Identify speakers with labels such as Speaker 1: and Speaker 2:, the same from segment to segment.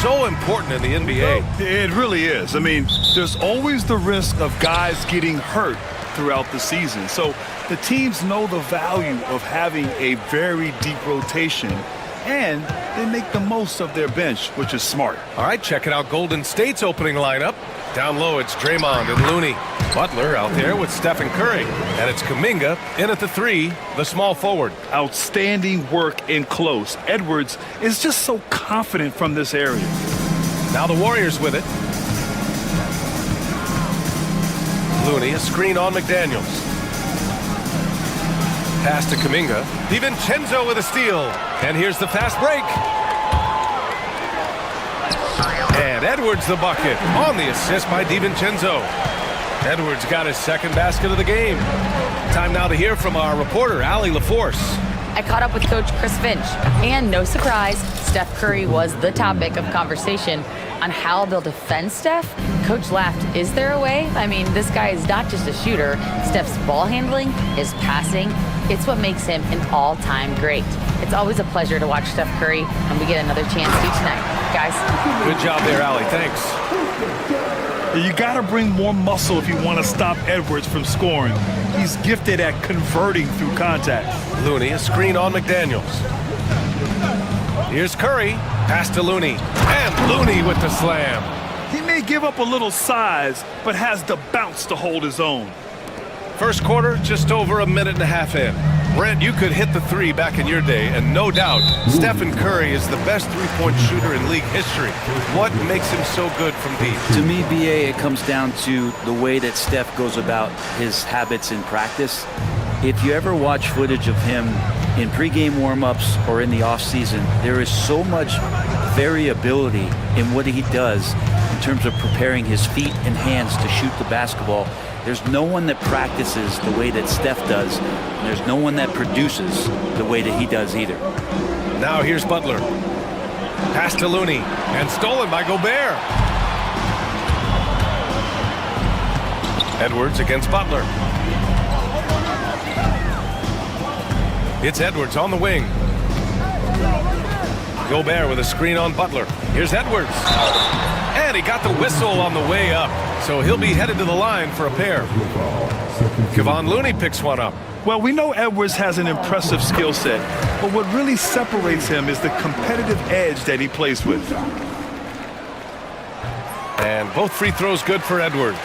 Speaker 1: so important in the NBA.
Speaker 2: It really is. I mean, there's always the risk of guys getting hurt throughout the season. So the teams know the value of having a very deep rotation, and they make the most of their bench, which is smart.
Speaker 1: All right, checking out Golden State's opening lineup. Down low, it's Draymond and Looney. Butler out there with Stephen Curry. And it's Kuminga in at the 3, the small forward.
Speaker 2: Outstanding work in close. Edwards is just so confident from this area.
Speaker 1: Now the Warriors with it. Looney, a screen on McDaniels. Pass to Kuminga. DiVincenzo with a steal. And here's the fast break. And Edwards the bucket on the assist by DiVincenzo. Edwards got his second basket of the game. Time now to hear from our reporter, Allie LaForce.
Speaker 3: I caught up with Coach Chris Finch, and no surprise, Steph Curry was the topic of conversation on how they'll defend Steph. Coach laughed, is there a way? I mean, this guy is not just a shooter. Steph's ball handling, his passing, it's what makes him an all-time great. It's always a pleasure to watch Steph Curry, and we get another chance to tonight. Guys.
Speaker 1: Good job there, Allie. Thanks.
Speaker 2: You got to bring more muscle if you want to stop Edwards from scoring. He's gifted at converting through contact.
Speaker 1: Looney, a screen on McDaniels. Here's Curry. Pass to Looney. And Looney with the slam.
Speaker 2: He may give up a little size, but has the bounce to hold his own.
Speaker 1: First quarter, just over a minute and a half in. Brent, you could hit the 3 back in your day, and no doubt, Stephen Curry is the best three-point shooter in league history. What makes him so good from deep?
Speaker 4: To me, BA, it comes down to the way that Steph goes about his habits in practice. If you ever watch footage of him in pregame warm-ups or in the off-season, there is so much variability in what he does in terms of preparing his feet and hands to shoot the basketball. There's no one that practices the way that Steph does, and there's no one that produces the way that he does either.
Speaker 1: Now here's Butler. Pass to Looney, and stolen by Gobert. Edwards against Butler. It's Edwards on the wing. Gobert with a screen on Butler. Here's Edwards. And he got the whistle on the way up. So he'll be headed to the line for a pair. Kevon Looney picks one up.
Speaker 2: Well, we know Edwards has an impressive skill set, but what really separates him is the competitive edge that he plays with.
Speaker 1: And both free throws good for Edwards.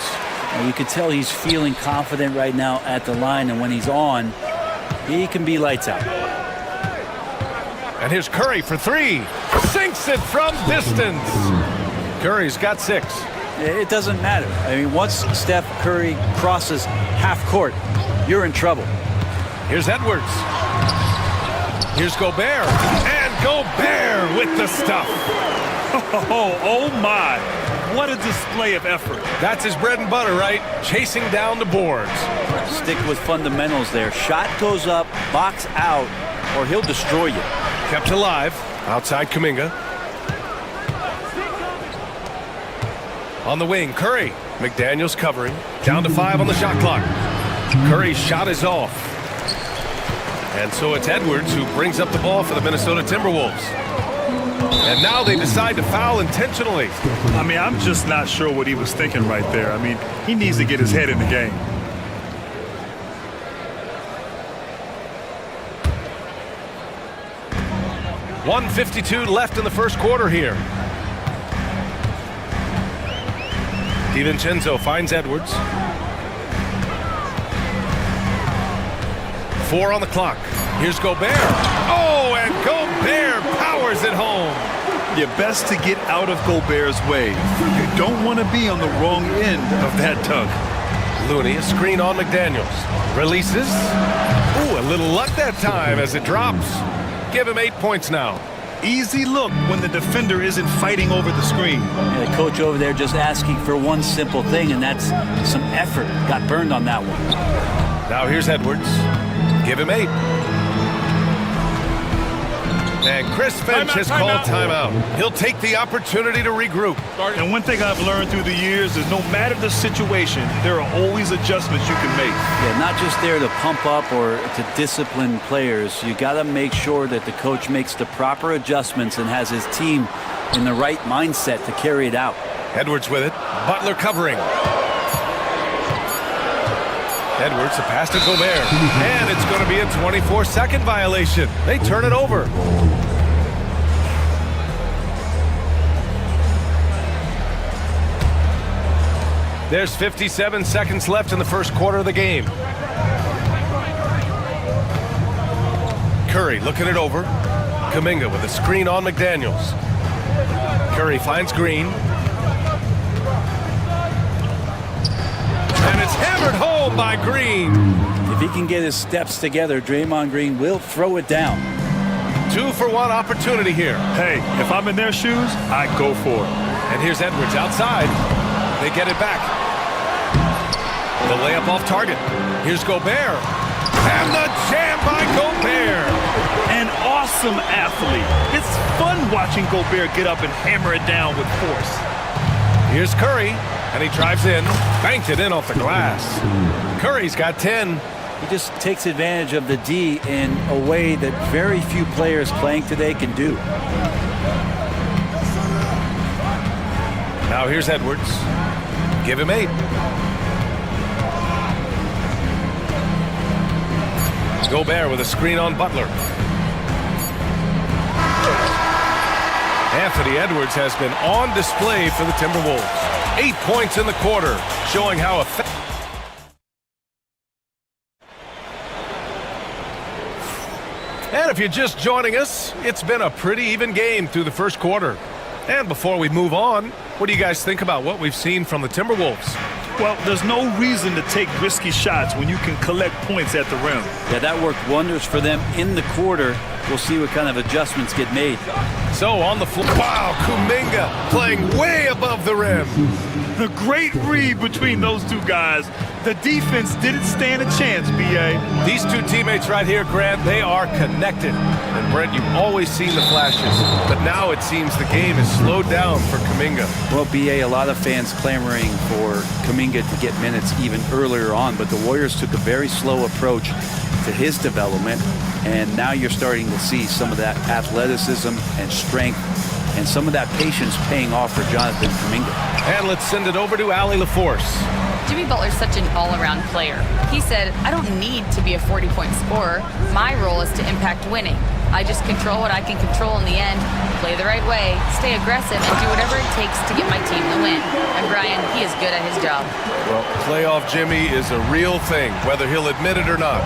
Speaker 4: And you can tell he's feeling confident right now at the line, and when he's on, he can be lights out.
Speaker 1: And here's Curry for 3. Sinks it from distance. Curry's got 6.
Speaker 4: It doesn't matter. I mean, once Steph Curry crosses half court, you're in trouble.
Speaker 1: Here's Edwards. Here's Gobert. And Gobert with the stuff.
Speaker 2: Oh my. What a display of effort.
Speaker 1: That's his bread and butter, right? Chasing down the boards.
Speaker 4: Stick with fundamentals there. Shot goes up, box out, or he'll destroy you.
Speaker 1: Kept alive. Outside Kuminga. On the wing, Curry. McDaniels covering. Down to 5 on the shot clock. Curry's shot is off. And so it's Edwards who brings up the ball for the Minnesota Timberwolves. And now they decide to foul intentionally.
Speaker 2: I mean, I'm just not sure what he was thinking right there. I mean, he needs to get his head in the game.
Speaker 1: .152 left in the first quarter here. DiVincenzo finds Edwards. 4 on the clock. Here's Gobert. Oh, and Gobert powers it home.
Speaker 2: You're best to get out of Gobert's way. You don't want to be on the wrong end of that tug.
Speaker 1: Looney, a screen on McDaniels. Releases. Ooh, a little luck that time as it drops. Give him 8 points now.
Speaker 2: Easy look when the defender isn't fighting over the screen.
Speaker 4: Yeah, the coach over there just asking for one simple thing, and that's some effort. Got burned on that one.
Speaker 1: Now here's Edwards. Give him 8. And Chris Finch has called timeout. He'll take the opportunity to regroup.
Speaker 2: And one thing I've learned through the years is no matter the situation, there are always adjustments you can make.
Speaker 4: Yeah, not just there to pump up or to discipline players. You got to make sure that the coach makes the proper adjustments and has his team in the right mindset to carry it out.
Speaker 1: Edwards with it. Butler covering. Edwards, the pass to Gobert. And it's going to be a 24-second violation. They turn it over. There's 57 seconds left in the first quarter of the game. Curry looking it over. Kuminga with a screen on McDaniels. Curry finds Green. And it's hammered home by Green.
Speaker 4: If he can get his steps together, Draymond Green will throw it down.
Speaker 1: 2-for-1 opportunity here.
Speaker 2: Hey, if I'm in their shoes, I go for it.
Speaker 1: And here's Edwards outside. They get it back. The layup off target. Here's Gobert. And the jam by Gobert.
Speaker 2: An awesome athlete. It's fun watching Gobert get up and hammer it down with force.
Speaker 1: Here's Curry, and he drives in, banked it in off the glass. Curry's got 10.
Speaker 4: He just takes advantage of the D in a way that very few players playing today can do.
Speaker 1: Now here's Edwards. Give him 8. Gobert with a screen on Butler. Anthony Edwards has been on display for the Timberwolves. 8 points in the quarter, showing how effective. And if you're just joining us, it's been a pretty even game through the first quarter. And before we move on, what do you guys think about what we've seen from the Timberwolves?
Speaker 2: Well, there's no reason to take risky shots when you can collect points at the rim.
Speaker 4: Yeah, that worked wonders for them in the quarter. We'll see what kind of adjustments get made.
Speaker 1: So on the floor, wow, Kuminga playing way above the rim.
Speaker 2: A great read between those two guys. The defense didn't stand a chance, B.A.
Speaker 1: These two teammates right here, Grant, they are connected. And Brent, you've always seen the flashes, but now it seems the game is slowed down for Kuminga.
Speaker 4: Well, B.A., a lot of fans clamoring for Kuminga to get minutes even earlier on, but the Warriors took a very slow approach to his development, and now you're starting to see some of that athleticism and strength and some of that patience paying off for Jonathan Kuminga.
Speaker 1: And let's send it over to Allie LaForce.
Speaker 3: Jimmy Butler's such an all-around player. He said, I don't need to be a 40-point scorer. My role is to impact winning. I just control what I can control in the end, play the right way, stay aggressive, and do whatever it takes to get my team the win. And Brian, he is good at his job.
Speaker 1: Well, playoff Jimmy is a real thing, whether he'll admit it or not.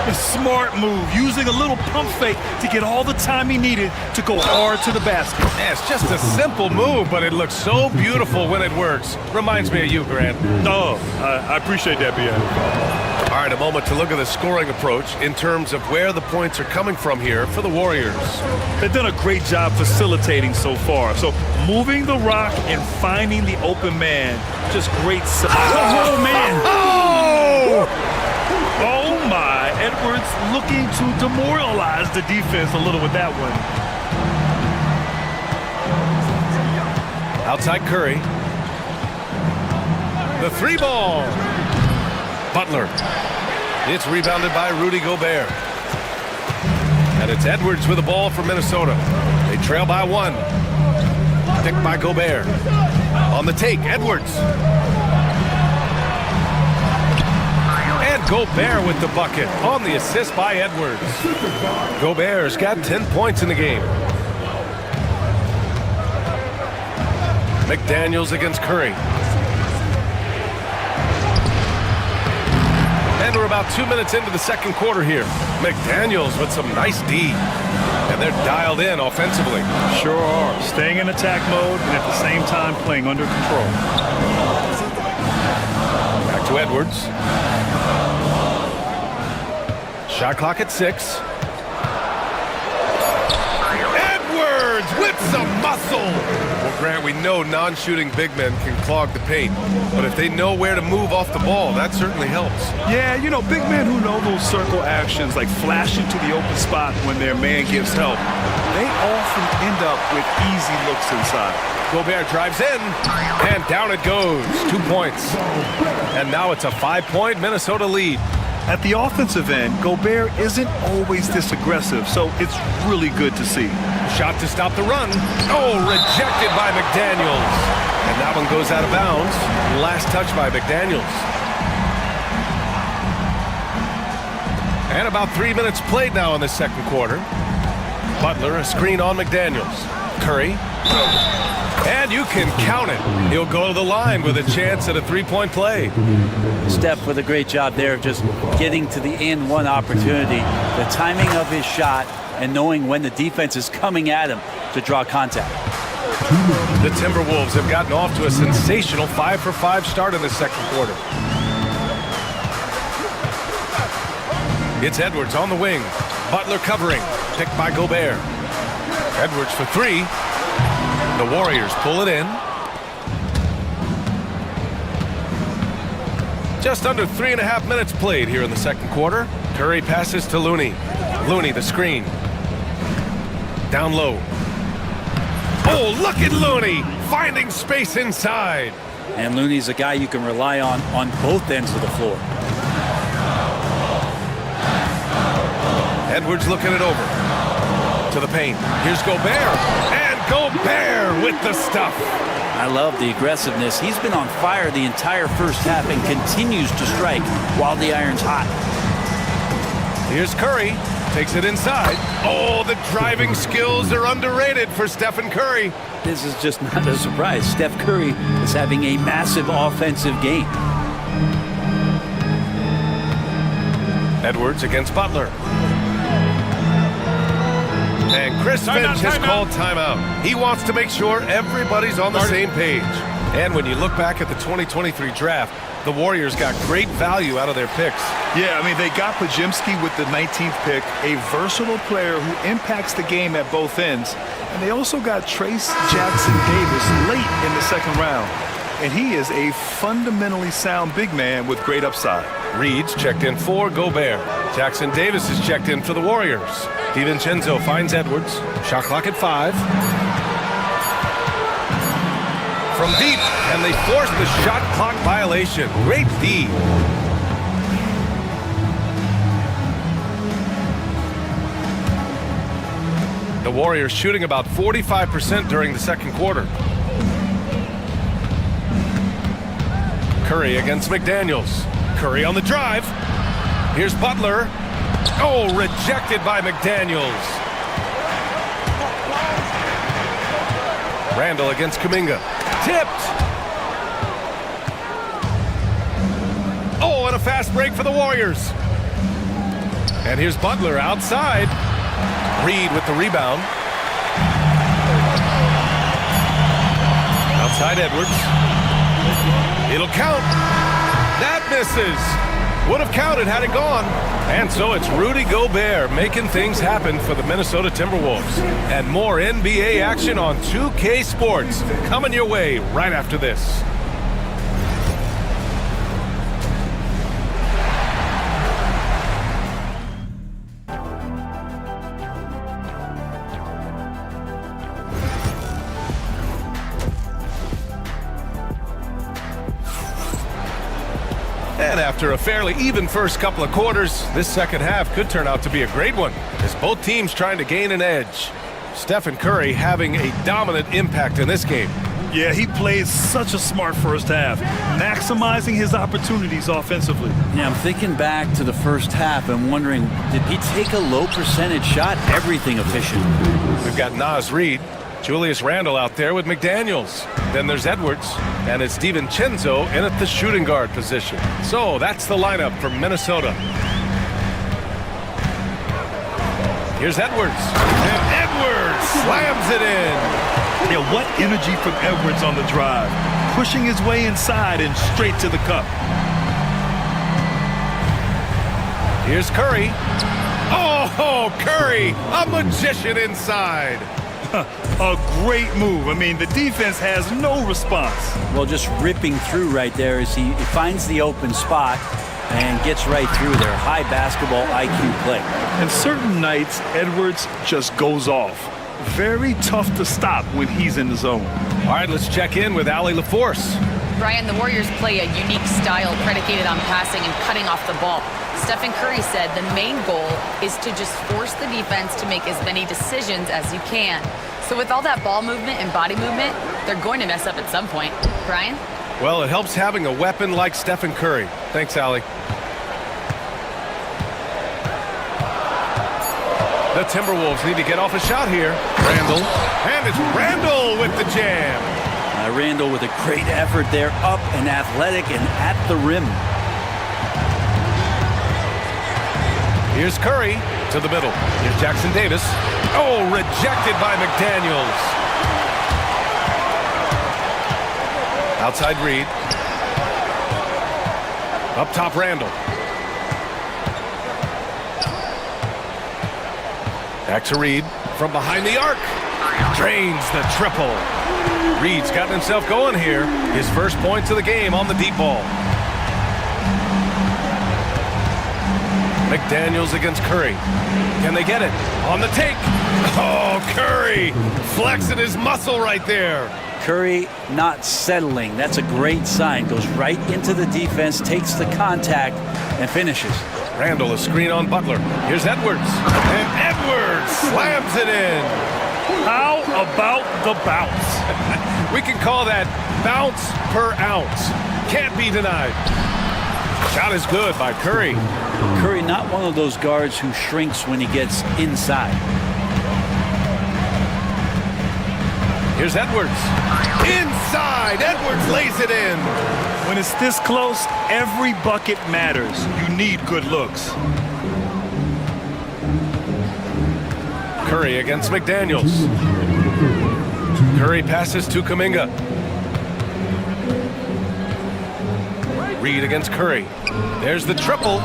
Speaker 2: A smart move, using a little pump fake to get all the time he needed to go hard to the basket.
Speaker 1: Yeah, it's just a simple move, but it looks so beautiful when it works. Reminds me of you, Grant.
Speaker 2: Oh, I appreciate that, B.A.
Speaker 1: All right, a moment to look at the scoring approach in terms of where the points are coming from here for the Warriors.
Speaker 2: They've done a great job facilitating so far. So moving the rock and finding the open man, just great. Oh, man. Oh, my. Edwards looking to demoralize the defense a little with that one.
Speaker 1: Outside Curry. The 3-ball. Butler. It's rebounded by Rudy Gobert. And it's Edwards with the ball for Minnesota. They trail by 1. Picked by Gobert. On the take, Edwards. And Gobert with the bucket on the assist by Edwards. Gobert's got 10 points in the game. McDaniels against Curry. And we're about 2 minutes into the second quarter here. McDaniels with some nice D. And they're dialed in offensively.
Speaker 2: Sure are. Staying in attack mode and at the same time playing under control.
Speaker 1: Back to Edwards. Shot clock at 6. Edwards with some muscle. Well, Grant, we know non-shooting big men can clog the paint, but if they know where to move off the ball, that certainly helps.
Speaker 2: Yeah, you know, big men who know those circle actions, like flashing to the open spot when their man gives help, they often end up with easy looks inside.
Speaker 1: Gobert drives in, and down it goes. 2 points. And now it's a 5-point Minnesota lead.
Speaker 2: At the offensive end, Gobert isn't always this aggressive, so it's really good to see.
Speaker 1: Shot to stop the run. Oh, rejected by McDaniels. And that one goes out of bounds. Last touch by McDaniels. And about 3 minutes played now in the second quarter. Butler, a screen on McDaniels. Curry. And you can count it. He'll go to the line with a chance at a three-point play.
Speaker 4: Steph with a great job there of just getting to the and one opportunity, the timing of his shot, and knowing when the defense is coming at him to draw contact.
Speaker 1: The Timberwolves have gotten off to a sensational 5-for-5 start in the second quarter. It's Edwards on the wing. Butler covering. Picked by Gobert. Edwards for three. The Warriors pull it in. Just under 3.5 minutes played here in the second quarter. Curry passes to Looney. Looney, the screen. Down low. Oh, look at Looney finding space inside.
Speaker 4: And Looney's a guy you can rely on both ends of the floor.
Speaker 1: Edwards looking it over. To the paint. Here's Gobert. And Gobert with the stuff.
Speaker 4: I love the aggressiveness. He's been on fire the entire first half and continues to strike while the iron's hot.
Speaker 1: Here's Curry. Takes it inside. Oh, the driving skills are underrated for Stephen Curry.
Speaker 4: This is just not a surprise. Steph Curry is having a massive offensive game.
Speaker 1: Edwards against Butler. And Chris Finch has called timeout. He wants to make sure everybody's on the same page. And when you look back at the 2023 draft, the Warriors got great value out of their picks.
Speaker 2: Yeah, I mean, they got Pajimski with the 19th pick, a versatile player who impacts the game at both ends. And they also got Trace Jackson-Davis late in the second round. And he is a fundamentally sound big man with great upside.
Speaker 1: Reed's checked in for Gobert. Jackson Davis is checked in for the Warriors. DiVincenzo finds Edwards. Shot clock at 5. From deep, and they force the shot clock violation. Great D. The Warriors shooting about 45% during the second quarter. Curry against McDaniels. Curry on the drive. Here's Butler. Oh, rejected by McDaniels. Randall against Kuminga. Tipped. Oh, and a fast break for the Warriors. And here's Butler outside. Reed with the rebound. Outside Edwards. It'll count. That misses. Would have counted had it gone. And so it's Rudy Gobert making things happen for the Minnesota Timberwolves. And more NBA action on 2K Sports coming your way right after this. And after a fairly even first couple of quarters, this second half could turn out to be a great one, as both teams trying to gain an edge. Stephen Curry having a dominant impact in this game.
Speaker 2: Yeah, he plays such a smart first half, maximizing his opportunities offensively.
Speaker 4: Yeah, I'm thinking back to the first half and wondering, did he take a low percentage shot? Everything efficient.
Speaker 1: We've got Naz Reid, Julius Randle out there with McDaniels. Then there's Edwards, and it's DiVincenzo in at the shooting guard position. So that's the lineup for Minnesota. Here's Edwards, and Edwards slams it in.
Speaker 2: Yeah, what energy from Edwards on the drive, pushing his way inside and straight to the cup.
Speaker 1: Here's Curry. Oh, Curry, a magician inside.
Speaker 2: A great move. I mean, the defense has no response.
Speaker 4: Well, just ripping through right there as he finds the open spot and gets right through there. High basketball IQ play.
Speaker 2: And certain nights, Edwards just goes off. Very tough to stop when he's in the zone.
Speaker 1: All right, let's check in with Allie LaForce.
Speaker 3: Brian, the Warriors play a unique style predicated on passing and cutting off the ball. Stephen Curry said the main goal is to just force the defense to make as many decisions as you can. So with all that ball movement and body movement, they're going to mess up at some point. Brian?
Speaker 1: Well, it helps having a weapon like Stephen Curry. Thanks, Allie. The Timberwolves need to get off a shot here. Randall. And it's Randall with the jam.
Speaker 4: Randall with a great effort there, up and athletic and at the rim.
Speaker 1: Here's Curry to the middle. Here's Jackson Davis. Oh, rejected by McDaniels. Outside Reed. Up top Randall. Back to Reed from behind the arc. Drains the triple. Reed's gotten himself going here. His first points of the game on the deep ball. McDaniels against Curry. Can they get it? On the take. Oh, Curry flexing his muscle right there.
Speaker 4: Curry not settling. That's a great sign. Goes right into the defense, takes the contact, and finishes.
Speaker 1: Randall, a screen on Butler. Here's Edwards. And Edwards slams it in.
Speaker 2: How about the bounce?
Speaker 1: We can call that bounce per ounce. Can't be denied. Shot is good by Curry.
Speaker 4: Curry not one of those guards who shrinks when he gets inside.
Speaker 1: Here's Edwards. Inside, Edwards lays it in.
Speaker 2: When it's this close, every bucket matters. You need good looks.
Speaker 1: Curry against McDaniels. Curry passes to Kuminga. Reed against Curry. There's the triple.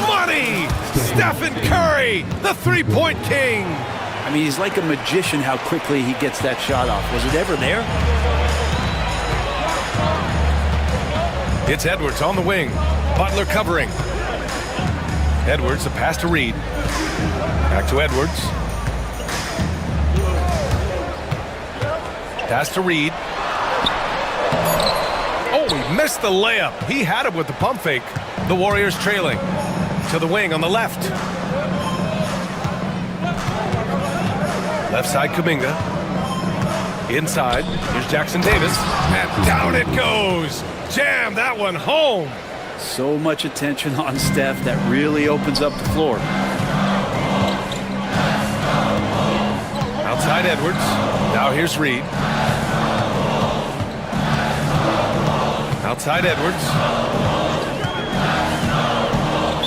Speaker 1: Money! Stephen Curry, the three-point king.
Speaker 4: I mean, he's like a magician how quickly he gets that shot off. Was it ever there?
Speaker 1: It's Edwards on the wing. Butler covering. Edwards, a pass to Reed. Back to Edwards. Pass to Reed. Oh, he missed the layup. He had it with the pump fake. The Warriors trailing. To the wing on the left. Left side, Kuminga. Inside, here's Jackson Davis. And down it goes. Jam that one home.
Speaker 4: So much attention on Steph. That really opens up the floor.
Speaker 1: Outside Edwards. Now here's Reed. Outside Edwards.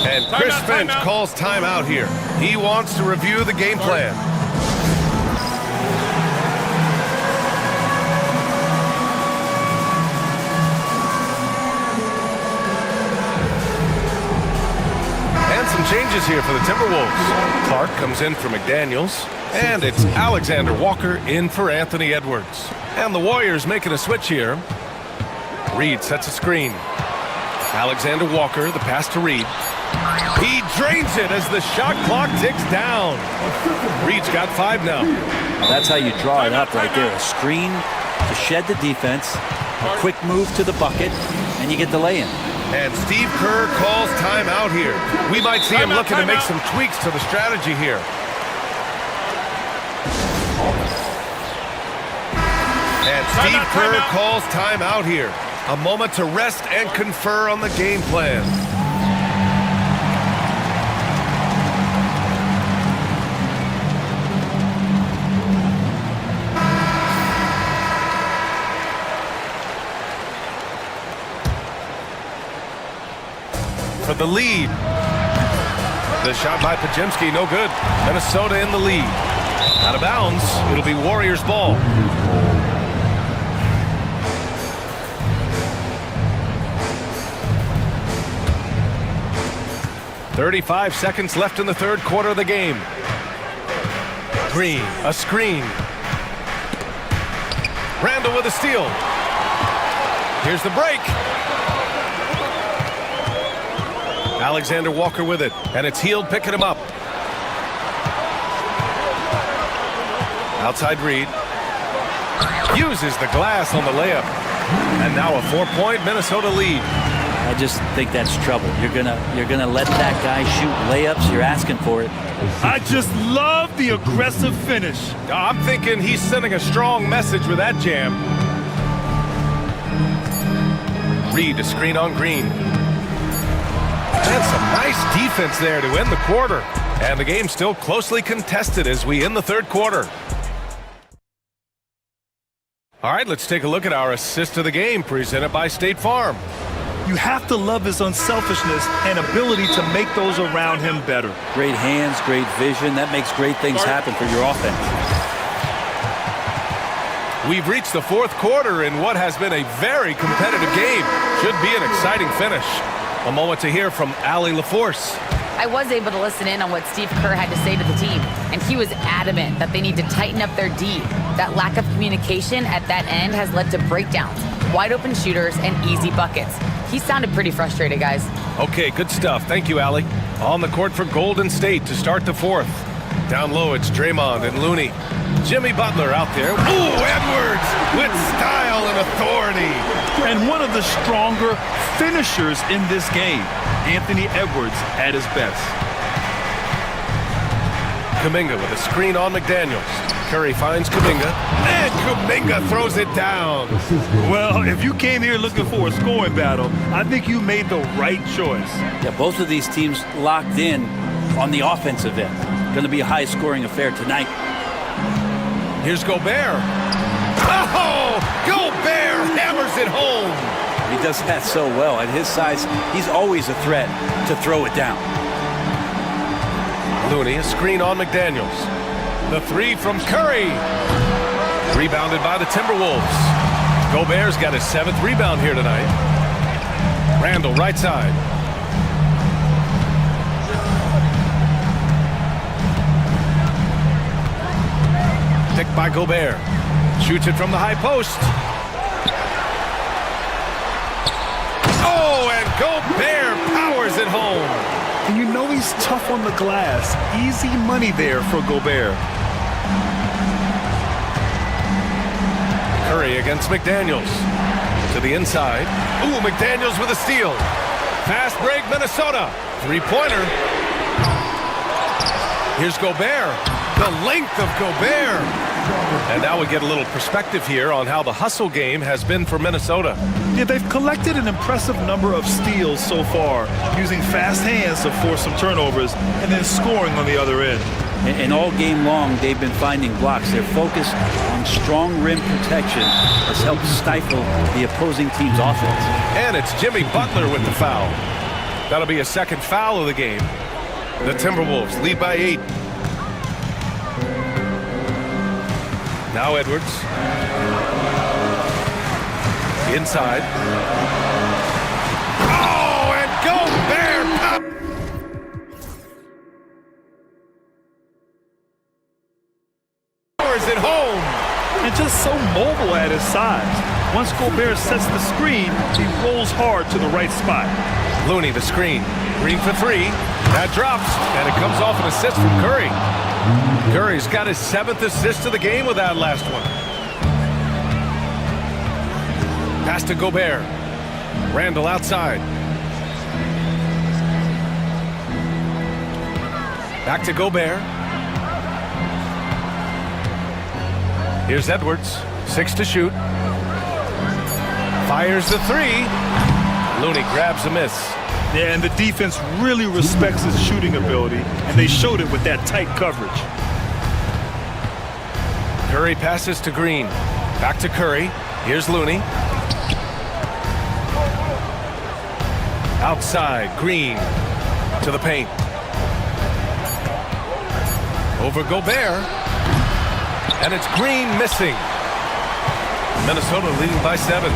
Speaker 1: And Chris Finch calls timeout here. He wants to review the game plan. And some changes here for the Timberwolves. Clark comes in for McDaniels. And it's Alexander Walker in for Anthony Edwards. And the Warriors making a switch here. Reed sets a screen. Alexander Walker, the pass to Reed. He drains it as the shot clock ticks down. Reed's got 5 now.
Speaker 4: That's how you draw it up right there. A screen to shed the defense, a quick move to the bucket, and you get the lay-in.
Speaker 1: And Steve Kerr calls timeout here. We might see him looking to make some tweaks to the strategy here. And Steve Kerr calls timeout here. A moment to rest and confer on the game plan. For the lead. The shot by Pajemski, no good. Minnesota in the lead. Out of bounds, it'll be Warriors ball. 35 seconds left in the third quarter of the game. Green, a screen. Randall with a steal. Here's the break. Alexander Walker with it, and it's Hield picking him up. Outside Reed. Uses the glass on the layup. And now a 4-point Minnesota lead.
Speaker 4: I just think that's trouble. You're gonna let that guy shoot layups. You're asking for it.
Speaker 2: I just love the aggressive finish.
Speaker 1: I'm thinking he's sending a strong message with that jam. Reed, a screen on Green. And some nice defense there to end the quarter. And the game still closely contested as we end the third quarter. All right, let's take a look at our assist of the game presented by State Farm.
Speaker 2: You have to love his unselfishness and ability to make those around him better.
Speaker 4: Great hands, great vision. That makes great things happen for your offense.
Speaker 1: We've reached the fourth quarter in what has been a very competitive game. Should be an exciting finish. A moment to hear from Allie LaForce.
Speaker 3: I was able to listen in on what Steve Kerr had to say to the team, and he was adamant that they need to tighten up their D. That lack of communication at that end has led to breakdowns, wide open shooters, and easy buckets. He sounded pretty frustrated, guys.
Speaker 1: Okay, good stuff. Thank you, Allie. On the court for Golden State to start the fourth. Down low, it's Draymond and Looney. Jimmy Butler out there. Ooh, Edwards with style and authority.
Speaker 2: And one of the stronger finishers in this game, Anthony Edwards at his best.
Speaker 1: Kuminga with a screen on McDaniels. Curry finds Kuminga, and Kuminga throws it down.
Speaker 2: Well, if you came here looking for a scoring battle, I think you made the right choice.
Speaker 4: Yeah, both of these teams locked in on the offensive end. Going to be a high-scoring affair tonight.
Speaker 1: Here's Gobert. Oh, Gobert hammers it home.
Speaker 4: He does that so well. At his size, he's always a threat to throw it down.
Speaker 1: Looney, a screen on McDaniels. The three from Curry. Rebounded by the Timberwolves. Gobert's got his 7th rebound here tonight. Randall, right side. Picked by Gobert. Shoots it from the high post. Oh, and Gobert powers it home.
Speaker 2: And you know he's tough on the glass. Easy money there for Gobert.
Speaker 1: Curry against McDaniels. To the inside. Ooh, McDaniels with a steal. Fast break, Minnesota. Three-pointer. Here's Gobert. The length of Gobert. And now we get a little perspective here on how the hustle game has been for Minnesota.
Speaker 2: Yeah, they've collected an impressive number of steals so far, using fast hands to force some turnovers and then scoring on the other end.
Speaker 4: And all game long, they've been finding blocks. Their focus on strong rim protection has helped stifle the opposing team's offense.
Speaker 1: And it's Jimmy Butler with the foul. That'll be a second foul of the game. The Timberwolves lead by 8. Now Edwards. Inside. Oh, and Gobert up. Powers it home.
Speaker 2: And just so mobile at his size. Once Gobert sets the screen, he rolls hard to the right spot.
Speaker 1: Looney, the screen. Green for 3. That drops, and it comes off an assist from Curry. Curry's got his 7th assist of the game with that last one. Pass to Gobert. Randall outside. Back to Gobert. Here's Edwards. 6 to shoot. Fires the 3. Looney grabs a miss.
Speaker 2: Yeah, and the defense really respects his shooting ability, and they showed it with that tight coverage.
Speaker 1: Curry passes to Green. Back to Curry. Here's Looney. Outside, Green to the paint. Over Gobert. And it's Green missing. Minnesota leading by 7.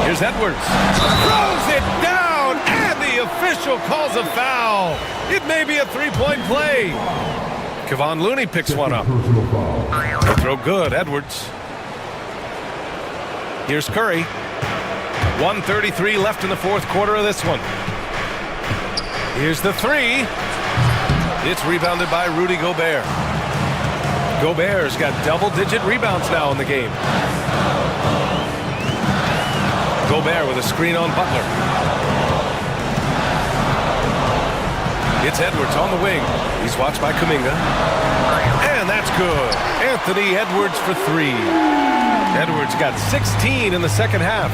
Speaker 1: Here's Edwards. Throws it down, and the official calls a foul. It may be a 3-point play. Kevon Looney picks one up. He'll throw good, Edwards. Here's Curry. 1:33 left in the fourth quarter of this one. Here's the 3. It's rebounded by Rudy Gobert. Gobert's got double-digit rebounds now in the game. Gobert with a screen on Butler. It's Edwards on the wing. He's watched by Kuminga. And that's good. Anthony Edwards for three. Edwards got 16 in the second half.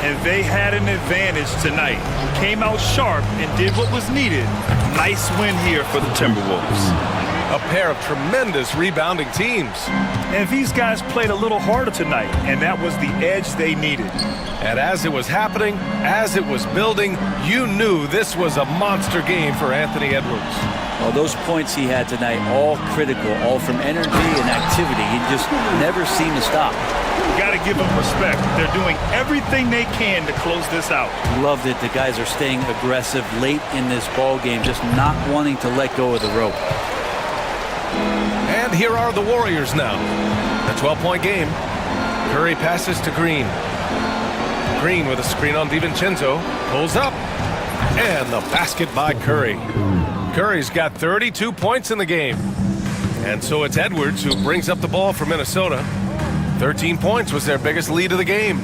Speaker 2: And they had an advantage tonight. Came out sharp and did what was needed. Nice win here for the Timberwolves.
Speaker 1: A pair of tremendous rebounding teams.
Speaker 2: And these guys played a little harder tonight, and that was the edge they needed.
Speaker 1: And as it was happening, as it was building, you knew this was a monster game for Anthony Edwards.
Speaker 4: Well, those points he had tonight, all critical, all from energy and activity. He just never seemed to stop.
Speaker 2: You got to give them respect. They're doing everything they can to close this out.
Speaker 4: Loved it. The guys are staying aggressive late in this ball game, just not wanting to let go of the rope.
Speaker 1: And here are the Warriors now. A 12-point game. Curry passes to Green. Green with a screen on DiVincenzo. Pulls up. And the basket by Curry. Curry's got 32 points in the game. And so it's Edwards who brings up the ball for Minnesota. 13 points was their biggest lead of the game.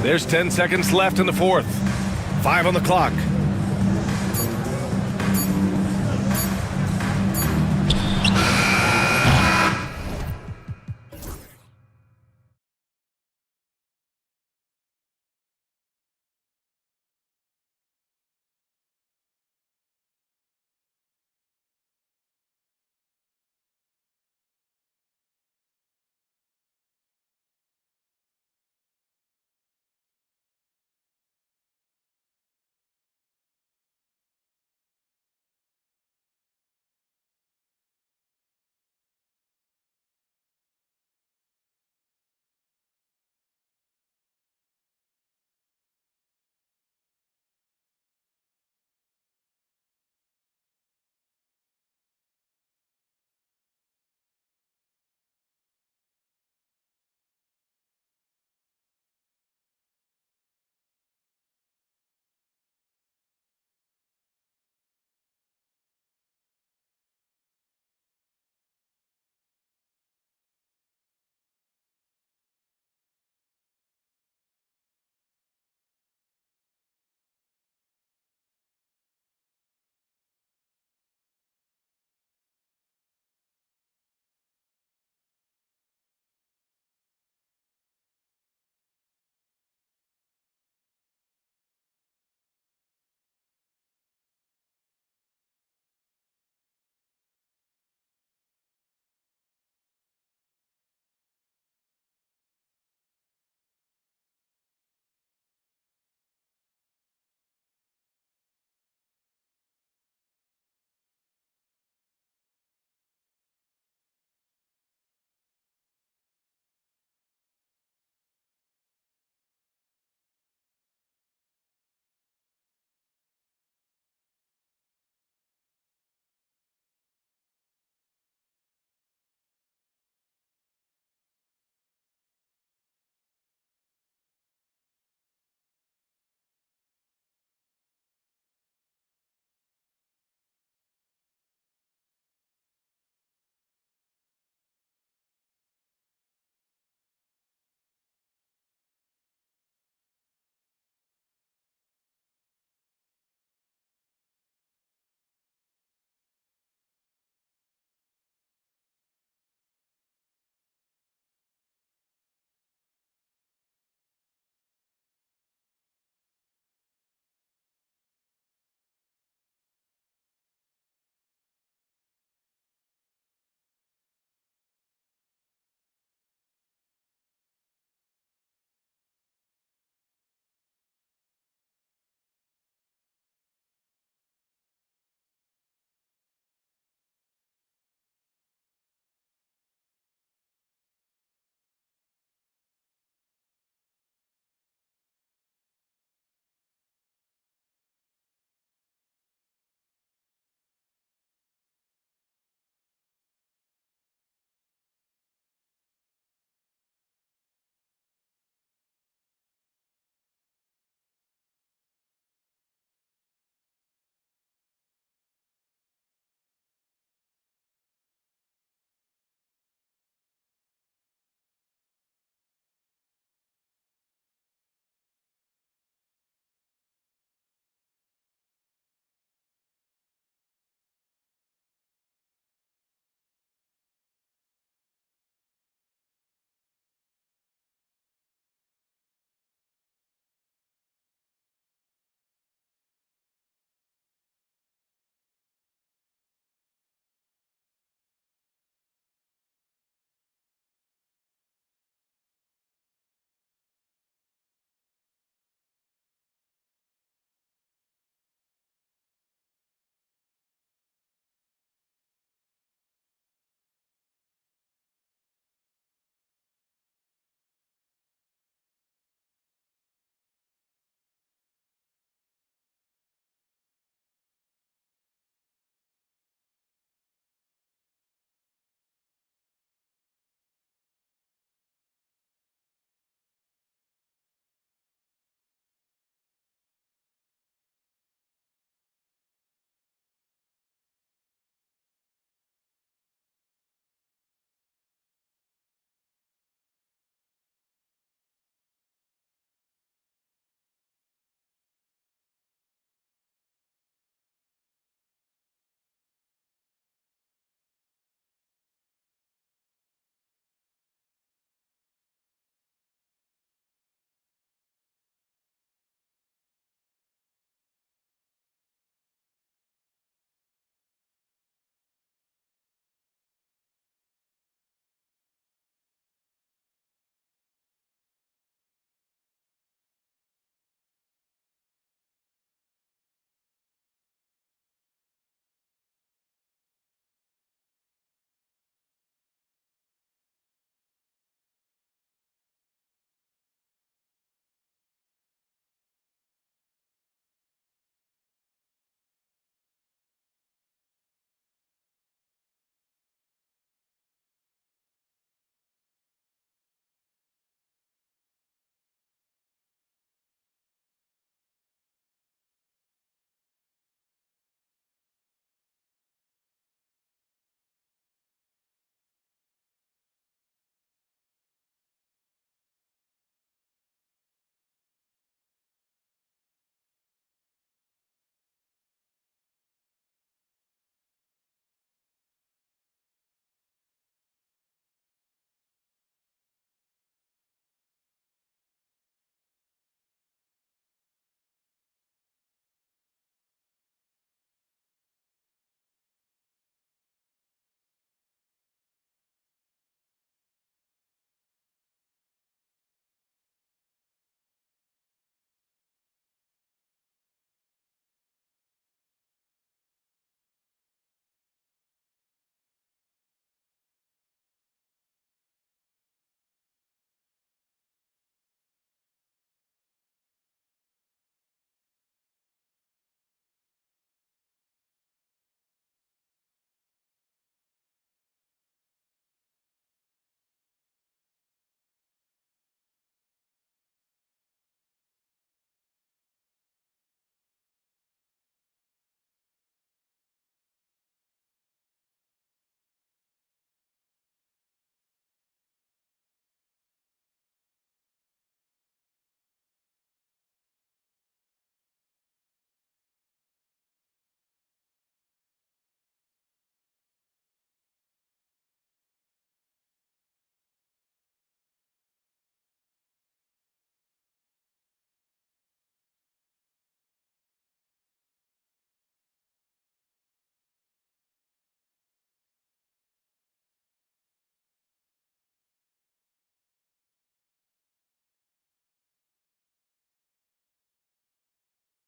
Speaker 1: There's 10 seconds left in the fourth. 5 on the clock.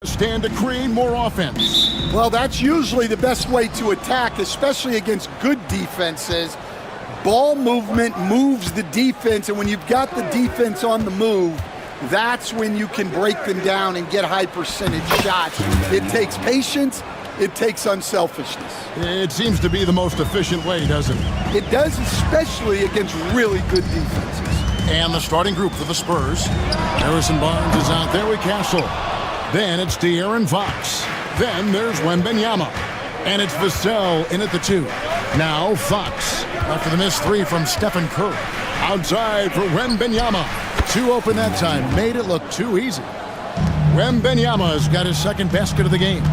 Speaker 5: Stand to create more offense.
Speaker 6: Well, that's usually the best way to attack, especially against good defenses. Ball movement moves the defense, and when you've got the defense on the move, that's when you can break them down and get high percentage shots. It takes patience. It takes unselfishness.
Speaker 5: It seems to be the most efficient way, doesn't it?
Speaker 6: It does, especially against really good defenses.
Speaker 5: And the starting group for the Spurs. Harrison Barnes is out there with Castle. Then it's De'Aaron Fox. Then there's Wembanyama. And it's Vassell in at the 2. Now Fox. After the missed 3 from Stephen Curry. Outside for Wembanyama. 2 open that time. Made it look too easy. Wembanyama's got his second basket of the game.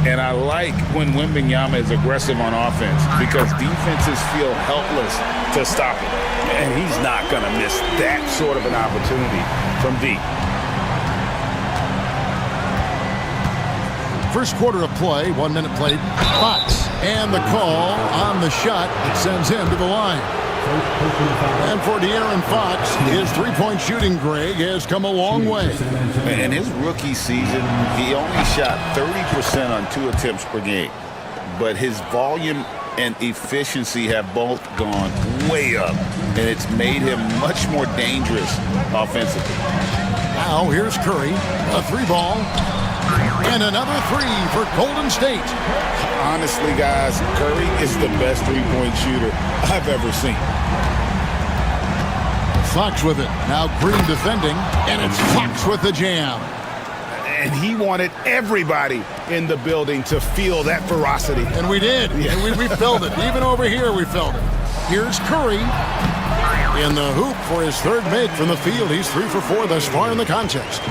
Speaker 7: And I like when Wembanyama is aggressive on offense because defenses feel helpless to stop him. And he's not going to miss that sort of an opportunity from deep.
Speaker 5: First quarter of play, 1 minute played. Fox. And the call on the shot that sends him to the line. And for De'Aaron Fox, his three-point shooting, Greg, has come a long way.
Speaker 7: In his rookie season, he only shot 30% on 2 attempts per game. But his volume and efficiency have both gone way up. And it's made him much more dangerous offensively.
Speaker 5: Now here's Curry, a 3-ball. And another 3 for Golden State.
Speaker 7: Honestly, guys, Curry is the best three-point shooter I've ever seen.
Speaker 5: Fox with it. Now Green defending. And it's Fox with the jam.
Speaker 7: And he wanted everybody in the building to feel that ferocity.
Speaker 5: And we did. Yeah. And we felt it. Even over here, we felt it. Here's Curry. In the hoop for his third make from the field. He's 3 for 4 thus far in the contest.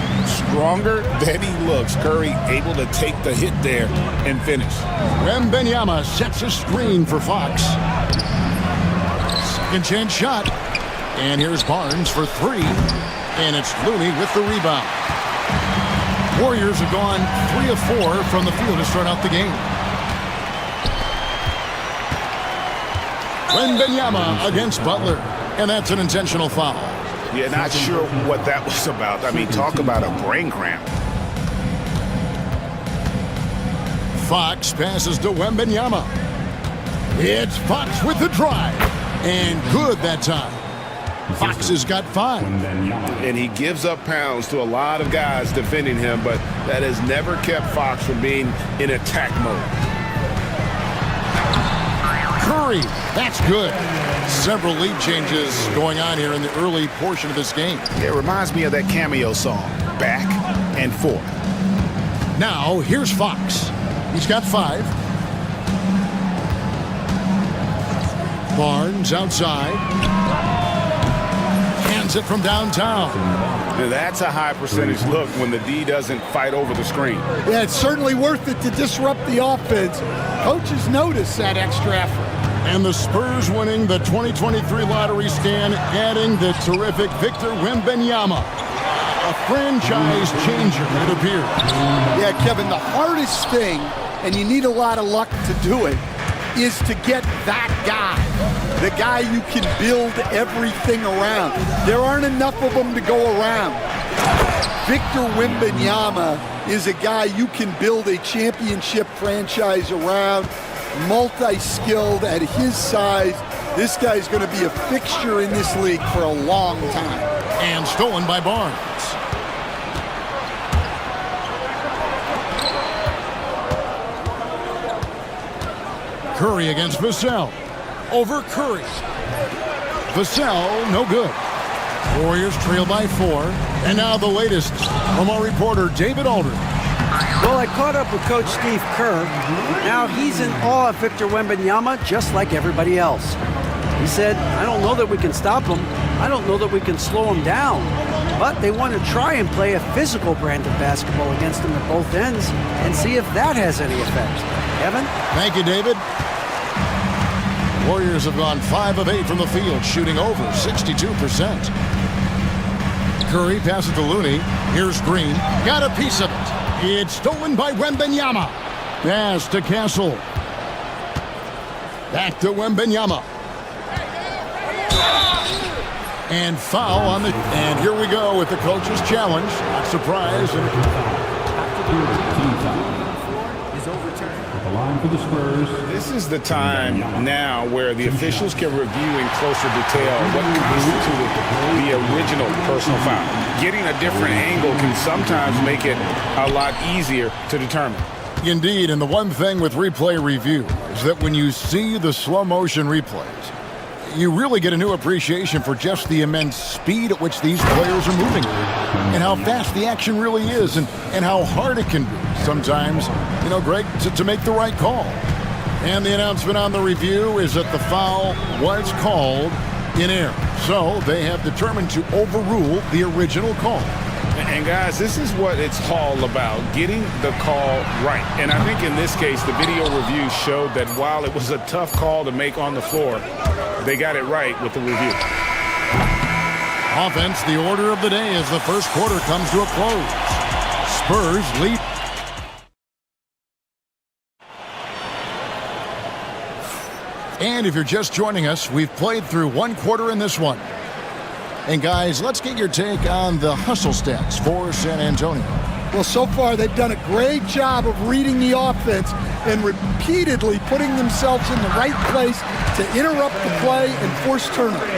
Speaker 7: Stronger than he looks. Curry able to take the hit there and finish.
Speaker 5: Wembanyama sets a screen for Fox. Second chance shot. And here's Barnes for 3. And it's Looney with the rebound. Warriors have gone 3 of 4 from the field to start out the game. Wembanyama against Butler. And that's an intentional foul.
Speaker 7: Yeah, not sure what that was about. I mean, talk about a brain cramp.
Speaker 5: Fox passes to Wembanyama. It's Fox with the drive. And good that time. Fox has got 5.
Speaker 7: And he gives up pounds to a lot of guys defending him, but that has never kept Fox from being in attack mode.
Speaker 5: Curry, that's good. Several lead changes going on here in the early portion of this game.
Speaker 7: It reminds me of that cameo song, Back and Forth.
Speaker 5: Now, here's Fox. He's got 5. Barnes outside. Hands it from downtown.
Speaker 7: Now that's a high percentage look when the D doesn't fight over the screen.
Speaker 6: Yeah, it's certainly worth it to disrupt the offense. Coaches notice that extra effort.
Speaker 5: And the Spurs winning the 2023 lottery stand, adding the terrific Victor Wembanyama. A franchise changer, it appears.
Speaker 6: Yeah, Kevin, the hardest thing, and you need a lot of luck to do it, is to get that guy. The guy you can build everything around. There aren't enough of them to go around. Victor Wembanyama is a guy you can build a championship franchise around. Multi-skilled at his size. This guy's going to be a fixture in this league for a long time.
Speaker 5: And stolen by Barnes. Curry against Vassell. Over Curry. Vassell, no good. Warriors trail by 4. And now the latest from our reporter, David Aldridge.
Speaker 8: Well, I caught up with Coach Steve Kerr. Now he's in awe of Victor Wembanyama, just like everybody else. He said, I don't know that we can stop him. I don't know that we can slow him down. But they want to try and play a physical brand of basketball against him at both ends and see if that has any effect. Evan?
Speaker 5: Thank you, David. Warriors have gone 5 of 8 from the field, shooting over 62%. Curry passes to Looney. Here's Green. Got a piece of it. It's stolen by Wembanyama. Pass to Castle. Back to Wembanyama. And foul on the... And here we go with the coach's challenge. Not surprised.
Speaker 9: The line for the Spurs.
Speaker 7: This is the time now where the officials can review in closer detail what constituted the original personal foul. Getting a different angle can sometimes make it a lot easier to determine.
Speaker 5: Indeed, and the one thing with replay review is that when you see the slow motion replays, you really get a new appreciation for just the immense speed at which these players are moving and how fast the action really is and how hard it can be sometimes, you know, Greg, to make the right call. And the announcement on the review is that the foul was called in error. So they have determined to overrule the original call.
Speaker 7: And guys, this is what it's all about, getting the call right. And I think in this case, the video review showed that while it was a tough call to make on the floor, they got it right with the review.
Speaker 5: Offense, the order of the day as the first quarter comes to a close. Spurs lead. And if you're just joining us, we've played through one quarter in this one. And guys, let's get your take on the hustle stats for San Antonio.
Speaker 6: Well, so far they've done a great job of reading the offense and repeatedly putting themselves in the right place to interrupt the play and force turnovers.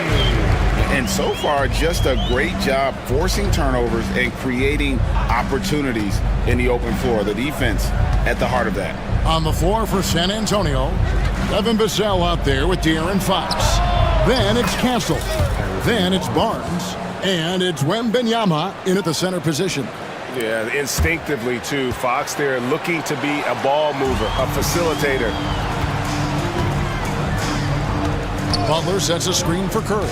Speaker 7: And so far, just a great job forcing turnovers and creating opportunities in the open floor. The defense at the heart of that.
Speaker 5: On the floor for San Antonio, Evan Vassell out there with De'Aaron Fox. Then it's Castle. Then it's Barnes. And it's Wembanyama in at the center position.
Speaker 1: Yeah, instinctively, too. Fox there looking to be a ball mover, a facilitator.
Speaker 5: Butler sets a screen for Curry.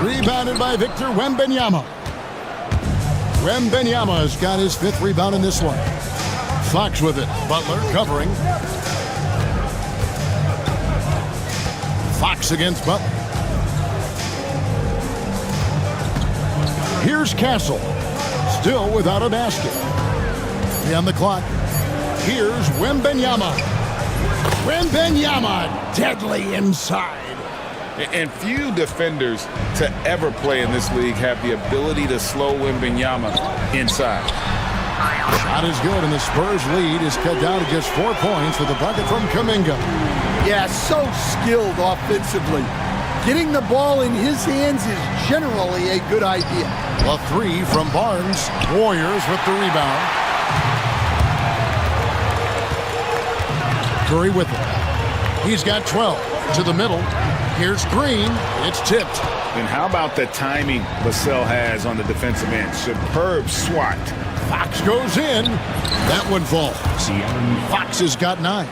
Speaker 5: Rebounded by Victor Wembanyama. Wembanyama has got his 5th rebound in this one. Fox with it. Butler covering. Fox against Butler. Here's Castle. Still without a basket. On the clock. Here's Wembanyama. Wembanyama deadly inside.
Speaker 7: And few defenders to ever play in this league have the ability to slow Wembanyama inside.
Speaker 5: Shot is good, and the Spurs lead is cut down to just 4 points with a bucket from Kuminga.
Speaker 6: Yeah, so skilled offensively. Getting the ball in his hands is generally a good idea.
Speaker 5: A 3 from Barnes. Warriors with the rebound. Curry with it. He's got 12 to the middle. Here's Green. It's tipped.
Speaker 7: And how about the timing Vassell has on the defensive end? Superb swat.
Speaker 5: Fox goes in. That one falls. Fox has got 9.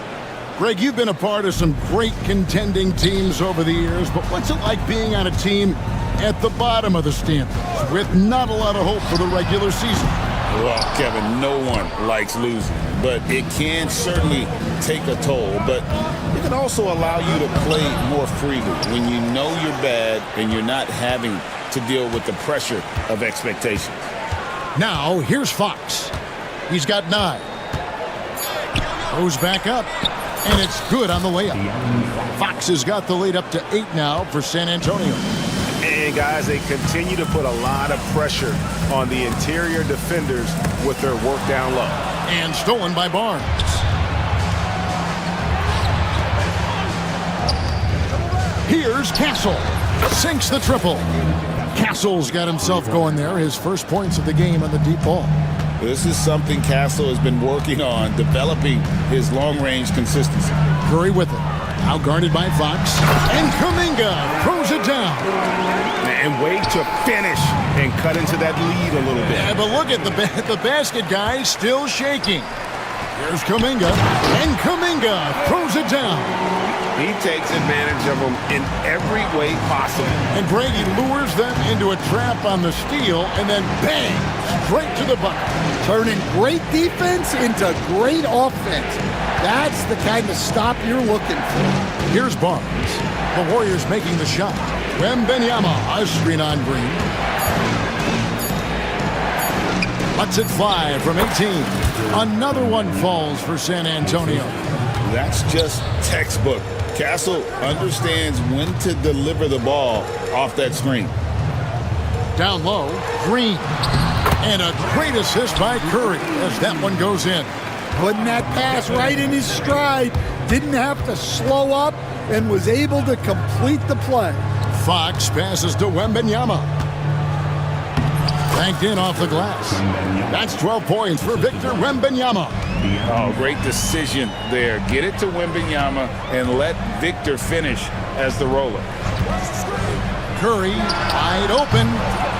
Speaker 5: Greg, you've been a part of some great contending teams over the years, but what's it like being on a team at the bottom of the standings with not a lot of hope for the regular season?
Speaker 7: Well, Kevin, no one likes losing, but it can certainly take a toll. But it can also allow you to play more freely when you know you're bad and you're not having to deal with the pressure of expectations.
Speaker 5: Now, here's Fox. He's got 9. Goes back up, and it's good on the layup. Fox has got the lead up to 8 now for San Antonio.
Speaker 1: And guys, they continue to put a lot of pressure on the interior defenders with their work down low.
Speaker 5: And stolen by Barnes. Here's Castle. Sinks the triple. Castle's got himself going there. His first points of the game on the deep ball.
Speaker 7: This is something Castle has been working on, developing his long-range consistency.
Speaker 5: Curry with it. Out guarded by Fox. And Kuminga throws it down.
Speaker 1: And wait to finish and cut into that lead a little bit.
Speaker 5: Yeah, but look at the basket guy still shaking. Here's Kuminga. And Kuminga throws it down.
Speaker 1: He takes advantage of them in every way possible.
Speaker 5: And Brady lures them into a trap on the steal, and then bang, straight to the bucket.
Speaker 6: Turning great defense into great offense. That's the kind of stop you're looking for.
Speaker 5: Here's Barnes. The Warriors making the shot. Wembanyama, a screen on Green. Lets it fly from 18. Another one falls for San Antonio.
Speaker 7: That's just textbook. Castle understands when to deliver the ball off that screen.
Speaker 5: Down low, Green. And a great assist by Curry as that one goes in.
Speaker 6: Putting that pass right in his stride. Didn't have to slow up and was able to complete the play.
Speaker 5: Fox passes to Wembanyama. Banked in off the glass. That's 12 points for Victor Wembanyama.
Speaker 7: Oh, great decision there. Get it to Wembanyama and let Victor finish as the roller.
Speaker 5: Curry, wide open.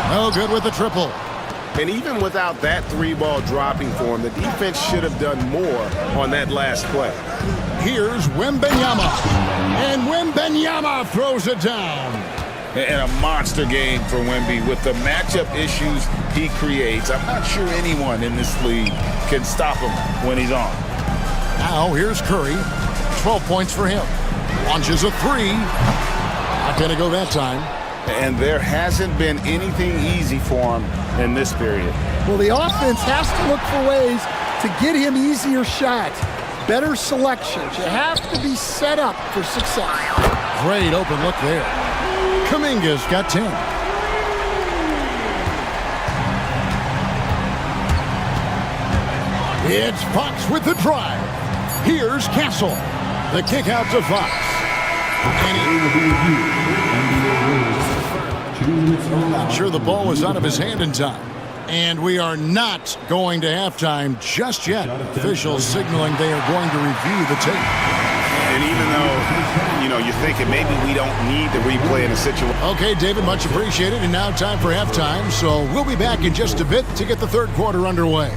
Speaker 5: No good with the triple.
Speaker 1: And even without that three ball dropping for him, the defense should have done more on that last play.
Speaker 5: Here's Wembanyama. And Wembanyama throws it down.
Speaker 7: And a monster game for Wemby with the matchup issues he creates. I'm not sure anyone in this league can stop him when he's on.
Speaker 5: Now here's Curry. 12 points for him. Launches a three. Not going to go that time.
Speaker 7: And there hasn't been anything easy for him in this period.
Speaker 6: Well, the offense has to look for ways to get him easier shots, better selections. You have to be set up for success.
Speaker 5: Great open look there. Kuminga's got 10. It's Fox with the drive. Here's Castle. The kick out to Fox. Not sure the ball was out of his hand in time. And we are not going to halftime just yet. Officials signaling they are going to review the tape.
Speaker 1: And even though, you're thinking maybe we don't need the replay in a situation.
Speaker 5: Okay, David, much appreciated. And now time for halftime. So we'll be back in just a bit to get the third quarter underway.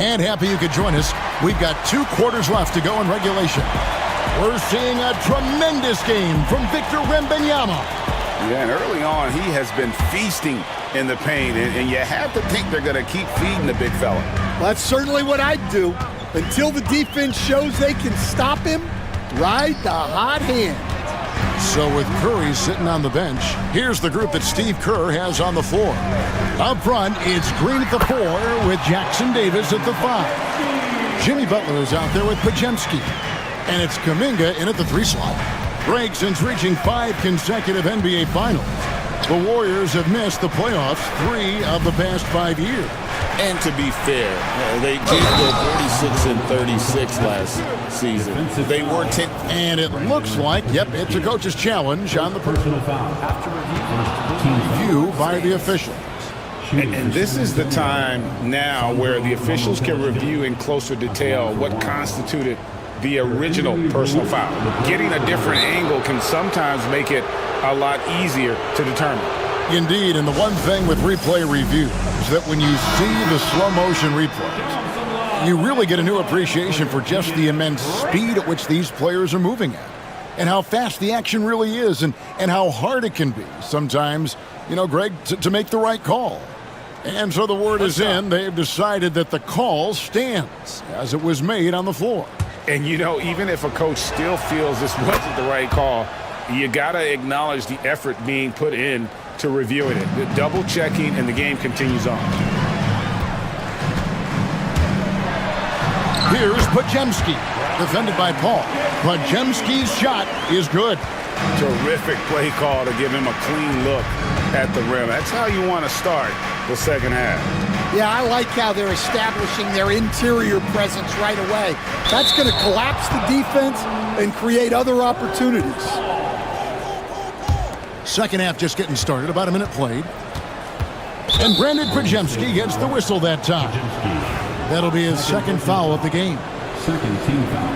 Speaker 5: And happy you could join us. We've got 2 quarters left to go in regulation. We're seeing a tremendous game from Victor Wembanyama.
Speaker 7: Yeah, and early on, he has been feasting in the paint, and you have to think they're going to keep feeding the big fella.
Speaker 6: Well, that's certainly what I'd do. Until the defense shows they can stop him, ride the hot hand.
Speaker 5: So with Curry sitting on the bench, here's the group that Steve Kerr has on the floor. Up front, it's Green at the 4 with Jackson Davis at the 5. Jimmy Butler is out there with Podziemski. And it's Kuminga in at the 3 slot. Greg, since reaching 5 consecutive NBA Finals, the Warriors have missed the playoffs 3 of the past 5 years.
Speaker 7: And to be fair, they did go 46 and 36 last season. They were 10.
Speaker 5: And it looks like, yep, it's a coach's challenge on the personal foul. Review by the officials.
Speaker 7: And this is the time now where the officials can review in closer detail what constituted the original personal foul. Getting a different angle can sometimes make it a lot easier to determine.
Speaker 5: Indeed, and the one thing with replay review is that when you see the slow motion replays, you really get a new appreciation for just the immense speed at which these players are moving at, and how fast the action really is, and how hard it can be sometimes, Greg, to make the right call. And so the word is in. They've decided that the call stands as it was made on the floor.
Speaker 7: And even if a coach still feels this wasn't the right call, you got to acknowledge the effort being put in to reviewing it. The double checking, and the game continues on.
Speaker 5: Here's Podziemski, defended by Paul. Podziemski's shot is good.
Speaker 7: Terrific play call to give him a clean look at the rim. That's how you want to start the second half.
Speaker 6: Yeah, I like how they're establishing their interior presence right away. That's going to collapse the defense and create other opportunities.
Speaker 5: Second half just getting started, about a minute played. And Brandon Podziemski gets the whistle that time. That'll be his second foul of the game.
Speaker 9: Second team foul.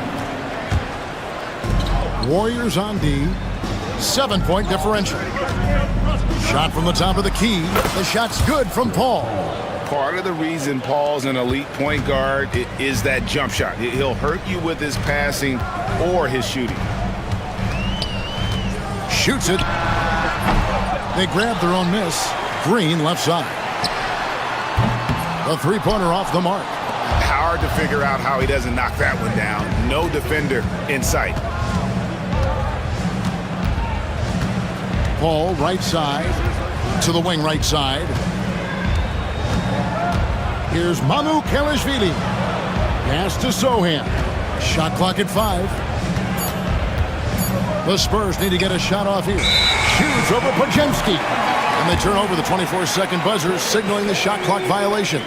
Speaker 5: Warriors on D. 7-point differential. Shot from the top of the key. The shot's good from Paul.
Speaker 7: Part of the reason Paul's an elite point guard is that jump shot. He'll hurt you with his passing or his shooting.
Speaker 5: Shoots it. They grab their own miss. Green left side. The three-pointer off the mark.
Speaker 7: Hard to figure out how he doesn't knock that one down. No defender in sight.
Speaker 5: Paul, right side. To the wing, right side. Here's Mamu Kelishvili. Pass to Sohan. Shot clock at 5. The Spurs need to get a shot off here. Shoots over Podziemski. And they turn over the 24-second buzzer, signaling the shot clock violation.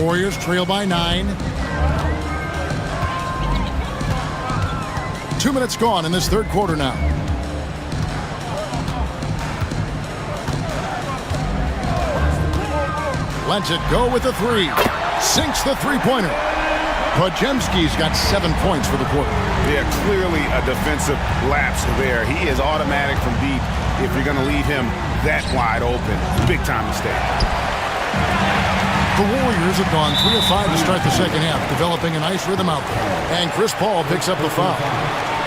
Speaker 5: Warriors trail by 9. 2 minutes gone in this third quarter now. Lets it go with the 3. Sinks the three-pointer. Podziemski's got 7 points for the quarter.
Speaker 7: Yeah, clearly a defensive lapse there. He is automatic from deep if you're going to leave him that wide open. Big time mistake.
Speaker 5: The Warriors have gone 3 of 5 to start the second half, developing a nice rhythm out there. And Chris Paul picks up the foul.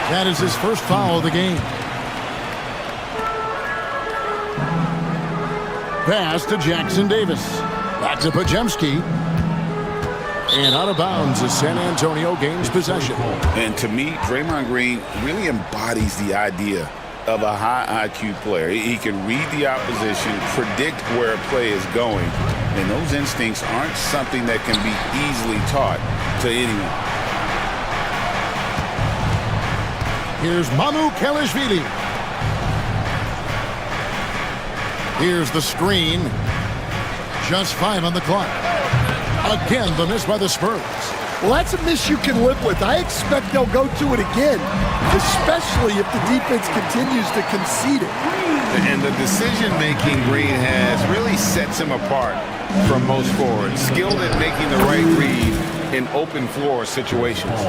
Speaker 5: That is his first foul of the game. Pass to Jackson Davis. Back to Podziemski. And out of bounds as San Antonio gains possession.
Speaker 7: And to me, Draymond Green really embodies the idea of a high IQ player. He can read the opposition, predict where a play is going, and those instincts aren't something that can be easily taught to anyone.
Speaker 5: Here's Mamu Kelishvili. Here's the screen. Just 5 on the clock. Again, the miss by the Spurs.
Speaker 6: Well, that's a miss you can live with. I expect they'll go to it again, especially if the defense continues to concede it.
Speaker 7: And the decision-making Green has really sets him apart from most forwards. Skilled at making the right read in open floor situations.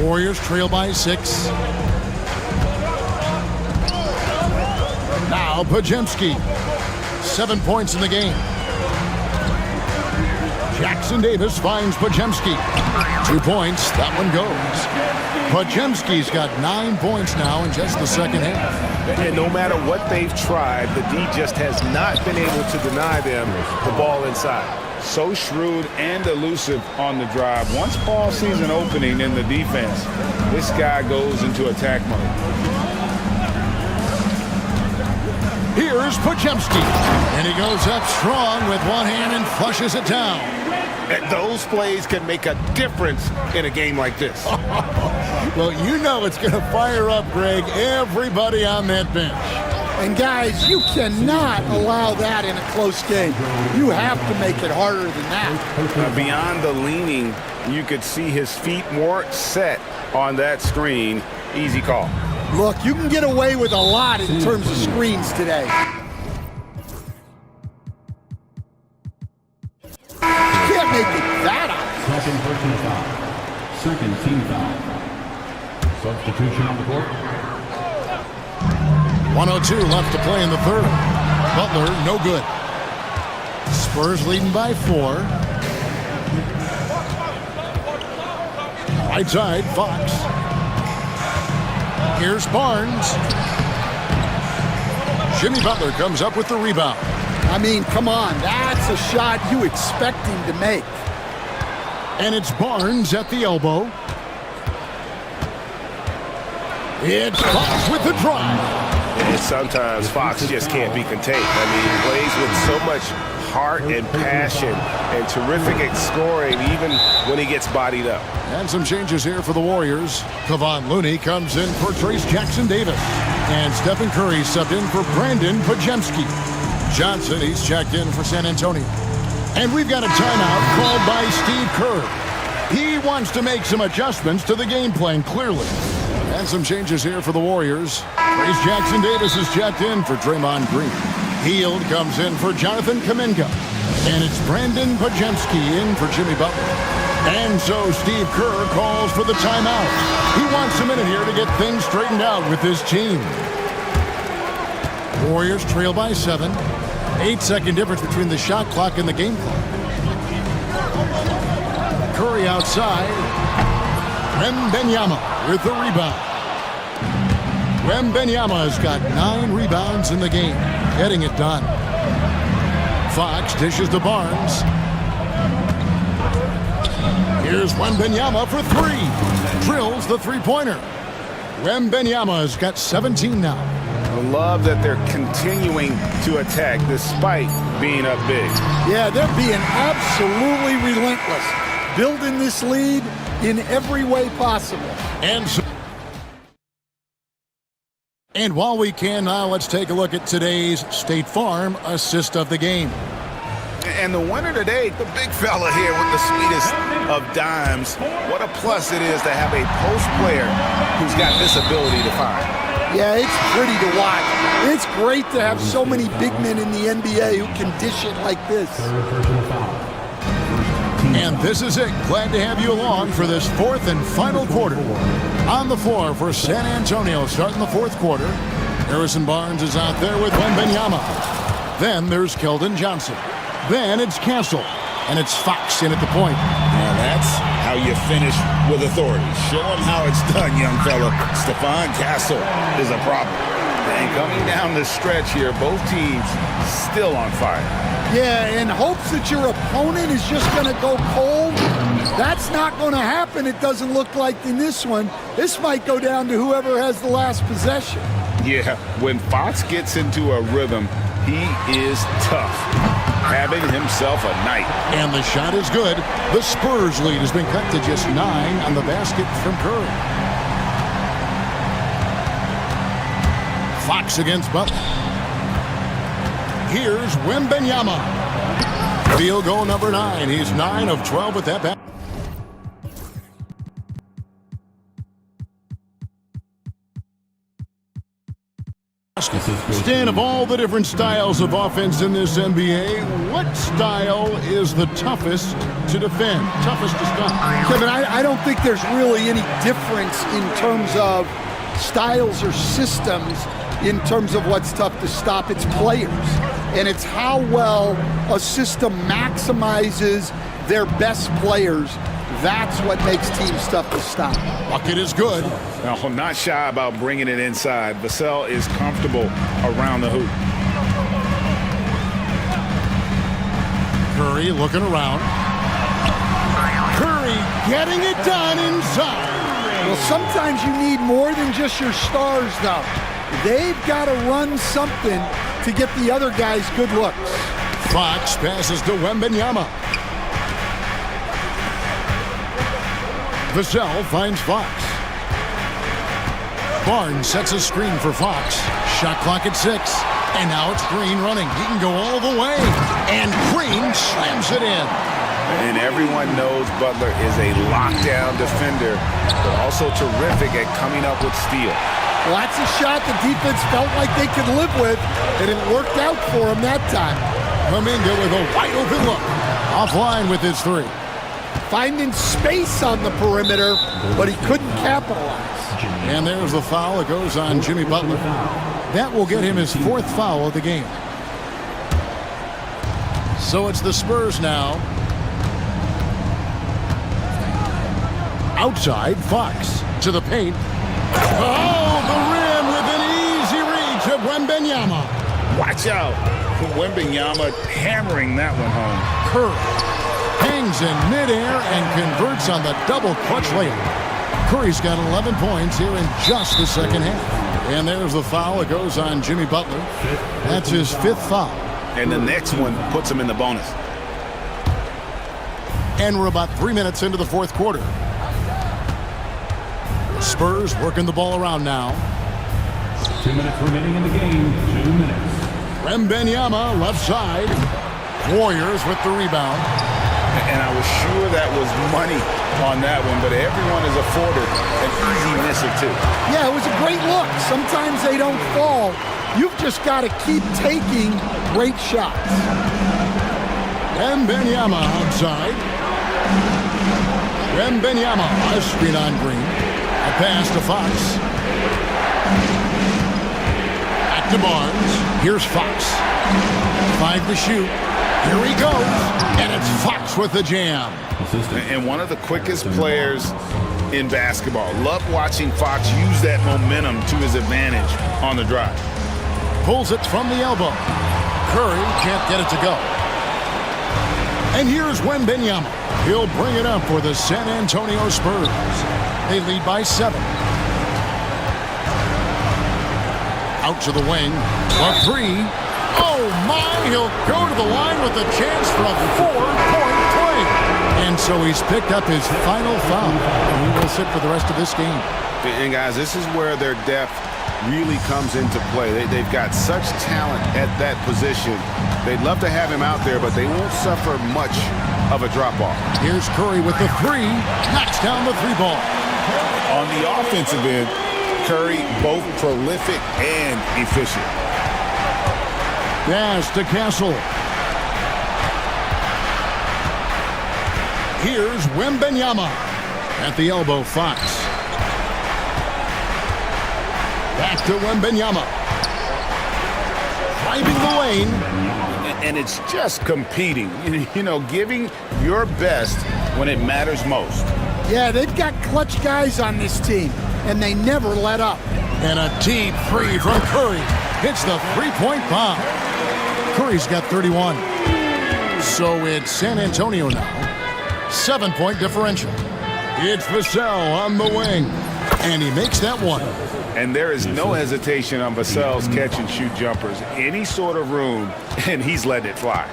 Speaker 5: Warriors trail by 6. Now Podziemski. 7 points in the game. Jackson Davis finds Podziemski. 2 points. That one goes. Podziemski's got 9 points now in just the second half.
Speaker 1: And no matter what they've tried, the D just has not been able to deny them the ball inside.
Speaker 2: So shrewd and elusive on the drive. Once Paul sees an opening in the defense, this guy goes into attack mode.
Speaker 5: Here's Podziemski. And he goes up strong with one hand and flushes it down.
Speaker 1: And those plays can make a difference in a game like this.
Speaker 5: Well, you know it's going to fire up, Greg, everybody on that bench.
Speaker 6: And guys, you cannot allow that in a close game. You have to make it harder than that.
Speaker 7: Beyond the leaning, you could see his feet more set on that screen. Easy call.
Speaker 6: Look, you can get away with a lot in terms of screens today. You can't make it that obvious.
Speaker 9: Second personal foul. Second team foul. Substitution on the court.
Speaker 5: 1:02 left to play in the third. Butler, no good. Spurs leading by 4. Right side, Fox. Here's Barnes. Jimmy Butler comes up with the rebound.
Speaker 6: I mean, come on, that's a shot you expect him to make.
Speaker 5: And it's Barnes at the elbow. It's Fox with the drive.
Speaker 1: And sometimes Fox just can't be contained. I mean, he plays with so much heart and passion and terrific scoring even when he gets bodied up.
Speaker 5: And some changes here for the Warriors. Kevon Looney comes in for Trace Jackson Davis. And Stephen Curry subbed in for Brandon Podziemski. Johnson, he's checked in for San Antonio. And we've got a timeout called by Steve Kerr. He wants to make some adjustments to the game plan, clearly. And some changes here for the Warriors. Trace Jackson Davis is checked in for Draymond Green. Hield comes in for Jonathan Kuminga. And it's Brandon Podziemski in for Jimmy Butler. And so Steve Kerr calls for the timeout. He wants a minute here to get things straightened out with his team. Warriors trail by 7. 8-second difference between the shot clock and the game clock. Curry outside. Wembanyama with the rebound. Wembanyama has got 9 rebounds in the game, getting it done. Fox dishes to Barnes. Here's Wembanyama for three. Drills the three-pointer. Wembanyama's got 17 now.
Speaker 7: I love that they're continuing to attack despite being up big.
Speaker 6: Yeah, they're being absolutely relentless, building this lead in every way possible.
Speaker 5: And while we can now, let's take a look at today's State Farm assist of the game.
Speaker 7: And the winner today, the big fella here with the sweetest of dimes. What a plus it is to have a post player who's got this ability to find.
Speaker 6: Yeah, it's pretty to watch. It's great to have so many big men in the NBA who can dish it like this.
Speaker 5: And this is it. Glad to have you along for this fourth and final quarter. On the floor for San Antonio, starting the fourth quarter. Harrison Barnes is out there with Wembanyama. Then there's Keldon Johnson. Then it's Castle. And it's Fox in at the point.
Speaker 7: Now that's how you finish with authority. Show them how it's done, young fella. Stephon Castle is a problem. And coming down the stretch here, both teams still on fire.
Speaker 6: Yeah, in hopes that your opponent is just going to go cold. That's not going to happen, it doesn't look like in this one. This might go down to whoever has the last possession.
Speaker 7: Yeah, when Fox gets into a rhythm, he is tough. Having himself a night.
Speaker 5: And the shot is good. The Spurs lead has been cut to just 9 on the basket from Curry. Fox against Butler. Here's Wembanyama. Field goal number 9. He's 9 of 12 with that basket. Stan, of all the different styles of offense in this NBA, what style is the toughest to defend, toughest to stop?
Speaker 6: Kevin, I don't think there's really any difference in terms of styles or systems in terms of what's tough to stop. It's players. And it's how well a system maximizes their best players. That's what makes teams tough to stop.
Speaker 5: Bucket is good.
Speaker 7: No, not shy about bringing it inside. Vassell is comfortable around the hoop.
Speaker 5: Curry looking around. Curry getting it done inside.
Speaker 6: Well, sometimes you need more than just your stars, though. They've got to run something to get the other guys good looks.
Speaker 5: Fox passes to Wembanyama. Vassell finds Fox. Barnes sets a screen for Fox. Shot clock at 6. And now it's Green running. He can go all the way. And Green slams it in.
Speaker 7: And everyone knows Butler is a lockdown defender, but also terrific at coming up with steal.
Speaker 6: Well, that's a shot the defense felt like they could live with, and it worked out for him that time.
Speaker 5: Kuminga with a wide open look. Offline with his 3.
Speaker 6: Finding space on the perimeter, but he couldn't capitalize.
Speaker 5: And there's the foul. It goes on Jimmy Butler. That will get him his 4th foul of the game. So it's the Spurs now. Outside, Fox to the paint. Oh, the rim with an easy reach of Wembanyama.
Speaker 7: Watch out. Wembanyama hammering that one home.
Speaker 5: Curry hangs in midair and converts on the double clutch layup. Curry's got 11 points here in just the second half. And there's the foul. It goes on Jimmy Butler. That's his 5th foul.
Speaker 7: And the next one puts him in the bonus.
Speaker 5: And we're about 3 minutes into the 4th quarter. Spurs working the ball around now.
Speaker 9: 2 minutes remaining in the game. 2 minutes.
Speaker 5: Wembanyama left side. Warriors with the rebound.
Speaker 7: And I was sure that was money on that one, but everyone is afforded an easy misser too.
Speaker 6: Yeah, it was a great look. Sometimes they don't fall. You've just got to keep taking great shots.
Speaker 5: Wembanyama outside. Wembanyama, a screen on Green. A pass to Fox. Back to Barnes. Here's Fox. 5 to shoot. Here he goes. And it's Fox with the jam.
Speaker 7: And one of the quickest players in basketball. Love watching Fox use that momentum to his advantage on the drive.
Speaker 5: Pulls it from the elbow. Curry can't get it to go. And here's Wembanyama. He'll bring it up for the San Antonio Spurs. They lead by 7. Out to the wing. A 3. Oh, my! He'll go to the line with a chance for a 4-point play. And so he's picked up his final foul. And he will sit for the rest of this game.
Speaker 7: And guys, this is where their depth really comes into play. They've got such talent at that position. They'd love to have him out there, but they won't suffer much of a drop-off.
Speaker 5: Here's Curry with the 3. Knocks down the 3 ball.
Speaker 7: On the offensive end, Curry both prolific and efficient.
Speaker 5: Pass to Castle. Here's Wembanyama. At the elbow, Fox. Back to Wembanyama. Driving the lane.
Speaker 7: And it's just competing, you know, giving your best when it matters most.
Speaker 6: Yeah, they've got clutch guys on this team, and they never let up.
Speaker 5: And a deep 3 from Curry. Hits the 3-point bomb. Curry's got 31. So it's San Antonio now. 7-point differential. It's Vassell on the wing. And he makes that one.
Speaker 7: And there is no hesitation on Vassell's catch-and-shoot jumpers. Any sort of room, and he's letting it fly.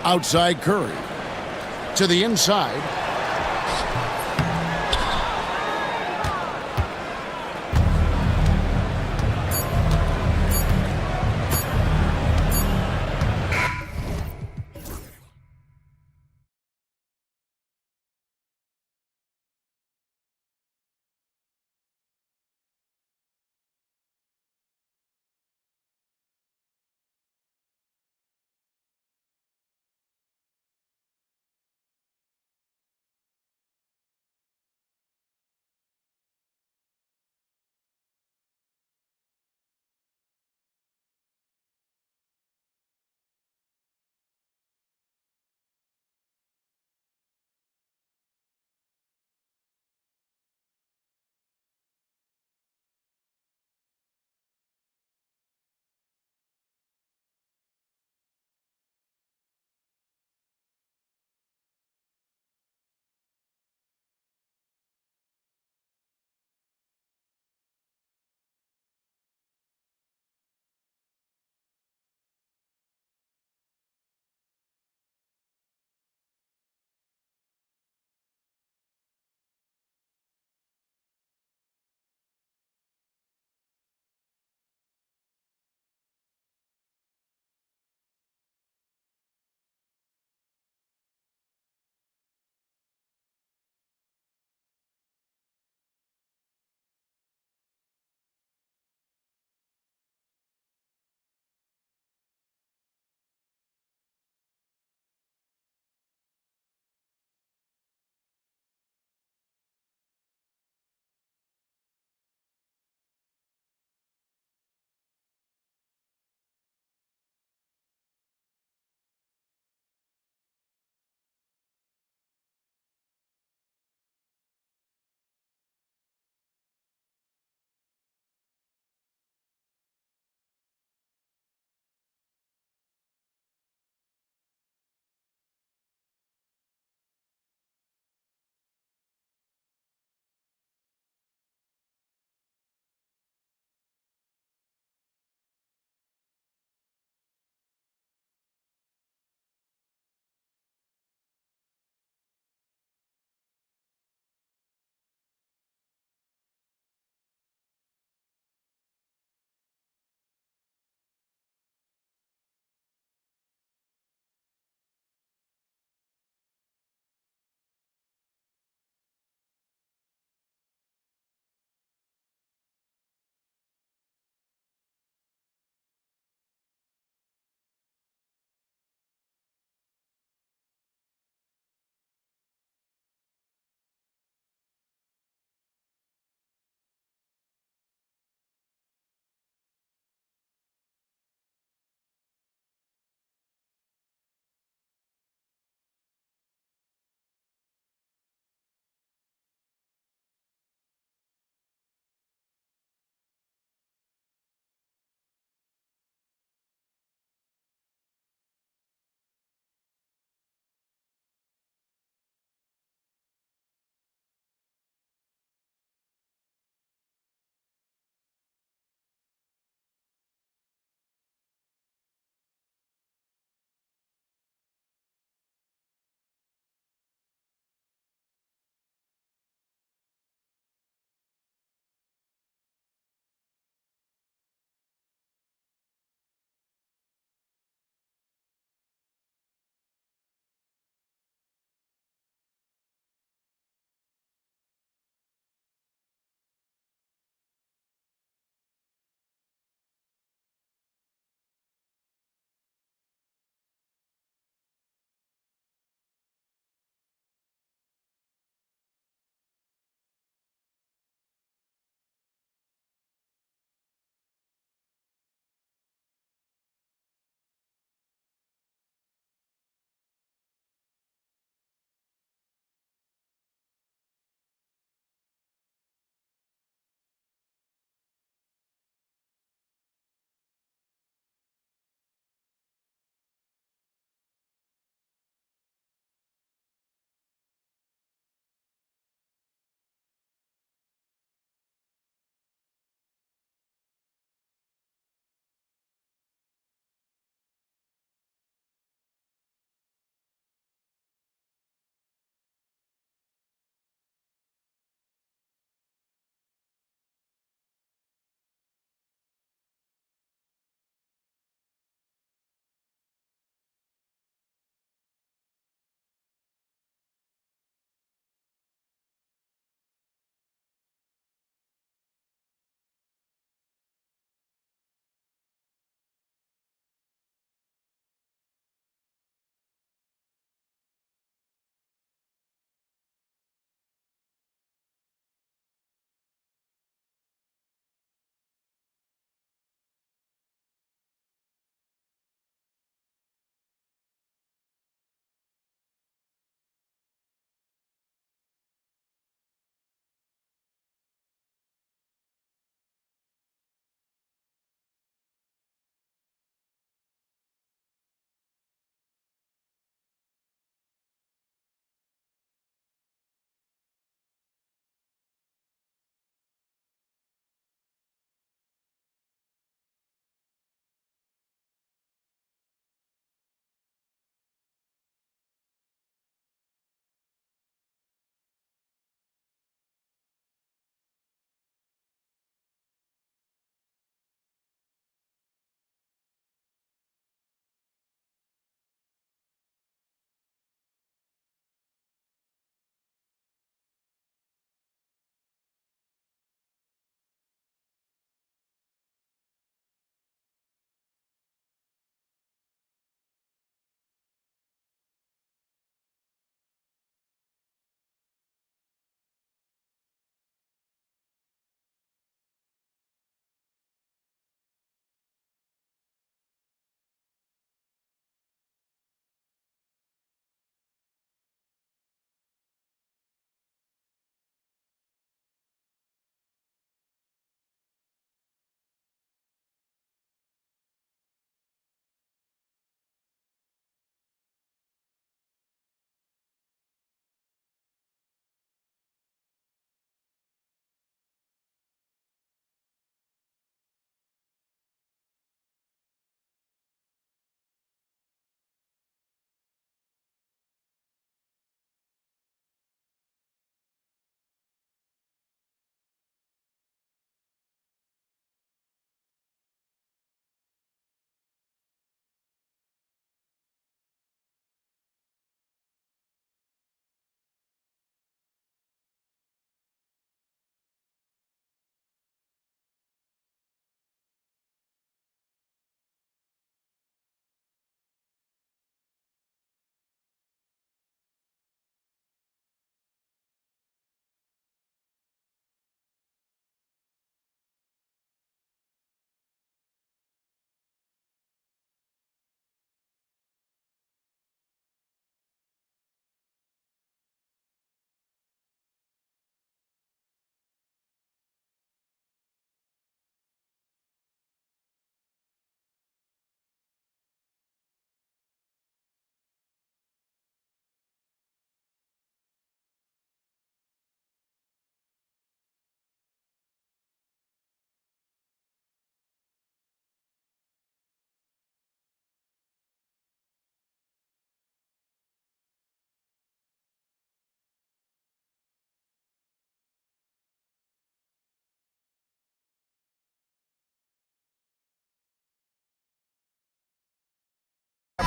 Speaker 5: Outside Curry. To the inside.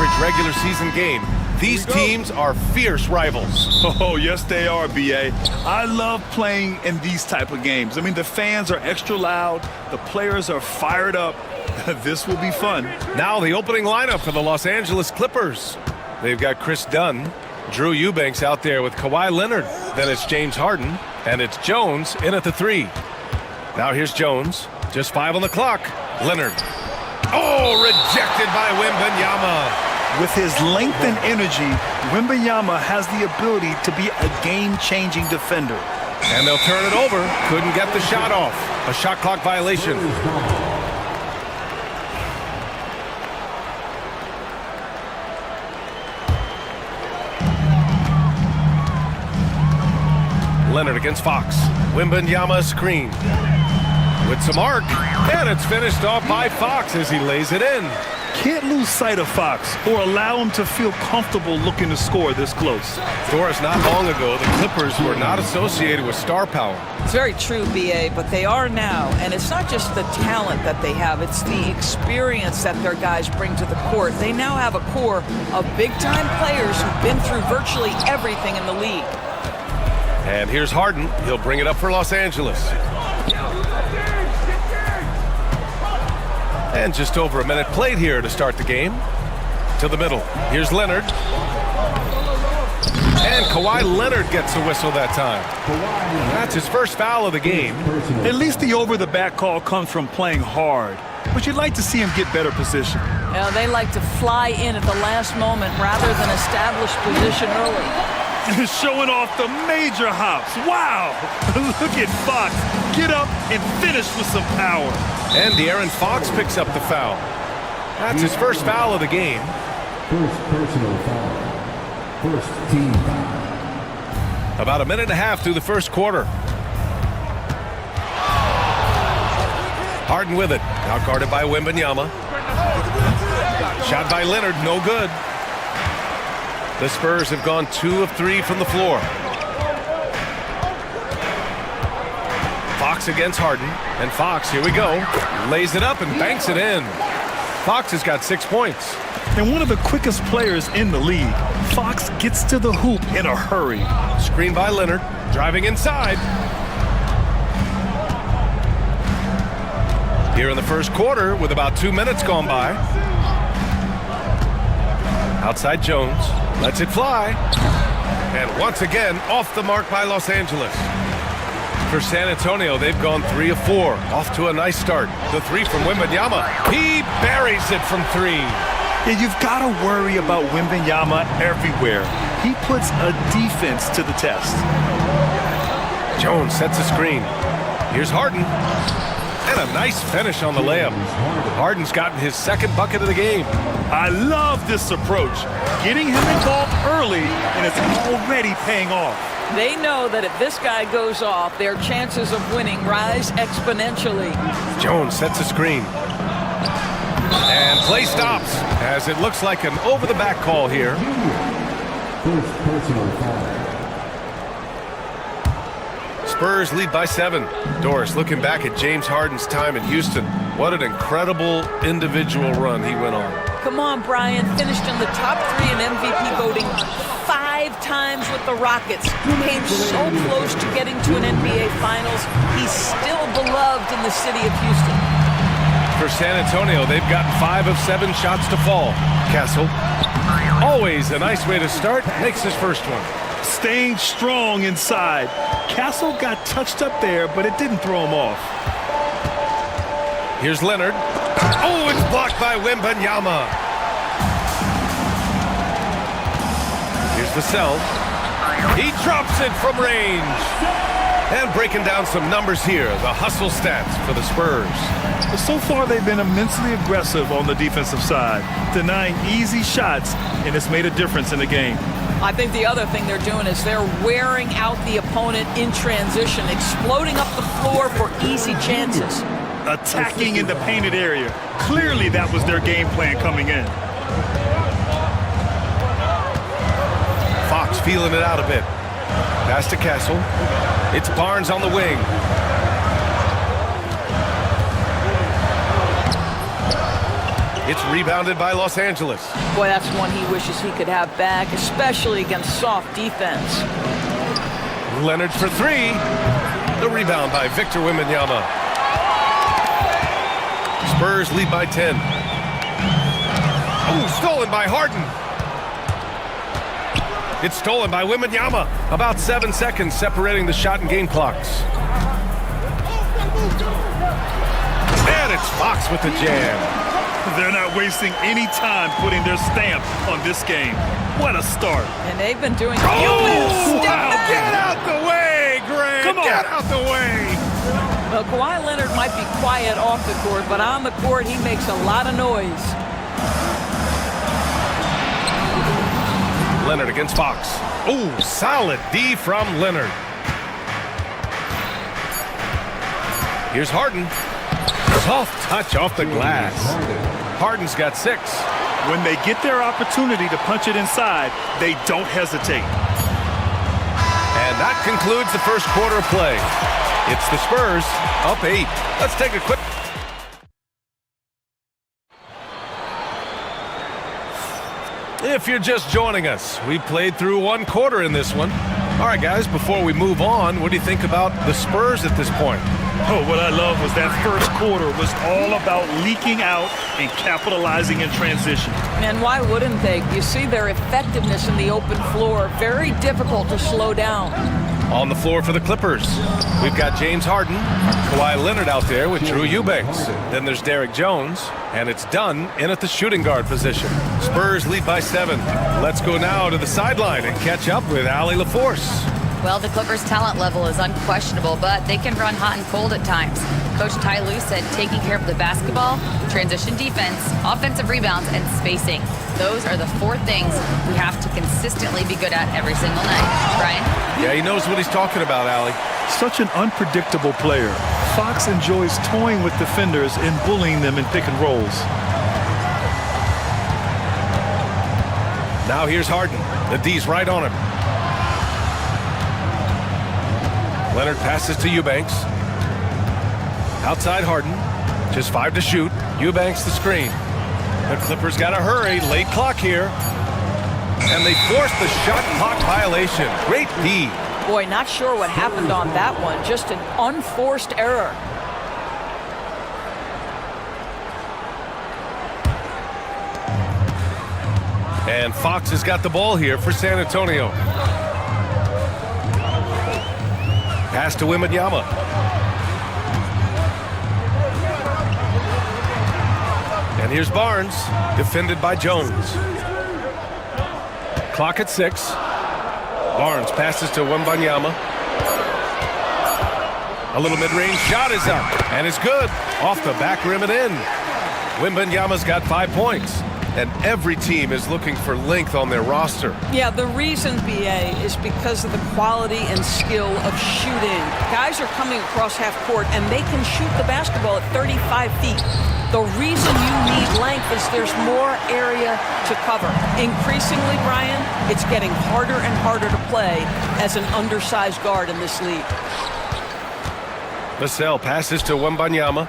Speaker 1: average regular season game. These teams are fierce rivals.
Speaker 2: Oh, yes, they are, B.A. I love playing in these type of games. I mean, the fans are extra loud. The players are fired up. This will be fun.
Speaker 1: Now the opening lineup for the Los Angeles Clippers. They've got Chris Dunn, Drew Eubanks out there with Kawhi Leonard. Then it's James Harden, and it's Jones in at the 3. Now here's Jones. Just 5 on the clock. Leonard. Oh, rejected by Wembanyama.
Speaker 2: With his length and energy, Wembanyama has the ability to be a game-changing defender.
Speaker 1: And they'll turn it over. Couldn't get the shot off. A shot clock violation. Leonard against Fox. Wembanyama screen. With some arc. And it's finished off by Fox as he lays it in.
Speaker 2: Can't lose sight of Fox or allow him to feel comfortable looking to score this close.
Speaker 1: Doris, not long ago, the Clippers were not associated with star power.
Speaker 10: It's very true, B.A., but they are now. And it's not just the talent that they have, it's the experience that their guys bring to the court. They now have a core of big-time players who've been through virtually everything in the league.
Speaker 1: And here's Harden. He'll bring it up for Los Angeles. And just over a minute played here to start the game. To the middle. Here's Leonard. And Kawhi Leonard gets a whistle that time. That's his first foul of the game.
Speaker 2: At least the over-the-back call comes from playing hard. But you'd like to see him get better position.
Speaker 10: You know, they like to fly in at the last moment rather than establish position early.
Speaker 2: Showing off the major hops. Wow! Look at Fox. Get up and finish with some power.
Speaker 1: And De'Aaron Fox picks up the foul. That's his first foul of the game.
Speaker 9: First personal foul. First team foul.
Speaker 1: About a minute and a half through the first quarter. Harden with it. Now guarded by Wembanyama. Shot by Leonard, no good. The Spurs have gone 2 of 3 from the floor. Fox against Harden. And Fox, here we go. Lays it up and banks it in. Fox has got 6 points.
Speaker 2: And one of the quickest players in the league. Fox gets to the hoop in a hurry.
Speaker 1: Screen by Leonard. Driving inside. Here in the first quarter with about 2 minutes gone by. Outside Jones. Lets it fly. And once again, off the mark by Los Angeles. For San Antonio, they've gone 3 of 4. Off to a nice start. The 3 from Wembanyama. He buries it from 3.
Speaker 2: Yeah, you've got to worry about Wembanyama everywhere. He puts a defense to the test.
Speaker 1: Jones sets a screen. Here's Harden. And a nice finish on the layup. Harden's gotten his second bucket of the game.
Speaker 2: I love this approach. Getting him involved early, and it's already paying off.
Speaker 10: They know that if this guy goes off, their chances of winning rise exponentially.
Speaker 1: Jones sets a screen. And play stops as it looks like an over-the-back call here.
Speaker 9: First personal foul.
Speaker 1: Spurs lead by 7. Doris, looking back at James Harden's time in Houston, what an incredible individual run he went on.
Speaker 10: Come on, Brian. Finished in the top 3 in MVP voting 5 times with the Rockets. Came so close to getting to an NBA Finals. He's still beloved in the city of Houston.
Speaker 1: For San Antonio, they've gotten 5 of 7 shots to fall. Castle, always a nice way to start, makes his first one.
Speaker 2: Staying strong inside. Castle got touched up there, but it didn't throw him off.
Speaker 1: Here's Leonard. Oh, it's blocked by Wembanyama. Here's Vassell. He drops it from range. And breaking down some numbers here, the hustle stats for the Spurs.
Speaker 2: So far, they've been immensely aggressive on the defensive side, denying easy shots, and it's made a difference in the game.
Speaker 10: I think the other thing they're doing is they're wearing out the opponent in transition, exploding up the floor for easy chances.
Speaker 2: Attacking in the painted area. Clearly, that was their game plan coming in.
Speaker 1: Fox feeling it out a bit. Pass to Castle. It's Barnes on the wing. It's rebounded by Los Angeles.
Speaker 10: Boy, that's one he wishes he could have back, especially against soft defense.
Speaker 1: Leonard for three. The rebound by Victor Wembanyama. Spurs lead by 10. Oh, stolen by Harden. It's stolen by Wembanyama. About 7 seconds separating the shot and game clocks. And it's Fox with the jam.
Speaker 2: They're not wasting any time putting their stamp on this game. What a start.
Speaker 10: And they've been doing
Speaker 1: Oh,
Speaker 10: step
Speaker 1: wow.
Speaker 10: back.
Speaker 1: Get out the way, Greg.
Speaker 2: Come on.
Speaker 1: Get out the way.
Speaker 10: Well, Kawhi Leonard might be quiet off the court, but on the court, he makes a lot of noise.
Speaker 1: Leonard against Fox. Oh, solid D from Leonard. Here's Harden. Soft touch off the glass. Harden's got 6.
Speaker 2: When they get their opportunity to punch it inside, they don't hesitate.
Speaker 1: And that concludes the first quarter of play. It's the Spurs up 8. Let's take a quick... If you're just joining us, we played through one quarter in this one. All right, guys, before we move on, what do you think about the Spurs at this point?
Speaker 2: Oh, what I love was that first quarter was all about leaking out and capitalizing in transition.
Speaker 10: And why wouldn't they? You see their effectiveness in the open floor. Very difficult to slow down.
Speaker 1: On the floor for the Clippers, we've got James Harden, Kawhi Leonard out there with Drew Eubanks. Then there's Derek Jones, and it's Dunn in at the shooting guard position. Spurs lead by 7. Let's go now to the sideline and catch up with Allie LaForce.
Speaker 3: Well, the Clippers' talent level is unquestionable, but they can run hot and cold at times. Coach Ty Lue said taking care of the basketball, transition defense, offensive rebounds, and spacing. Those are the 4 things we have to consistently be good at every single night. Brian?
Speaker 1: Yeah, he knows what he's talking about, Allie.
Speaker 2: Such an unpredictable player. Fox enjoys toying with defenders and bullying them in pick and rolls.
Speaker 1: Now here's Harden. The D's right on him. Leonard passes to Eubanks. Outside Harden. Just 5 to shoot. Eubanks the screen. The Clippers got to hurry. Late clock here. And they forced the shot clock violation. Great D.
Speaker 10: Boy, not sure what happened on that one. Just an unforced error.
Speaker 1: And Fox has got the ball here for San Antonio. Pass to Wembanyama. And here's Barnes, defended by Jones. Clock at 6. Barnes passes to Wembanyama. A little mid-range shot is up, and it's good. Off the back rim and in. Wembanyama's got 5 points. And every team is looking for length on their roster.
Speaker 10: Yeah, the reason, BA, is because of the quality and skill of shooting. Guys are coming across half court, and they can shoot the basketball at 35 feet. The reason you need length is there's more area to cover. Increasingly, Brian, it's getting harder and harder to play as an undersized guard in this league.
Speaker 1: Vassell passes to Wembanyama.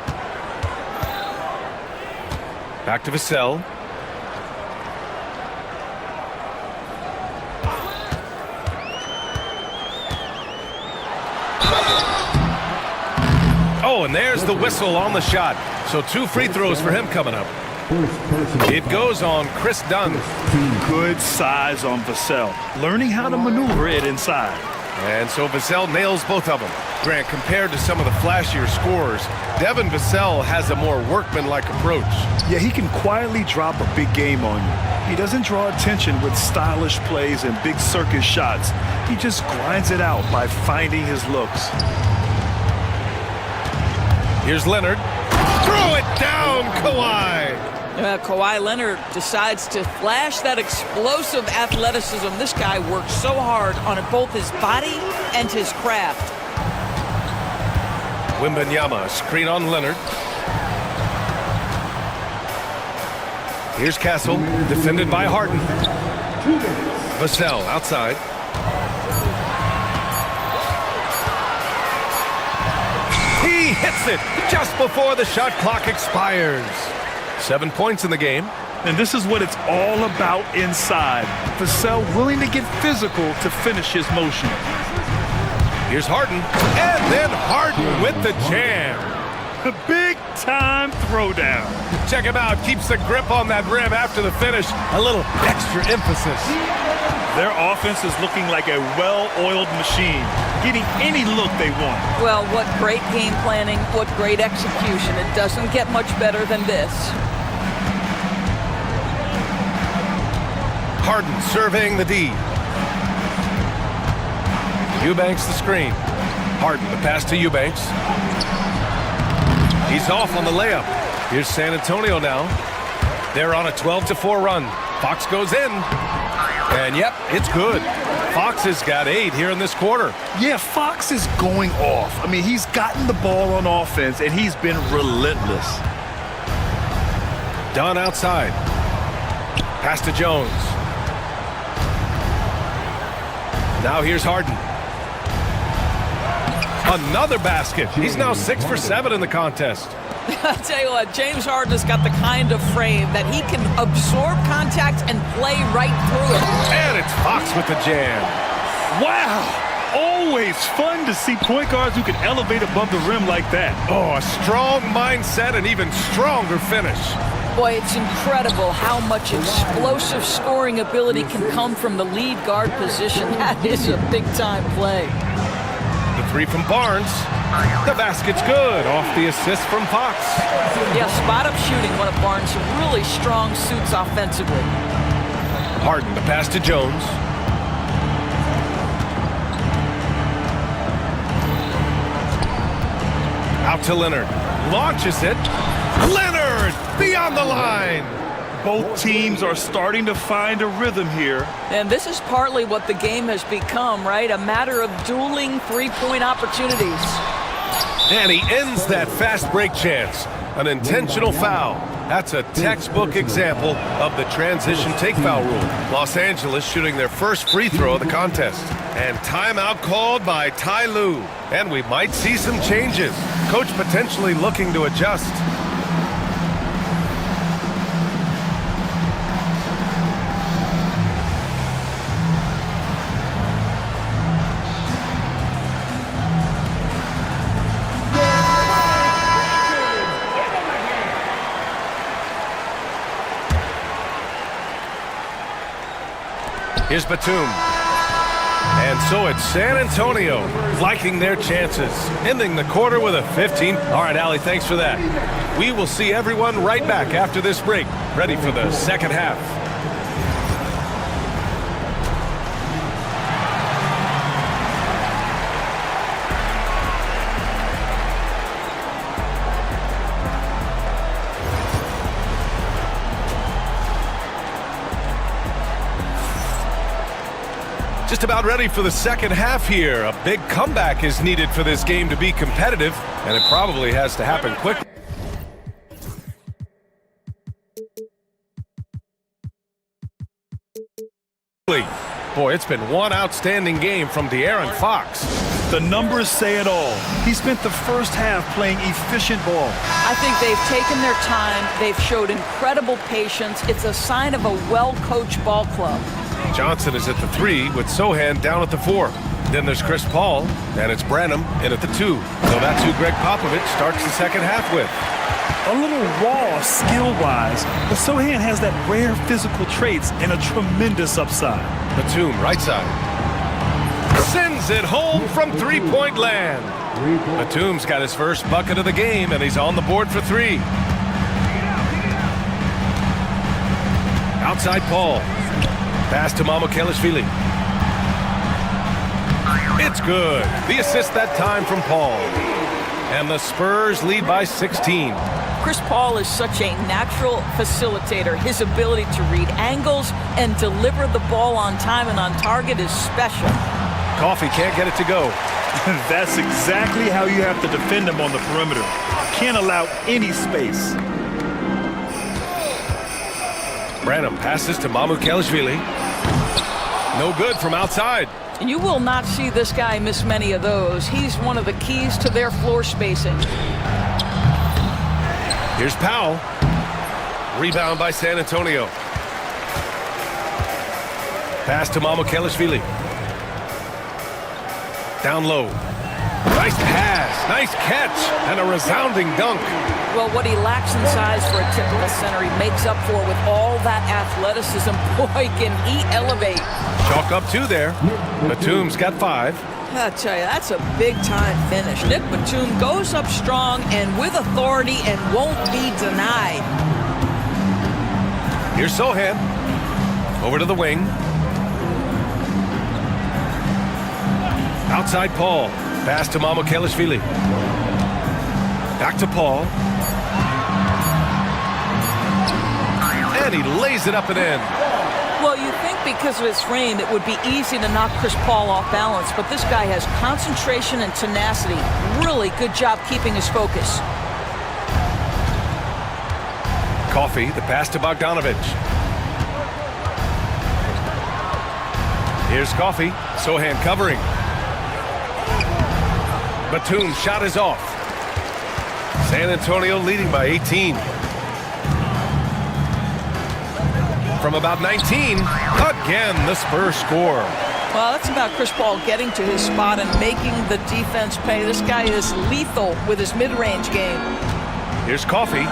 Speaker 1: Back to Vassell. Oh, and there's the whistle on the shot. So 2 free throws for him coming up. It goes on Chris Dunn.
Speaker 2: Good size on Vassell. Learning how to maneuver it inside.
Speaker 1: And so Vassell nails both of them. Grant, compared to some of the flashier scorers, Devin Vassell has a more workmanlike approach.
Speaker 2: Yeah, he can quietly drop a big game on you. He doesn't draw attention with stylish plays and big circus shots. He just grinds it out by finding his looks.
Speaker 1: Here's Leonard. Throw it down, Kawhi.
Speaker 10: Kawhi Leonard decides to flash that explosive athleticism. This guy works so hard on both his body and his craft.
Speaker 1: Wembanyama, screen on Leonard. Here's Castle, defended by Harden. Vassell outside. He hits it just before the shot clock expires. 7 points in the game.
Speaker 2: And this is what it's all about inside. Vassell willing to get physical to finish his motion.
Speaker 1: Here's Harden, and then Harden with the jam.
Speaker 2: The big-time throwdown.
Speaker 1: Check him out, keeps the grip on that rim after the finish. A little extra emphasis.
Speaker 2: Their offense is looking like a well-oiled machine, getting any look they want.
Speaker 10: Well, what great game planning, what great execution. It doesn't get much better than this.
Speaker 1: Harden surveying the D. Eubanks the screen. Harden the pass to Eubanks. He's off on the layup. Here's San Antonio now. They're on a 12-4 run. Fox goes in. And yep, it's good. Fox has got 8 here in this quarter.
Speaker 2: Yeah, Fox is going off. I mean, he's gotten the ball on offense, and he's been relentless.
Speaker 1: Dunn outside. Pass to Jones. Now here's Harden. Another basket. He's now 6 for 7 in the contest.
Speaker 10: I tell you what, James Harden has got the kind of frame that he can absorb contact and play right through it.
Speaker 1: And it's Fox with the jam.
Speaker 2: Wow! Always fun to see point guards who can elevate above the rim like that.
Speaker 1: Oh, a strong mindset and even stronger finish.
Speaker 10: Boy, it's incredible how much explosive scoring ability can come from the lead guard position. That is a big-time play.
Speaker 1: The 3 from Barnes. The basket's good off the assist from Fox.
Speaker 10: Yeah, spot-up shooting, one of Barnes' really strong suits offensively.
Speaker 1: Harden, the pass to Jones. Out to Leonard. Launches it. Leonard beyond the line.
Speaker 2: Both teams are starting to find a rhythm here.
Speaker 10: And this is partly what the game has become, right? A matter of dueling three-point opportunities.
Speaker 1: And he ends that fast break chance. An intentional foul. That's a textbook example of the transition take foul rule. Los Angeles shooting their first free throw of the contest. And timeout called by Ty Lue. And we might see some changes. Coach potentially looking to adjust. Here's Batum. And so it's San Antonio liking their chances, ending the quarter with a 15. All right, Allie, thanks for that. We will see everyone right back after this break, ready for the second half. Just about ready for the second half here. A big comeback is needed for this game to be competitive, and it probably has to happen quickly. Boy, it's been one outstanding game from De'Aaron Fox.
Speaker 2: The numbers say it all. He spent the first half playing efficient ball.
Speaker 10: I think they've taken their time. They've showed incredible patience. It's a sign of a well-coached ball club.
Speaker 1: Johnson is at the 3 with Sohan down at the 4. Then there's Chris Paul, and it's Branham in at the 2. So that's who Greg Popovich starts the second half with.
Speaker 2: A little raw skill-wise, but Sohan has that rare physical traits and a tremendous upside.
Speaker 1: Batum, right side. Sends it home from three-point land. Batum's got his first bucket of the game, and he's on the board for 3. Outside Paul. Pass to Mamukelashvili. It's good. The assist that time from Paul. And the Spurs lead by 16.
Speaker 10: Chris Paul is such a natural facilitator. His ability to read angles and deliver the ball on time and on target is special.
Speaker 1: Coffee can't get it to go.
Speaker 2: That's exactly how you have to defend him on the perimeter. Can't allow any space.
Speaker 1: Branham passes to Mamukelashvili. No good from outside.
Speaker 10: You will not see this guy miss many of those. He's one of the keys to their floor spacing.
Speaker 1: Here's Powell. Rebound by San Antonio. Pass to Mamukelashvili. Down low. Nice pass, nice catch, and a resounding dunk.
Speaker 10: Well, what he lacks in size for a typical center, he makes up for with all that athleticism. Boy, can he elevate.
Speaker 1: Chalk up 2 there. Batum's got 5.
Speaker 10: I tell you, that's a big-time finish. Nick Batum goes up strong and with authority and won't be denied.
Speaker 1: Here's Sohan. Over to the wing. Outside Paul. Pass to Mamukelashvili. Back to Paul. And he lays it up and in.
Speaker 10: Well, you think because of his frame, it would be easy to knock Chris Paul off balance, but this guy has concentration and tenacity. Really good job keeping his focus.
Speaker 1: Coffee, the pass to Bogdanovich. Here's Coffee. Sohan covering. Batum's shot is off. San Antonio leading by 18. From about 19, again the Spurs score.
Speaker 10: Well, that's about Chris Paul getting to his spot and making the defense pay. This guy is lethal with his mid-range game.
Speaker 1: Here's Coffee.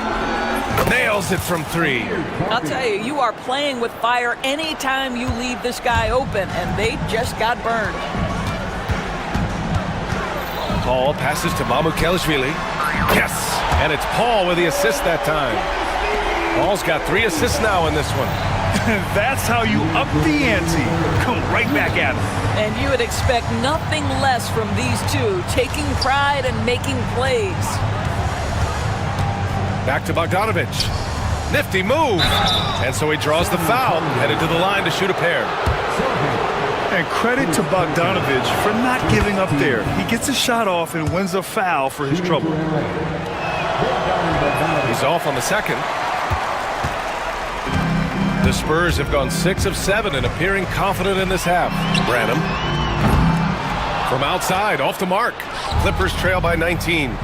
Speaker 1: Nails it from 3.
Speaker 10: I'll tell you, you are playing with fire anytime you leave this guy open, and they just got burned.
Speaker 1: Paul passes to Mamukelashvili. Yes! And it's Paul with the assist that time. Paul's got 3 assists now in this one.
Speaker 2: That's how you up the ante. Come right back at him.
Speaker 10: And you would expect nothing less from these two, taking pride and making plays.
Speaker 1: Back to Bogdanovich. Nifty move. And so he draws the foul, headed to the line to shoot a pair.
Speaker 2: And credit to Bogdanovich for not giving up there. He gets a shot off and wins a foul for his trouble.
Speaker 1: He's off on the second. The Spurs have gone 6 of 7 and appearing confident in this half. Branham. From outside, off the mark. Clippers trail by 19.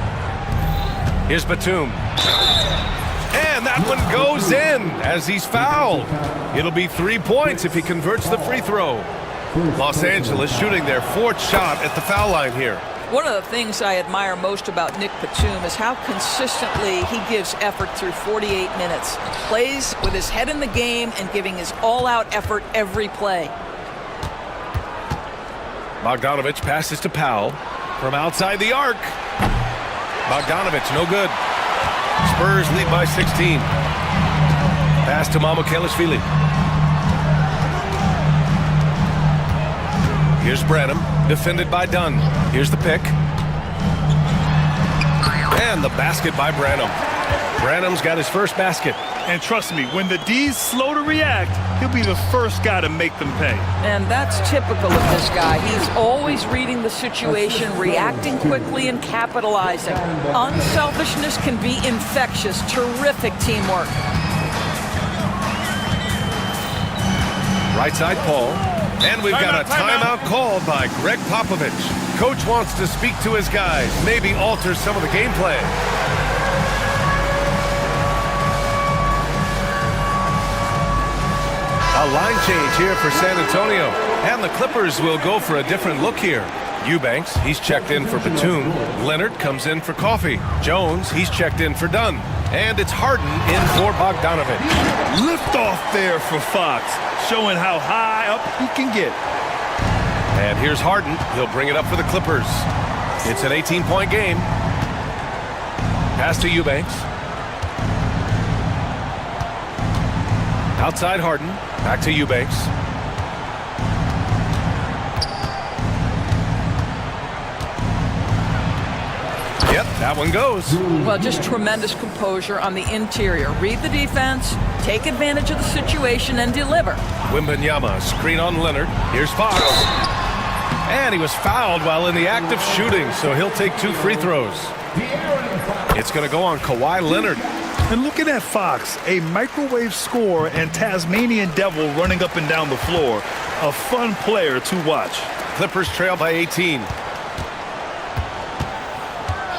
Speaker 1: Here's Batum. And that one goes in as he's fouled. It'll be 3 points if he converts the free throw. Los Angeles shooting their 4th shot at the foul line here.
Speaker 10: One of the things I admire most about Nick Batum is how consistently he gives effort through 48 minutes. Plays with his head in the game and giving his all-out effort every play.
Speaker 1: Bogdanovich passes to Powell from outside the arc. Bogdanovich, no good. Spurs lead by 16. Pass to Mamukelashvili. Here's Branham, defended by Dunn. Here's the pick. And the basket by Branham. Branham's got his first basket.
Speaker 2: And trust me, when the D's slow to react, he'll be the first guy to make them pay.
Speaker 10: And that's typical of this guy. He's always reading the situation, reacting quickly and capitalizing. Unselfishness can be infectious. Terrific teamwork.
Speaker 1: Right side Paul. And we've got a timeout called by Greg Popovich. Coach wants to speak to his guys, maybe alter some of the game plan. A line change here for San Antonio. And the Clippers will go for a different look here. Eubanks, he's checked in for Batum. Leonard comes in for Coffee. Jones, he's checked in for Dunn. And it's Harden in for Bogdanovich.
Speaker 2: Lift off there for Fox, showing how high up he can get.
Speaker 1: And here's Harden. He'll bring it up for the Clippers. It's an 18-point game. Pass to Eubanks. Outside Harden. Back to Eubanks. Yep, that one goes.
Speaker 10: Well, just tremendous composure on the interior. Read the defense, take advantage of the situation, and deliver.
Speaker 1: Wembanyama, screen on Leonard. Here's Fox. And he was fouled while in the act of shooting, so he'll take 2 free throws. It's going to go on Kawhi Leonard.
Speaker 2: And looking at Fox, a microwave scorer and Tasmanian devil running up and down the floor. A fun player to watch.
Speaker 1: Clippers trail by 18.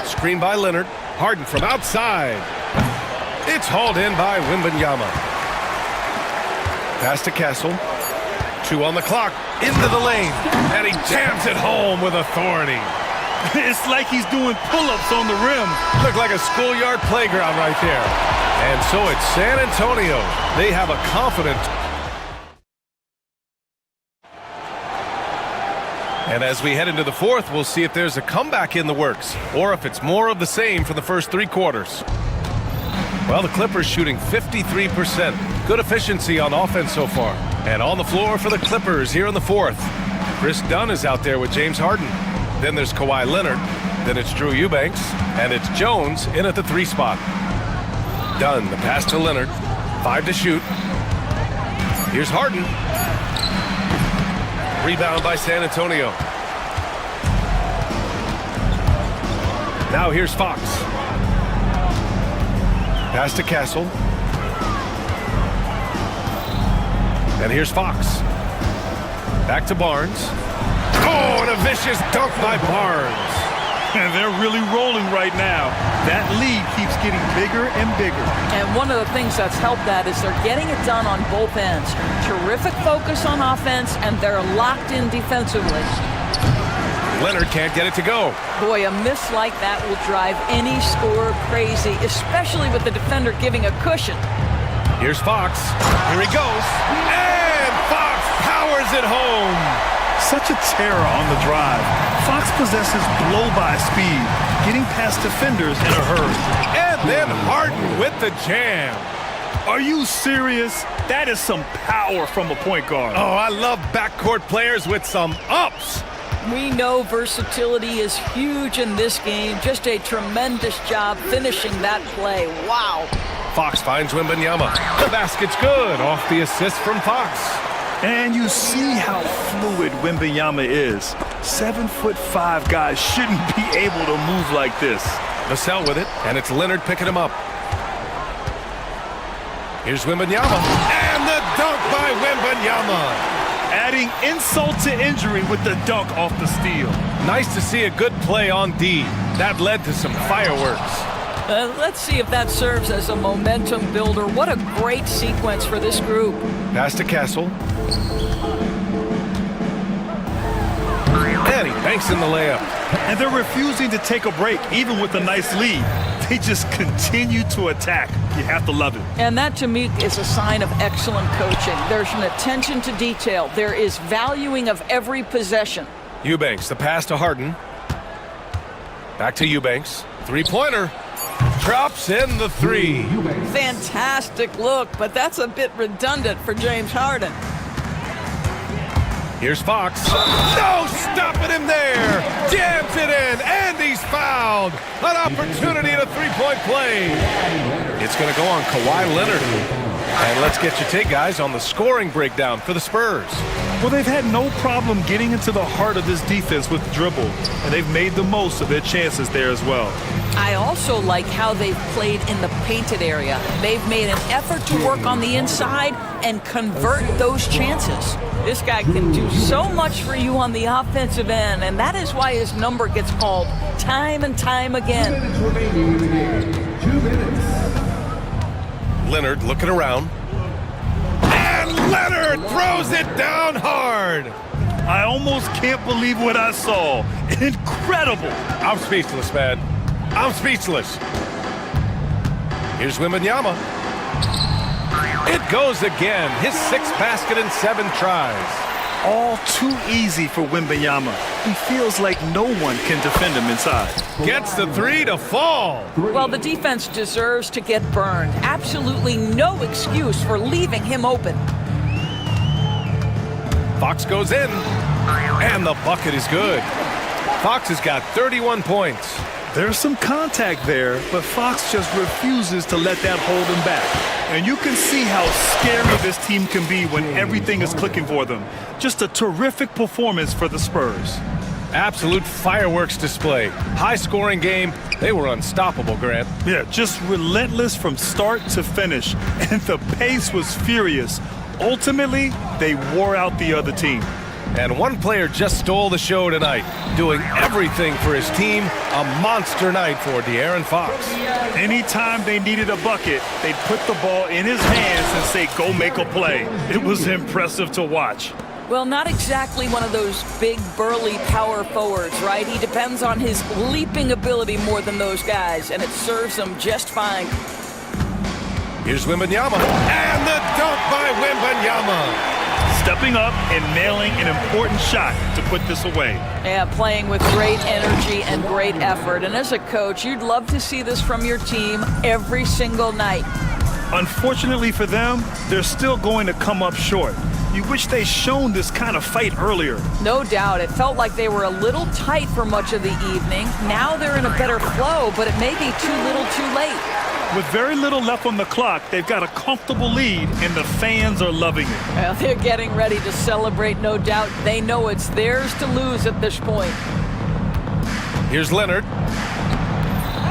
Speaker 1: Screen by Leonard. Harden from outside. It's hauled in by Wembanyama. Pass to Castle. 2 on the clock. Into the lane. And he jams it home with authority.
Speaker 2: It's like he's doing pull-ups on the rim.
Speaker 1: Looked like a schoolyard playground right there. And so it's San Antonio. They have a confident. And as we head into the fourth, we'll see if there's a comeback in the works or if it's more of the same for the first 3 quarters. Well, the Clippers shooting 53%. Good efficiency on offense so far. And on the floor for the Clippers here in the fourth. Chris Dunn is out there with James Harden. Then there's Kawhi Leonard. Then it's Drew Eubanks. And it's Jones in at the 3 spot. Dunn, the pass to Leonard. 5 to shoot. Here's Harden. Rebound by San Antonio. Now here's Fox. Pass to Castle. And here's Fox. Back to Barnes. Oh, and a vicious dunk by Barnes.
Speaker 2: And they're really rolling right now. That lead keeps getting bigger and bigger.
Speaker 10: And one of the things that's helped that is they're getting it done on both ends. Terrific focus on offense, and they're locked in defensively.
Speaker 1: Leonard can't get it to go.
Speaker 10: Boy, a miss like that will drive any scorer crazy, especially with the defender giving a cushion.
Speaker 1: Here's Fox. Here he goes. And Fox powers it home.
Speaker 2: Such a terror on the drive. Fox possesses blow-by speed, getting past defenders in a hurry.
Speaker 1: And then Harden with the jam.
Speaker 2: Are you serious? That is some power from a point guard.
Speaker 1: Oh, I love backcourt players with some ups.
Speaker 10: We know versatility is huge in this game. Just a tremendous job finishing that play. Wow.
Speaker 1: Fox finds Wembanyama. The basket's good off the assist from Fox.
Speaker 2: And you see how fluid Wembanyama is. 7'5" guys shouldn't be able to move like this.
Speaker 1: Vassell with it, and it's Leonard picking him up. Here's Wembanyama. And the dunk by Wembanyama.
Speaker 2: Adding insult to injury with the dunk off the steal.
Speaker 1: Nice to see a good play on D. That led to some fireworks.
Speaker 10: Let's see if that serves as a momentum builder. What a great sequence for this group.
Speaker 1: Pass to Castle. And he banks in the layup.
Speaker 2: And they're refusing to take a break, even with a nice lead. They just continue to attack. You have to love it.
Speaker 10: And that, to me, is a sign of excellent coaching. There's an attention to detail. There is valuing of every possession.
Speaker 1: Eubanks, the pass to Harden. Back to Eubanks. 3-pointer. Drops in the 3.
Speaker 10: Fantastic look, but that's a bit redundant for James Harden.
Speaker 1: Here's Fox. No stopping him there. Jams it in, and he's fouled. An opportunity at a 3-point play. It's going to go on Kawhi Leonard. And let's get your take, guys, on the scoring breakdown for the Spurs.
Speaker 2: Well, they've had no problem getting into the heart of this defense with the dribble, and they've made the most of their chances there as well.
Speaker 10: I also like how they've played in the painted area. They've made an effort to work on the inside and convert those chances. This guy can do so much for you on the offensive end, and that is why his number gets called time and time again.
Speaker 1: Leonard looking around. And Leonard throws it down hard.
Speaker 2: I almost can't believe what I saw. Incredible.
Speaker 1: I'm speechless, man. I'm speechless. Here's Wembanyama. It goes again. His 6th basket in 7 tries.
Speaker 2: All too easy for Wembanyama. He feels like no one can defend him inside.
Speaker 1: Gets the 3 to fall.
Speaker 10: Well, the defense deserves to get burned. Absolutely no excuse for leaving him open.
Speaker 1: Fox goes in. And the bucket is good. Fox has got 31 points.
Speaker 2: There's some contact there, but Fox just refuses to let that hold him back. And you can see how scary this team can be when everything is clicking for them. Just a terrific performance for the Spurs.
Speaker 1: Absolute fireworks display. High-scoring game. They were unstoppable, Grant.
Speaker 2: Yeah, just relentless from start to finish. And the pace was furious. Ultimately, they wore out the other team.
Speaker 1: And one player just stole the show tonight, doing everything for his team. A monster night for De'Aaron Fox.
Speaker 2: Anytime they needed a bucket, they'd put the ball in his hands and say, go make a play. It was impressive to watch.
Speaker 10: Well, not exactly one of those big, burly power forwards, right? He depends on his leaping ability more than those guys, and it serves him just fine.
Speaker 1: Here's Wembanyama, and the dunk by Wembanyama.
Speaker 2: Stepping up and nailing an important shot to put this away.
Speaker 10: Yeah, playing with great energy and great effort. And as a coach, you'd love to see this from your team every single night.
Speaker 2: Unfortunately for them, they're still going to come up short. You wish they'd shown this kind of fight earlier.
Speaker 10: No doubt. It felt like they were a little tight for much of the evening. Now they're in a better flow, but it may be too little too late.
Speaker 2: With very little left on the clock, they've got a comfortable lead, and the fans are loving it.
Speaker 10: Well, they're getting ready to celebrate, no doubt. They know it's theirs to lose at this point.
Speaker 1: Here's Leonard.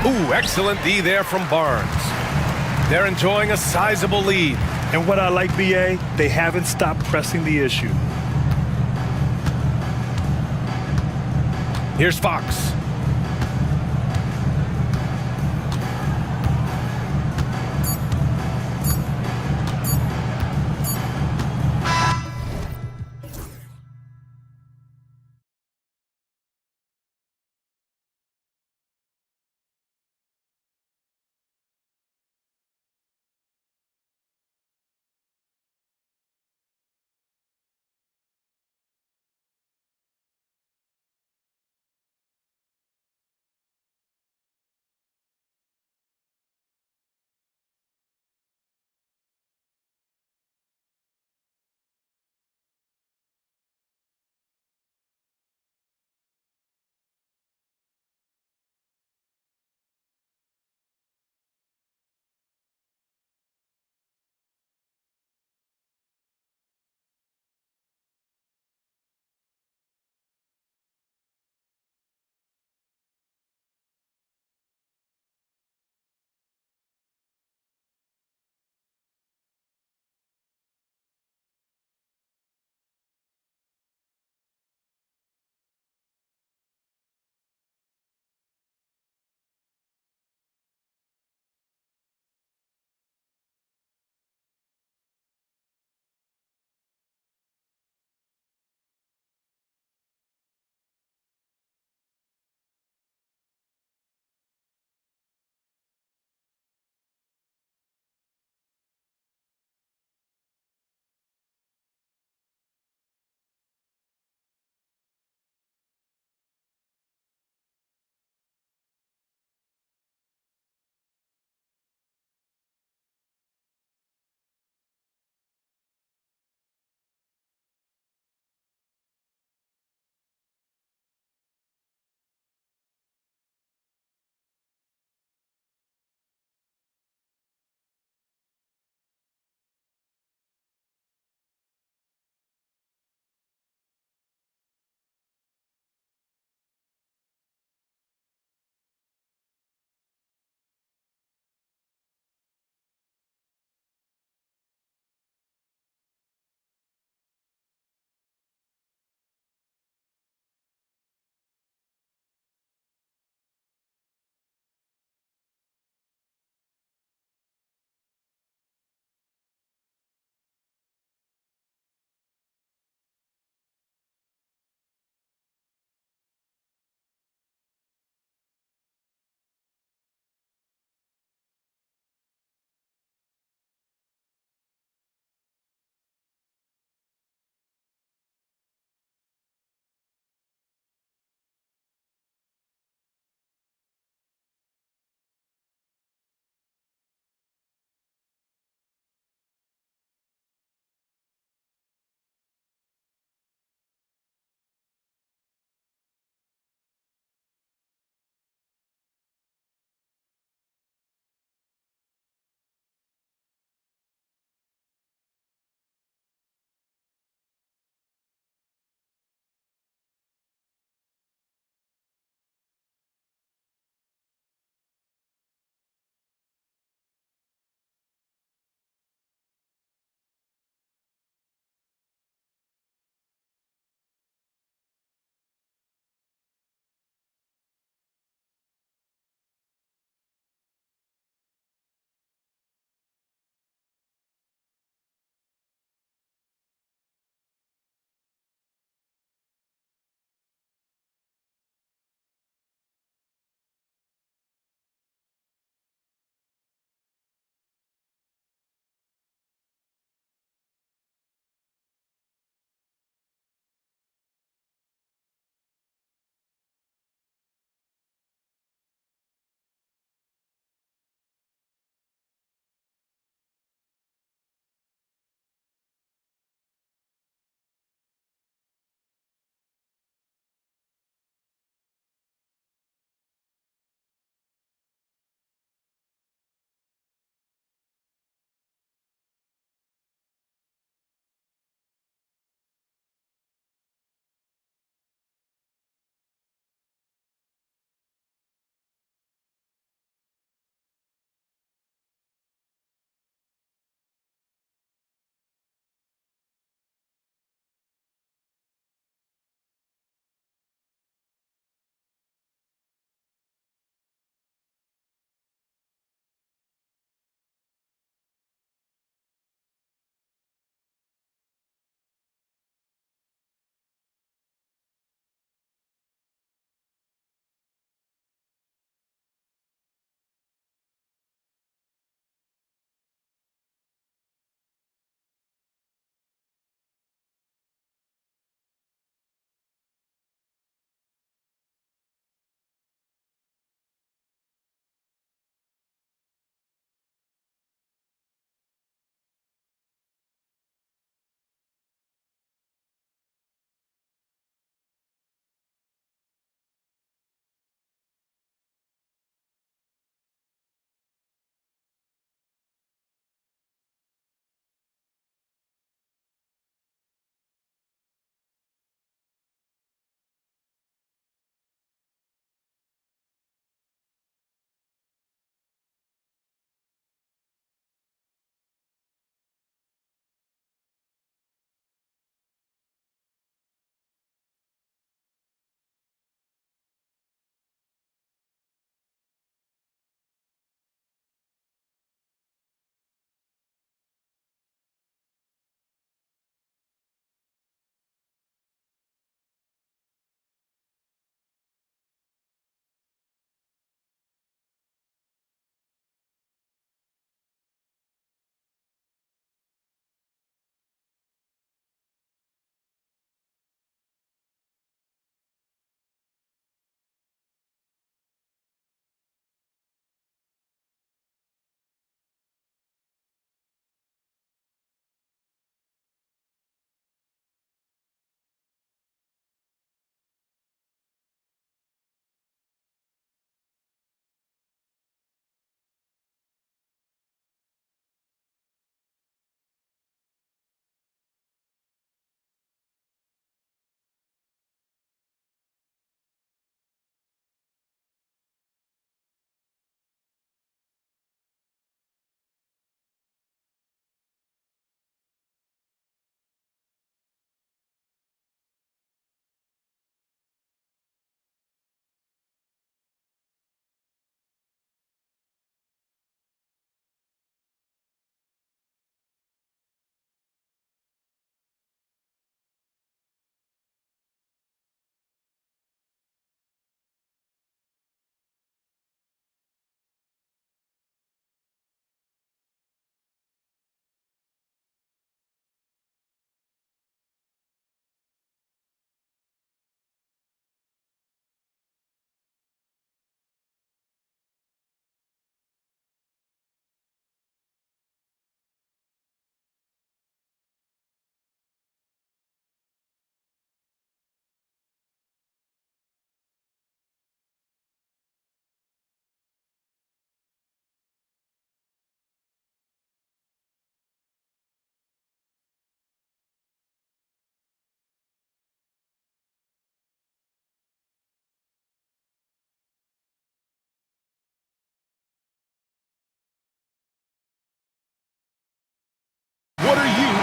Speaker 1: Ooh, excellent D there from Barnes. They're enjoying a sizable lead.
Speaker 2: And what I like, BA, they haven't stopped pressing the issue.
Speaker 1: Here's Fox.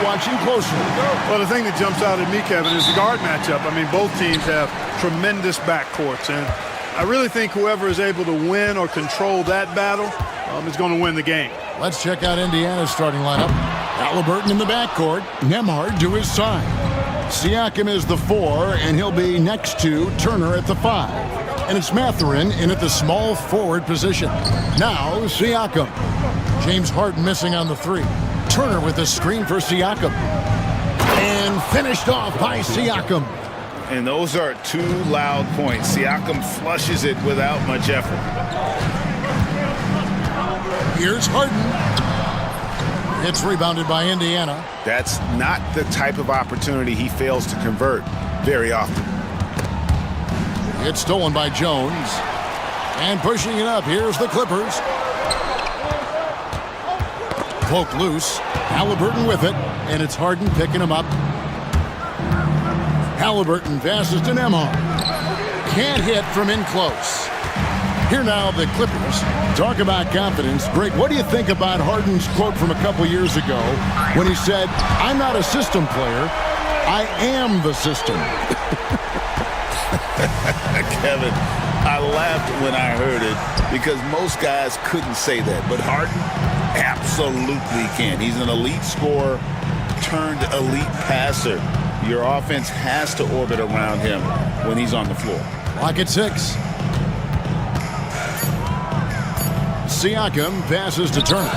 Speaker 5: watching closely.
Speaker 2: Well, the thing that jumps out at me, Kevin, is the guard matchup. I mean, both teams have tremendous backcourts, and I really think whoever is able to win or control that battle is going to win the game.
Speaker 5: Let's check out Indiana's starting lineup. Halliburton in the backcourt. Nembhard to his side. Siakam is the 4, and he'll be next to Turner at the 5. And it's Mathurin in at the small forward position. Now Siakam. James Harden missing on the 3. Turner with the screen for Siakam. And finished off by Siakam.
Speaker 7: And those are 2 loud points. Siakam flushes it without much effort.
Speaker 5: Here's Harden. It's rebounded by Indiana.
Speaker 7: That's not the type of opportunity he fails to convert very often.
Speaker 5: It's stolen by Jones. And pushing it up, here's the Clippers. Poke loose. Halliburton with it. And it's Harden picking him up. Halliburton passes to Nembhard. Can't hit from in close. Here now, the Clippers. Talk about confidence. Greg, what do you think about Harden's quote from a couple years ago when he said, "I'm not a system player, I am the system"?
Speaker 7: Kevin, I laughed when I heard it because most guys couldn't say that, but Harden absolutely can. He's an elite scorer turned elite passer. Your offense has to orbit around him when he's on the floor.
Speaker 5: Lock at 6. Siakam passes to Turner.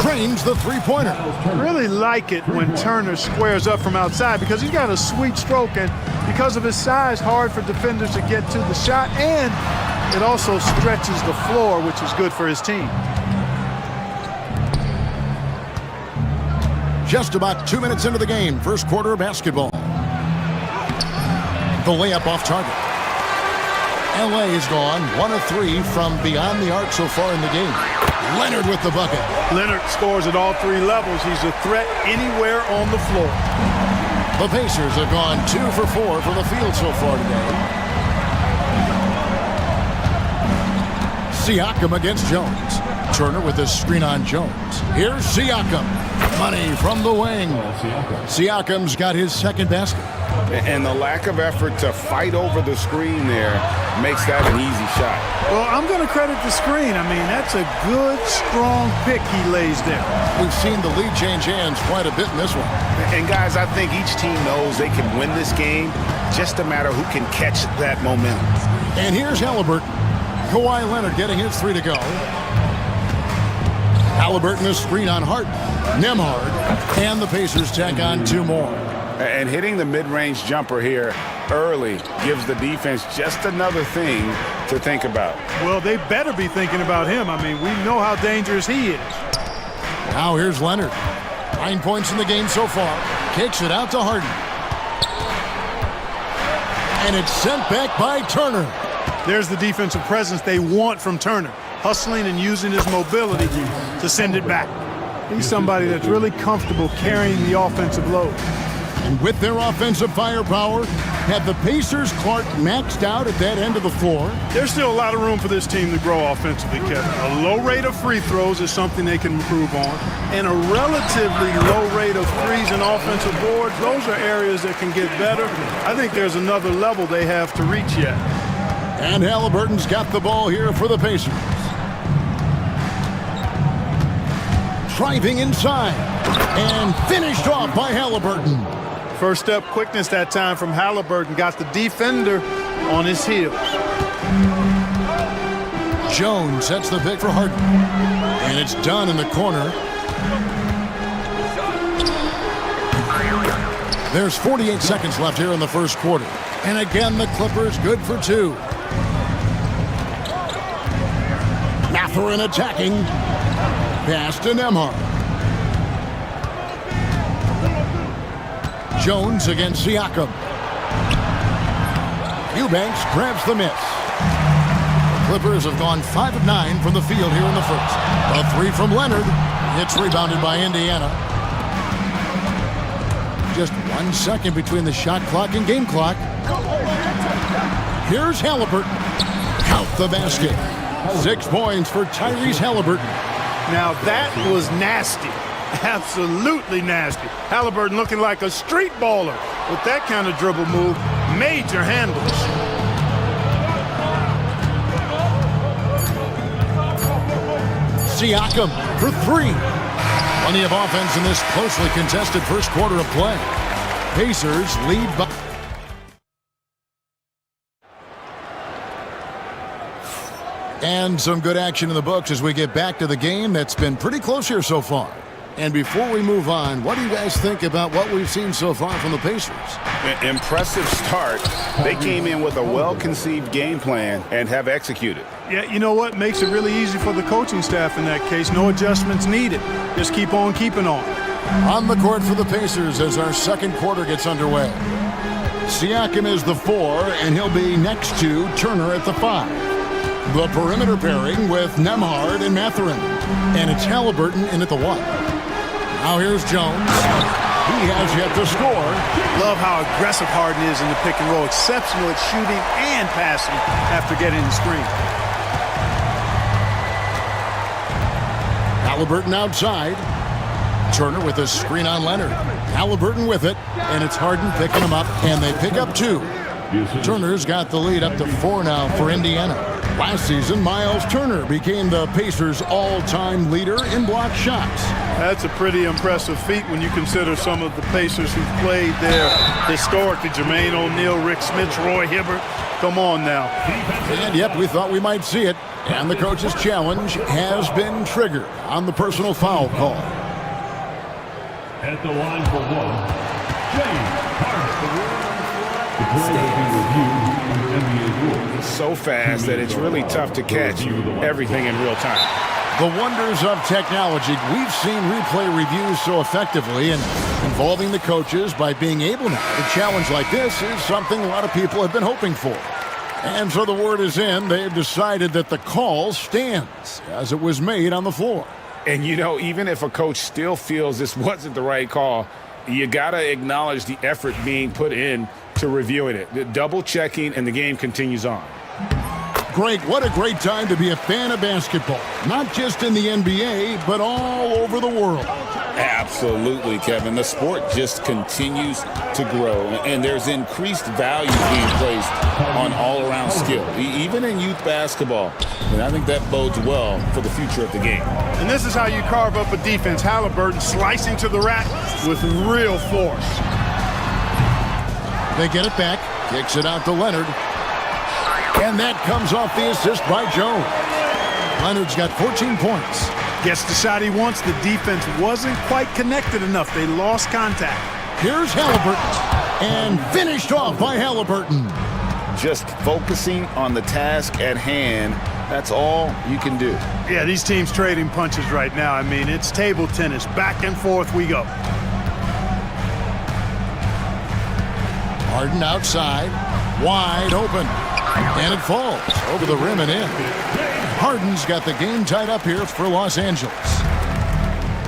Speaker 5: Cranes the three-pointer.
Speaker 2: Really like it when Turner squares up from outside because he's got a sweet stroke, and because of his size, hard for defenders to get to the shot, and it also stretches the floor, which is good for his team.
Speaker 5: Just about 2 minutes into the game, first quarter of basketball. The layup off target. LA is gone 1 of 3 from beyond the arc so far in the game. Leonard with the bucket.
Speaker 2: Leonard scores at all 3 levels. He's a threat anywhere on the floor.
Speaker 5: The Pacers have gone 2 for 4 from the field so far today. Siakam against Jones. Turner with a screen on Jones. Here's Siakam. Money from the wing. Siakam's got his second basket.
Speaker 7: And the lack of effort to fight over the screen there makes that an easy shot.
Speaker 2: Well, I'm going to credit the screen. I mean, that's a good, strong pick he lays there.
Speaker 5: We've seen the lead change hands quite a bit in this one.
Speaker 7: And guys, I think each team knows they can win this game, just a matter who can catch that momentum.
Speaker 5: And here's Halliburton. Kawhi Leonard getting his 3 to go. Halliburton a screen on Harden. Nembhard. And the Pacers tack on 2 more.
Speaker 7: And hitting the mid-range jumper here early gives the defense just another thing to think about.
Speaker 2: Well, they better be thinking about him. I mean, we know how dangerous he is.
Speaker 5: Now here's Leonard. 9 points in the game so far. Kicks it out to Harden. And it's sent back by Turner.
Speaker 2: There's the defensive presence they want from Turner. Hustling and using his mobility to send it back. He's somebody that's really comfortable carrying the offensive load.
Speaker 5: And with their offensive firepower, have the Pacers Clark maxed out at that end of the floor?
Speaker 2: There's still a lot of room for this team to grow offensively, Kevin. A low rate of free throws is something they can improve on. And a relatively low rate of threes and offensive boards, those are areas that can get better. I think there's another level they have to reach yet.
Speaker 5: And Halliburton's got the ball here for the Pacers. Driving inside. And finished off by Halliburton.
Speaker 2: First step quickness that time from Halliburton. Got the defender on his heels.
Speaker 5: Jones sets the pick for Harden. And it's done in the corner. There's 48 seconds left here in the first quarter. And again, the Clippers good for 2. Mathurin attacking. Pass to Nembhard. Jones against Siakam. Eubanks grabs the miss. Clippers have gone 5 of 9 from the field here in the first. A 3 from Leonard. It's rebounded by Indiana. Just 1 second between the shot clock and game clock. Here's Halliburton. Count the basket. 6 points for Tyrese Halliburton.
Speaker 2: Now that was nasty.
Speaker 11: Absolutely nasty. Halliburton looking like a street baller with that kind of dribble move. Major handles.
Speaker 5: Siakam for three. Plenty of offense in this closely contested first quarter of play. Pacers lead by... And some good action in the books as we get back to the game that's been pretty close here so far. And before we move on, what do you guys think about what we've seen so far from the Pacers?
Speaker 7: Impressive start. They came in with a well-conceived game plan and have executed.
Speaker 11: Yeah, you know what? Makes it really easy for the coaching staff in that case. No adjustments needed. Just keep on keeping on.
Speaker 5: On the court for the Pacers as our second quarter gets underway. Siakam is the 4, and he'll be next to Turner at the 5. The perimeter pairing with Nembhard and Mathurin. And it's Halliburton in at the 1. Now here's Jones. He has yet to score.
Speaker 11: Love how aggressive Harden is in the pick and roll. Exceptional at shooting and passing after getting the screen.
Speaker 5: Halliburton outside. Turner with a screen on Leonard. Halliburton with it, and it's Harden picking him up, and they pick up 2. Turner's got the lead up to 4 now for Indiana. Last season, Miles Turner became the Pacers' all-time leader in block shots.
Speaker 11: That's a pretty impressive feat when you consider some of the Pacers who've played there historically. Jermaine O'Neal, Rick Smith, Roy Hibbert. Come on now.
Speaker 5: And yep, we thought we might see it. And the coach's challenge has been triggered on the personal foul call.
Speaker 9: At the line for 1, James Harden. The play is being reviewed under NBA rules.
Speaker 7: So fast that it's really tough to catch everything in real time.
Speaker 5: The wonders of technology. We've seen replay reviews so effectively, and involving the coaches by being able now to challenge like this is something a lot of people have been hoping for. And so the word is in. They've decided that the call stands as it was made on the floor.
Speaker 7: And, you know, even if a coach still feels this wasn't the right call, you got to acknowledge the effort being put in to reviewing it. The double checking, and the game continues on.
Speaker 5: Greg, what a great time to be a fan of basketball. Not just in the NBA, but all over the world.
Speaker 7: Absolutely, Kevin. The sport just continues to grow, and there's increased value being placed on all-around skill, even in youth basketball. And I think that bodes well for the future of the game.
Speaker 11: And this is how you carve up a defense. Halliburton slicing to the rack with real force.
Speaker 5: They get it back, kicks it out to Leonard. And that comes off the assist by Jones. Leonard's got 14 points.
Speaker 11: Gets the shot he wants. The defense wasn't quite connected enough. They lost contact.
Speaker 5: Here's Halliburton. And finished off by Halliburton.
Speaker 7: Just focusing on the task at hand, that's all you can do.
Speaker 11: Yeah, these teams trading punches right now. I mean, it's table tennis. Back and forth we go.
Speaker 5: Harden outside. Wide open. And it falls over the rim and in. Harden's got the game tied up here for Los Angeles.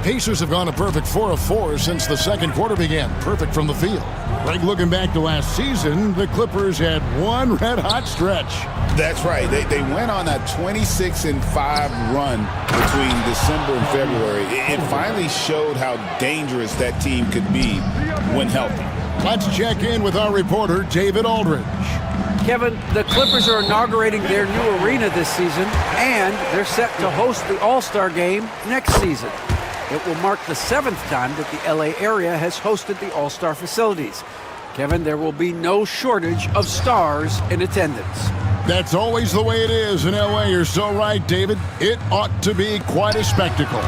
Speaker 5: Pacers have gone a perfect 4 of 4 since the second quarter began. Perfect from the field. Greg, looking back to last season, the Clippers had one red-hot stretch.
Speaker 7: That's right. They went on a 26-5 run between December and February. It finally showed how dangerous that team could be when healthy.
Speaker 5: Let's check in with our reporter, David Aldridge.
Speaker 8: Kevin, the Clippers are inaugurating their new arena this season, and they're set to host the All-Star Game next season. It will mark the 7th time that the LA area has hosted the All-Star facilities. Kevin, there will be no shortage of stars in attendance.
Speaker 5: That's always the way it is in LA. You're so right, David. It ought to be quite a spectacle.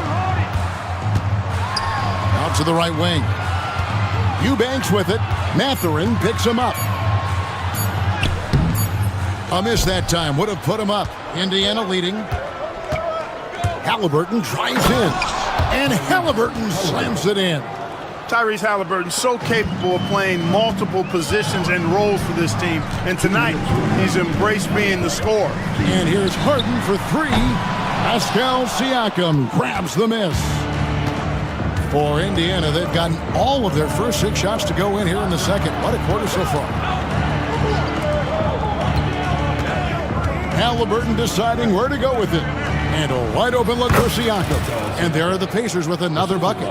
Speaker 5: Out to the right wing. Eubanks with it. Mathurin picks him up. A miss that time. Would have put him up. Indiana leading. Halliburton drives in. And Halliburton slams it in.
Speaker 11: Tyrese Halliburton so capable of playing multiple positions and roles for this team. And tonight, he's embraced being the scorer.
Speaker 5: And here's Harden for 3. Pascal Siakam grabs the miss. For Indiana, they've gotten all of their first 6 shots to go in here in the second. What a quarter so far. Halliburton deciding where to go with it. And a wide open look for Siakam. And there are the Pacers with another bucket.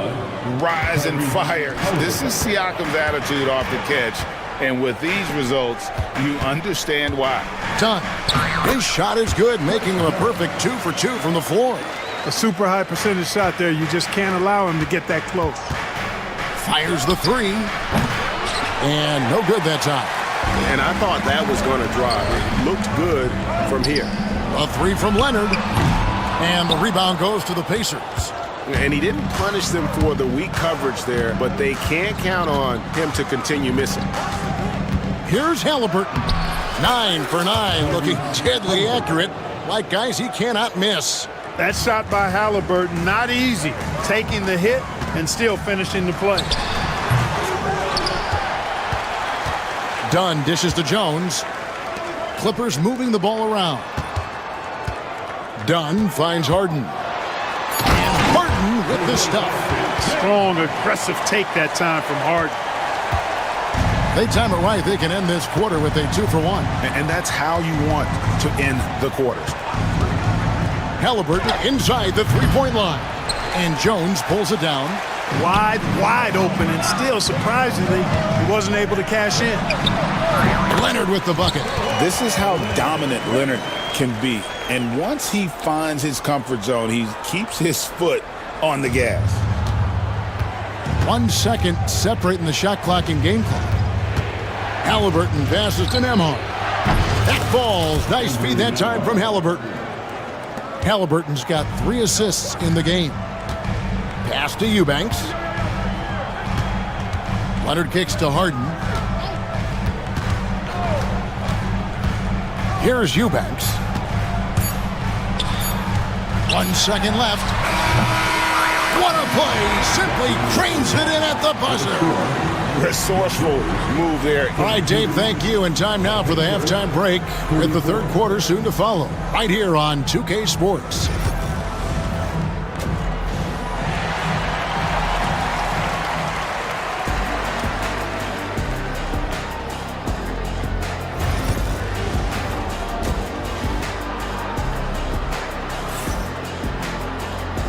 Speaker 7: Rise and fire. This is Siakam's attitude off the catch. And with these results, you understand why.
Speaker 5: Done. His shot is good, making him a perfect 2 for 2 from the floor.
Speaker 11: A super high percentage shot there. You just can't allow him to get that close.
Speaker 5: Fires the 3. And no good that time.
Speaker 1: And I thought that was going to drive. It looked good from here.
Speaker 5: A 3 from Leonard. And the rebound goes to the Pacers.
Speaker 1: And he didn't punish them for the weak coverage there, but they can't count on him to continue missing.
Speaker 5: Here's Halliburton. 9 for 9, looking deadly accurate. Like guys he cannot miss.
Speaker 11: That shot by Halliburton, not easy. Taking the hit and still finishing the play.
Speaker 5: Dunn dishes to Jones. Clippers moving the ball around. Dunn finds Harden. And Harden with the stuff.
Speaker 11: Strong, aggressive take that time from Harden.
Speaker 5: They time it right. They can end this quarter with a 2 for 1.
Speaker 7: And that's how you want to end the quarters.
Speaker 5: Halliburton inside the three-point line. And Jones pulls it down.
Speaker 11: Wide open, and still, surprisingly, he wasn't able to cash in.
Speaker 5: Leonard with the bucket.
Speaker 7: This is how dominant Leonard can be. And once he finds his comfort zone, he keeps his foot on the gas.
Speaker 5: 1 second separating the shot clock and game clock. Halliburton passes to Nembhard. That falls. Nice feed that time from Halliburton. Halliburton's got 3 assists in the game. Pass to Eubanks. Leonard kicks to Harden. Here's Eubanks. 1 second left. What a play! Simply cranes it in at the buzzer.
Speaker 7: Resourceful move there.
Speaker 5: All right, Dave, thank you. And time now for the halftime break with the third quarter soon to follow. Right here on 2K Sports.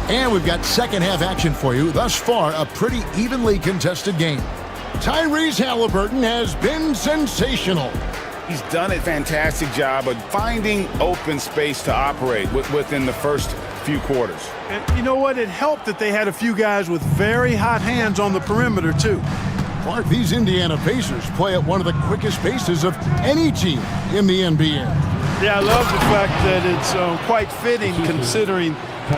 Speaker 5: And we've got second half action for you. Thus far, a pretty evenly contested game. Tyrese Halliburton has been sensational.
Speaker 7: He's done a fantastic job of finding open space to operate within the first few quarters.
Speaker 11: And you know what? It helped that they had a few guys with very hot hands on the perimeter, too.
Speaker 5: Clark, these Indiana Pacers play at one of the quickest paces of any team in the NBA.
Speaker 11: Yeah, I love the fact that it's quite fitting considering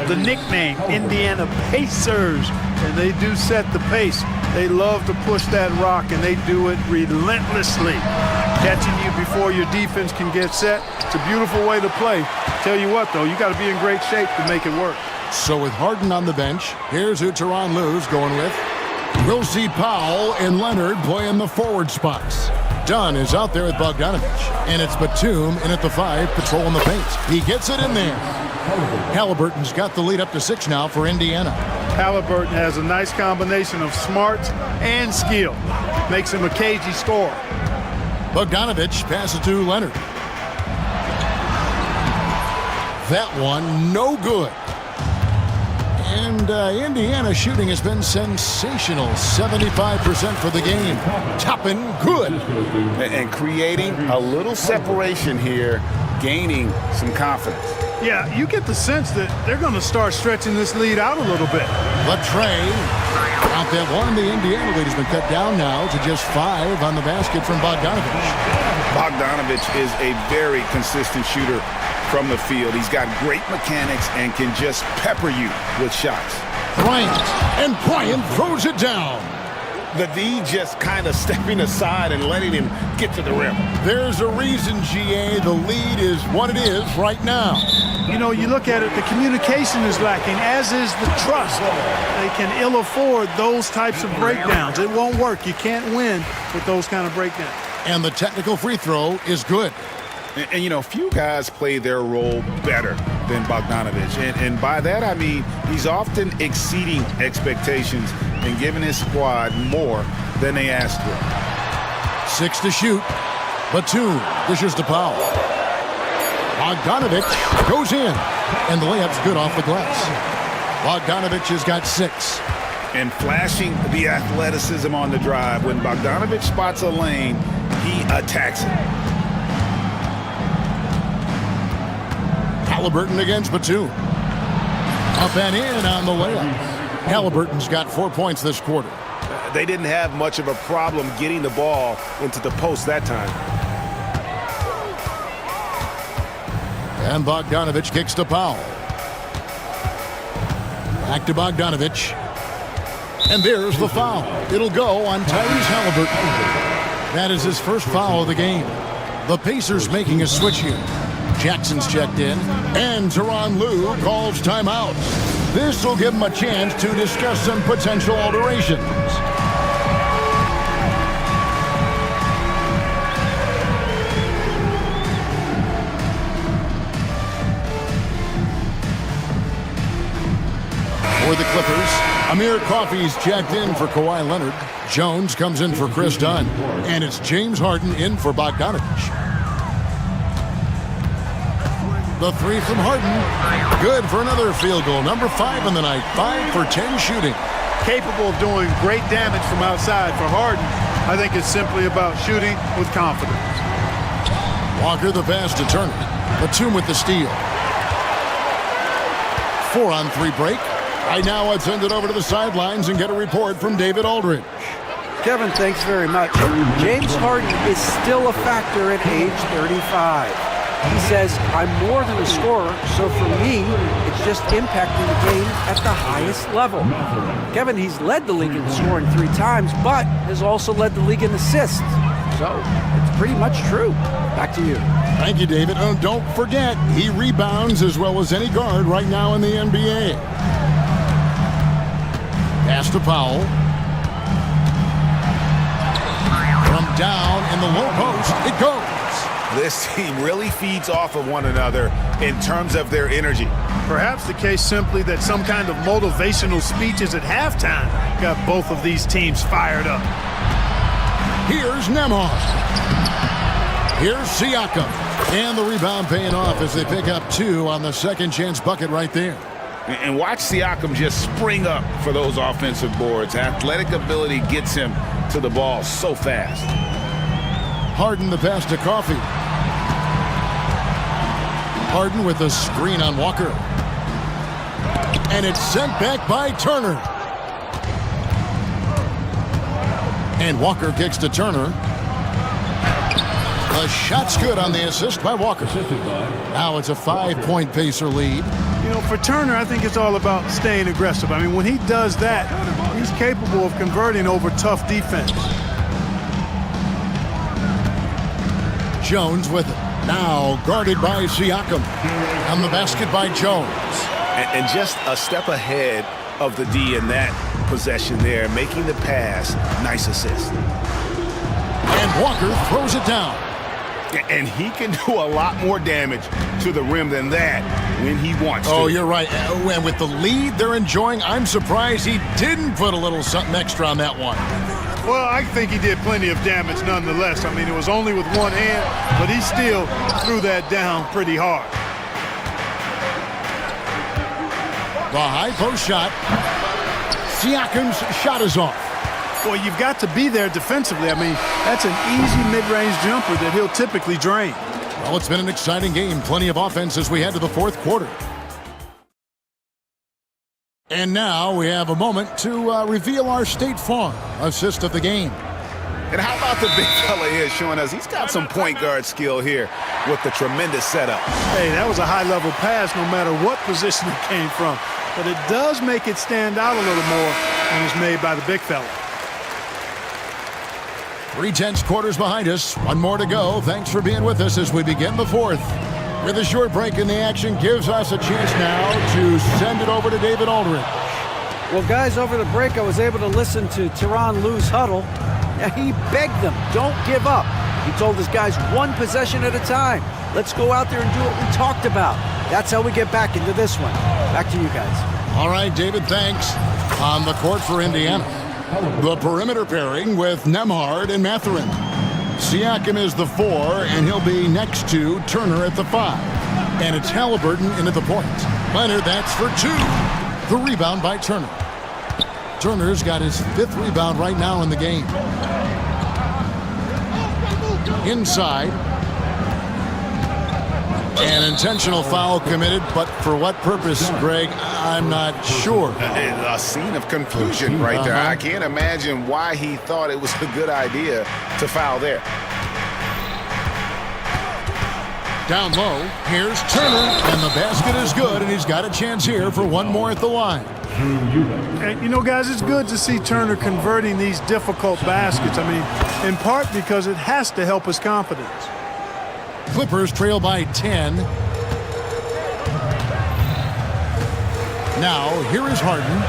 Speaker 11: the nickname, Indiana Pacers. And they do set the pace. They love to push that rock, and they do it relentlessly. Catching you before your defense can get set. It's a beautiful way to play. Tell you what, though, you got to be in great shape to make it work.
Speaker 5: So with Harden on the bench, here's who Tyronn Lue's going with. We'll see Powell and Leonard playing the forward spots. Dunn is out there with Bogdanovich. And it's Batum in at the 5, patrolling the paint. He gets it in there. Halliburton's got the lead up to 6 now for Indiana.
Speaker 11: Halliburton has a nice combination of smarts and skill. Makes him a cagey scorer.
Speaker 5: Bogdanovich passes to Leonard. That one, no good. And Indiana shooting has been sensational. 75% for the game. Toppin, good.
Speaker 7: And creating a little separation here, gaining some confidence.
Speaker 11: Yeah, you get the sense that they're going to start stretching this lead out a little bit.
Speaker 5: Latrey, out that one. The Indiana lead has been cut down now to just 5 on the basket from Bogdanovich.
Speaker 7: Bogdanovich is a very consistent shooter from the field. He's got great mechanics and can just pepper you with shots.
Speaker 5: Bryant throws it down.
Speaker 7: The D just kind of stepping aside and letting him get to the rim.
Speaker 5: There's a reason, GA, the lead is what it is right now.
Speaker 11: You know, you look at it, the communication is lacking, as is the trust. They can ill afford those types of breakdowns. It won't work. You can't win with those kind of breakdowns.
Speaker 5: And the technical free throw is good.
Speaker 7: And you know, few guys play their role better than Bogdanovich. And by that, I mean he's often exceeding expectations and giving his squad more than they asked for.
Speaker 5: 6 to shoot. Batum dishes to Powell. Bogdanovich goes in. And the layup's good off the glass. Bogdanovich has got 6.
Speaker 7: And flashing the athleticism on the drive. When Bogdanovich spots a lane, he attacks it.
Speaker 5: Halliburton against Batum. Up and in on the layup. Halliburton's got 4 points this quarter.
Speaker 1: They didn't have much of a problem getting the ball into the post that time.
Speaker 5: And Bogdanovich kicks to Powell. Back to Bogdanovich. And there's the foul. It'll go on Tyrese Halliburton. That is his first foul of the game. The Pacers making a switch here. Jackson's checked in. And Tyronn Lue calls timeouts. This will give him a chance to discuss some potential alterations. For the Clippers, Amir Coffey's checked in for Kawhi Leonard. Jones comes in for Chris Dunn. And it's James Harden in for Bogdanovich. The three from Harden. Good for another field goal. Number 5 in the night. 5 for 10 shooting.
Speaker 11: Capable of doing great damage from outside. For Harden, I think it's simply about shooting with confidence.
Speaker 5: Walker the pass to Turner. Batum with the steal. 4-on-3 break. Right now, let's send it over to the sidelines and get a report from David Aldridge.
Speaker 8: Kevin, thanks very much. James Harden is still a factor at age 35. He says, I'm more than a scorer, so for me, it's just impacting the game at the highest level. Kevin, he's led the league in scoring 3 times, but has also led the league in assists. So, it's pretty much true. Back to you.
Speaker 5: Thank you, David. Oh, don't forget, he rebounds as well as any guard right now in the NBA. Pass to Powell. From down in the low post, it goes.
Speaker 1: This team really feeds off of one another in terms of their energy.
Speaker 11: Perhaps the case simply that some kind of motivational speeches at halftime got both of these teams fired up.
Speaker 5: Here's Nembhard. Here's Siakam. And the rebound paying off as they pick up 2 on the second chance bucket right there.
Speaker 7: And watch Siakam just spring up for those offensive boards. Athletic ability gets him to the ball so fast.
Speaker 5: Harden the pass to Coffey. Harden with a screen on Walker. And it's sent back by Turner. And Walker kicks to Turner. The shot's good on the assist by Walker. Now it's a 5-point Pacer lead.
Speaker 11: You know, for Turner, I think it's all about staying aggressive. I mean, when he does that, he's capable of converting over tough defense.
Speaker 5: Jones with it. Now guarded by Siakam. On the basket by Jones.
Speaker 1: And just a step ahead of the D in that possession there, making the pass. Nice assist.
Speaker 5: And Walker throws it down.
Speaker 1: And he can do a lot more damage to the rim than that when he wants to.
Speaker 5: Oh, you're right. And with the lead they're enjoying, I'm surprised he didn't put a little something extra on that one.
Speaker 11: Well, I think he did plenty of damage nonetheless. I mean, it was only with one hand, but he still threw that down pretty hard.
Speaker 5: The high post shot. Siakam's shot is off.
Speaker 11: Well, you've got to be there defensively. I mean, that's an easy mid-range jumper that he'll typically drain.
Speaker 5: Well, it's been an exciting game. Plenty of offense as we head to the 4th quarter. And now we have a moment to reveal our State Farm assist of the game.
Speaker 1: And how about the big fella here showing us he's got some point guard skill here with the tremendous setup.
Speaker 11: Hey, that was a high-level pass no matter what position it came from. But it does make it stand out a little more when it's made by the big fella.
Speaker 5: 3/10 quarters behind us. One more to go. Thanks for being with us as we begin the 4th. With a short break in the action gives us a chance now to send it over to David Aldridge.
Speaker 8: Well, guys, over the break, I was able to listen to Tyronn Lue's huddle. Now, he begged them, don't give up. He told his guys 1 possession at a time. Let's go out there and do what we talked about. That's how we get back into this one. Back to you guys.
Speaker 5: All right, David, thanks. On the court for Indiana, the perimeter pairing with Nembhard and Mathurin. Siakam is the 4, and he'll be next to Turner at the 5. And it's Halliburton into the point. Leonard, that's for two. The rebound by Turner. Turner's got his 5th rebound right now in the game. Inside. An intentional foul committed, but for what purpose, Greg, I'm not sure.
Speaker 7: A scene of confusion right there. I can't imagine why he thought it was a good idea to foul there.
Speaker 5: Down low, here's Turner, and the basket is good, and he's got a chance here for one more at the line.
Speaker 11: And, you know, guys, it's good to see Turner converting these difficult baskets. I mean, in part because it has to help his confidence.
Speaker 5: Clippers trail by 10. Now, here is Harden.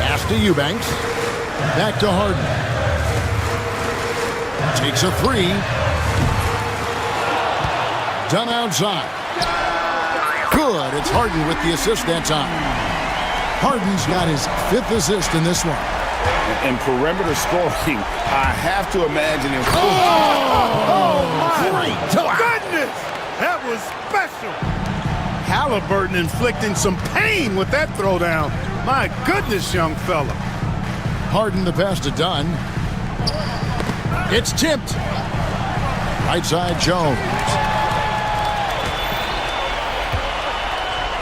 Speaker 5: Pass to Eubanks. Back to Harden. Takes a three. Done outside. Good. It's Harden with the assist that time. Harden's got his 5th assist in this one.
Speaker 7: In perimeter scoring, I have to imagine him.
Speaker 11: Great goodness! That was special. Halliburton inflicting some pain with that throwdown. My goodness, young fella.
Speaker 5: Harden the pass to Dunn. It's tipped. Right side Jones.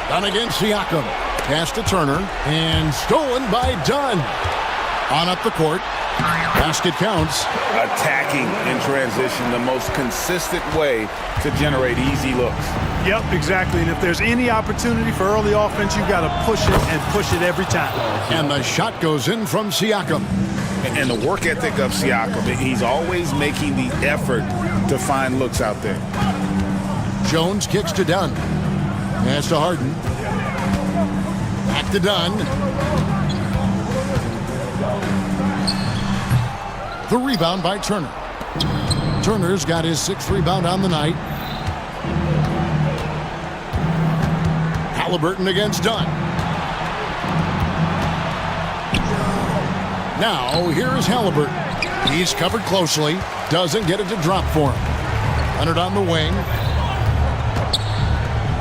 Speaker 5: Dunn against Siakam. Pass to Turner. And stolen by Dunn. On up the court. Basket counts.
Speaker 7: Attacking in transition, the most consistent way to generate easy looks.
Speaker 11: Yep, exactly. And if there's any opportunity for early offense, you've got to push it and push it every time.
Speaker 5: And the shot goes in from Siakam.
Speaker 7: And the work ethic of Siakam, he's always making the effort to find looks out there.
Speaker 5: Jones kicks to Dunn. Pass to Harden. Back to Dunn. The rebound by Turner. Turner's got his 6th rebound on the night. Halliburton against Dunn. Now, here's Halliburton. He's covered closely. Doesn't get it to drop for him. Leonard on the wing.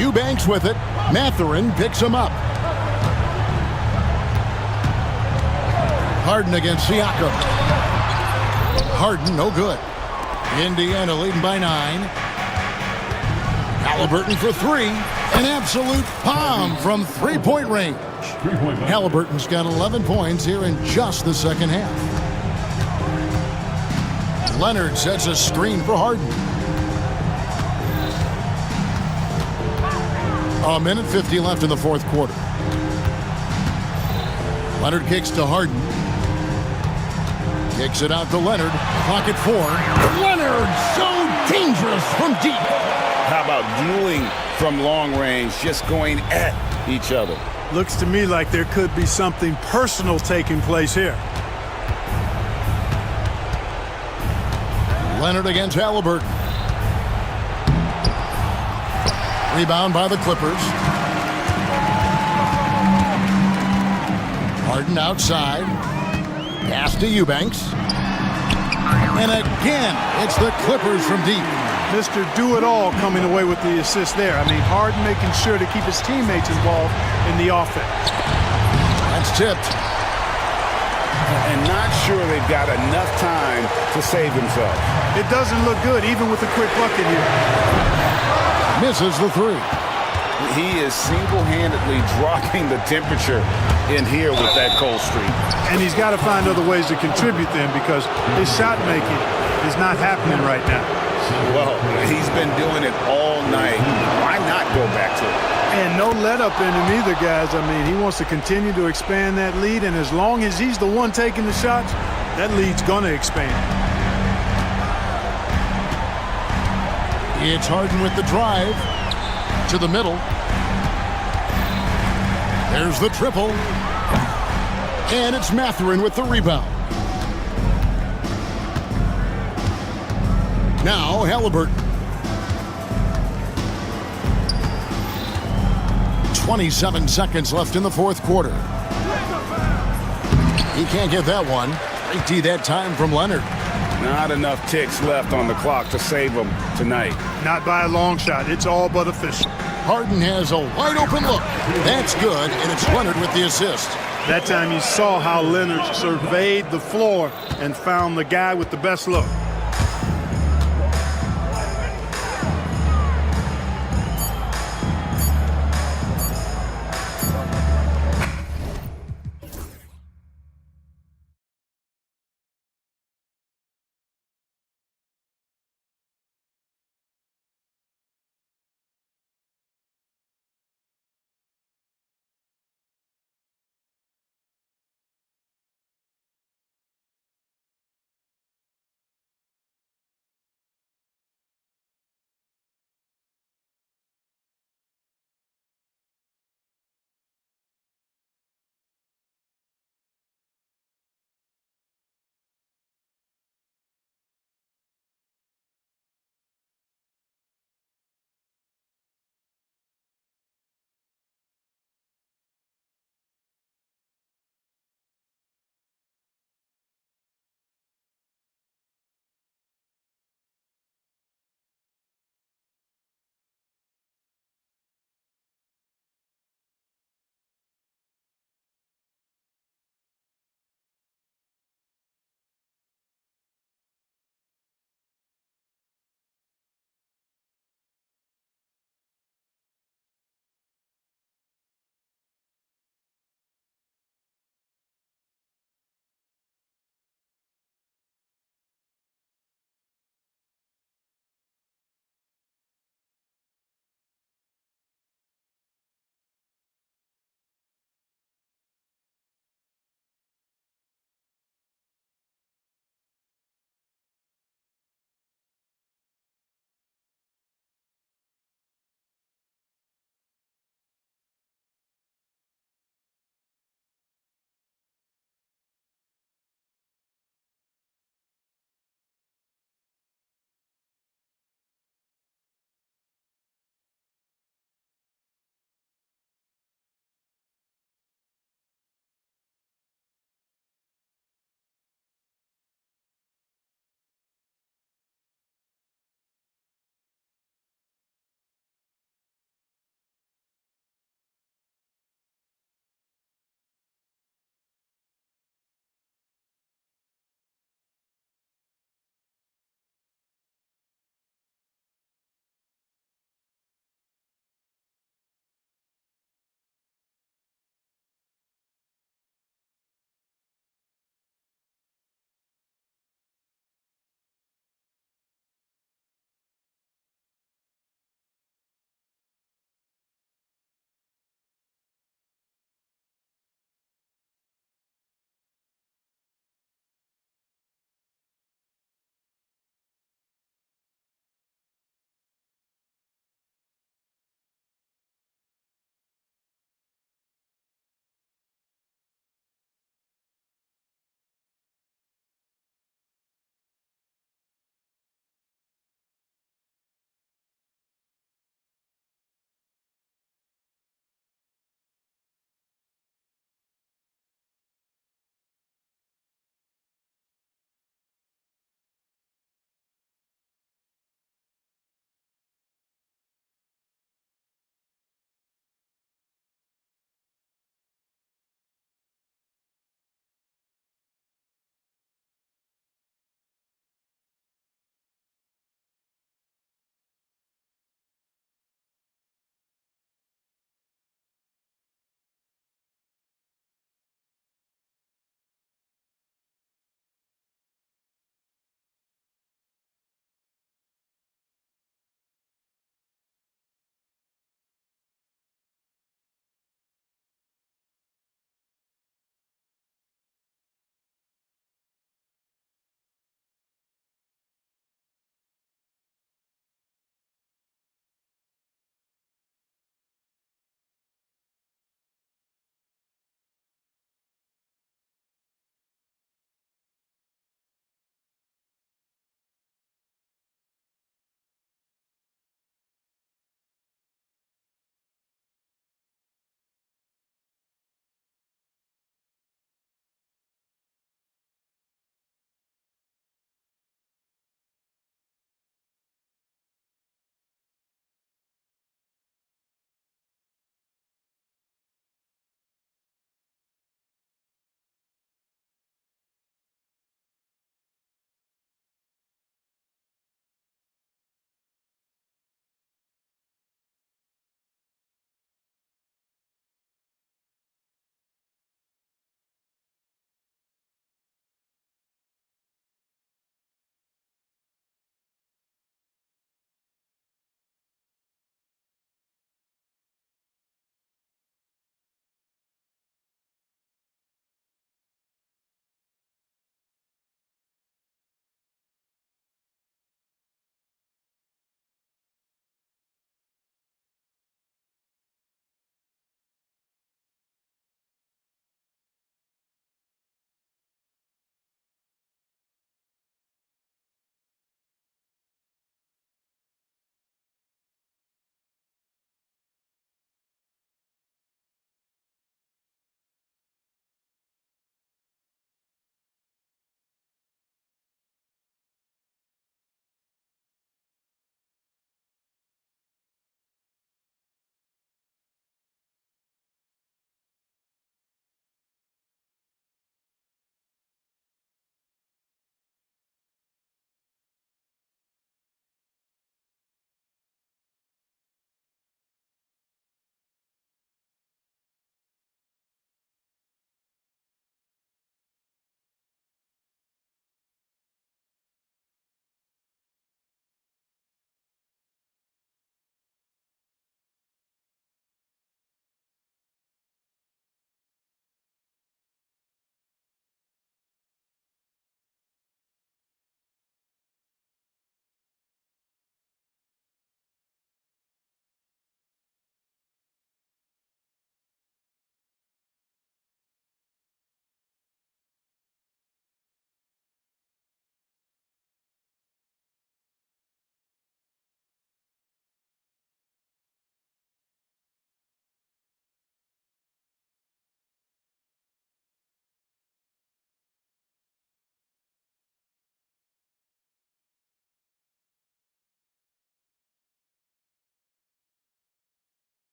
Speaker 5: Eubanks with it. Mathurin picks him up. Harden against Siakam. Harden, no good. Indiana leading by 9. Halliburton for 3. An absolute bomb from 3-point range. Halliburton's got 11 points here in just the second half. Leonard sets a screen for Harden. A minute 50 left in the 4th quarter. Leonard kicks to Harden. Kicks it out to Leonard. Clock at 4. Leonard, so dangerous from deep.
Speaker 7: How about dueling from long range, just going at each other?
Speaker 11: Looks to me like there could be something personal taking place here.
Speaker 5: Leonard against Halliburton. Rebound by the Clippers. Harden outside. Pass to Eubanks. And again, it's the Clippers from deep.
Speaker 11: Mr. Do-It-All coming away with the assist there. I mean, Harden making sure to keep his teammates involved in the offense.
Speaker 5: That's tipped.
Speaker 7: And not sure they've got enough time to save themselves.
Speaker 11: It doesn't look good, even with a quick bucket here.
Speaker 5: Misses the 3.
Speaker 7: He is single-handedly dropping the temperature in here with that cold streak.
Speaker 11: And he's got to find other ways to contribute then, because his shot making is not happening right now.
Speaker 7: Well, he's been doing it all night. Why not go back to it?
Speaker 11: And no let up in him either, guys. I mean, he wants to continue to expand that lead, and as long as he's the one taking the shots, that lead's going to expand.
Speaker 5: It's Harden with the drive to the middle. There's the triple. And it's Mathurin with the rebound. Now Halliburton. 27 seconds left in the 4th quarter. He can't get that one. Great D that time from Leonard.
Speaker 7: Not enough ticks left on the clock to save him tonight.
Speaker 11: Not by a long shot. It's all but official.
Speaker 5: Harden has a wide-open look. That's good, and it's Leonard with the assist.
Speaker 11: That time you saw how Leonard surveyed the floor and found the guy with the best look.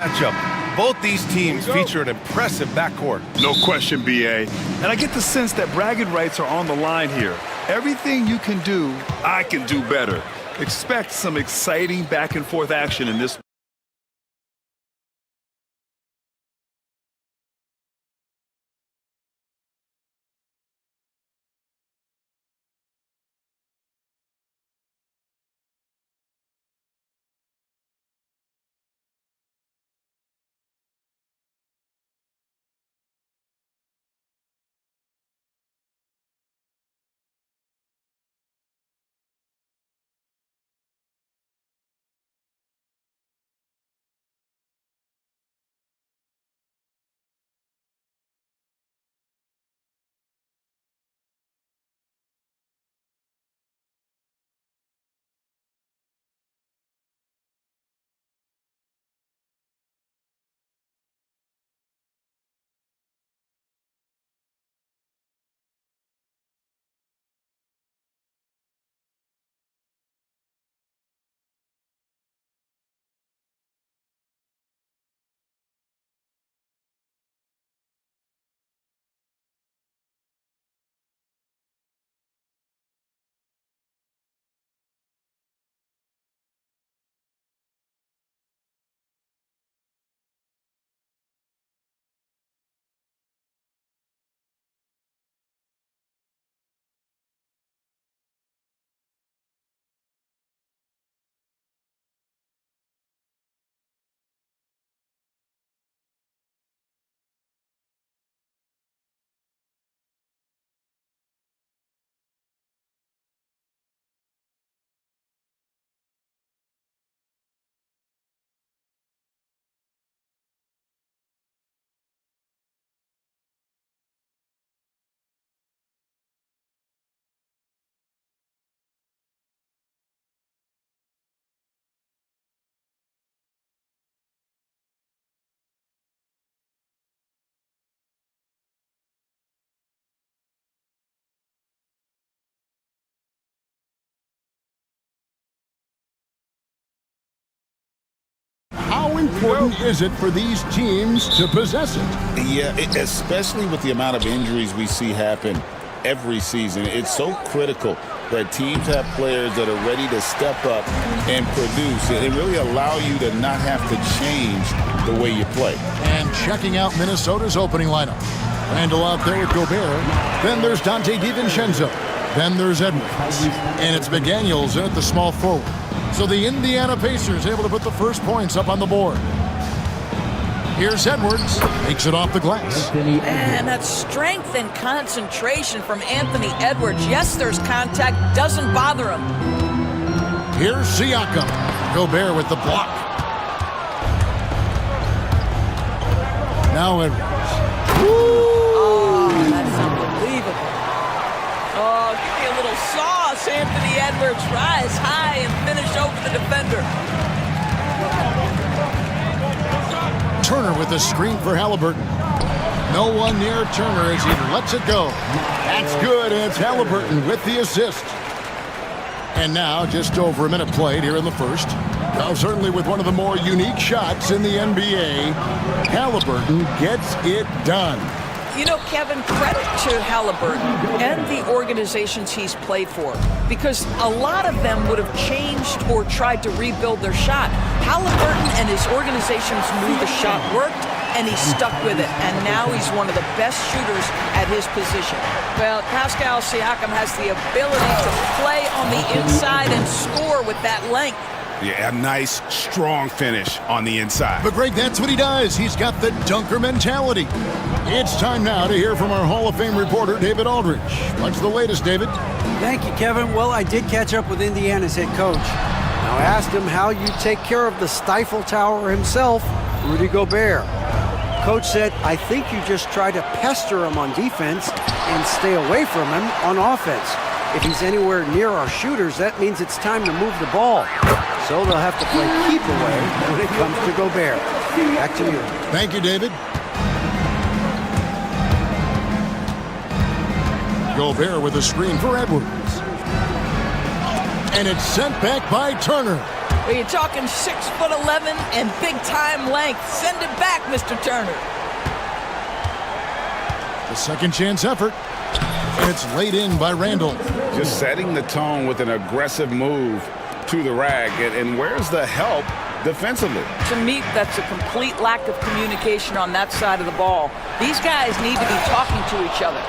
Speaker 1: Matchup. Both these teams feature an impressive backcourt.
Speaker 2: No question, BA. And I get the sense that bragging rights are on the line here. Everything you can do, I can do better. Expect some exciting back and forth action in this.
Speaker 5: How important is it for these teams to possess it?
Speaker 7: Yeah, especially with the amount of injuries we see happen every season. It's so critical that teams have players that are ready to step up and produce and really allow you to not have to change the way you play.
Speaker 5: And checking out Minnesota's opening lineup. Randall out there with Gobert. Then there's Dante DiVincenzo. Then there's Edwards. And it's McDaniels in at the small forward. So the Indiana Pacers able to put the first points up on the board. Here's Edwards, makes it off the glass.
Speaker 10: And that strength and concentration from Anthony Edwards. Yes, there's contact, doesn't bother him.
Speaker 5: Here's Siakam. Gobert with the block. Now Edwards.
Speaker 10: Oh, that's unbelievable. Oh, give me a little sauce, Anthony Edwards. Rise high and finish over the defender.
Speaker 5: Turner with the screen for Halliburton. No one near Turner as he lets it go. That's good, and it's Halliburton with the assist. And now, just over a minute played here in the first. Now, certainly with one of the more unique shots in the NBA, Halliburton gets it done.
Speaker 10: You know, Kevin, credit to Halliburton and the organizations he's played for, because a lot of them would have changed or tried to rebuild their shot. Halliburton and his organizations knew the shot worked, and he stuck with it, and now he's one of the best shooters at his position. Well, Pascal Siakam has the ability to play on the inside and score with that length.
Speaker 12: Yeah, a nice, strong finish on the inside.
Speaker 5: But Greg, that's what he does. He's got the dunker mentality. It's time now to hear from our Hall of Fame reporter, David Aldridge. What's the latest, David?
Speaker 8: Thank you, Kevin. Well, I did catch up with Indiana's head coach. Now, I asked him how you take care of the Stifle Tower himself, Rudy Gobert. Coach said, I think you just try to pester him on defense and stay away from him on offense. If he's anywhere near our shooters, that means it's time to move the ball. So they'll have to play keep away when it comes to Gobert. Back to you.
Speaker 5: Thank you, David. Gobert with a screen for Edwards. And it's sent back by Turner.
Speaker 10: Well, you're talking 6'11" and big-time length. Send it back, Mr. Turner.
Speaker 5: The second chance effort. And it's laid in by Randall.
Speaker 7: Just setting the tone with an aggressive move to the rack. And where's the help defensively?
Speaker 10: To me, that's a complete lack of communication on that side of the ball. These guys need to be talking to each other.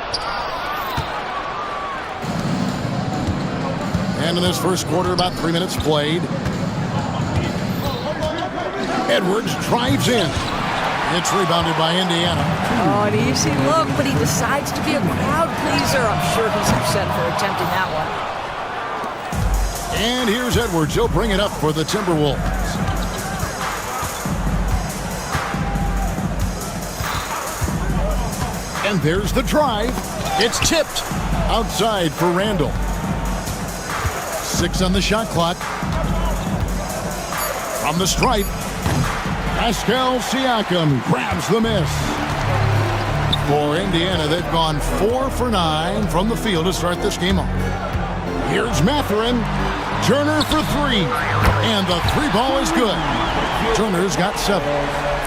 Speaker 5: And in this first quarter, about 3 minutes played. Edwards drives in. It's rebounded by Indiana.
Speaker 10: Oh, an easy look, but he decides to be a crowd pleaser. I'm sure he's upset for attempting that one.
Speaker 5: And here's Edwards. He'll bring it up for the Timberwolves. And there's the drive. It's tipped outside for Randall. 6 on the shot clock. From the stripe, Pascal Siakam grabs the miss. For Indiana, they've gone 4 for 9 from the field to start this game off. Here's Mathurin. Turner for 3. And the 3-ball is good. Turner's got 7.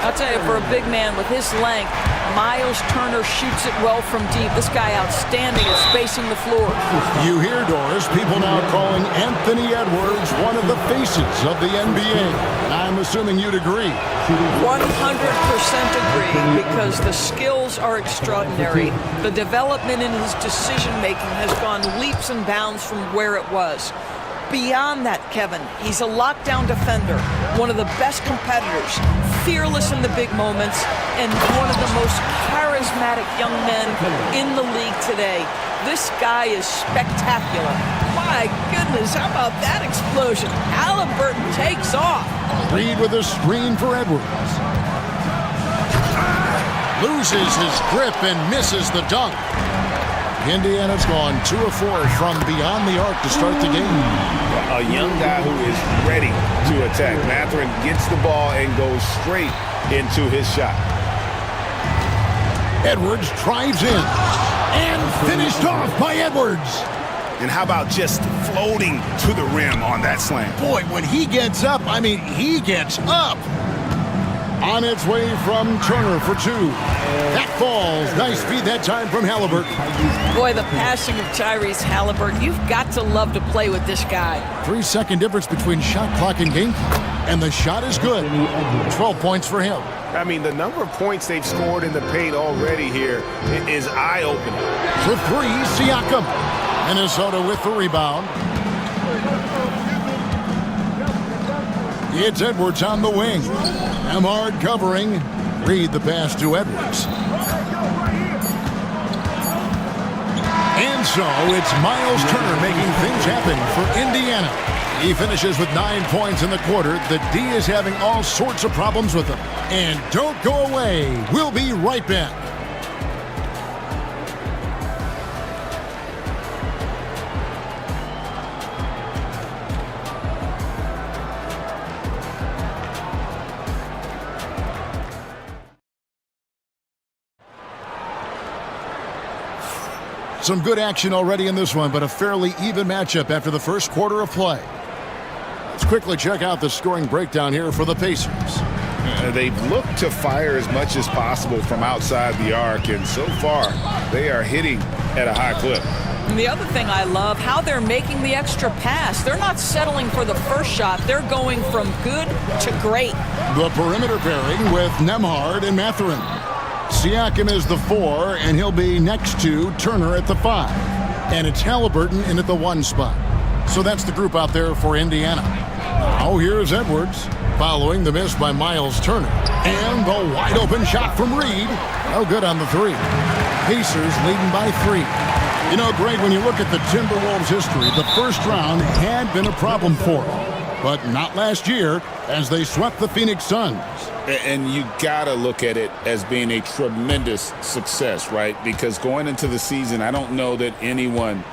Speaker 10: I'll tell you, for a big man with his length, Miles Turner shoots it well from deep. This guy outstanding at spacing the floor.
Speaker 5: You hear, Doris, people now calling Anthony Edwards one of the faces of the NBA. I'm assuming you'd agree.
Speaker 10: 100% agree, because the skills are extraordinary. The development in his decision-making has gone leaps and bounds from where it was. Beyond that, Kevin, he's a lockdown defender, one of the best competitors, fearless in the big moments, and one of the most charismatic young men in the league today. This guy is spectacular. My goodness, how about that explosion? Halliburton takes off.
Speaker 5: Reed with a screen for Edwards. Loses his grip and misses the dunk. Indiana's gone 2 of 4 from beyond the arc to start the game.
Speaker 7: A young guy who is ready to attack. Mathurin gets the ball and goes straight into his shot.
Speaker 5: Edwards drives in and finished off by Edwards.
Speaker 12: And how about just floating to the rim on that slam?
Speaker 5: Boy, when he gets up, I mean, he gets up. On its way from Turner for 2. That falls. Nice feed that time from Halliburton.
Speaker 10: Boy, the passing of Tyrese Halliburton, you've got to love to play with this guy.
Speaker 5: 3-second difference between shot clock and game clock. And the shot is good. 12 points for him.
Speaker 12: I mean, the number of points they've scored in the paint already here is eye-opening.
Speaker 5: For 3, Siakam. Minnesota with the rebound. It's Edwards on the wing. Emard covering. Reed the pass to Edwards. And so it's Miles Turner making things happen for Indiana. He finishes with 9 points in the quarter. The D is having all sorts of problems with him. And don't go away. We'll be right back. Some good action already in this one, but a fairly even matchup after the first quarter of play. Let's quickly check out the scoring breakdown here for the Pacers.
Speaker 7: They've looked to fire as much as possible from outside the arc, and so far they are hitting at a high clip.
Speaker 10: And the other thing I love, how they're making the extra pass. They're not settling for the first shot. They're going from good to great.
Speaker 5: The perimeter pairing with Nembhard and Mathurin. Siakam is the 4, and he'll be next to Turner at the 5. And it's Halliburton in at the 1 spot. So that's the group out there for Indiana. Now here's Edwards, following the miss by Miles Turner. And the wide open shot from Reed. No good on the 3. Pacers leading by 3. You know, Greg, when you look at the Timberwolves' history, the first round had been a problem for them. But not last year, as they swept the Phoenix Suns.
Speaker 7: And you got to look at it as being a tremendous success, right? Because going into the season, I don't know that anyone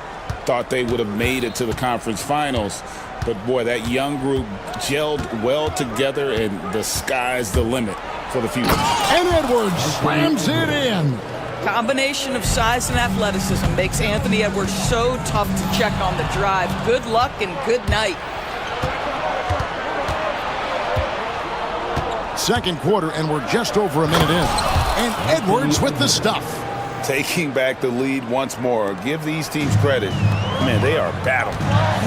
Speaker 7: thought they would have made it to the conference finals. But, boy, that young group gelled well together, and the sky's the limit for the future.
Speaker 5: And Edwards slams it in.
Speaker 10: Combination of size and athleticism makes Anthony Edwards so tough to check on the drive. Good luck and good night.
Speaker 5: second quarter, and we're just over a minute in. And Edwards with the stuff.
Speaker 7: Taking back the lead once more. Give these teams credit. Man, they are battling.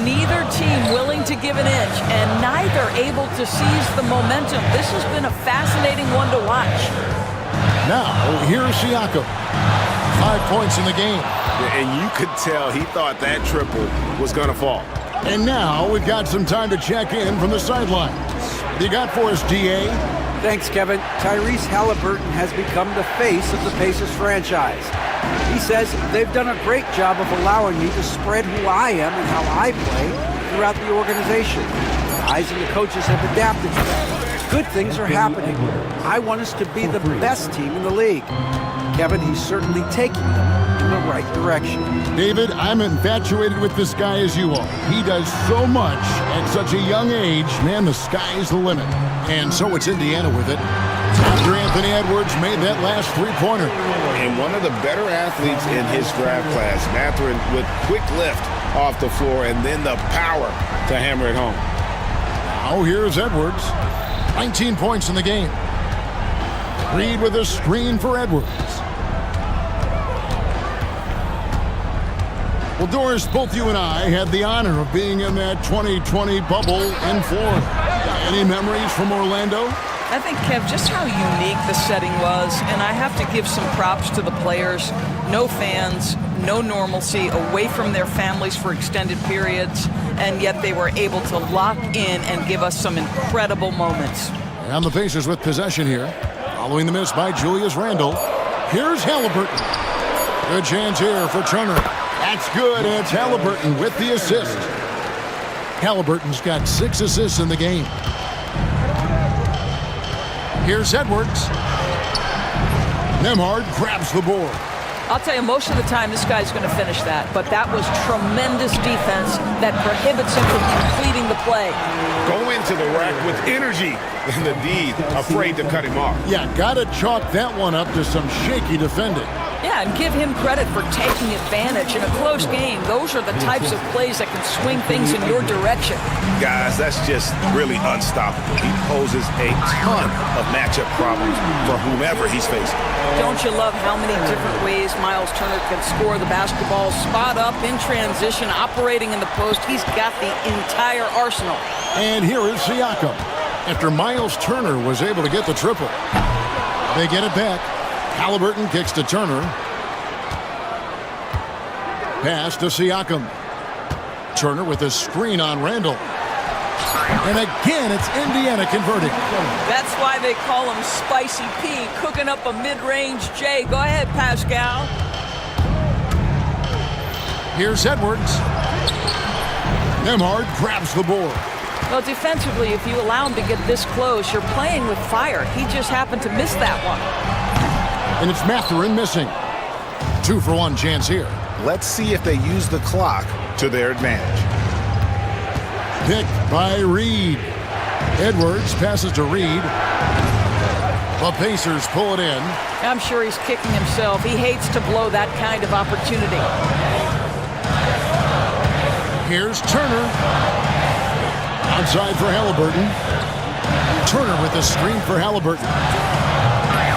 Speaker 10: Neither team willing to give an inch, and neither able to seize the momentum. This has been a fascinating one to watch.
Speaker 5: Now, here's Siakam. 5 points in the game.
Speaker 12: And you could tell he thought that triple was going to fall.
Speaker 5: And now we've got some time to check in from the sidelines. What do you got for us, DA?
Speaker 8: Thanks, Kevin. Tyrese Halliburton has become the face of the Pacers franchise. He says they've done a great job of allowing me to spread who I am and how I play throughout the organization. The guys and the coaches have adapted to that. Good things are happening. I want us to be the best team in the league. Kevin, he's certainly taking them in the right direction.
Speaker 5: David, I'm infatuated with this guy as you are. He does so much at such a young age. Man, the sky's the limit. And so it's Indiana with it. After Anthony Edwards made that last three-pointer.
Speaker 12: And one of the better athletes in his draft class, Mathurin, with quick lift off the floor and then the power to hammer it home.
Speaker 5: Now here's Edwards. 19 points in the game. Reed with a screen for Edwards. Well, Doris, both you and I had the honor of being in that 2020 bubble in Florida. Any memories from Orlando?
Speaker 10: I think, Kev, just how unique the setting was, and I have to give some props to the players. No fans, no normalcy, away from their families for extended periods, and yet they were able to lock in and give us some incredible moments.
Speaker 5: And the Pacers with possession here. Following the miss by Julius Randle. Here's Halliburton. Good chance here for Turner. That's good, and it's Halliburton with the assist. Halliburton's got 6 assists in the game. Here's Edwards. Nembhard grabs the board.
Speaker 10: I'll tell you, most of the time this guy's going to finish that, but that was tremendous defense that prohibits him from completing the play.
Speaker 12: Go into the rack with energy, and the D afraid to cut him off.
Speaker 5: Yeah, gotta chalk that one up to some shaky defending.
Speaker 10: Yeah, and give him credit for taking advantage in a close game. Those are the types of plays that can swing things in your direction.
Speaker 12: Guys, that's just really unstoppable. He poses a ton of matchup problems for whomever he's facing.
Speaker 10: Don't you love how many different ways Miles Turner can score the basketball? Spot up, in transition, operating in the post. He's got the entire arsenal.
Speaker 5: And here is Siakam. After Miles Turner was able to get the triple. They get it back. Halliburton kicks to Turner. Pass to Siakam. Turner with a screen on Randle. And again, it's Indiana converting.
Speaker 10: That's why they call him Spicy P, cooking up a mid-range J. Go ahead, Pascal.
Speaker 5: Here's Edwards. Nembhard grabs the board.
Speaker 10: Well, defensively, if you allow him to get this close, you're playing with fire. He just happened to miss that one.
Speaker 5: And it's Mathurin missing. 2-for-1 chance here.
Speaker 12: Let's see if they use the clock to their advantage.
Speaker 5: Picked by Reed. Edwards passes to Reed. The Pacers pull it in.
Speaker 10: I'm sure he's kicking himself. He hates to blow that kind of opportunity.
Speaker 5: Here's Turner. Outside for Halliburton. Turner with the screen for Halliburton.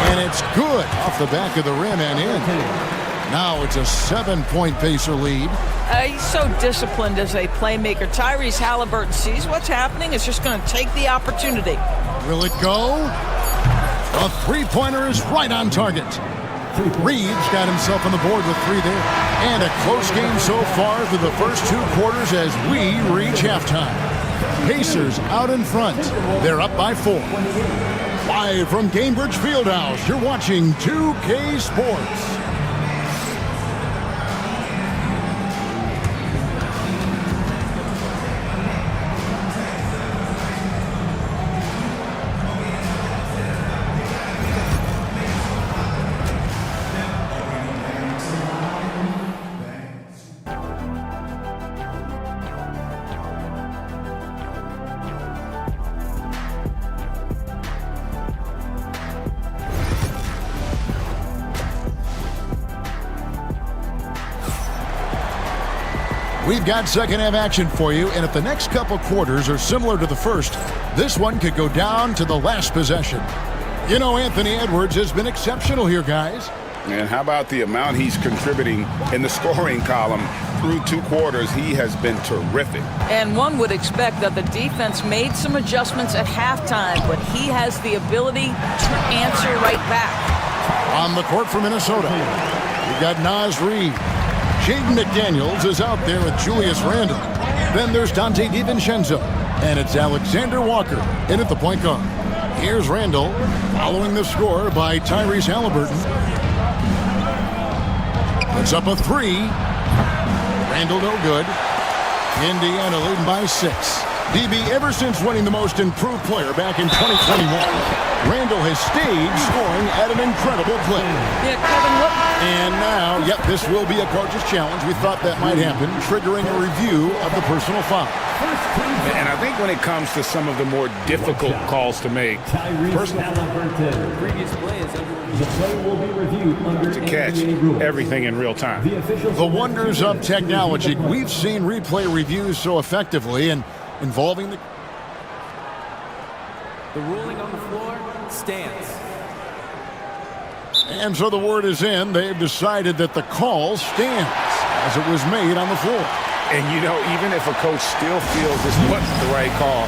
Speaker 5: And it's good off the back of the rim and in. Now it's a 7-point Pacer lead.
Speaker 10: He's so disciplined as a playmaker. Tyrese Halliburton sees what's happening. It's just going to take the opportunity.
Speaker 5: Will it go? A three-pointer is right on target. Reed's got himself on the board with 3 there. And a close game so far through the first 2 quarters as we reach halftime. Pacers out in front. They're up by 4. Live from Cambridge Fieldhouse, you're watching 2K Sports. We've got second half action for you, and if the next couple quarters are similar to the first, this one could go down to the last possession. You know, Anthony Edwards has been exceptional here, guys.
Speaker 12: And how about the amount he's contributing in the scoring column through 2 quarters? He has been terrific.
Speaker 10: And one would expect that the defense made some adjustments at halftime, but he has the ability to answer right back.
Speaker 5: On the court for Minnesota, we've got Naz Reid. Jaden McDaniels is out there with Julius Randle. Then there's Dante DiVincenzo. And it's Alexander Walker in at the point guard. Here's Randle following the score by Tyrese Halliburton. Puts up a 3. Randle no good. Indiana leading by 6. DB, ever since winning the most improved player back in 2021, Randle has stayed scoring at an incredible clip.
Speaker 10: Yeah, Kevin, what?
Speaker 5: And now, yep, this will be a coach's challenge. We thought that might happen, triggering a review of the personal foul.
Speaker 12: And I think when it comes to some of the more difficult calls to make, to catch everything in real time.
Speaker 5: The wonders of technology. We've seen replay reviews so effectively and involving the
Speaker 13: ruling on the floor stands.
Speaker 5: And so the word is in. They've decided that the call stands as it was made on the floor.
Speaker 12: And, you know, even if a coach still feels this wasn't the right call,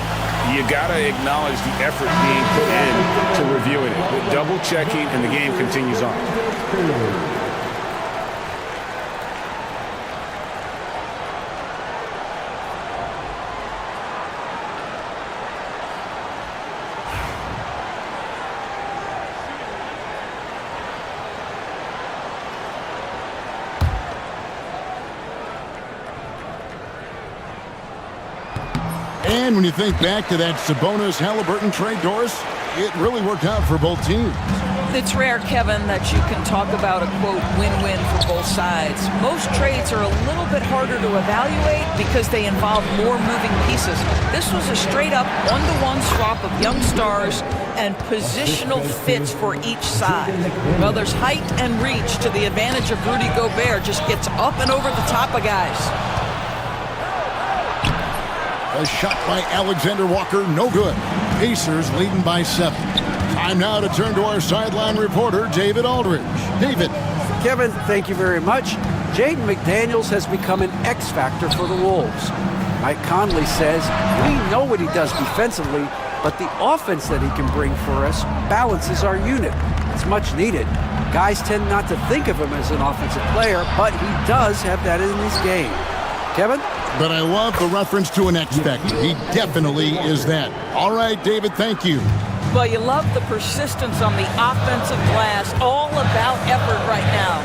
Speaker 12: you got to acknowledge the effort being put in to reviewing it. With double checking, and the game continues on.
Speaker 5: And when you think back to that Sabonis-Halliburton trade, Doris, it really worked out for both teams.
Speaker 10: It's rare, Kevin, that you can talk about a, quote, win-win for both sides. Most trades are a little bit harder to evaluate because they involve more moving pieces. This was a straight-up one-to-one swap of young stars and positional fits for each side. Well, there's height and reach to the advantage of Rudy Gobert. Just gets up and over the top of guys.
Speaker 5: A shot by Alexander Walker, no good. Pacers leading by 7. Time now to turn to our sideline reporter, David Aldridge. David.
Speaker 8: Kevin, thank you very much. Jaden McDaniels has become an X factor for the Wolves. Mike Conley says, we know what he does defensively, but the offense that he can bring for us balances our unit. It's much needed. Guys tend not to think of him as an offensive player, but he does have that in his game. Kevin?
Speaker 5: But I love the reference to an X factor. He definitely is that. All right, David, thank you.
Speaker 10: Well, you love the persistence on the offensive glass. All about effort right now.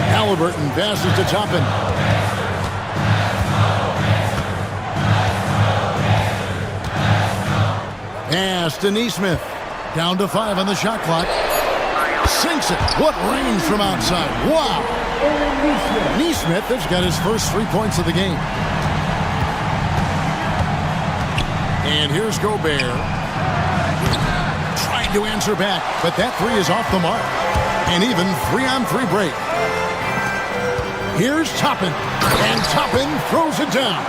Speaker 5: Halliburton passes to Toppin. Pass to Neesmith. Down to 5 on the shot clock. Sinks it. What range from outside. Wow. Neesmith has got his first 3 points of the game. And here's Gobert. Trying to answer back, but that 3 is off the mark. And even 3-on-3 break. Here's Toppin. And Toppin throws it down.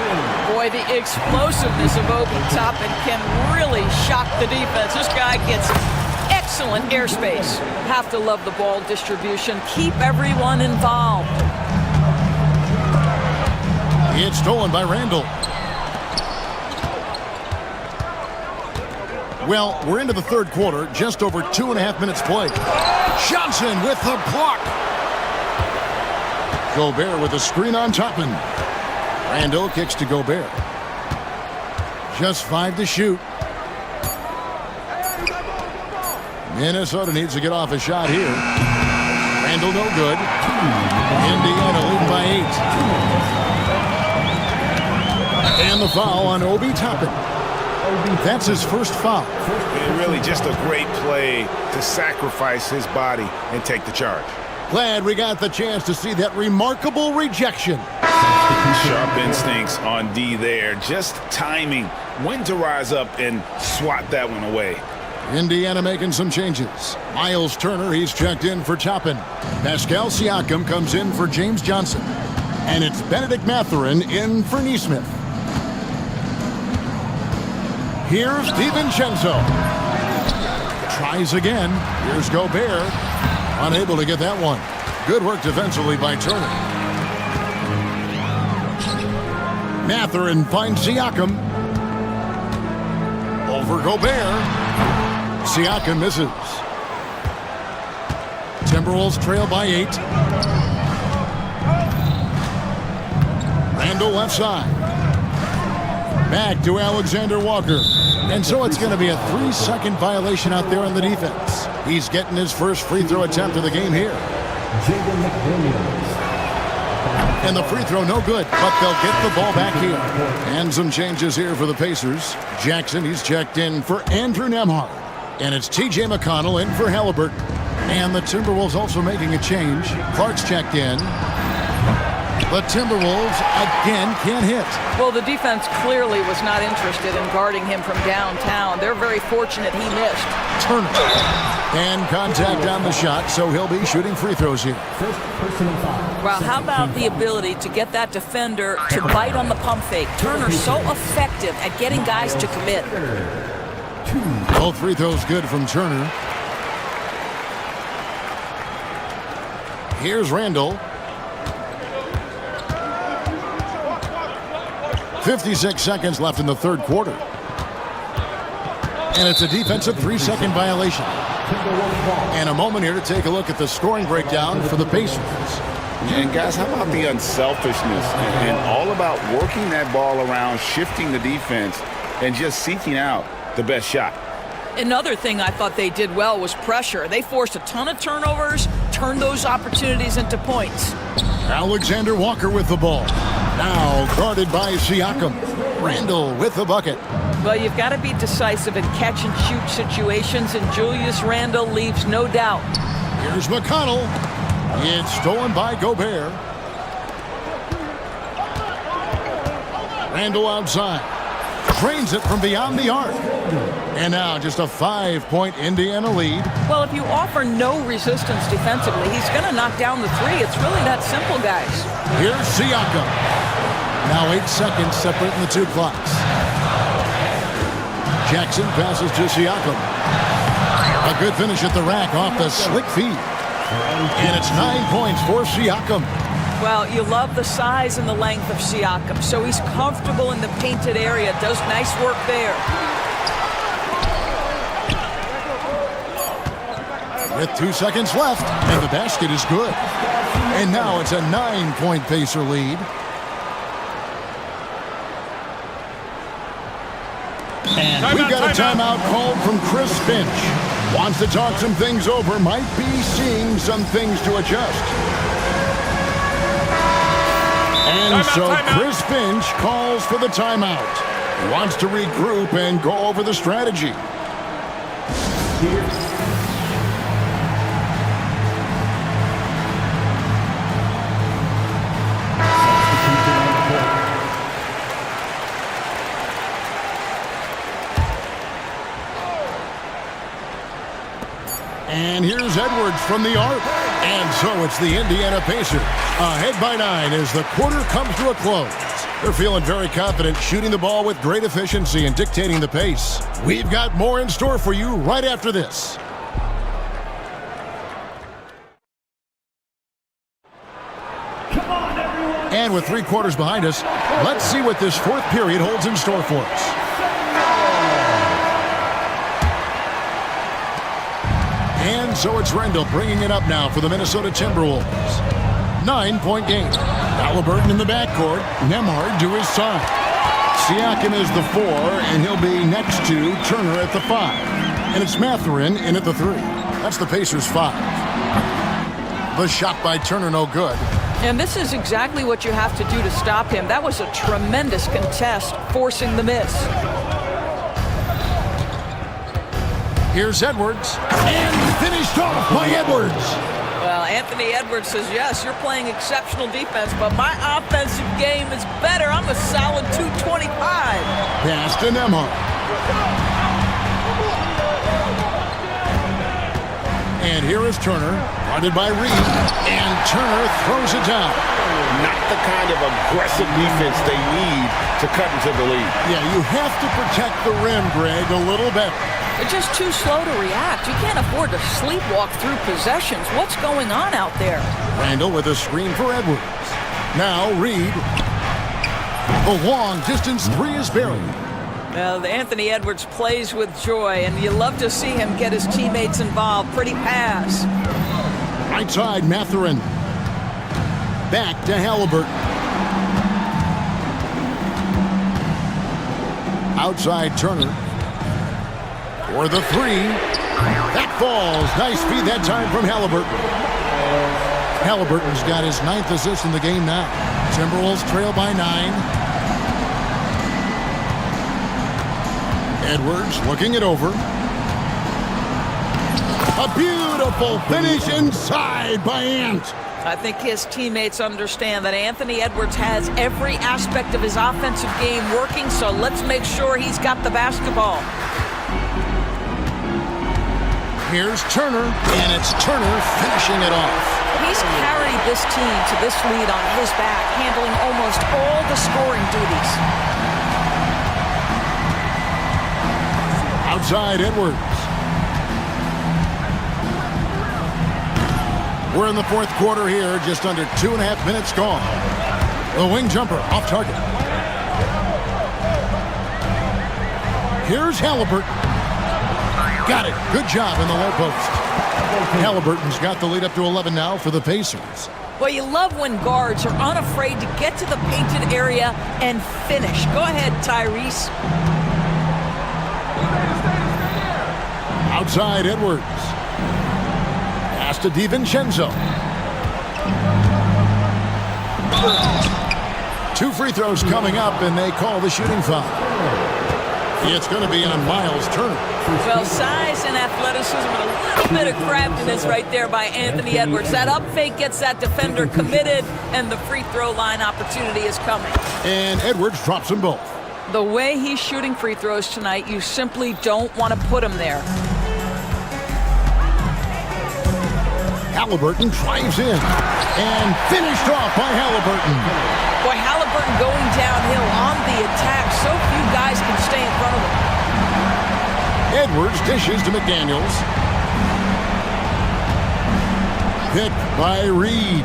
Speaker 10: Boy, the explosiveness of Obi Toppin can really shock the defense. This guy gets excellent airspace. Have to love the ball distribution. Keep everyone involved.
Speaker 5: It's stolen by Randle. Well, we're into the third quarter. Just over 2.5 minutes played. Johnson with the block. Gobert with a screen on Toppin. Randle kicks to Gobert. Just 5 to shoot. Minnesota needs to get off a shot here. Randle no good. Indiana leading by 8. And the foul on Obi Toppin. That's his first foul.
Speaker 12: And really just a great play to sacrifice his body and take the charge.
Speaker 5: Glad we got the chance to see that remarkable rejection.
Speaker 12: Sharp instincts on D there. Just timing when to rise up and swat that one away.
Speaker 5: Indiana making some changes. Miles Turner, he's checked in for Toppin. Pascal Siakam comes in for James Johnson. And it's Benedict Mathurin in for Neesmith. Here's DiVincenzo. Tries again. Here's Gobert. Unable to get that one. Good work defensively by Turner. Mathurin finds Siakam. Over Gobert. Siakam misses. Timberwolves trail by 8. Randall left side. Back to Alexander Walker. And so it's going to be a 3-second violation out there on the defense. He's getting his first free throw attempt of the game here. And the free throw no good, but they'll get the ball back here. And some changes here for the Pacers. Jackson, he's checked in for Andrew Nembhard. And it's T.J. McConnell in for Halliburton. And the Timberwolves also making a change. Clark's checked in. The Timberwolves again can't hit.
Speaker 10: Well, the defense clearly was not interested in guarding him from downtown. They're very fortunate he missed.
Speaker 5: Turner. And contact on the shot, so he'll be shooting free throws here.
Speaker 10: Well, how about the ability to get that defender to bite on the pump fake? Turner's so effective at getting guys to commit.
Speaker 5: Both free throws good from Turner. Here's Randall. 56 seconds left in the third quarter. And it's a defensive 3-second violation. And a moment here to take a look at the scoring breakdown for the Pacers.
Speaker 7: And guys, how about the unselfishness and all about working that ball around, shifting the defense, and just seeking out the best shot.
Speaker 10: Another thing I thought they did well was pressure. They forced a ton of turnovers, turned those opportunities into points.
Speaker 5: Alexander Walker with the ball. Now guarded by Siakam. Randall with the bucket.
Speaker 10: Well, you've got to be decisive in catch-and-shoot situations, and Julius Randle leaves no doubt.
Speaker 5: Here's McConnell. It's stolen by Gobert. Randall outside. Trains it from beyond the arc. And now just a 5-point Indiana lead.
Speaker 10: Well, if you offer no resistance defensively, he's going to knock down the three. It's really that simple, guys.
Speaker 5: Here's Siakam. Now 8 seconds separating the two clocks. Jackson passes to Siakam. A good finish at the rack off the slick feed. And it's 9 points for Siakam.
Speaker 10: Well, you love the size and the length of Siakam, so he's comfortable in the painted area, does nice work there.
Speaker 5: With 2 seconds left, and the basket is good. And now it's a 9-point Pacer lead. And we've got a timeout called from Chris Finch. Wants to talk some things over, might be seeing some things to adjust. And so Chris Finch calls for the timeout. He wants to regroup and go over the strategy. And here's Edwards from the arc. And so it's the Indiana Pacers ahead by 9 as the quarter comes to a close. They're feeling very confident, shooting the ball with great efficiency and dictating the pace. We've got more in store for you right after this. And with 3 quarters behind us, let's see what this fourth period holds in store for us. And so it's Randall bringing it up now for the Minnesota Timberwolves. 9-point game. Halliburton in the backcourt. Nembhard to his side. Siakam is the 4, and he'll be next to Turner at the 5. And it's Mathurin in at the 3. That's the Pacers' 5. The shot by Turner no good.
Speaker 10: And this is exactly what you have to do to stop him. That was a tremendous contest, forcing the miss.
Speaker 5: Here's Edwards, and finished off by Edwards.
Speaker 10: Well, Anthony Edwards says, yes, you're playing exceptional defense, but my offensive game is better. I'm a solid 225.
Speaker 5: Pass to Nembhard. And here is Turner, guarded by Reed, and Turner throws it down.
Speaker 7: Not the kind of aggressive defense they need to cut into the lead.
Speaker 5: Yeah, you have to protect the rim, Greg, a little better.
Speaker 10: They're just too slow to react. You can't afford to sleepwalk through possessions. What's going on out there?
Speaker 5: Randall with a screen for Edwards. Now Reed. The long distance three is buried.
Speaker 10: Well, Anthony Edwards plays with joy, and you love to see him get his teammates involved. Pretty pass.
Speaker 5: Right side, Mathurin. Back to Halliburton. Outside Turner. For the three. That falls. Nice feed that time from Halliburton. Halliburton's got his 9th assist in the game now. Timberwolves trail by 9. Edwards looking it over. A beautiful finish inside by Ant.
Speaker 10: I think his teammates understand that Anthony Edwards has every aspect of his offensive game working, so let's make sure he's got the basketball.
Speaker 5: Here's Turner, and it's Turner finishing it off.
Speaker 10: He's carried this team to this lead on his back, handling almost all the scoring duties.
Speaker 5: Outside Edwards. We're in the fourth quarter here, just under 2.5 minutes gone. The wing jumper off target. Here's Halliburton. Got it. Good job in the low post. Halliburton's got the lead up to 11 now for the Pacers.
Speaker 10: Well, you love when guards are unafraid to get to the painted area and finish. Go ahead, Tyrese.
Speaker 5: Outside Edwards. Pass to DiVincenzo. 2 free throws coming up, and they call the shooting foul. It's going to be on Miles Turner.
Speaker 10: Well, size and athleticism and a little bit of craftiness right there by Anthony Edwards. That up fake gets that defender committed, and the free throw line opportunity is coming.
Speaker 5: And Edwards drops them both.
Speaker 10: The way he's shooting free throws tonight, you simply don't want to put him there.
Speaker 5: Halliburton drives in and finished off by Halliburton.
Speaker 10: Boy, Halliburton going downhill on the attack. So few guys can stay in front of him.
Speaker 5: Edwards dishes to McDaniels. Hit by Reed.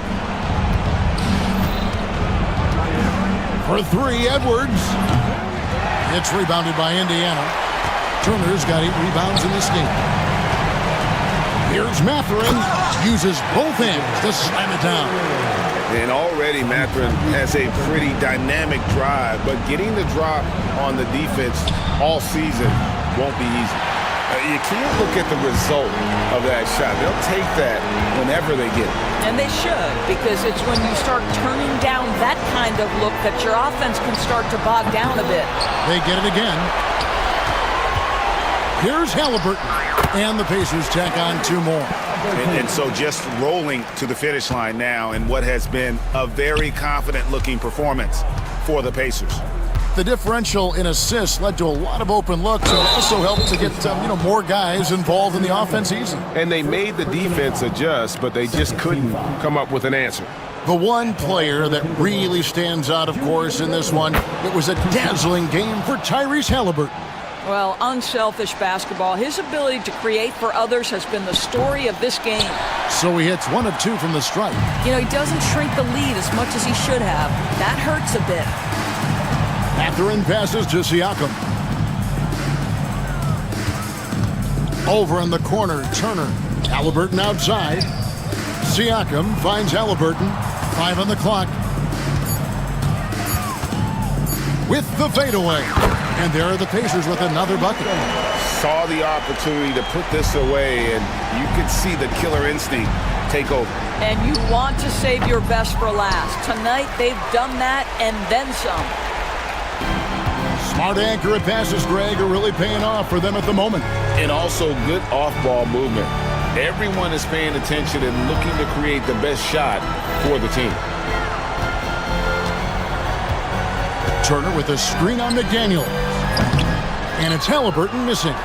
Speaker 5: For 3, Edwards. It's rebounded by Indiana. Turner's got 8 rebounds in this game. Here's Mathurin. Uses both ends to slam it down.
Speaker 7: And already Mathurin has a pretty dynamic drive, but getting the drop on the defense all season won't be easy. You can't look at the result of that shot. They'll take that whenever they get it.
Speaker 10: And they should, because it's when you start turning down that kind of look that your offense can start to bog down a bit.
Speaker 5: They get it again. Here's Halliburton. And the Pacers tack on 2 more.
Speaker 7: And so just rolling to the finish line now in what has been a very confident-looking performance for the Pacers.
Speaker 5: The differential in assists led to a lot of open looks. It also helped to get more guys involved in the offense easy.
Speaker 1: And they made the defense adjust, but they just couldn't come up with an answer.
Speaker 5: The one player that really stands out, of course, in this one, it was a dazzling game for Tyrese Halliburton.
Speaker 10: Well, unselfish basketball. His ability to create for others has been the story of this game.
Speaker 5: So he hits 1 of 2 from the stripe.
Speaker 10: You know, he doesn't shrink the lead as much as he should have. That hurts a bit.
Speaker 5: Mathurin passes to Siakam. Over in the corner, Turner. Halliburton outside. Siakam finds Halliburton. 5 on the clock. With the fadeaway. And there are the Pacers with another bucket.
Speaker 7: Saw the opportunity to put this away, and you could see the killer instinct take over.
Speaker 10: And you want to save your best for last. Tonight, they've done that and then some.
Speaker 5: Smart, accurate passes, Greg, are really paying off for them at the moment.
Speaker 7: And also good off-ball movement. Everyone is paying attention and looking to create the best shot for the team.
Speaker 5: Turner with a screen on McDaniels. And it's Halliburton missing.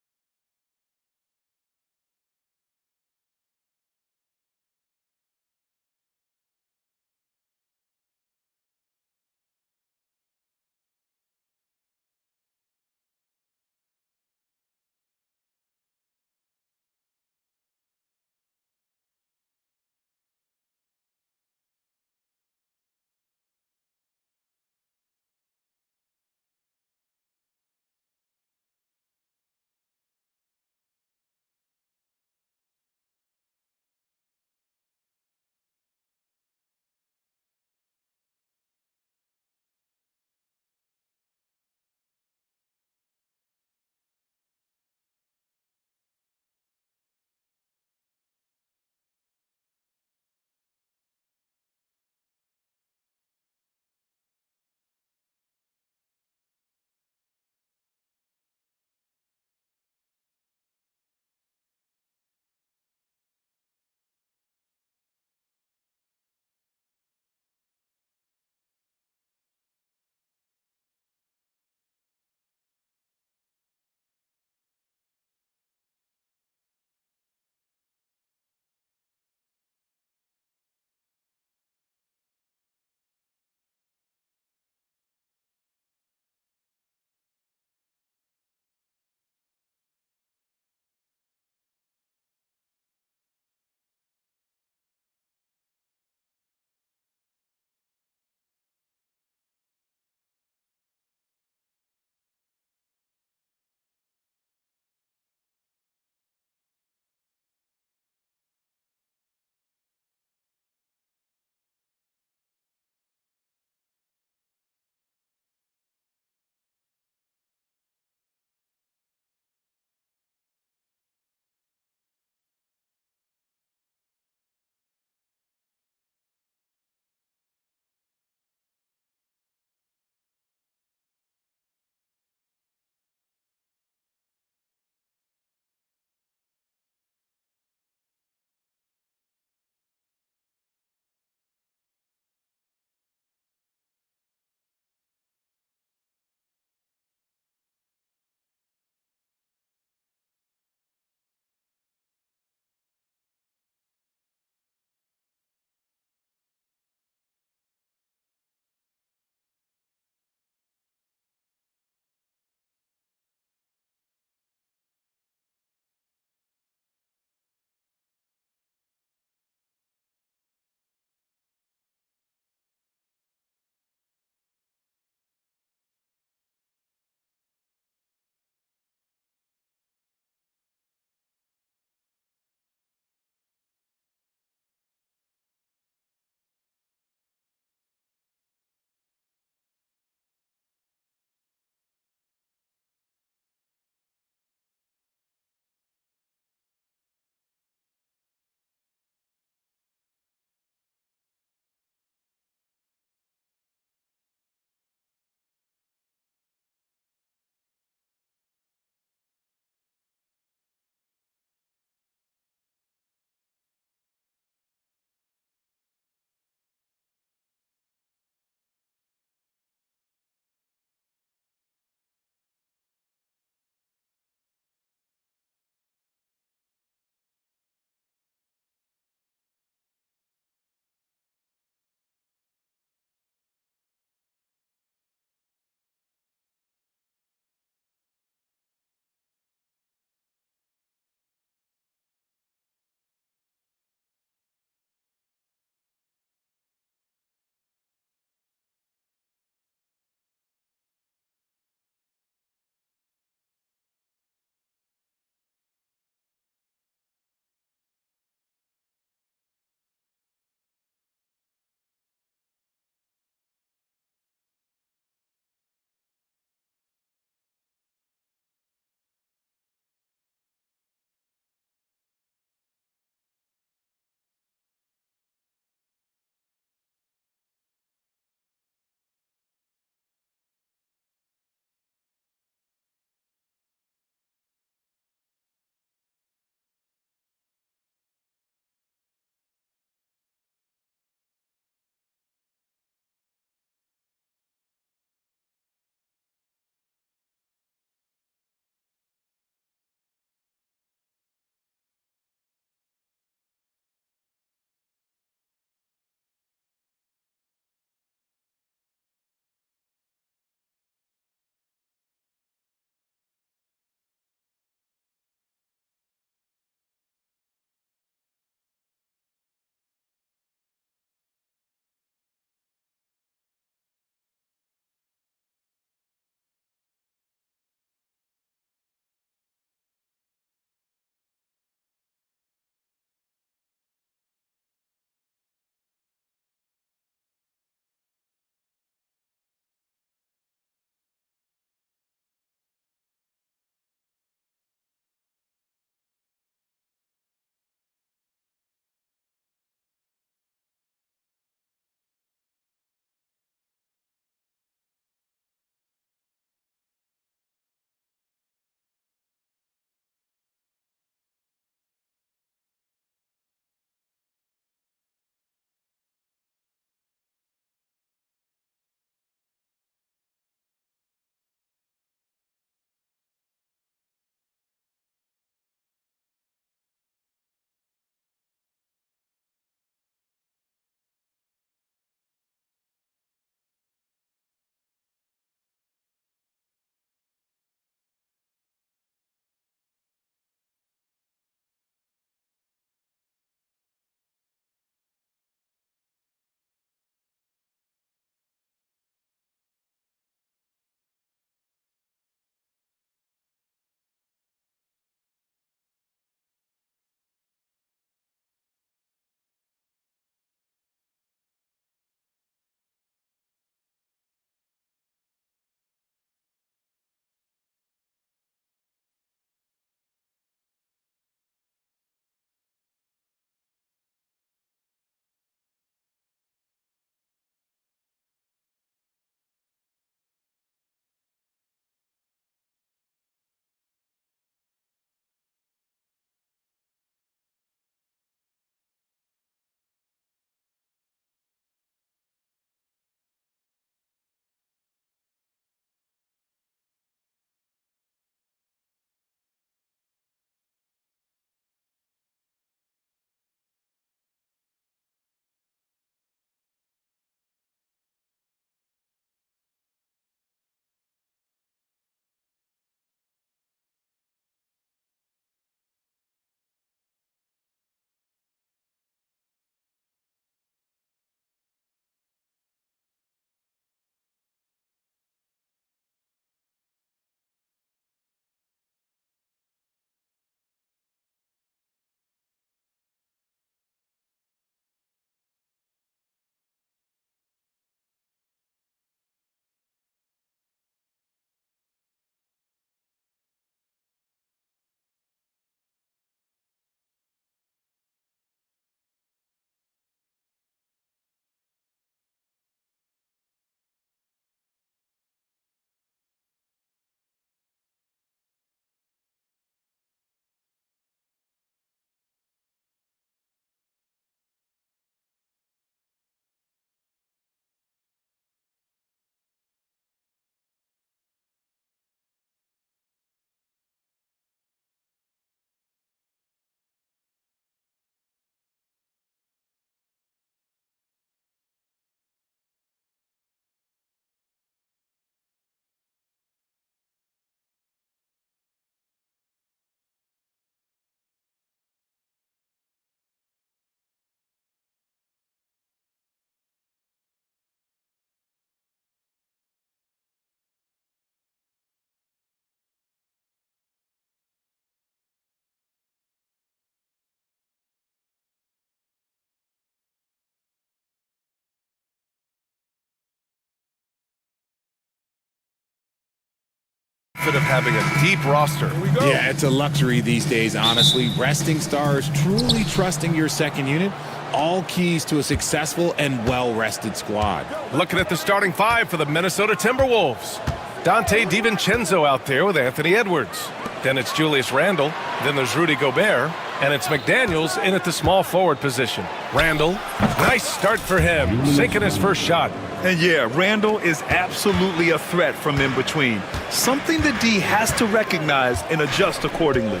Speaker 1: benefit of having a deep roster.
Speaker 12: Yeah, it's a luxury these days, honestly. Resting stars, truly trusting your second unit, all keys to a successful and well-rested squad.
Speaker 1: Looking at the starting five for the Minnesota Timberwolves. Dante DiVincenzo out there with Anthony Edwards. Then it's Julius Randle. Then there's Rudy Gobert. And it's McDaniels in at the small forward position. Randle, nice start for him, sinking his first shot.
Speaker 2: And yeah, Randle is absolutely a threat from in between. Something the D has to recognize and adjust accordingly.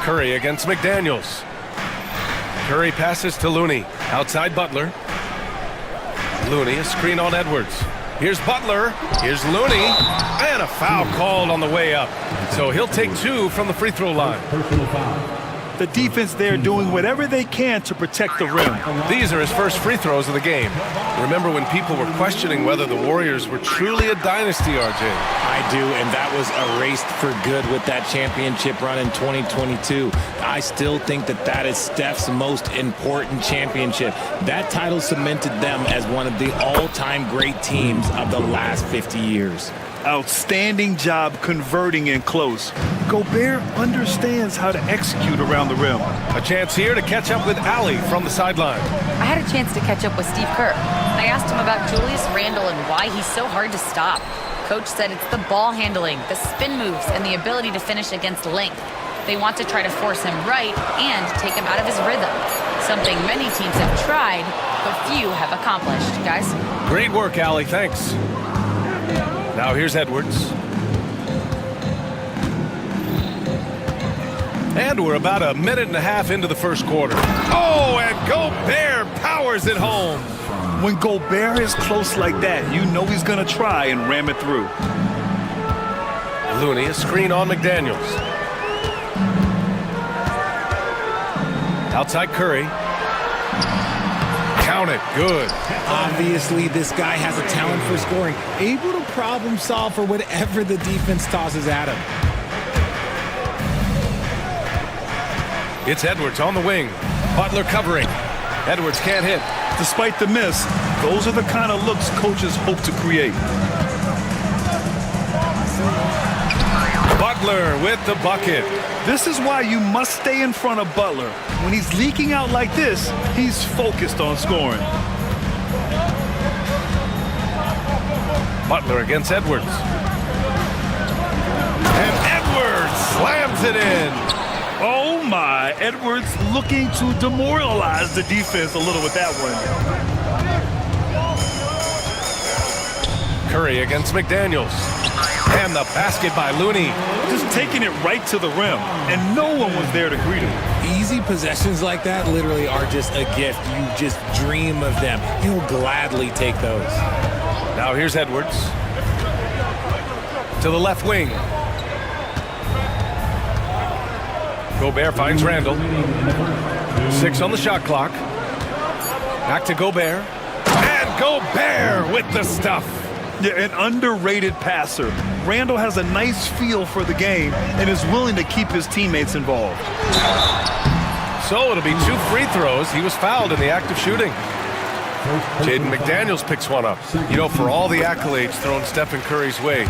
Speaker 1: Curry against McDaniels. Curry passes to Looney. Outside Butler. Looney, a screen on Edwards. Here's Butler. Here's Looney. And a foul called on the way up. So he'll take two from the free throw line.
Speaker 9: Personal foul.
Speaker 2: The defense there doing whatever they can to protect the rim.
Speaker 1: These are his first free throws of the game. Remember when people were questioning whether the Warriors were truly a dynasty, RJ?
Speaker 12: I do, and that was erased for good with that championship run in 2022. I still think that is Steph's most important championship. That title cemented them as one of the all-time great teams of the last 50 years.
Speaker 2: Outstanding job converting in close. Gobert understands how to execute around the rim.
Speaker 1: A chance here to catch up with Allie from the sideline.
Speaker 3: I had a chance to catch up with Steve Kerr. I asked him about Julius Randle and why he's so hard to stop. Coach said it's the ball handling, the spin moves, and the ability to finish against length. They want to try to force him right and take him out of his rhythm. Something many teams have tried, but few have accomplished. Guys?
Speaker 1: Great work, Allie. Thanks. Now here's Edwards. And we're about a minute and a half into the first quarter. Oh, and Gobert powers it home.
Speaker 2: When Gobert is close like that, you know he's going to try and ram it through.
Speaker 1: Looney, a screen on McDaniels. Outside Curry. Count it. Good.
Speaker 12: Obviously, this guy has a talent for scoring, able to problem solve for whatever the defense tosses at him.
Speaker 1: It's Edwards on the wing. Butler covering. Edwards can't hit.
Speaker 2: Despite the miss, those are the kind of looks coaches hope to create.
Speaker 1: Butler with the bucket.
Speaker 2: This is why you must stay in front of Butler. When he's leaking out like this, he's focused on scoring.
Speaker 1: Butler against Edwards. And Edwards slams it in.
Speaker 2: Oh my, Edwards looking to demoralize the defense a little with that one.
Speaker 1: Curry against McDaniels. And the basket by Looney.
Speaker 2: Just taking it right to the rim, and no one was there to greet him.
Speaker 12: Easy possessions like that literally are just a gift. You just dream of them. He'll gladly take those.
Speaker 1: Now here's Edwards. To the left wing. Gobert finds Randle. 6 on the shot clock. Back to Gobert. And Gobert with the stuff.
Speaker 2: Yeah, an underrated passer. Randle has a nice feel for the game and is willing to keep his teammates involved.
Speaker 1: So it'll be 2 free throws. He was fouled in the act of shooting. Jaden McDaniels picks one up. You know, for all the accolades thrown Stephen Curry's way,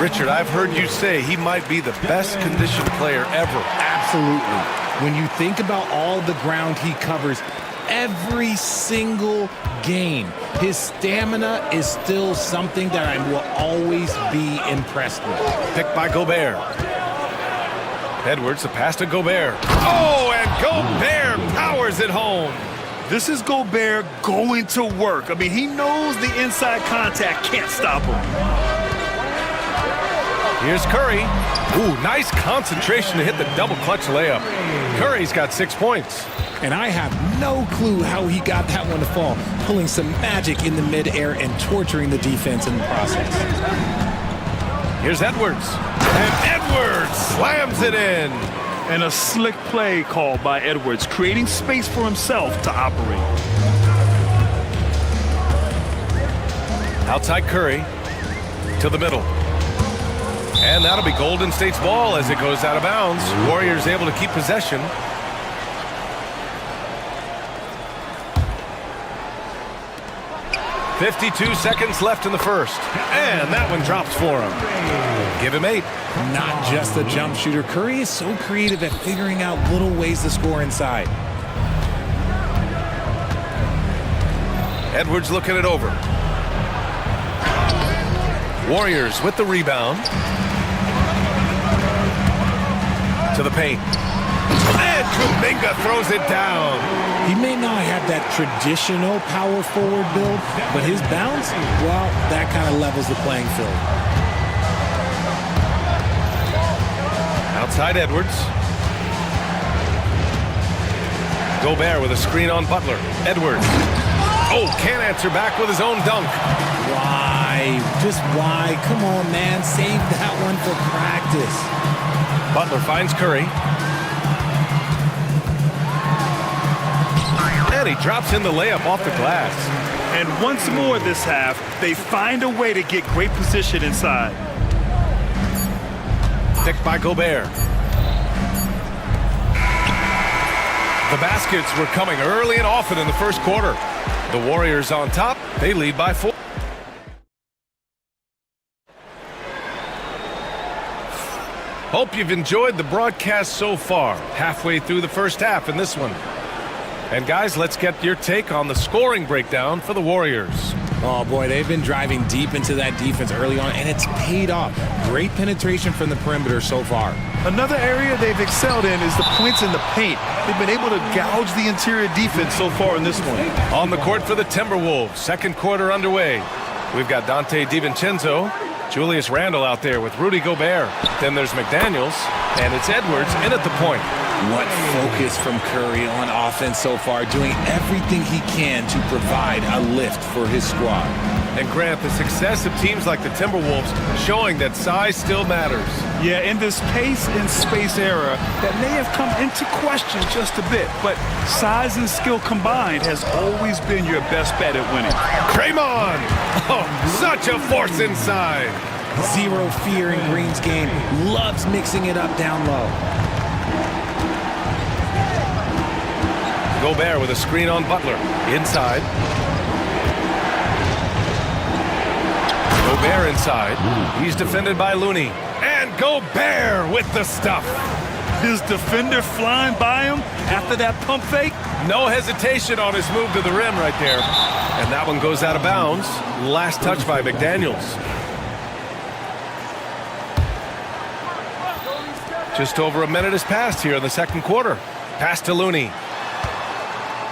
Speaker 1: Richard, I've heard you say he might be the best conditioned player ever.
Speaker 12: Absolutely. When you think about all the ground he covers every single game, his stamina is still something that I will always be impressed with.
Speaker 1: Picked by Gobert. Edwards, the pass to Gobert. Oh, and Gobert powers it home.
Speaker 2: This is Gobert going to work. I mean, he knows the inside contact can't stop him.
Speaker 1: Here's Curry. Ooh, nice concentration to hit the double clutch layup. Curry's got 6 points.
Speaker 12: And I have no clue how he got that one to fall, pulling some magic in the midair and torturing the defense in the process.
Speaker 1: Here's Edwards. And Edwards slams it in.
Speaker 2: And a slick play called by Edwards, creating space for himself to operate.
Speaker 1: Outside Curry to the middle. And that'll be Golden State's ball as it goes out of bounds. Warriors able to keep possession. 52 seconds left in the first. And that one drops for him. Give him 8.
Speaker 12: Not just a jump shooter. Curry is so creative at figuring out little ways to score inside.
Speaker 1: Edwards looking it over. Warriors with the rebound. To the paint. And Kuminga throws it down.
Speaker 12: He may not have that traditional power forward build, but his bounce, well, that kind of levels the playing field.
Speaker 1: Outside Edwards. Gobert with a screen on Butler. Edwards. Oh, can't answer back with his own dunk.
Speaker 12: Why? Just why? Come on, man. Save that one for practice.
Speaker 1: Butler finds Curry. And he drops in the layup off the glass.
Speaker 2: And once more this half, they find a way to get great position inside.
Speaker 1: Picked by Gobert. The baskets were coming early and often in the first quarter. The Warriors on top. They lead by 4. Hope you've enjoyed the broadcast so far. Halfway through the first half in this one. And guys, let's get your take on the scoring breakdown for the Warriors.
Speaker 12: Oh boy, they've been driving deep into that defense early on, and it's paid off. Great penetration from the perimeter so far.
Speaker 2: Another area they've excelled in is the points in the paint. They've been able to gouge the interior defense so far in this one.
Speaker 1: On the court for the Timberwolves, second quarter underway. We've got Dante DiVincenzo, Julius Randle out there with Rudy Gobert. Then there's McDaniels, and it's Edwards in at the point.
Speaker 12: What focus from Curry on offense so far, doing everything he can to provide a lift for his squad.
Speaker 1: And Grant, the success of teams like the Timberwolves showing that size still matters.
Speaker 2: Yeah, in this pace and space era, that may have come into question just a bit, but size and skill combined has always been your best bet at winning.
Speaker 1: Draymond! Oh, such a force inside.
Speaker 12: Zero fear in Green's game. Loves mixing it up down low.
Speaker 1: Gobert with a screen on Butler. Inside. Gobert inside. He's defended by Looney. And Gobert with the stuff.
Speaker 2: His defender flying by him after that pump fake.
Speaker 1: No hesitation on his move to the rim right there. And that one goes out of bounds. Last touch by McDaniels. Just over a minute has passed here in the second quarter. Pass to Looney.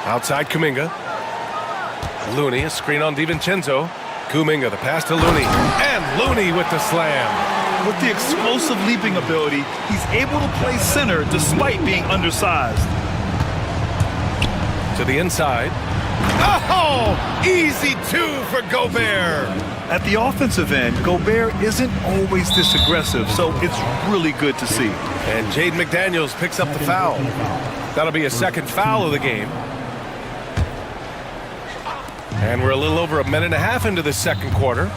Speaker 1: Outside Kuminga. Looney, a screen on DiVincenzo. Kuminga, the pass to Looney. And Looney with the slam.
Speaker 2: With the explosive leaping ability, he's able to play center despite being undersized.
Speaker 1: To the inside. Oh! Easy 2 for Gobert.
Speaker 2: At the offensive end, Gobert isn't always this aggressive, so it's really good to see.
Speaker 1: And Jaden McDaniels picks up the foul. That'll be a second foul of the game. And we're a little over a minute and a half into the second quarter.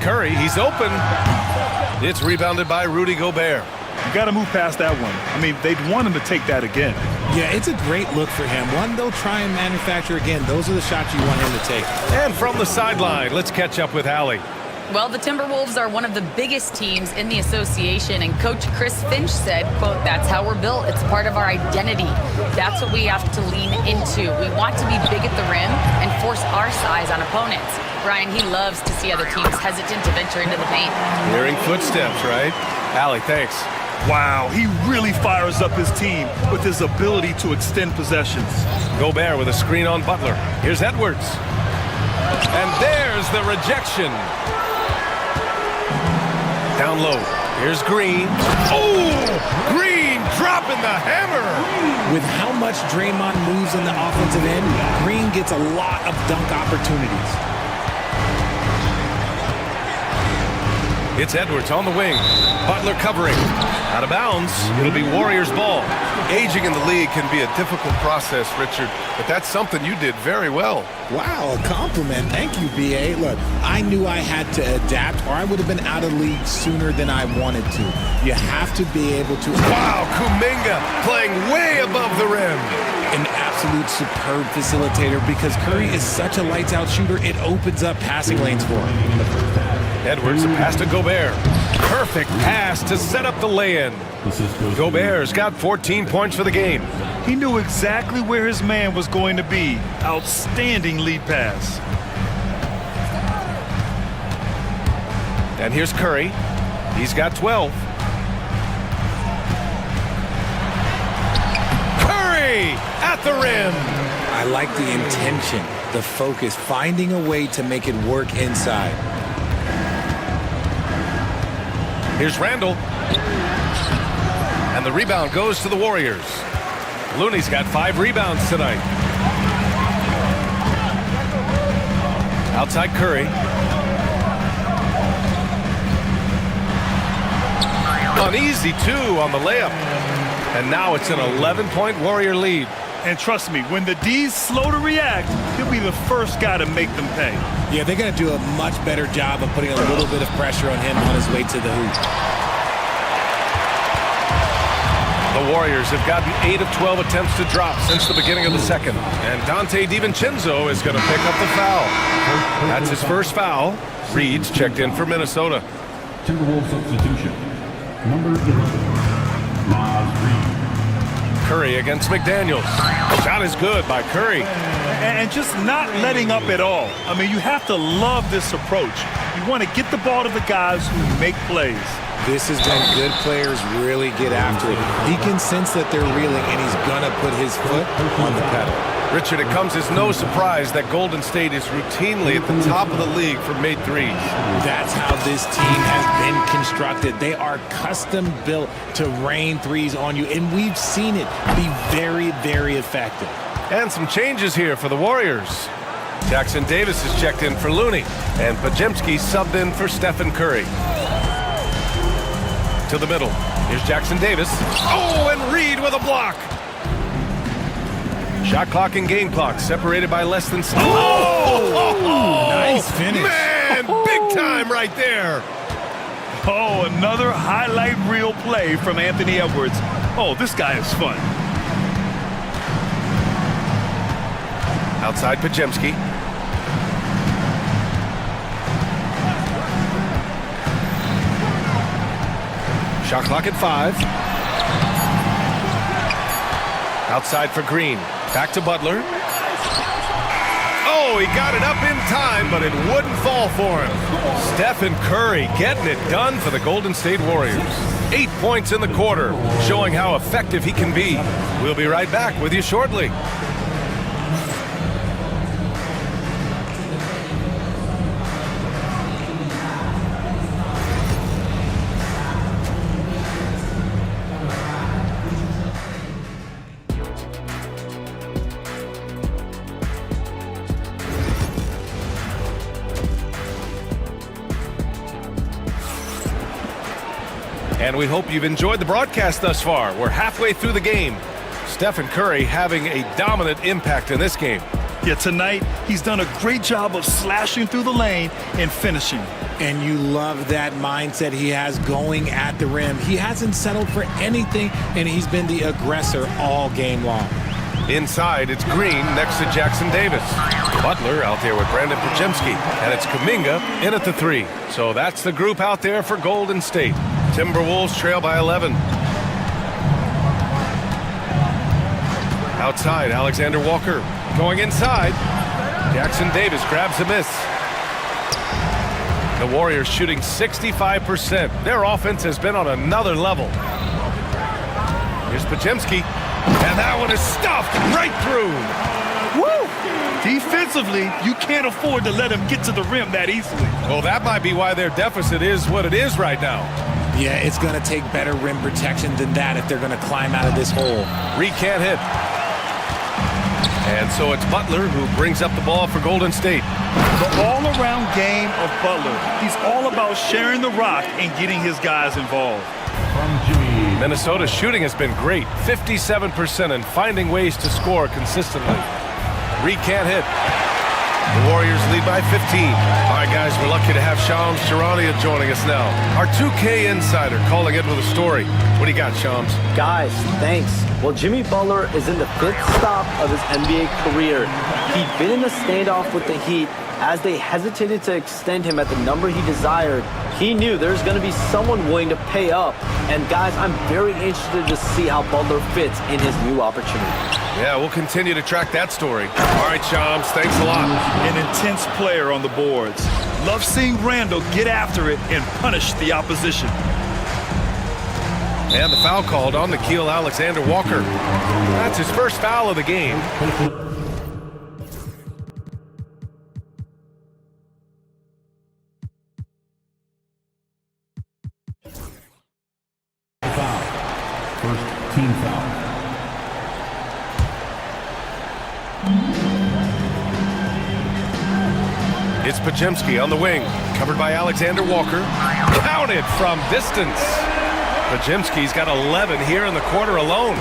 Speaker 1: Curry, he's open. It's rebounded by Rudy Gobert.
Speaker 2: You got to move past that one. I mean, they'd want him to take that again.
Speaker 12: Yeah, it's a great look for him. One they'll try and manufacture again. Those are the shots you want him to take.
Speaker 1: And from the sideline, let's catch up with Allie.
Speaker 3: Well, the Timberwolves are one of the biggest teams in the association, and Coach Chris Finch said, quote, "That's how we're built. It's part of our identity. That's what we have to lean into. We want to be big at the rim and force our size on opponents." Brian, he loves to see other teams hesitant to venture into the paint.
Speaker 1: Hearing footsteps, right? Allie, thanks.
Speaker 2: Wow, he really fires up his team with his ability to extend possessions.
Speaker 1: Gobert with a screen on Butler. Here's Edwards. And there's the rejection. Down low. Here's Green. Oh! Green dropping the hammer.
Speaker 12: With how much Draymond moves in the offensive end, Green gets a lot of dunk opportunities.
Speaker 1: It's Edwards on the wing. Butler covering. Out of bounds. It'll be Warriors ball. Aging in the league can be a difficult process, Richard, but that's something you did very well.
Speaker 12: Wow, a compliment. Thank you, B.A. Look, I knew I had to adapt or I would have been out of the league sooner than I wanted to. You have to be able to...
Speaker 1: Wow, Kuminga playing way above the rim.
Speaker 12: an absolute superb facilitator because Curry is such a lights-out shooter, it opens up passing lanes for him.
Speaker 1: Edwards, a pass to Gobert. Perfect pass to set up the lay-in. Gobert's got 14 points for the game.
Speaker 2: He knew exactly where his man was going to be. Outstanding lead pass.
Speaker 1: And here's Curry. He's got 12. Curry at the rim.
Speaker 12: I like the intention, the focus, finding a way to make it work inside.
Speaker 1: Here's Randall. And the rebound goes to the Warriors. Looney's got 5 rebounds tonight. Outside Curry. An easy 2 on the layup. And now it's an 11-point Warrior lead.
Speaker 2: And trust me, when the D's slow to react, he'll be the first guy to make them pay.
Speaker 12: Yeah, they're going to do a much better job of putting a little bit of pressure on him on his way to the hoop.
Speaker 1: The Warriors have gotten 8 of 12 attempts to drop since the beginning of the second. And Dante DiVincenzo is going to pick up the foul. That's his first foul. Reed's checked in for Minnesota.
Speaker 9: Timberwolves substitution. Number 11, Miles Reed.
Speaker 1: Curry against McDaniels. Shot is good by Curry.
Speaker 2: And just not letting up at all. I mean, you have to love this approach. You want to get the ball to the guys who make plays.
Speaker 12: This is when good players really get after it. He can sense that they're reeling, and he's going to put his foot on the pedal.
Speaker 1: Richard, it comes as no surprise that Golden State is routinely at the top of the league for made threes.
Speaker 12: That's how this team has been constructed. They are custom built to rain threes on you, and we've seen it be very, very effective.
Speaker 1: And some changes here for the Warriors. Jackson Davis is checked in for Looney, and Pajemski subbed in for Stephen Curry. To the middle. Here's Jackson Davis. Oh, and Reed with a block. Shot clock and game clock separated by less than... Oh!
Speaker 12: Nice finish.
Speaker 1: Man, big time right there.
Speaker 2: Oh, another highlight reel play from Anthony Edwards. Oh, this guy is fun.
Speaker 1: Outside Pajemski. Shot clock at 5. Outside for Green. Back to Butler. Oh, he got it up in time, but it wouldn't fall for him. Stephen Curry getting it done for the Golden State Warriors. 8 points in the quarter, showing how effective he can be. We'll be right back with you shortly. And we hope you've enjoyed the broadcast thus far. We're halfway through the game. Stephen Curry having a dominant impact in this game.
Speaker 2: Yeah, tonight he's done a great job of slashing through the lane and finishing.
Speaker 12: And you love that mindset he has going at the rim. He hasn't settled for anything, and he's been the aggressor all game long.
Speaker 1: Inside, it's Green next to Jackson Davis. Butler out there with Brandon Pajemski. And it's Kuminga in at the 3. So that's the group out there for Golden State. Timberwolves trail by 11. Outside, Alexander Walker going inside. Jackson Davis grabs a miss. The Warriors shooting 65%. Their offense has been on another level. Here's Pajemski. And that one is stuffed right through.
Speaker 2: Woo! Defensively, you can't afford to let him get to the rim that easily.
Speaker 1: Well, that might be why their deficit is what it is right now.
Speaker 12: Yeah, it's going to take better rim protection than that if they're going to climb out of this hole.
Speaker 1: Reed can't hit. And so it's Butler who brings up the ball for Golden State.
Speaker 2: The all-around game of Butler. He's all about sharing the rock and getting his guys involved.
Speaker 1: Minnesota's shooting has been great, 57%, and finding ways to score consistently. Reed can't hit. The Warriors lead by 15. All right, guys, we're lucky to have Shams Charania joining us now. Our 2K insider calling in with a story. What do you got, Shams?
Speaker 14: Guys, thanks. Well, Jimmy Butler is in the 5th stop of his NBA career. He'd been in a standoff with the Heat. As they hesitated to extend him at the number he desired, he knew there's going to be someone willing to pay up. And guys, I'm very interested to see how Butler fits in his new opportunity.
Speaker 1: Yeah, we'll continue to track that story. All right, Shams, thanks a lot.
Speaker 2: An intense player on the boards. Love seeing Randall get after it and punish the opposition.
Speaker 1: And the foul called on Nickeil Alexander-Walker. That's his first foul of the game.
Speaker 9: First team foul.
Speaker 1: It's Podziemski on the wing, covered by Alexander-Walker. Counted from distance. Podziemski's got 11 here in the quarter alone.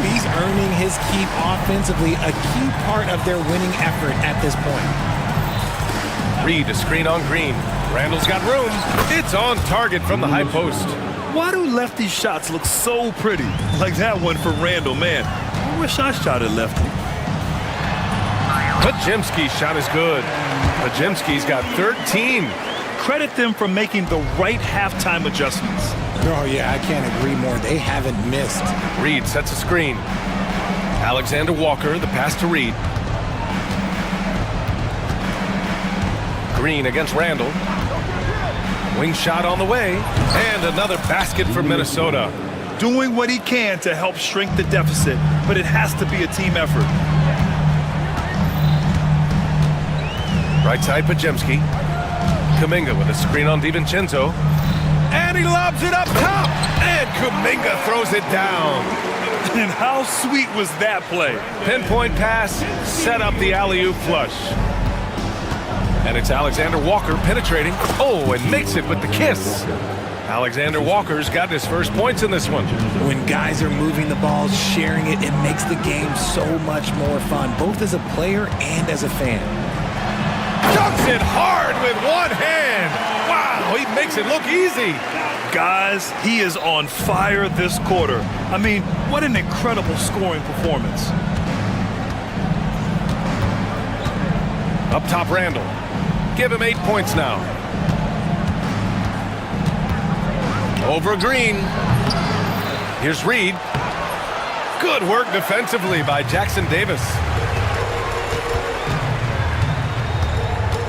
Speaker 12: He's earning his keep offensively, a key part of their winning effort at this point.
Speaker 1: Reed, a screen on Green. Randall's got room. It's on target from the high post.
Speaker 2: Why do lefty shots look so pretty? Like that one for Randall, man. I wish I shot it lefty.
Speaker 1: Podziemski's shot is good. Podziemski's got 13.
Speaker 2: Credit them for making the right halftime adjustments.
Speaker 12: Oh, yeah, I can't agree more. They haven't missed.
Speaker 1: Reed sets a screen. Alexander-Walker, the pass to Reed. Green against Randall. Wing shot on the way. And another basket for Minnesota.
Speaker 2: Doing what he can to help shrink the deficit, but it has to be a team effort.
Speaker 1: Right side, Podziemski. Kuminga with a screen on DiVincenzo. And he lobs it up top. And Kuminga throws it down.
Speaker 2: And how sweet was that play?
Speaker 1: Pinpoint pass, set up the alley-oop flush. And it's Alexander-Walker penetrating. Oh, and makes it with the kiss. Alexander-Walker's got his first points in this one.
Speaker 12: When guys are moving the ball, sharing it, it makes the game so much more fun, both as a player and as a fan.
Speaker 1: Dunks it hard with one hand. Wow, he makes it look easy.
Speaker 2: Guys, he is on fire this quarter. I mean, what an incredible scoring performance.
Speaker 1: Up top, Randall. Give him 8 points now. Over Green. Here's Reed. Good work defensively by Jackson Davis.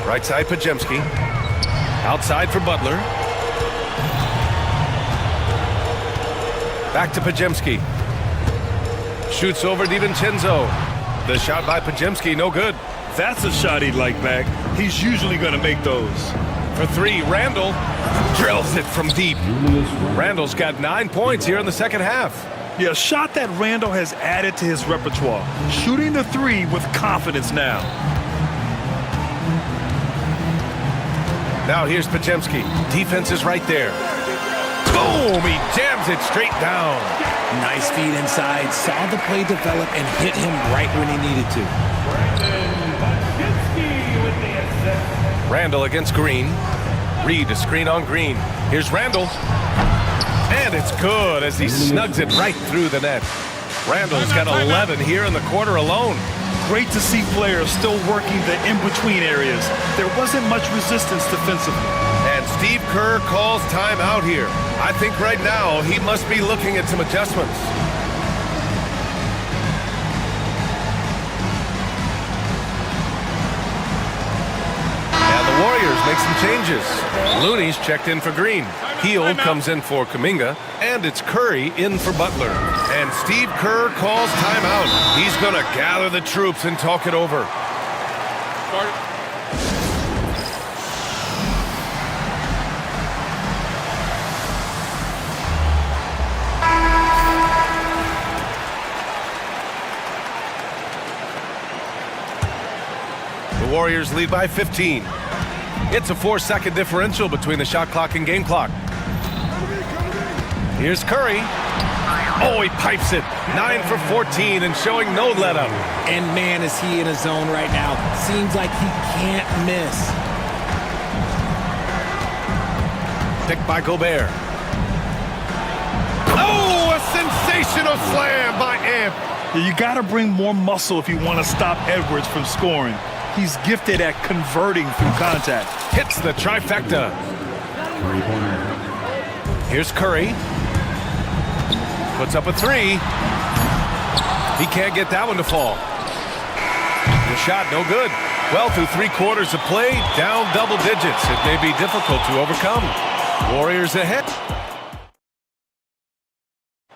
Speaker 1: Right side, Podziemski. Outside for Butler. Back to Podziemski. Shoots over DiVincenzo. The shot by Podziemski, no good.
Speaker 2: That's a shot he'd like back. He's usually going to make those.
Speaker 1: For three, Randall drills it from deep. Randall's got 9 points here in the second half.
Speaker 2: Yeah, a shot that Randall has added to his repertoire. Shooting the three with confidence now.
Speaker 1: Now here's Podziemski. Defense is right there. Boom! He jams it straight down.
Speaker 12: Nice feed inside. Saw the play develop and hit him right when he needed to.
Speaker 1: Randall against Green. Reed, a screen on Green. Here's Randall. And it's good as he snugs it right through the net. Randall's got 11 here in the quarter alone.
Speaker 2: Great to see players still working the in-between areas. There wasn't much resistance defensively.
Speaker 1: And Steve Kerr calls timeout here. I think right now he must be looking at some adjustments. And the Warriors make some changes. Looney's checked in for Green. Hield comes in for Kuminga. And it's Curry in for Butler. And Steve Kerr calls timeout. He's going to gather the troops and talk it over. The Warriors lead by 15. It's a 4-second differential between the shot clock and game clock. Here's Curry. Oh, he pipes it. 9 for 14 and showing no let-up.
Speaker 12: And man, is he in a zone right now. Seems like he can't miss.
Speaker 1: Picked by Gobert. Oh, a sensational slam by Amp.
Speaker 2: You got to bring more muscle if you want to stop Edwards from scoring. He's gifted at converting through contact.
Speaker 1: Hits the trifecta. Here's Curry. Puts up a three. He can't get that one to fall. The shot, no good. Well, through 3 quarters of play, down double digits. It may be difficult to overcome. Warriors ahead.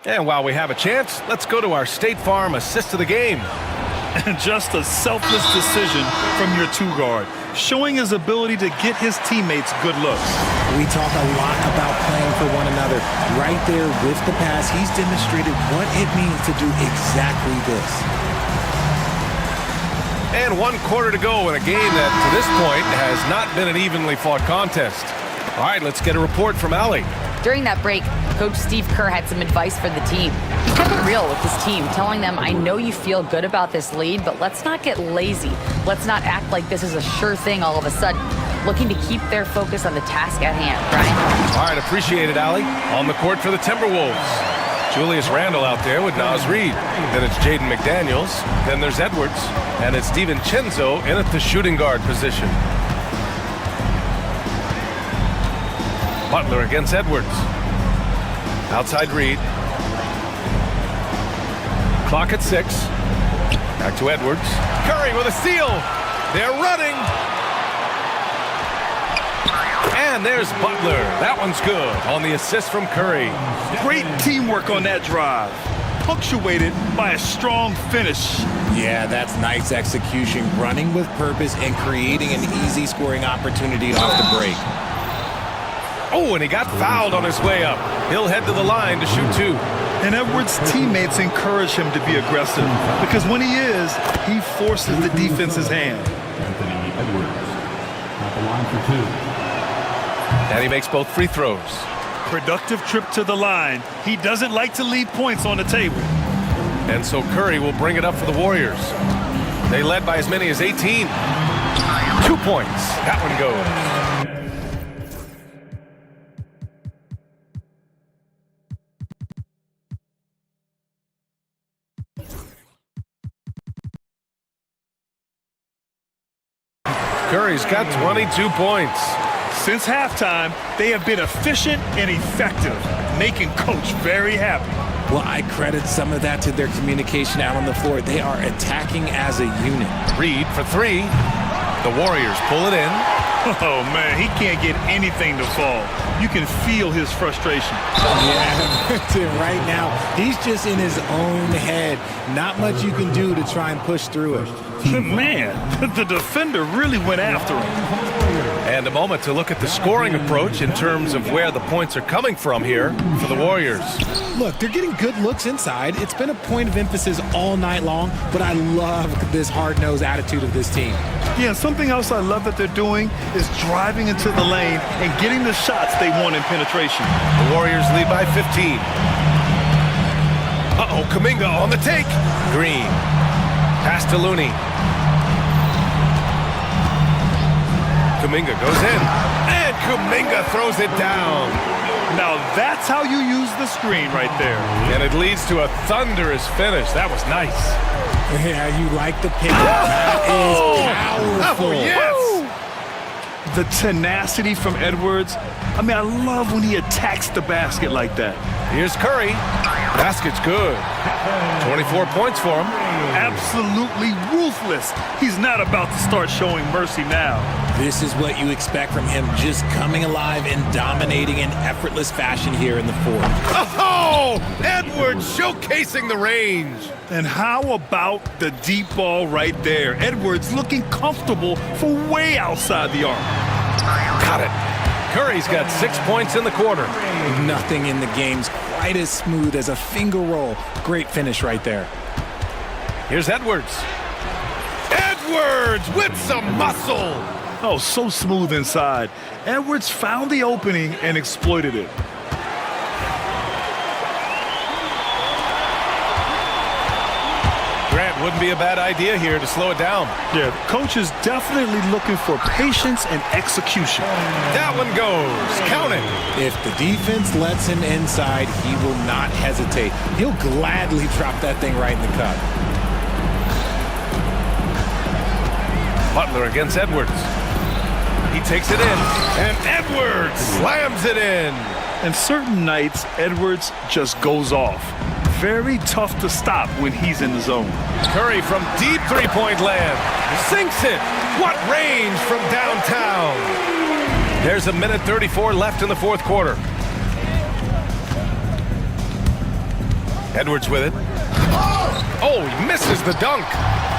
Speaker 1: And while we have a chance, let's go to our State Farm assist of the game.
Speaker 2: And just a selfless decision from your 2-guard, showing his ability to get his teammates good looks.
Speaker 12: We talk a lot about playing for one another. Right there with the pass, he's demonstrated what it means to do exactly this.
Speaker 1: And 1 quarter to go in a game that, to this point, has not been an evenly fought contest. All right, let's get a report from Allie.
Speaker 3: During that break, Coach Steve Kerr had some advice for the team. He kept it real with his team, telling them, I know you feel good about this lead, but let's not get lazy. Let's not act like this is a sure thing all of a sudden. Looking to keep their focus on the task at hand, Brian.
Speaker 1: All right, appreciate it, Allie. On the court for the Timberwolves. Julius Randle out there with Nas Reed. Then it's Jaden McDaniels. Then there's Edwards. And it's DiVincenzo in at the shooting guard position. Butler against Edwards. Outside Reed. Clock at 6. Back to Edwards. Curry with a steal. They're running. And there's Butler. That one's good on the assist from Curry.
Speaker 2: Great teamwork on that drive, punctuated by a strong finish.
Speaker 12: Yeah, that's nice execution, running with purpose and creating an easy scoring opportunity off the break.
Speaker 1: Oh, and he got fouled on his way up. He'll head to the line to shoot 2.
Speaker 2: And Edwards' teammates encourage him to be aggressive because when he is, he forces the defense's hand.
Speaker 9: Anthony Edwards at the line for 2.
Speaker 1: And he makes both free throws.
Speaker 2: Productive trip to the line. He doesn't like to leave points on the table.
Speaker 1: And so Curry will bring it up for the Warriors. They led by as many as 18. 2 points. That one goes. Curry's got 22 points.
Speaker 2: Since halftime, they have been efficient and effective, making Coach very happy.
Speaker 12: Well, I credit some of that to their communication out on the floor. They are attacking as a unit.
Speaker 1: Reed for 3. The Warriors pull it in.
Speaker 2: Oh, man, he can't get anything to fall. You can feel his frustration.
Speaker 12: Yeah, right now, he's just in his own head. Not much you can do to try and push through it.
Speaker 2: Man, the defender really went after him.
Speaker 1: And a moment to look at the scoring approach in terms of where the points are coming from here for the Warriors.
Speaker 12: Look, they're getting good looks inside. It's been a point of emphasis all night long, but I love this hard-nosed attitude of this team.
Speaker 2: Yeah, something else I love that they're doing is driving into the lane and getting the shots they want in penetration.
Speaker 1: The Warriors lead by 15. Uh-oh, Kuminga on the take. Green. Pass to Looney. Kuminga goes in. And Kuminga throws it down.
Speaker 2: Now that's how you use the screen right there.
Speaker 1: And it leads to a thunderous finish. That was nice.
Speaker 12: Yeah, you like the pick. That is powerful.
Speaker 1: Oh, yes.
Speaker 2: The tenacity from Edwards. I mean, I love when he attacks the basket like that.
Speaker 1: Here's Curry. Basket's good. 24 points for him.
Speaker 2: Absolutely ruthless. He's not about to start showing mercy now.
Speaker 12: This is what you expect from him, just coming alive and dominating in effortless fashion here in the fourth.
Speaker 1: Oh, Edwards showcasing the range.
Speaker 2: And how about the deep ball right there? Edwards looking comfortable for way outside the arc.
Speaker 1: Got it. Curry's got 6 points in the quarter.
Speaker 12: Nothing in the game's quite as smooth as a finger roll. Great finish right there.
Speaker 1: Here's Edwards. Edwards with some muscle.
Speaker 2: Oh, so smooth inside. Edwards found the opening and exploited it.
Speaker 1: Wouldn't be a bad idea here to slow it down.
Speaker 2: Yeah, the coach is definitely looking for patience and execution.
Speaker 1: That one goes. Count it.
Speaker 12: If the defense lets him inside, he will not hesitate. He'll gladly drop that thing right in the cup.
Speaker 1: Butler against Edwards. He takes it in, and Edwards slams it in.
Speaker 2: And certain nights, Edwards just goes off. Very tough to stop when he's in the zone.
Speaker 1: Curry from deep three-point land. Sinks it. What range from downtown. There's a minute 34 left in the fourth quarter. Edwards with it. Oh, he misses the dunk.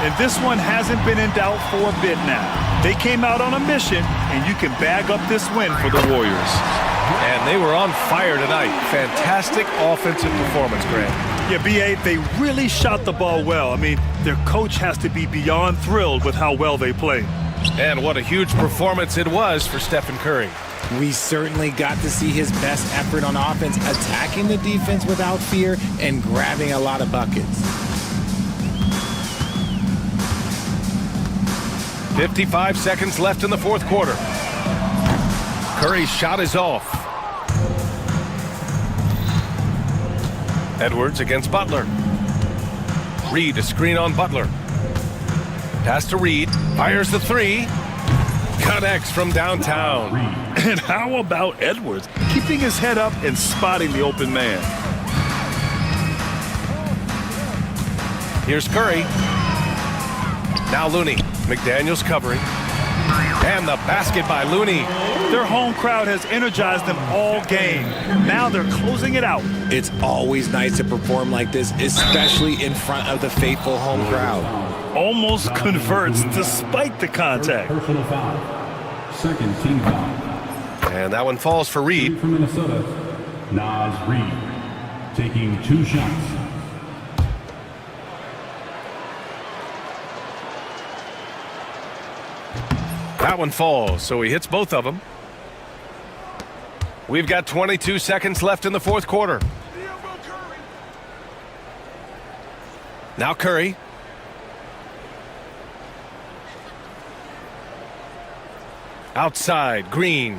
Speaker 2: And this one hasn't been in doubt for a bit now. They came out on a mission, and you can bag up this win for the Warriors.
Speaker 1: And they were on fire tonight. Fantastic offensive performance, Grant.
Speaker 2: Yeah, B.A., they really shot the ball well. I mean, their coach has to be beyond thrilled with how well they played.
Speaker 1: And what a huge performance it was for Stephen Curry.
Speaker 12: We certainly got to see his best effort on offense, attacking the defense without fear and grabbing a lot of buckets.
Speaker 1: 55 seconds left in the fourth quarter. Curry's shot is off. Edwards against Butler. Reed, a screen on Butler. Pass to Reed. Fires the three. Connects from downtown.
Speaker 2: And how about Edwards keeping his head up and spotting the open man?
Speaker 1: Here's Curry. Now Looney. McDaniels covering. And the basket by Looney.
Speaker 2: Their home crowd has energized them all game. Now they're closing it out.
Speaker 12: It's always nice to perform like this, especially in front of the faithful home crowd.
Speaker 2: Almost converts despite the contact.
Speaker 9: Personal foul. Second team foul.
Speaker 1: And that one falls for Reed.
Speaker 9: From Minnesota, Nas Reed, taking 2 shots.
Speaker 1: That one falls, so he hits both of them. We've got 22 seconds left in the fourth quarter. Now Curry. Outside, Green.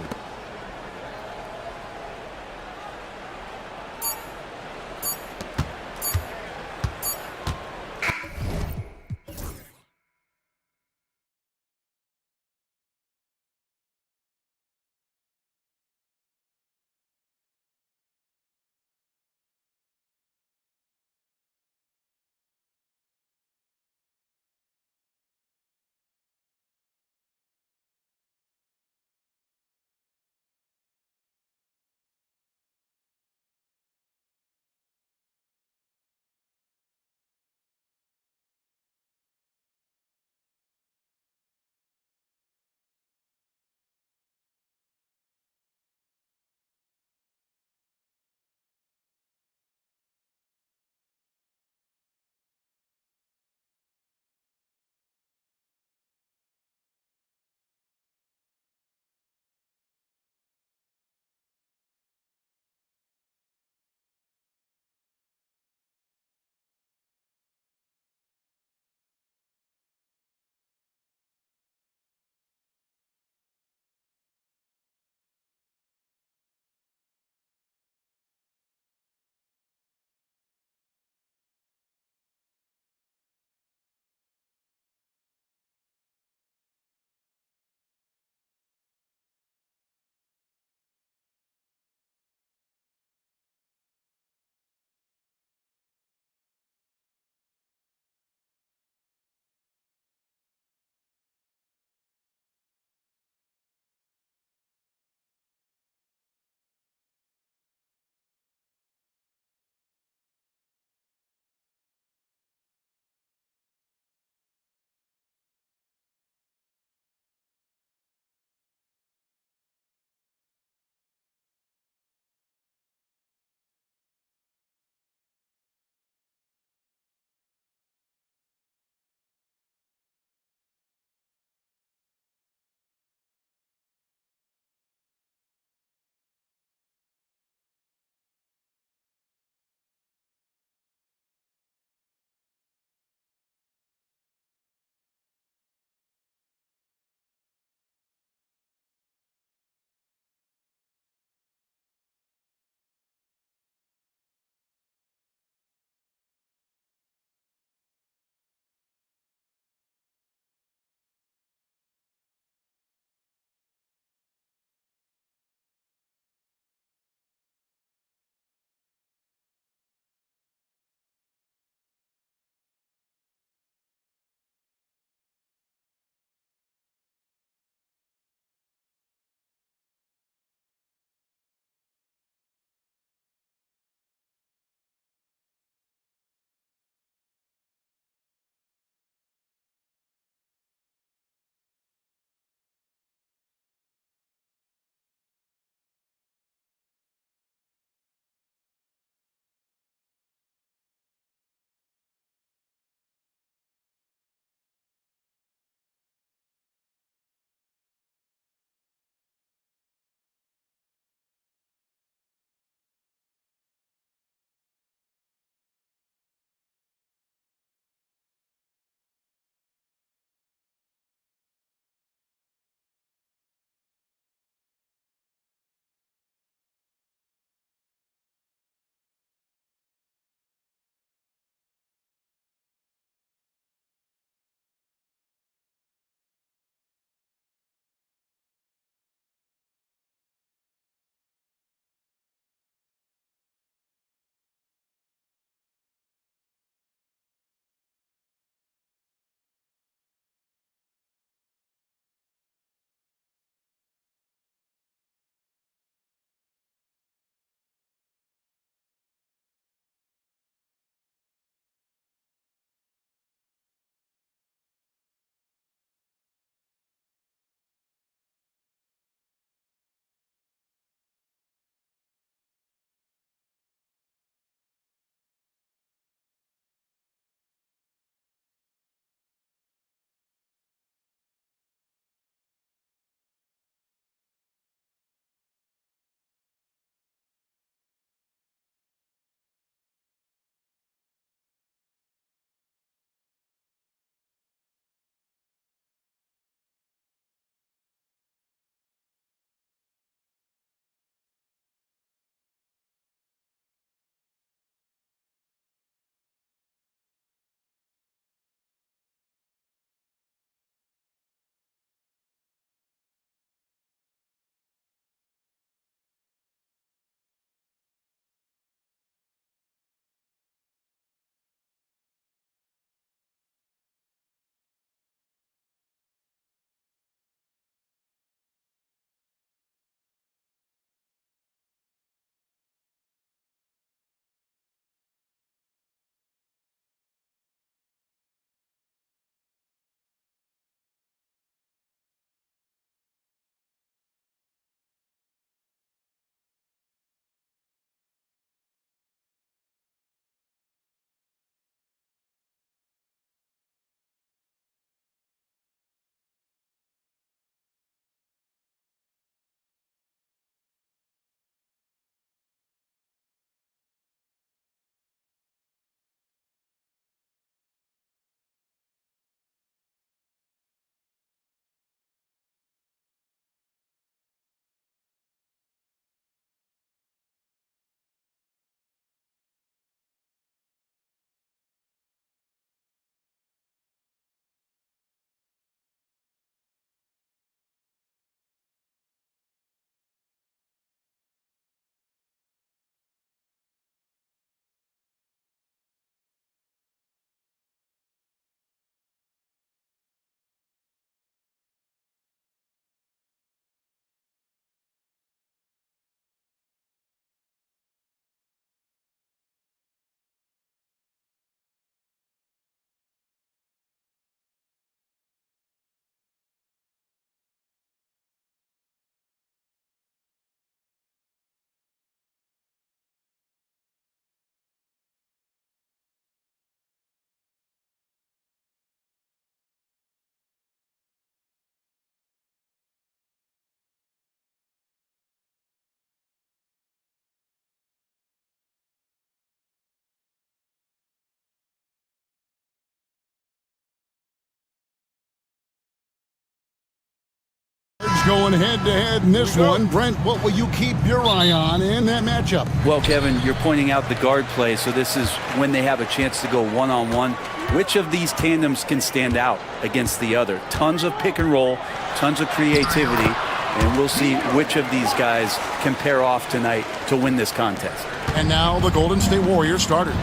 Speaker 5: going head-to-head in this one. Brent, what will you keep your eye on in that matchup?
Speaker 4: Well, Kevin, you're pointing out the guard play, so this is when they have a chance to go one-on-one. Which of these tandems can stand out against the other? Tons of pick and roll, tons of creativity, and we'll see which of these guys can pair off tonight to win this contest.
Speaker 5: And now the Golden State Warriors starters.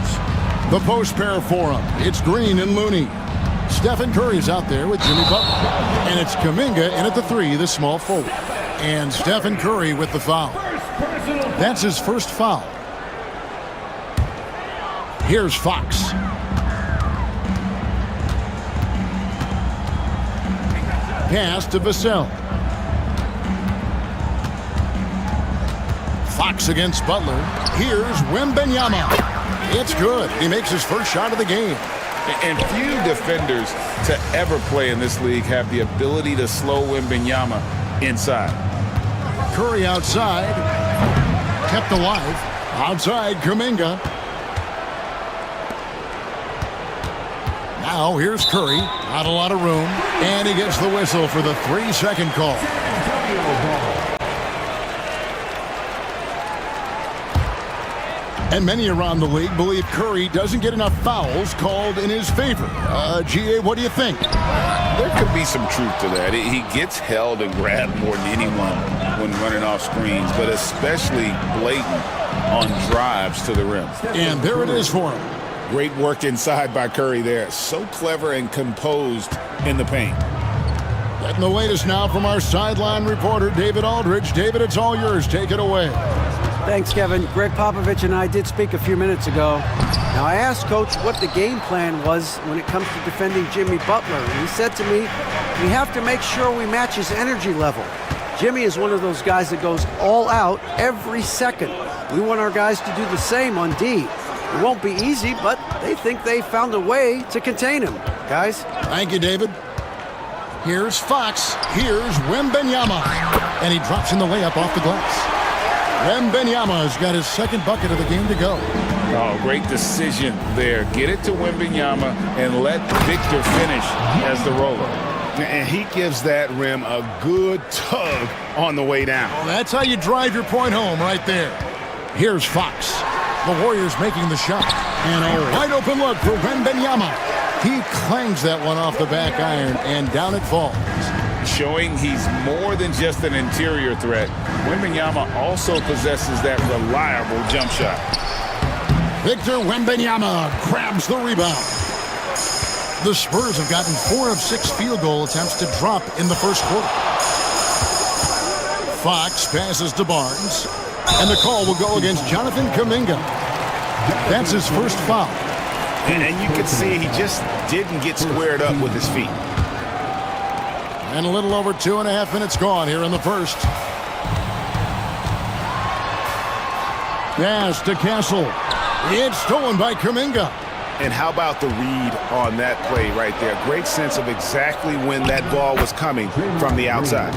Speaker 5: The post pair for them. It's Green and Looney. Stephen Curry's out there with Jimmy Butler. And it's Kuminga in at the 3, the small forward. And Stephen Curry with the foul. That's his first foul. Here's Fox. Pass to Vassell. Fox against Butler. Here's Wembanyama. It's good. He makes his first shot of the game.
Speaker 7: And few defenders to ever play in this league have the ability to slow Wembanyama inside.
Speaker 5: Curry outside. Kept alive. Outside Kuminga. Now here's Curry. Not a lot of room. And he gets the whistle for the 3-second call. And many around the league believe Curry doesn't get enough fouls called in his favor. GA, what do you think?
Speaker 7: There could be some truth to that. He gets held and grabbed more than anyone when running off screens, but especially blatant on drives to the rim.
Speaker 5: And there it is for him.
Speaker 7: Great work inside by Curry there. So clever and composed in the paint.
Speaker 5: Getting the latest now from our sideline reporter, David Aldridge. David, it's all yours. Take it away.
Speaker 8: Thanks, Kevin. Greg Popovich and I did speak a few minutes ago. Now, I asked Coach what the game plan was when it comes to defending Jimmy Butler, and he said to me, we have to make sure we match his energy level. Jimmy is one of those guys that goes all out every second. We want our guys to do the same on D. It won't be easy, but they think they found a way to contain him. Guys?
Speaker 5: Thank you, David. Here's Fox. Here's Wembanyama. And he drops in the layup off the glass. Wembanyama's got his second bucket of the game to go.
Speaker 7: Oh, great decision there. Get it to Wembanyama and let Victor finish as the roller.
Speaker 2: And he gives that rim a good tug on the way down.
Speaker 5: Well, that's how you drive your point home right there. Here's Fox. The Warriors making the shot. And a wide open look for Wembanyama. He clangs that one off the back iron, and down it falls.
Speaker 7: Showing he's more than just an interior threat. Wembanyama also possesses that reliable jump shot.
Speaker 5: Victor Wembanyama grabs the rebound. The Spurs have gotten 4 of 6 field goal attempts to drop in the first quarter. Fox passes to Barnes, and the call will go against Jonathan Kuminga. That's his first foul.
Speaker 2: And you can see he just didn't get squared up with his feet.
Speaker 5: And a little over 2.5 minutes gone here in the first. Pass to Castle. It's stolen by Kuminga.
Speaker 2: And how about the read on that play right there? Great sense of exactly when that ball was coming from the outside.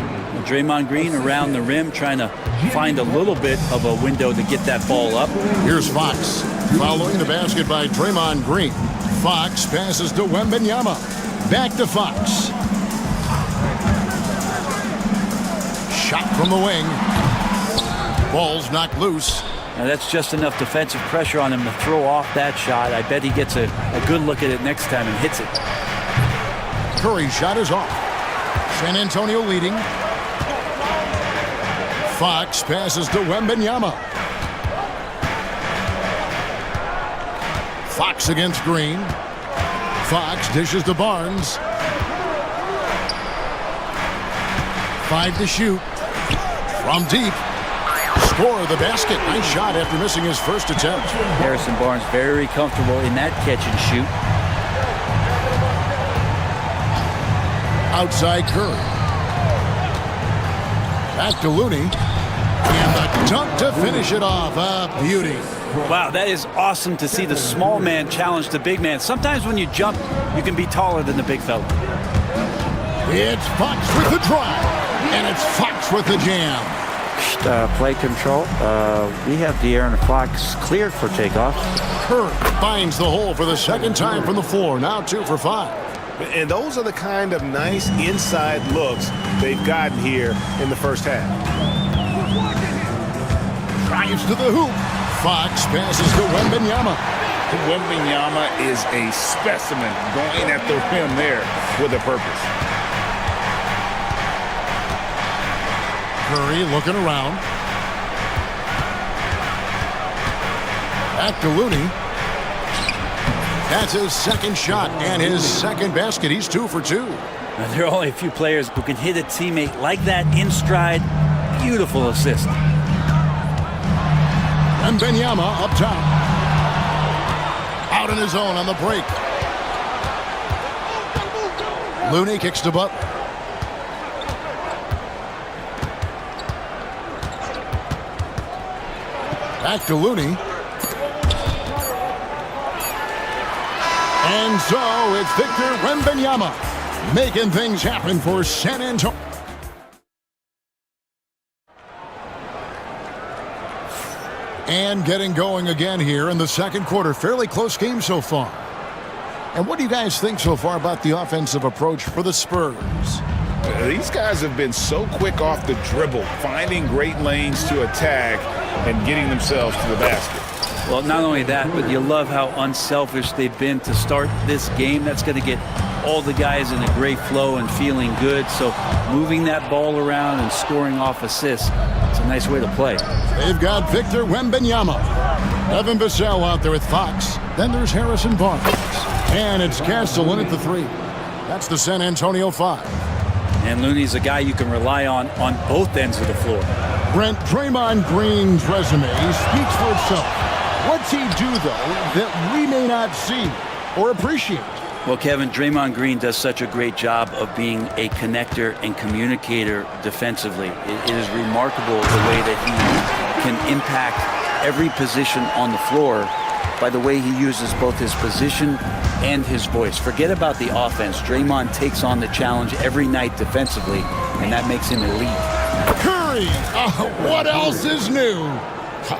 Speaker 4: Draymond Green around the rim trying to find a little bit of a window to get that ball up.
Speaker 5: Here's Fox. Following the basket by Draymond Green. Fox passes to Wembanyama. Back to Fox. Shot from the wing. Ball's knocked loose.
Speaker 4: Now that's just enough defensive pressure on him to throw off that shot. I bet he gets a good look at it next time and hits it.
Speaker 5: Curry's shot is off. San Antonio leading. Fox passes to Wembanyama. Fox against Green. Fox dishes to Barnes. 5 to shoot. From deep. Score the basket. Nice shot after missing his first attempt.
Speaker 4: Harrison Barnes very comfortable in that catch and shoot.
Speaker 5: Outside Curry. Back to Looney. And the dunk to finish it off. A beauty.
Speaker 4: Wow, that is awesome to see the small man challenge the big man. Sometimes when you jump, you can be taller than the big fella.
Speaker 5: It's Fox with the drive. And it's Fox with the jam.
Speaker 15: Play control. We have De'Aaron Fox cleared for takeoff.
Speaker 5: Curry finds the hole for the second time from the floor. Now 2 for 5.
Speaker 1: And those are the kind of nice inside looks they've gotten here in the first half.
Speaker 5: Drives to the hoop. Fox passes to Wembanyama.
Speaker 7: Wembanyama is a specimen going at the rim there with a purpose.
Speaker 5: Curry looking around. Back to Looney. That's his second shot and his second basket. He's 2 for 2.
Speaker 4: Now, there are only a few players who can hit a teammate like that in stride. Beautiful assist.
Speaker 5: And Wembanyama up top. Out in his own on the break. Looney kicks to Butler. Back to Looney. And so it's Victor Wembanyama making things happen for San Antonio. And getting going again here in the second quarter. Fairly close game so far. And what do you guys think so far about the offensive approach for the Spurs?
Speaker 7: These guys have been so quick off the dribble, finding great lanes to attack and getting themselves to the basket.
Speaker 4: Well, not only that, but you love how unselfish they've been to start this game. That's going to get all the guys in a great flow and feeling good. So moving that ball around and scoring off assists, it's a nice way to play.
Speaker 5: They've got Victor Wembanyama. Evan Vassell out there with Fox. Then there's Harrison Barnes. And it's Castle in at the 3. That's the San Antonio 5.
Speaker 4: And Looney's a guy you can rely on both ends of the floor.
Speaker 5: Brent, Draymond Green's resume speaks for itself. What's he do, though, that we may not see or appreciate?
Speaker 4: Well, Kevin, Draymond Green does such a great job of being a connector and communicator defensively. It is remarkable the way that he can impact every position on the floor by the way he uses both his position and his voice. Forget about the offense. Draymond takes on the challenge every night defensively, and that makes him elite.
Speaker 5: Curry! What else is new?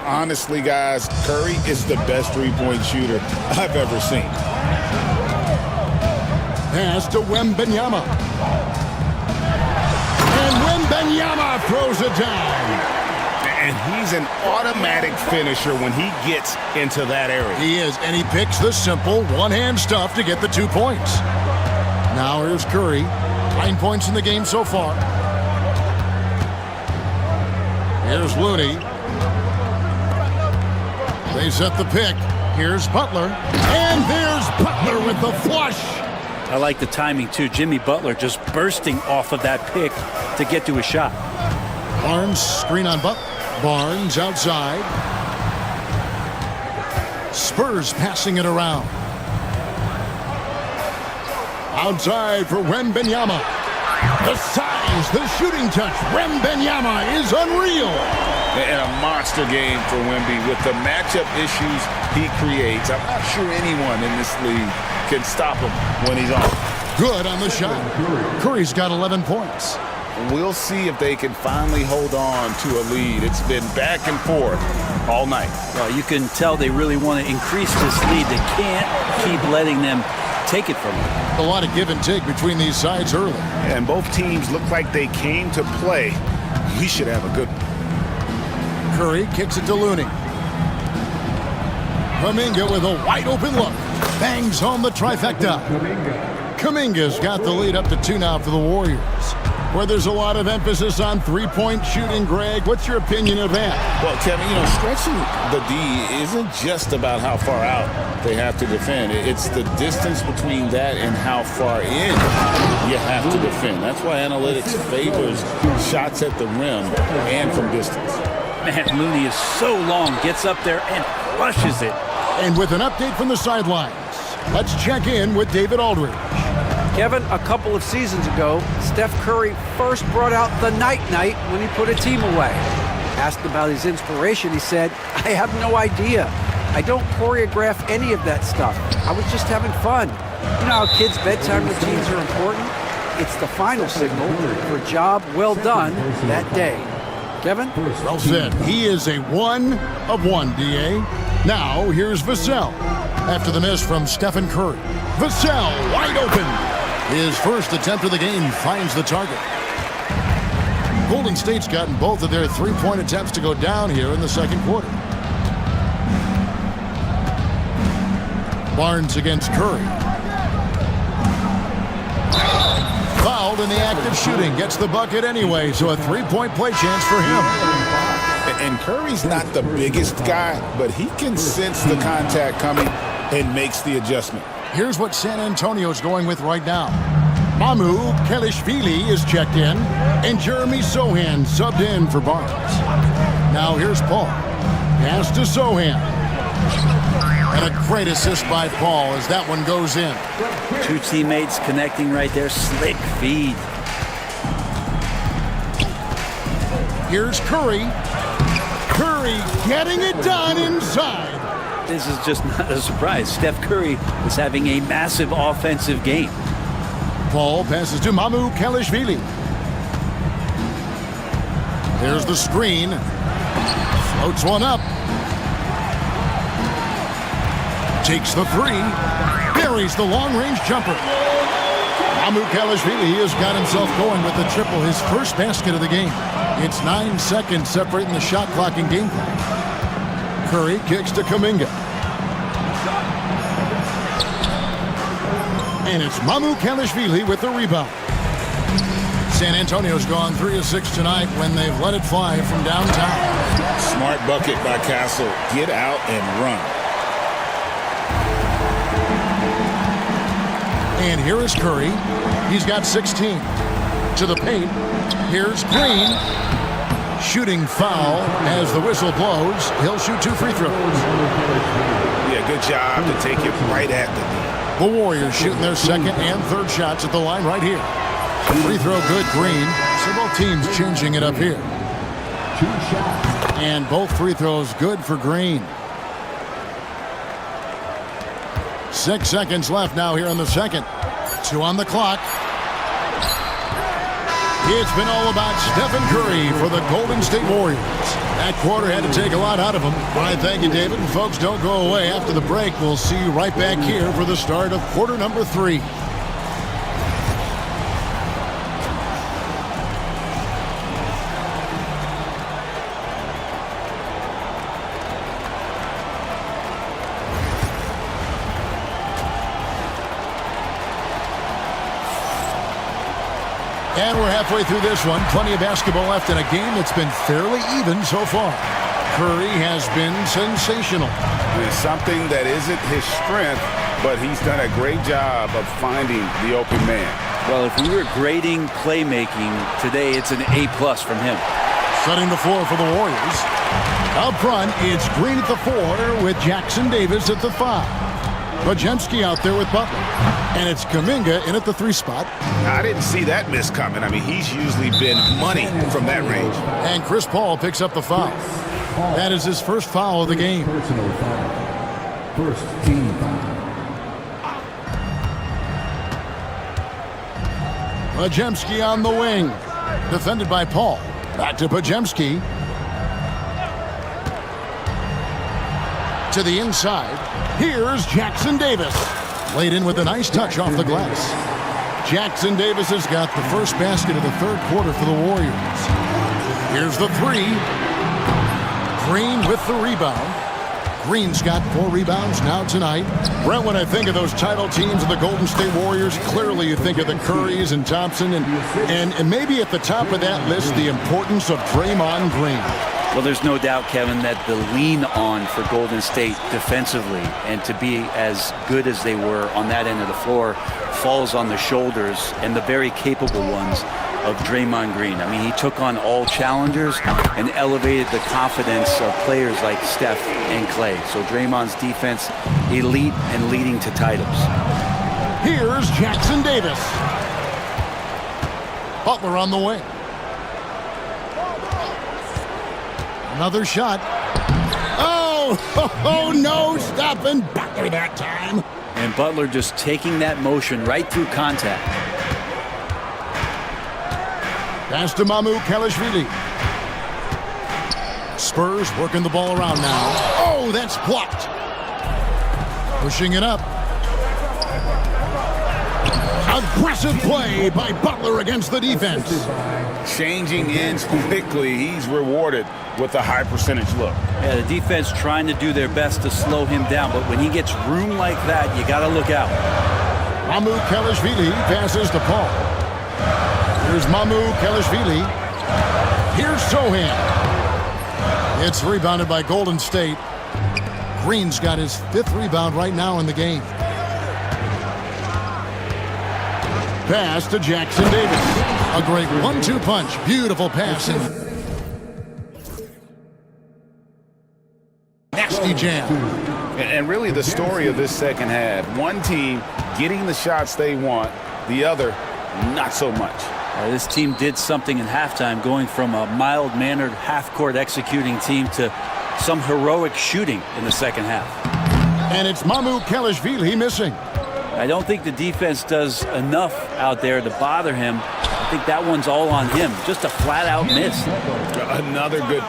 Speaker 7: Honestly, guys, Curry is the best three-point shooter I've ever seen.
Speaker 5: Pass to Wembanyama. And Wembanyama throws it down.
Speaker 7: And he's an automatic finisher when he gets into that area.
Speaker 5: He is, and he picks the simple one-hand stuff to get the 2 points. Now here's Curry. 9 points in the game so far. Here's Looney. They set the pick. Here's Butler. And there's Butler with the flush.
Speaker 4: I like the timing, too. Jimmy Butler just bursting off of that pick to get to a shot.
Speaker 5: Barnes, screen on Butler. Barnes outside. Spurs passing it around. Outside for Wembanyama. The size, the shooting touch. Wembanyama is unreal.
Speaker 7: And a monster game for Wemby with the matchup issues he creates. I'm not sure anyone in this league can stop him when he's on.
Speaker 5: Good on the shot. Curry's got 11 points.
Speaker 7: We'll see if they can finally hold on to a lead. It's been back and forth all night.
Speaker 4: Well, you can tell they really want to increase this lead. They can't keep letting them take it from them.
Speaker 5: A lot of give and take between these sides early.
Speaker 7: And both teams look like they came to play. We should have a good one.
Speaker 5: Curry kicks it to Looney. Kuminga with a wide open look. Bangs home the trifecta. Kuminga's got the lead up to 2 now for the Warriors. Where there's a lot of emphasis on three-point shooting, Greg. What's your opinion of that?
Speaker 7: Well, Kevin, stretching the D isn't just about how far out they have to defend. It's the distance between that and how far in you have to defend. That's why analytics favors shots at the rim and from distance.
Speaker 4: Man, Looney is so long, gets up there and crushes it.
Speaker 5: And with an update from the sidelines, let's check in with David Aldridge.
Speaker 8: Kevin, a couple of seasons ago, Steph Curry first brought out the night-night when he put a team away. Asked about his inspiration, he said, I have no idea. I don't choreograph any of that stuff. I was just having fun. You know how kids' bedtime routines are important? It's the final signal for a job well done that day. Kevin?
Speaker 5: Well said. He is a 1 of 1, D.A. Now, here's Vassell. After the miss from Stephen Curry. Vassell wide open. His first attempt of the game finds the target. Golden State's gotten both of their three-point attempts to go down here in the second quarter. Barnes against Curry. Fouled in the act of shooting. Gets the bucket anyway, so a three-point play chance for him.
Speaker 7: And Curry's not the biggest guy, but he can sense the contact coming and makes the adjustment.
Speaker 5: Here's what San Antonio's going with right now. Mamu Kelishvili is checked in, and Jeremy Sohan subbed in for Barnes. Now here's Paul. Pass to Sohan. And a great assist by Paul as that one goes in.
Speaker 4: Two teammates connecting right there. Slick feed.
Speaker 5: Here's Curry. Curry getting it done inside.
Speaker 4: This is just not a surprise. Steph Curry is having a massive offensive game.
Speaker 5: Paul passes to Mamu Kelishvili. There's the screen. Floats one up. Takes the three. Buries the long-range jumper. Mamu Kelishvili has got himself going with the triple, his first basket of the game. It's 9 seconds separating the shot clock and game clock. Curry kicks to Kuminga. And it's Mamu Kelishvili with the rebound. San Antonio's gone 3 of 6 tonight when they've let it fly from downtown.
Speaker 7: Smart bucket by Castle. Get out and run.
Speaker 5: And here is Curry. He's got 16. To the paint. Here's Green. Shooting foul as the whistle blows. He'll shoot 2 free throws.
Speaker 7: Yeah, good job to take it right at the knee.
Speaker 5: The Warriors shooting their second and third shots at the line right here. Free throw good, Green. So both teams changing it up here. And both free throws good for Green. 6 seconds left now here in the second. 2 on the clock. It's been all about Stephen Curry for the Golden State Warriors. That quarter had to take a lot out of him. All right, thank you, David. And folks, don't go away. After the break, we'll see you right back here for the start of quarter number 3. And we're halfway through this one. Plenty of basketball left in a game that's been fairly even so far. Curry has been sensational.
Speaker 7: It's something that isn't his strength, but he's done a great job of finding the open man.
Speaker 4: Well, if we were grading playmaking today, it's an A+ from him.
Speaker 5: Setting the floor for the Warriors. Up front, it's Green at the 4 with Jackson Davis at the 5. Bajemski out there with Butler. And it's Kuminga in at the 3 spot.
Speaker 7: I didn't see that miss coming. I mean, he's usually been money from that range.
Speaker 5: And Chris Paul picks up the foul. That is his first foul of the game.
Speaker 9: Personal foul. First team foul.
Speaker 5: Bajemski on the wing. Defended by Paul. Back to Bajemski. To the inside. Here's Jackson Davis. Laid in with a nice touch off the glass. Jackson Davis has got the first basket of the third quarter for the Warriors. Here's the 3. Green with the rebound. Green's got 4 rebounds now tonight. Brent, when I think of those title teams of the Golden State Warriors, clearly you think of the Currys and Thompson, and maybe at the top of that list, the importance of Draymond Green.
Speaker 4: Well, there's no doubt, Kevin, that the lean on for Golden State defensively and to be as good as they were on that end of the floor falls on the shoulders, and the very capable ones, of Draymond Green. I mean, he took on all challengers and elevated the confidence of players like Steph and Clay. So Draymond's defense, elite and leading to titles.
Speaker 5: Here's Jackson Davis. Butler on the wing. Another shot. Oh, no, stopping Butler that time.
Speaker 4: And Butler just taking that motion right through contact.
Speaker 5: Pass to Mamu Kelishvili. Spurs working the ball around now. Oh, that's blocked. Pushing it up. Aggressive play by Butler against the defense.
Speaker 7: Changing ends quickly. He's rewarded with a high percentage look.
Speaker 4: Yeah, the defense trying to do their best to slow him down, but when he gets room like that, you got to look out.
Speaker 5: Mamu Kelishvili passes to Paul. Here's Mamu Kelishvili. Here's Sohan. It's rebounded by Golden State. Green's got his 5th rebound right now in the game. Pass to Jackson Davis. A great 1-2 punch. Beautiful passing. Nasty jam.
Speaker 7: And really the story of this second half, one team getting the shots they want, the other not so much.
Speaker 4: This team did something in halftime, going from a mild-mannered half-court executing team to some heroic shooting in the second half.
Speaker 5: And it's Mamu Kelishvili missing.
Speaker 4: I don't think the defense does enough out there to bother him. I think that one's all on him. Just a flat-out miss.
Speaker 7: Another good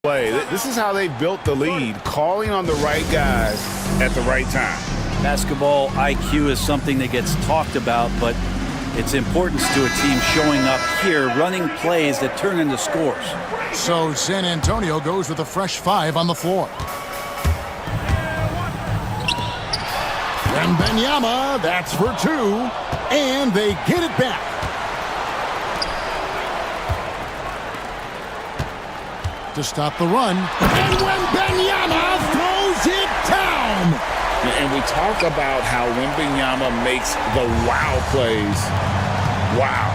Speaker 7: play. This is how they built the lead, calling on the right guys at the right time.
Speaker 4: Basketball IQ is something that gets talked about, but its importance to a team showing up here, running plays that turn into scores.
Speaker 5: So San Antonio goes with a fresh 5 on the floor. Wembanyama, that's for 2, and they get it back. To stop the run, and Wembanyama throws it down.
Speaker 7: And we talk about how Wembanyama makes the wow plays. Wow.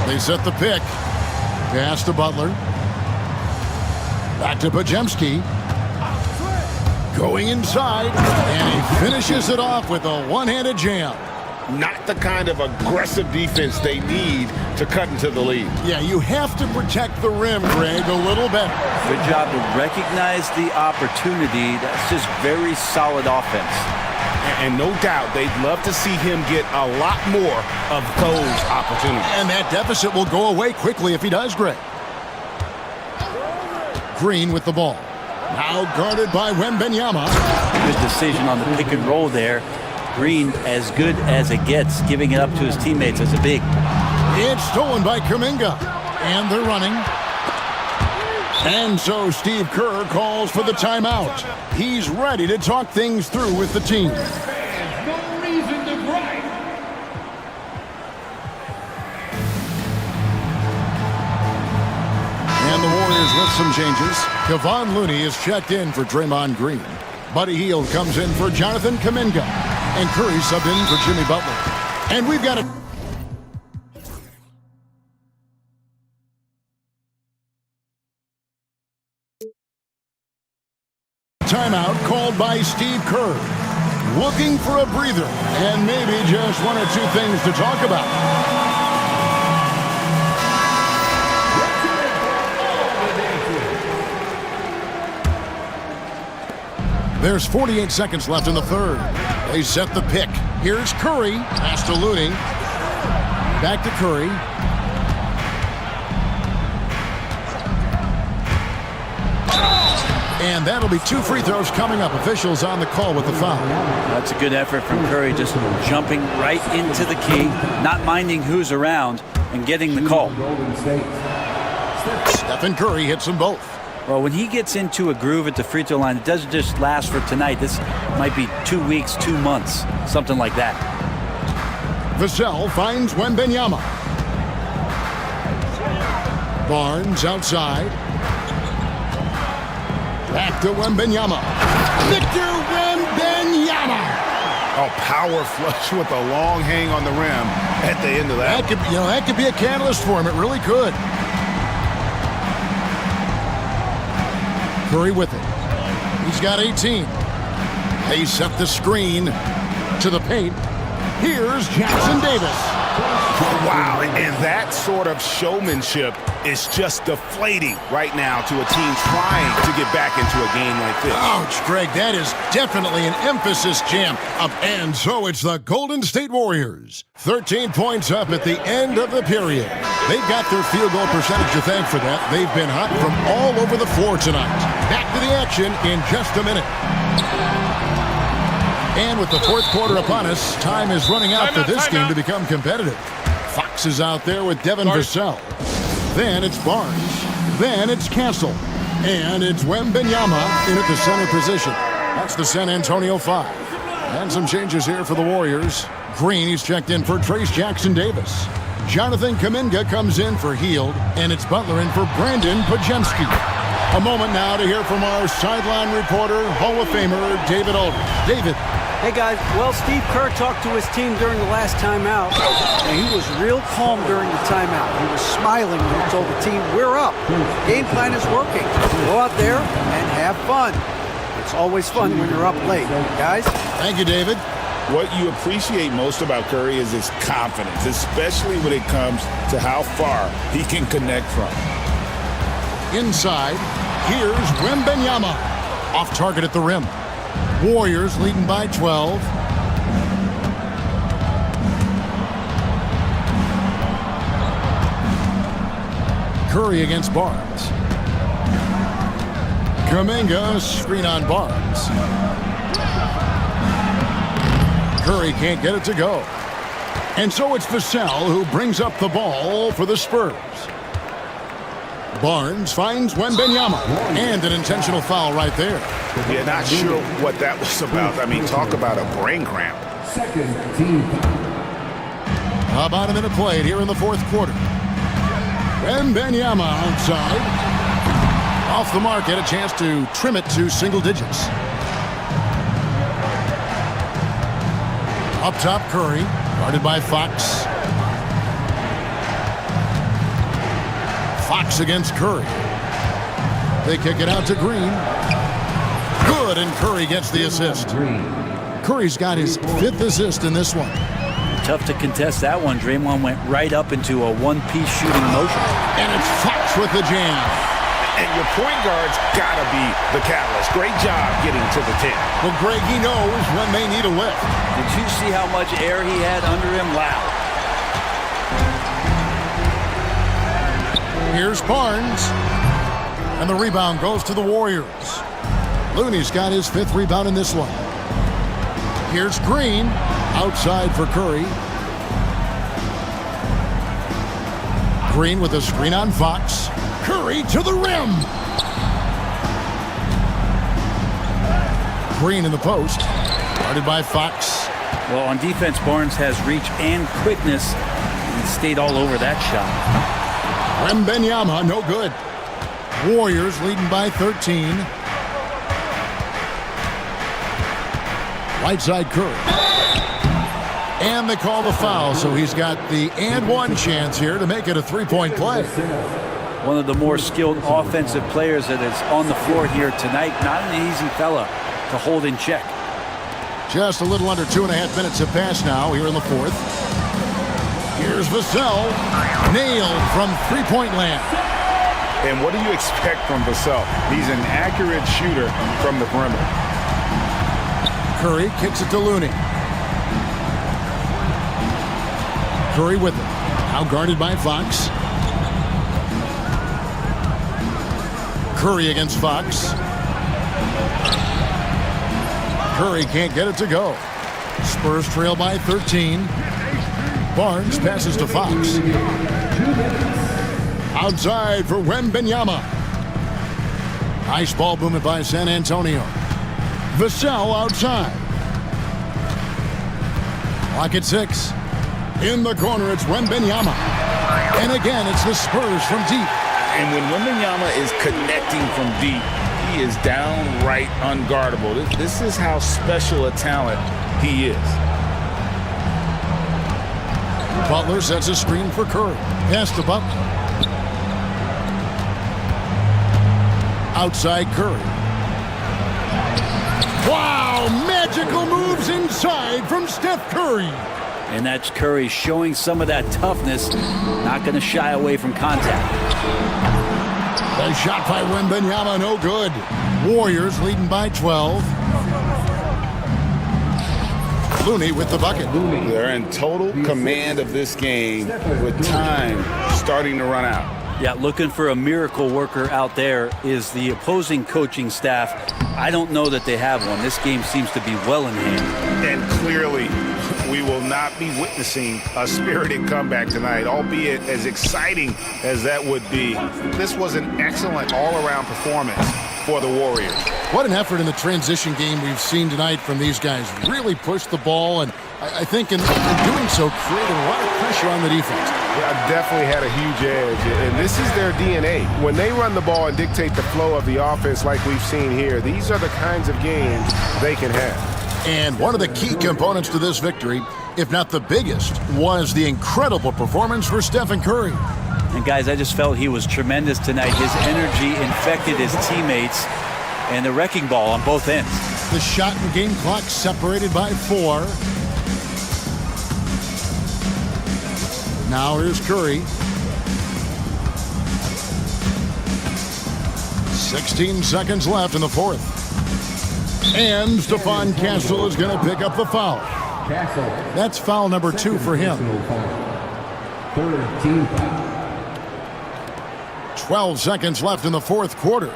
Speaker 5: They set the pick. Pass to Butler. Back to Pajemski. Going inside, and he finishes it off with a one-handed jam.
Speaker 7: Not the kind of aggressive defense they need to cut into the lead.
Speaker 5: Yeah, you have to protect the rim, Greg, a little better.
Speaker 4: Good job to recognize the opportunity. That's just very solid offense.
Speaker 7: And no doubt they'd love to see him get a lot more of those opportunities.
Speaker 5: And that deficit will go away quickly if he does, Greg. Green with the ball. Now guarded by Wembanyama.
Speaker 4: Good decision on the pick and roll there. Green as good as it gets, giving it up to his teammates as a big.
Speaker 5: It's stolen by Kuminga. And they're running. And so Steve Kerr calls for the timeout. He's ready to talk things through with the team.
Speaker 9: No reason to gripe.
Speaker 5: And the Warriors with some changes. Kevon Looney is checked in for Draymond Green. Buddy Hield comes in for Jonathan Kuminga. And Curry subbed in for Jimmy Butler. And we've got a timeout called by Steve Kerr. Looking for a breather and maybe just 1 or 2 things to talk about. There's 48 seconds left in the third. They set the pick. Here's Curry. Pass to Looney. Back to Curry. And that'll be 2 free throws coming up. Officials on the call with the foul.
Speaker 4: That's a good effort from Curry, just jumping right into the key, not minding who's around, and getting the call.
Speaker 5: Stephen Curry hits them both.
Speaker 4: Well, when he gets into a groove at the free throw line, it doesn't just last for tonight. This might be 2 weeks, 2 months, something like that.
Speaker 5: Vassell finds Wembanyama. Barnes outside. Back to Wembanyama. Victor Wembanyama.
Speaker 7: Oh, power flush with a long hang on the rim at the end of that.
Speaker 5: That could be a catalyst for him. It really could. Curry with it. He's got 18. They set the screen to the paint. Here's Jackson Davis.
Speaker 7: Wow, and that sort of showmanship is just deflating right now to a team trying to get back into a game like this.
Speaker 5: Ouch, Greg, that is definitely an emphasis jam. And so it's the Golden State Warriors. 13 points up at the end of the period. They've got their field goal percentage to thank for that. They've been hot from all over the floor tonight. Back to the action in just a minute. And with the fourth quarter upon us, time is running out for this game to become competitive. Fox is out there with Devin Vassell. Then it's Barnes. Then it's Castle. And it's Wembanyama in at the center position. That's the San Antonio 5. And some changes here for the Warriors. Green, he's checked in for Trace Jackson-Davis. Jonathan Kuminga comes in for Hield. And it's Butler in for Brandon Podziemski. A moment now to hear from our sideline reporter, Hall of Famer David Aldridge. David.
Speaker 8: Hey guys, well, Steve Kerr talked to his team during the last timeout, and he was real calm during the timeout. He was smiling when he told the team, we're up. Game plan is working. Go out there and have fun. It's always fun when you're up late, guys.
Speaker 5: Thank you, David.
Speaker 7: What you appreciate most about Curry is his confidence, especially when it comes to how far he can connect from.
Speaker 5: Inside, here's Wembanyama. Off target at the rim. Warriors leading by 12. Curry against Barnes. Kuminga, screen on Barnes. Curry can't get it to go. And so it's Vassell who brings up the ball for the Spurs. Barnes finds Wembanyama. And an intentional foul right there.
Speaker 7: Yeah, not sure what that was about. I mean, talk about a brain cramp.
Speaker 9: Second team.
Speaker 5: About a minute played here in the fourth quarter. Wembanyama outside. Off the mark, had a chance to trim it to single digits. Up top, Curry, guarded by Fox. Fox against Curry. They kick it out to Green. Good, and Curry gets the assist. Curry's got his 5th assist in this one.
Speaker 4: Tough to contest that one. Draymond went right up into a one-piece shooting motion.
Speaker 5: And it's Fox with the jam.
Speaker 7: And your point guard's got to be the catalyst. Great job getting to the 10.
Speaker 5: Well, Greg, he knows when they need a lift.
Speaker 4: Did you see how much air he had under him? Wow.
Speaker 5: Here's Barnes. And the rebound goes to the Warriors. Looney's got his 5th rebound in this one. Here's Green. Outside for Curry. Green with a screen on Fox. Curry to the rim. Green in the post. Guarded by Fox.
Speaker 4: Well, on defense, Barnes has reach and quickness and stayed all over that shot.
Speaker 5: Wembanyama, no good. Warriors leading by 13. Right side Curry. And they call the foul, so he's got the and one chance here to make it a three-point play.
Speaker 4: One of the more skilled offensive players that is on the floor here tonight. Not an easy fella to hold in check.
Speaker 5: Just a little under 2.5 minutes have passed now here in the fourth. Here's Vassell. Nailed from three-point land.
Speaker 7: And what do you expect from Vassell? He's an accurate shooter from the perimeter.
Speaker 5: Curry kicks it to Looney. Curry with it. Now guarded by Fox. Curry against Fox. Curry can't get it to go. Spurs trail by 13. Barnes passes to Fox. Outside for Wembanyama. Nice ball movement by San Antonio. Vassell outside. Clock at 6. In the corner, it's Wembanyama. And again, it's the Spurs from deep.
Speaker 7: And when Wembanyama is connecting from deep, he is downright unguardable. This is how special a talent he is.
Speaker 5: Butler sets a screen for Curry. Pass to Butler. Outside Curry. Wow, magical moves inside from Steph Curry.
Speaker 4: And that's Curry showing some of that toughness, not going to shy away from contact.
Speaker 5: The shot by Wembanyama, no good. Warriors leading by 12. Looney with the bucket.
Speaker 7: They're in total command of this game with time starting to run out.
Speaker 4: Yeah, looking for a miracle worker out there is the opposing coaching staff. I don't know that they have one. This game seems to be well in hand.
Speaker 16: And clearly, we will not be witnessing a spirited comeback tonight, albeit as exciting as that would be. This was an excellent all-around performance for the Warriors.
Speaker 5: What an effort in the transition game we've seen tonight from these guys. Really pushed the ball, and I think in doing so created a lot of pressure on the defense.
Speaker 16: Yeah, definitely had a huge edge, and this is their DNA. When they run the ball and dictate the flow of the offense like we've seen here, these are the kinds of games they can have.
Speaker 5: And one of the key components to this victory, if not the biggest, was the incredible performance for Stephen Curry.
Speaker 4: And guys, I just felt he was tremendous tonight. His energy infected his teammates, and the wrecking ball on both ends.
Speaker 5: The shot and game clock separated by 4. Now here's Curry. 16 seconds left in the fourth. And Stephon Castle is going to pick up the foul. That's foul number 2 for him.
Speaker 9: Third team foul.
Speaker 5: 12 seconds left in the fourth quarter.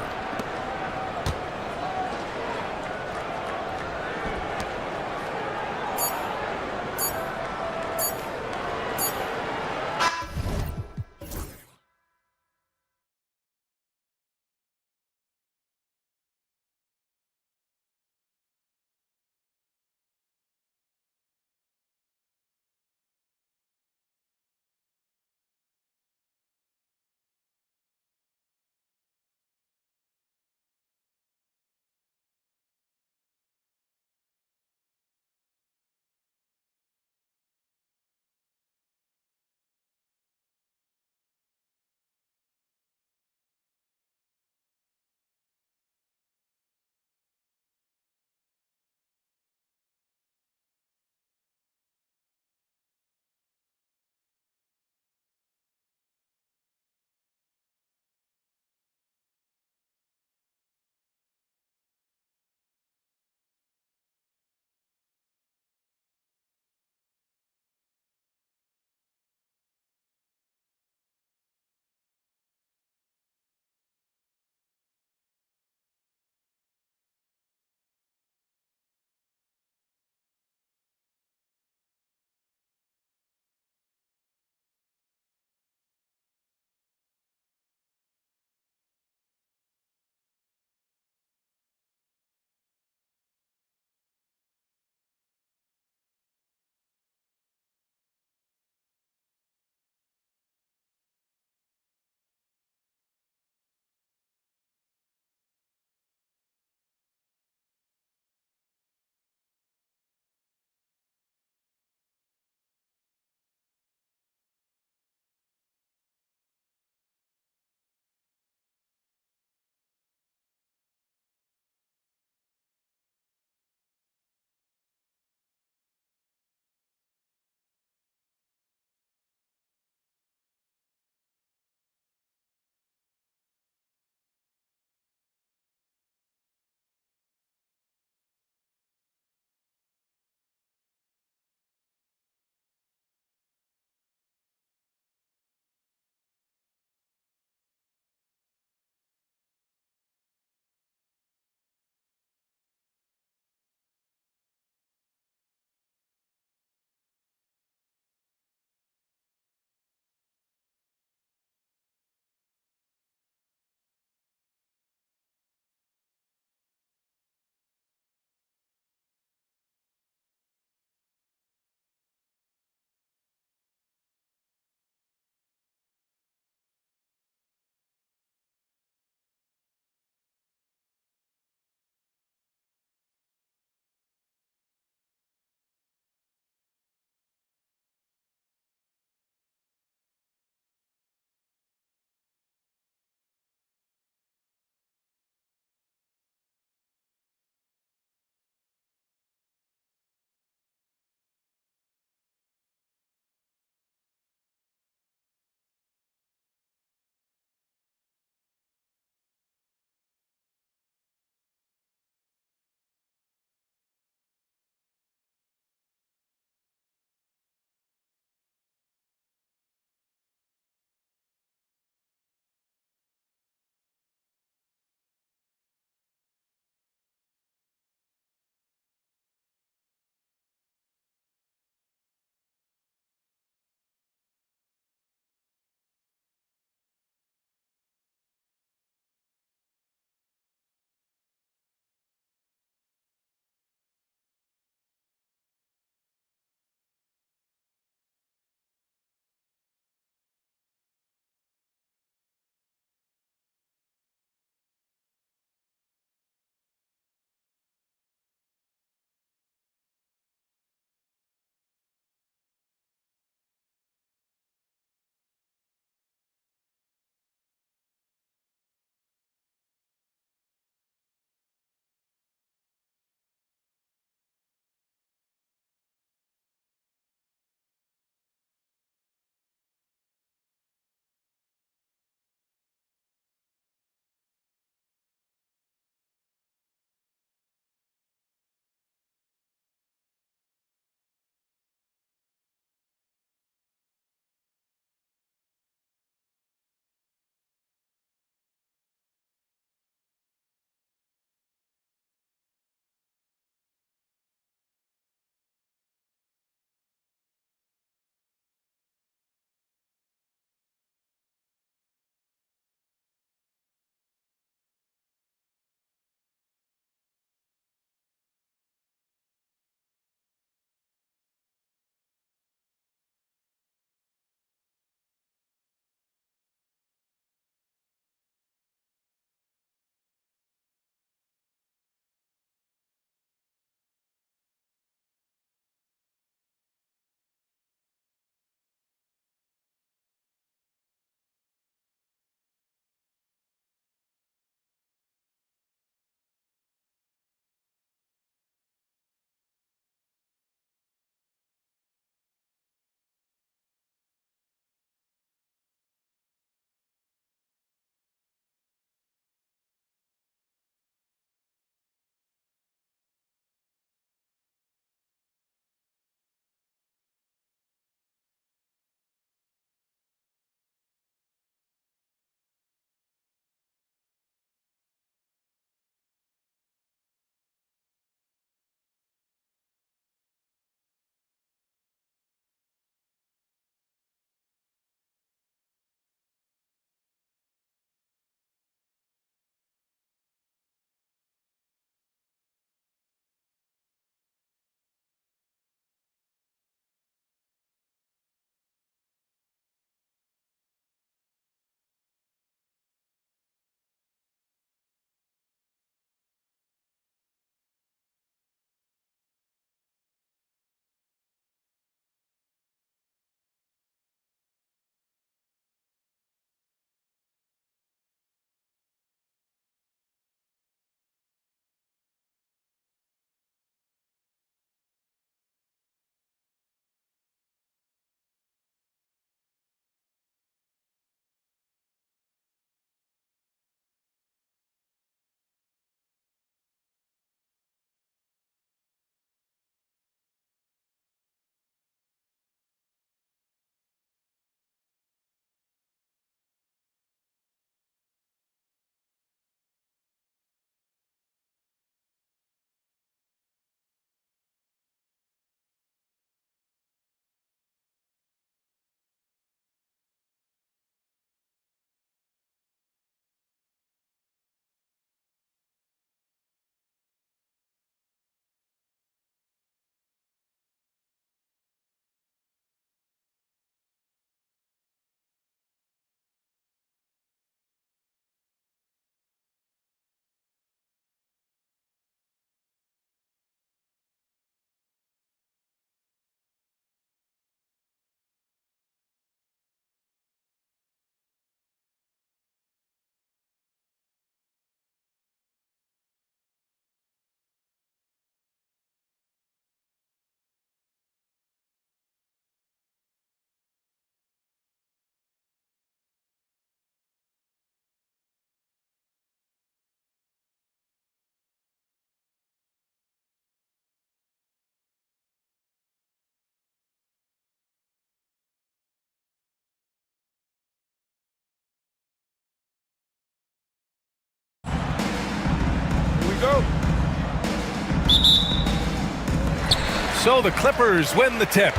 Speaker 1: so the Clippers win the tip.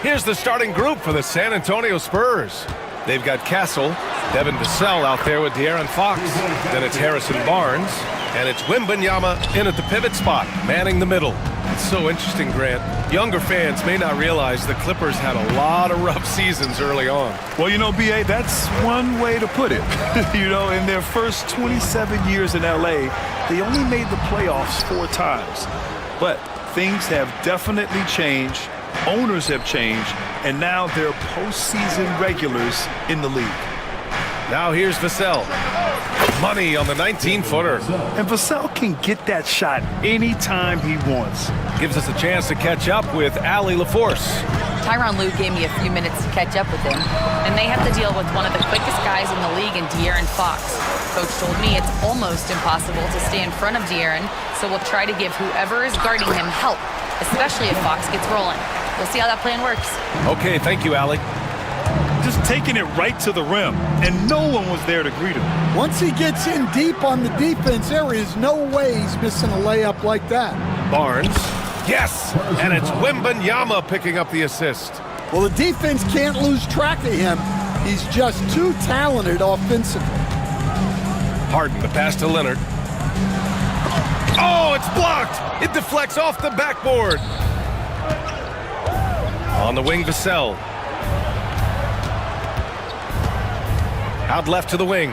Speaker 1: Here's the starting group for the San Antonio Spurs. They've got Castle, Devin Vassell out there with De'Aaron Fox. Then it's Harrison Barnes, and it's Wembanyama in at the pivot spot, manning the middle. It's so interesting, Grant. Younger fans may not realize the Clippers had a lot of rough seasons early on.
Speaker 2: Well, you know, B.A., that's one way to put it. You know, in their first 27 years in L.A., they only made the playoffs 4 times. But things have definitely changed. Owners have changed, and now they're postseason regulars in the league.
Speaker 1: Now here's Vassell. Money on the 19-footer.
Speaker 2: And Vassell can get that shot anytime he wants.
Speaker 1: Gives us a chance to catch up with Allie LaForce.
Speaker 3: Tyronn Lue gave me a few minutes to catch up with him, and they have to deal with one of the quickest guys in the league in De'Aaron Fox. Coach told me it's almost impossible to stay in front of De'Aaron, so we'll try to give whoever is guarding him help, especially if Fox gets rolling. We'll see how that plan works.
Speaker 1: Okay, thank you, Allie.
Speaker 2: Just taking it right to the rim, and no one was there to greet him.
Speaker 6: Once he gets in deep on the defense, there is no way he's missing a layup like that.
Speaker 1: Barnes. Yes! And it's Wembanyama picking up the assist.
Speaker 6: Well, the defense can't lose track of him. He's just too talented offensively.
Speaker 1: Harden, the pass to Leonard. Oh, it's blocked! It deflects off the backboard. On the wing, Vassell. Out left to the wing.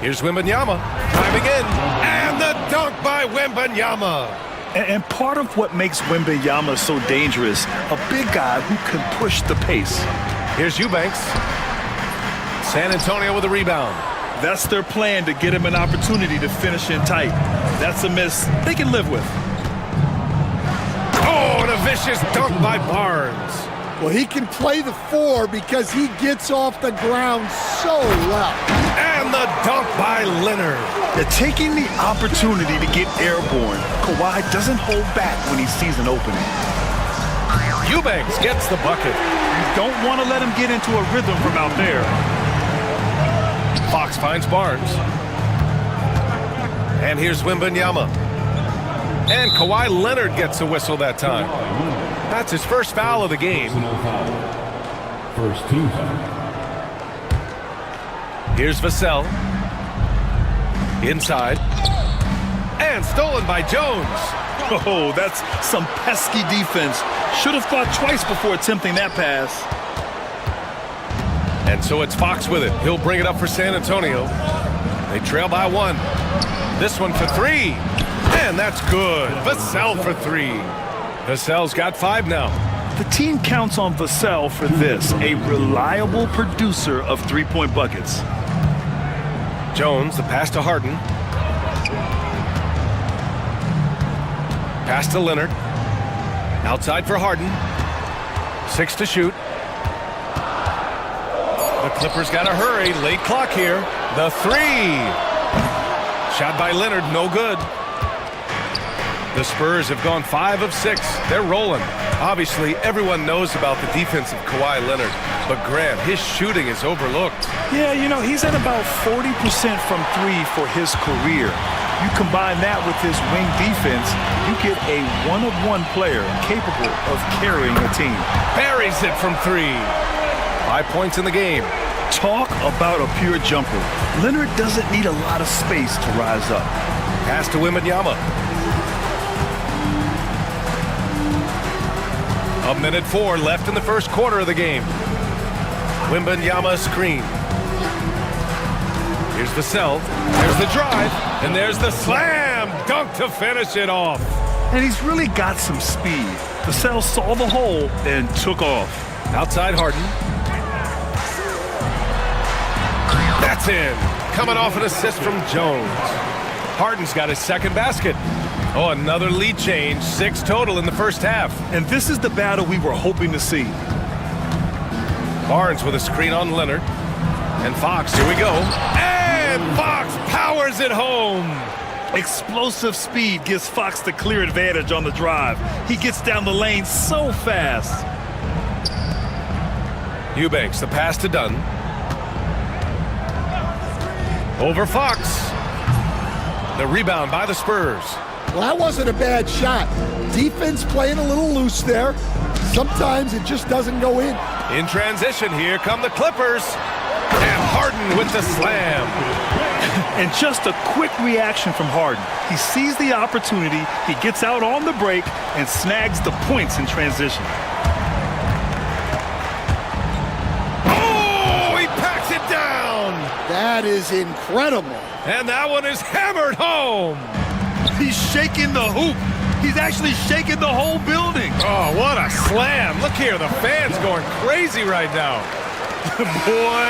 Speaker 1: Here's Wembanyama, driving in, and the dunk by Wembanyama.
Speaker 2: And part of what makes Wembanyama so dangerous, a big guy who can push the pace.
Speaker 1: Here's Eubanks. San Antonio with a rebound.
Speaker 2: That's their plan, to get him an opportunity to finish in tight. That's a miss they can live with.
Speaker 1: Oh, and a vicious dunk by Barnes.
Speaker 6: Well, he can play the 4 because he gets off the ground so well.
Speaker 1: And the dunk by Leonard.
Speaker 2: They're taking the opportunity to get airborne. Kawhi doesn't hold back when he sees an opening.
Speaker 1: Eubanks gets the bucket.
Speaker 2: You don't want to let him get into a rhythm from out there.
Speaker 1: Fox finds Barnes. And here's Wembanyama. And Kawhi Leonard gets a whistle that time. That's his first foul of the game.
Speaker 9: First team foul.
Speaker 1: Here's Vassell. Inside. And stolen by Jones.
Speaker 2: Oh, that's some pesky defense. Should have thought twice before attempting that pass.
Speaker 1: And so it's Fox with it. He'll bring it up for San Antonio. They trail by 1. This one for 3. And that's good. Vassell for 3. Vassell's got 5 now.
Speaker 2: The team counts on Vassell for this, a reliable producer of three-point buckets.
Speaker 1: Jones, the pass to Harden. Pass to Leonard. Outside for Harden. 6 to shoot. The Clippers got to hurry. Late clock here. The 3. Shot by Leonard, no good. The Spurs have gone 5 of 6. They're rolling. Obviously, everyone knows about the defense of Kawhi Leonard, but Grant, his shooting is overlooked.
Speaker 2: Yeah, you know, he's at about 40% from 3 for his career. You combine that with his wing defense, you get a one-of-one player capable of carrying a team.
Speaker 1: Buries it from 3. 5 points in the game.
Speaker 2: Talk about a pure jumper. Leonard doesn't need a lot of space to rise up.
Speaker 1: Pass to Wembanyama. A minute 4 left in the first quarter of the game. Wembanyama screen. Here's Vassell. There's the drive. And there's the slam dunk to finish it off.
Speaker 2: And he's really got some speed. Vassell saw the hole and took off.
Speaker 1: Outside Harden. That's in. Coming off an assist from Jones. Harden's got his second basket. Oh, another lead change. 6 total in the first half.
Speaker 2: And this is the battle we were hoping to see.
Speaker 1: Barnes with a screen on Leonard. And Fox, here we go. And Fox powers it home.
Speaker 2: Explosive speed gives Fox the clear advantage on the drive. He gets down the lane so fast.
Speaker 1: Eubanks, the pass to Dunn. Over Fox. The rebound by the Spurs.
Speaker 6: Well, that wasn't a bad shot. Defense playing a little loose there. Sometimes it just doesn't go in.
Speaker 1: In transition, here come the Clippers. And Harden with the slam.
Speaker 2: And just a quick reaction from Harden. He sees the opportunity, he gets out on the break, and snags the points in transition.
Speaker 1: Oh, he packs it down.
Speaker 6: That is incredible.
Speaker 1: And that one is hammered home.
Speaker 2: He's shaking the hoop. He's actually shaking the whole building.
Speaker 1: Oh, what a slam. Look here, the fans going crazy right now.
Speaker 2: Boy,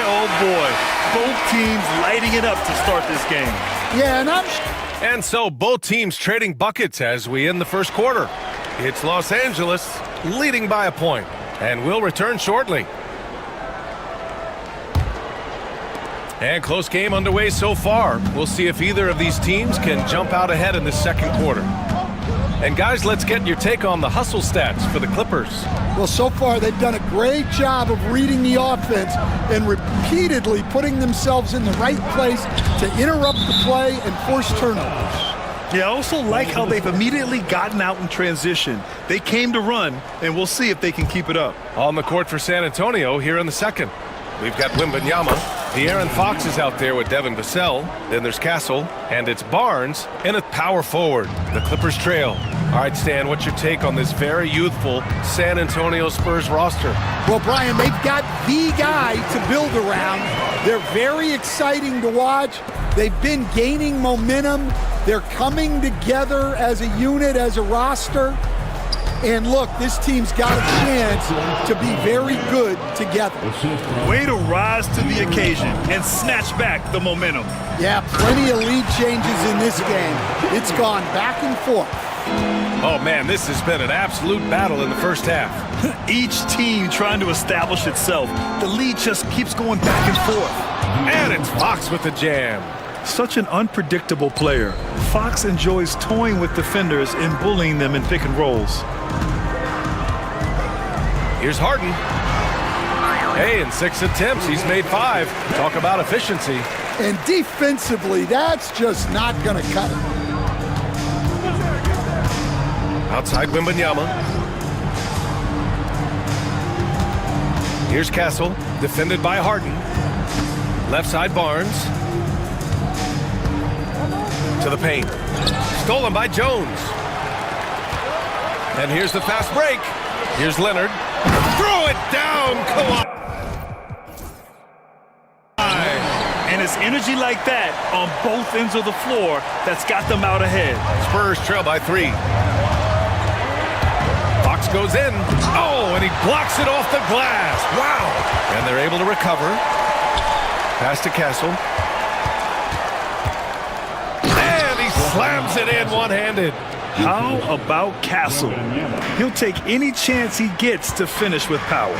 Speaker 2: oh boy. Both teams lighting it up to start this game.
Speaker 6: Yeah,
Speaker 1: and so both teams trading buckets as we end the first quarter. It's Los Angeles leading by a point, and we'll return shortly. And close game underway so far. We'll see if either of these teams can jump out ahead in the second quarter. And guys, let's get your take on the hustle stats for the Clippers.
Speaker 6: Well, so far they've done a great job of reading the offense and repeatedly putting themselves in the right place to interrupt the play and force turnovers.
Speaker 2: Yeah, I also like how they've immediately gotten out in transition. They came to run, and we'll see if they can keep it up.
Speaker 1: On the court for San Antonio here in the second. We've got Wembanyama. De'Aaron Fox is out there with Devin Vassell. Then there's Castle, and it's Barnes, and it's power forward. The Clippers trail. All right, Stan, what's your take on this very youthful San Antonio Spurs roster?
Speaker 6: Well, Brian, they've got the guy to build around. They're very exciting to watch. They've been gaining momentum. They're coming together as a unit, as a roster. And look, this team's got a chance to be very good together.
Speaker 2: Way to rise to the occasion and snatch back the momentum.
Speaker 6: Yeah, plenty of lead changes in this game. It's gone back and forth.
Speaker 1: Oh, man, this has been an absolute battle in the first half.
Speaker 2: Each team trying to establish itself. The lead just keeps going back and forth.
Speaker 1: And it's Fox with the jam.
Speaker 2: Such an unpredictable player. Fox enjoys toying with defenders and bullying them in pick and rolls.
Speaker 1: Here's Harden. Hey, in 6 attempts, he's made 5. Talk about efficiency.
Speaker 6: And defensively, that's just not going to cut it.
Speaker 1: Outside Wembanyama. Here's Castle, defended by Harden. Left side Barnes. To the paint. Stolen by Jones. And here's the fast break. Here's Leonard. Throw it down, Kawhi.
Speaker 2: And it's energy like that on both ends of the floor that's got them out ahead.
Speaker 1: Spurs trail by 3. Fox goes in. Oh, and he blocks it off the glass. Wow. And they're able to recover. Pass to Castle. And he slams it in one-handed.
Speaker 2: How about Castle? He'll take any chance he gets to finish with power.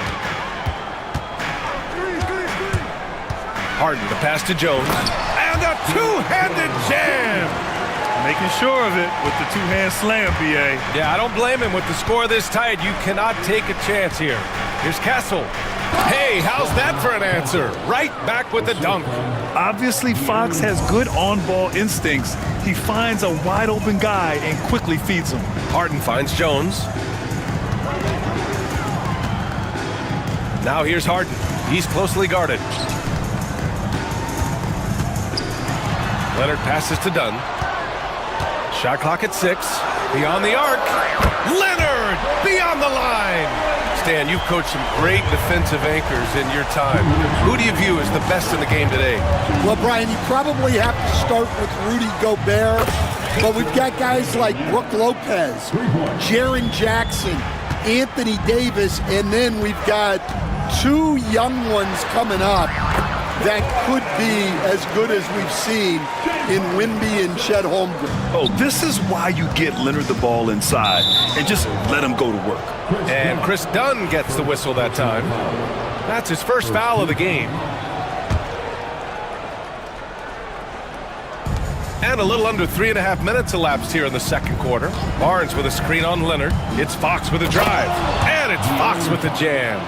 Speaker 1: Harden, the pass to Jones. And a two-handed jam.
Speaker 2: Making sure of it with the two-hand slam, B.A.
Speaker 1: Yeah, I don't blame him. With the score this tight, you cannot take a chance here. Here's Castle. Hey, how's that for an answer? Right back with the dunk.
Speaker 2: Obviously, Fox has good on-ball instincts. He finds a wide-open guy and quickly feeds him.
Speaker 1: Harden finds Jones. Now here's Harden. He's closely guarded. Leonard passes to Dunn. Shot clock at 6. Beyond the arc. Leonard beyond the line. Stan, you've coached some great defensive anchors in your time. Who do you view as the best in the game today?
Speaker 6: Well, Brian, you probably have to start with Rudy Gobert, but we've got guys like Brook Lopez, Jaren Jackson, Anthony Davis, and then we've got 2 young ones coming up that could be as good as we've seen in Wemby and Chet Holmgren.
Speaker 2: Oh, this is why you get Leonard the ball inside and just let him go to work.
Speaker 1: And Chris Dunn gets the whistle that time. That's his first foul of the game. And a little under 3.5 minutes elapsed here in the second quarter. Barnes with a screen on Leonard. It's Fox with a drive. And it's Fox with the jam.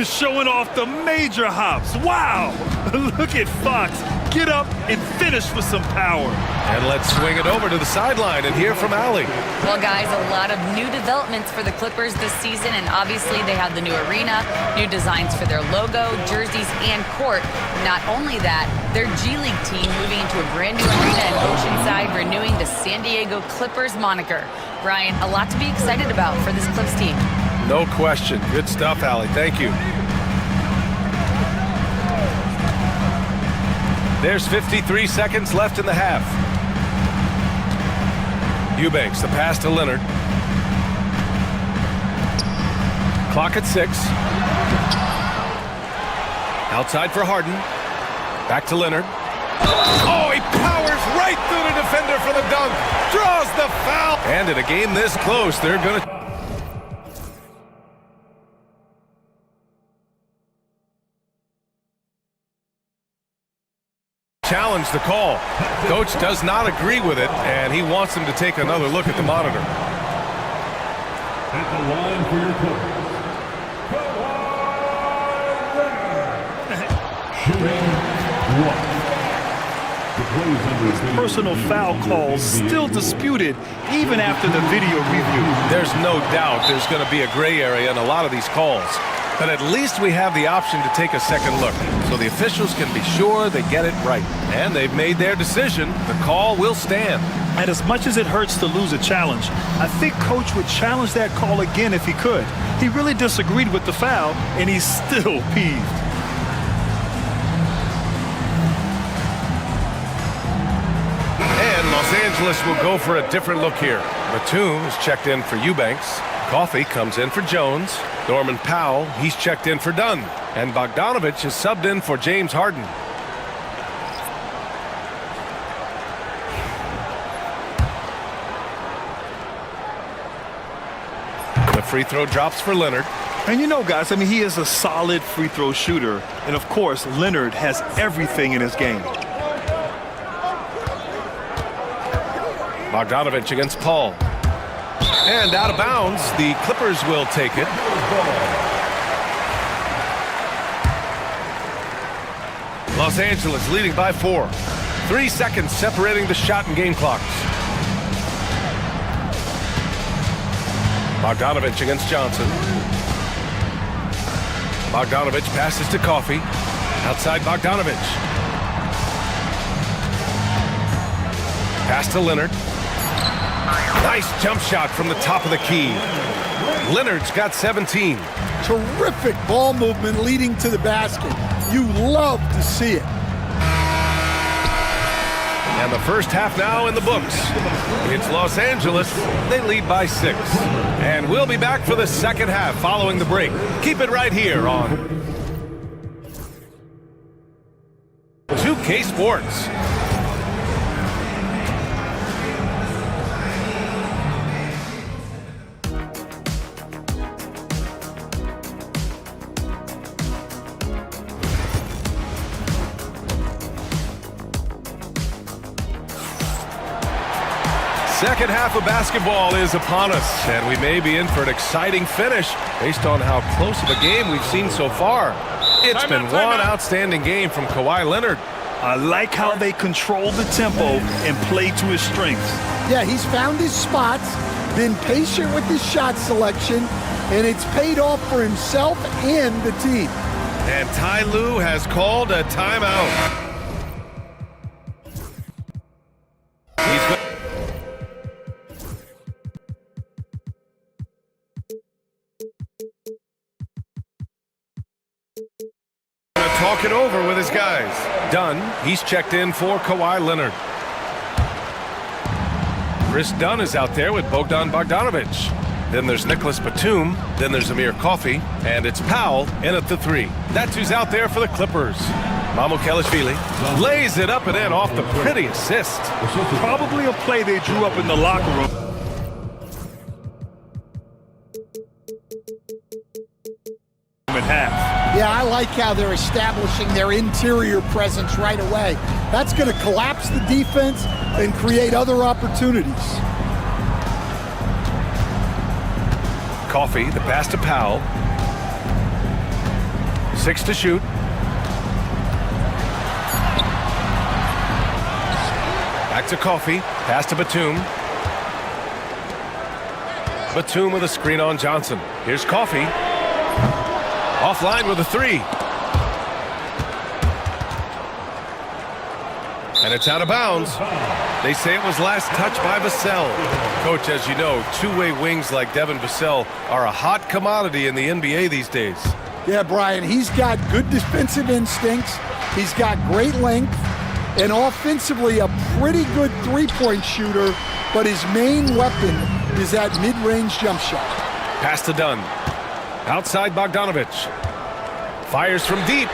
Speaker 2: Showing off the major hops. Wow! Look at Fox get up and finish with some power.
Speaker 1: And let's swing it over to the sideline and hear from Allie.
Speaker 3: Well, guys, a lot of new developments for the Clippers this season, and obviously they have the new arena, new designs for their logo, jerseys, and court. Not only that, their G League team moving into a brand new arena in Oceanside, renewing the San Diego Clippers moniker. Brian, a lot to be excited about for this Clips team.
Speaker 1: No question. Good stuff, Allie. Thank you. There's 53 seconds left in the half. Eubanks, the pass to Leonard. Clock at 6. Outside for Harden. Back to Leonard. Oh, he powers right through the defender for the dunk. Draws the foul. And in a game this close, they're going to... challenge the call. Coach does not agree with it, and he wants him to take another look at the monitor.
Speaker 9: At the line for your
Speaker 2: His personal foul calls still disputed even after the video review.
Speaker 1: There's no doubt there's going to be a gray area in a lot of these calls. But at least we have the option to take a second look, so the officials can be sure they get it right. And they've made their decision. The call will stand.
Speaker 2: And as much as it hurts to lose a challenge, I think Coach would challenge that call again if he could. He really disagreed with the foul, and he's still peeved.
Speaker 1: And Los Angeles will go for a different look here. Batum is checked in for Eubanks. Coffey comes in for Jones. Norman Powell, he's checked in for Dunn. And Bogdanovich is subbed in for James Harden. The free throw drops for Leonard.
Speaker 2: And you know, guys, I mean, he is a solid free throw shooter. And of course, Leonard has everything in his game.
Speaker 1: Bogdanovich against Paul. And out of bounds, the Clippers will take it. Los Angeles leading by 4. 3 seconds separating the shot and game clocks. Bogdanovich against Johnson. Bogdanovich passes to Coffey. Outside Bogdanovich. Pass to Leonard. Nice jump shot from the top of the key. Leonard's got 17.
Speaker 6: Terrific ball movement leading to the basket. You love to see it.
Speaker 1: And the first half now in the books. It's Los Angeles. They lead by 6. And we'll be back for the second half following the break. Keep it right here on 2K Sports. Second half of basketball is upon us, and we may be in for an exciting finish based on how close of a game we've seen so far. It's been one outstanding game from Kawhi Leonard.
Speaker 2: I like how they control the tempo and play to his strengths.
Speaker 6: Yeah, he's found his spots, been patient with his shot selection, and it's paid off for himself and the team.
Speaker 1: And Ty Lue has called a timeout. Talk it over with his guys. Dunn, he's checked in for Kawhi Leonard. Chris Dunn is out there with Bogdan Bogdanovich. Then there's Nicholas Batum. Then there's Amir Coffey. And it's Powell in at the 3. That's who's out there for the Clippers. Mamu Kelishvili lays it up and in off the pretty assist.
Speaker 2: Probably a play they drew up in the locker room.
Speaker 6: Yeah, I like how they're establishing their interior presence right away. That's going to collapse the defense and create other opportunities.
Speaker 1: Coffey, the pass to Powell. 6 to shoot. Back to Coffey. Pass to Batum. Batum with a screen on Johnson. Here's Coffey. Offline with a three. And it's out of bounds. They say it was last touched by Vassell. Coach, as you know, two-way wings like Devin Vassell are a hot commodity in the NBA these days.
Speaker 6: Yeah, Brian, he's got good defensive instincts. He's got great length. And offensively, a pretty good three-point shooter. But his main weapon is that mid-range jump shot.
Speaker 1: Pass to Dunn. Outside Bogdanovich. Fires from deep.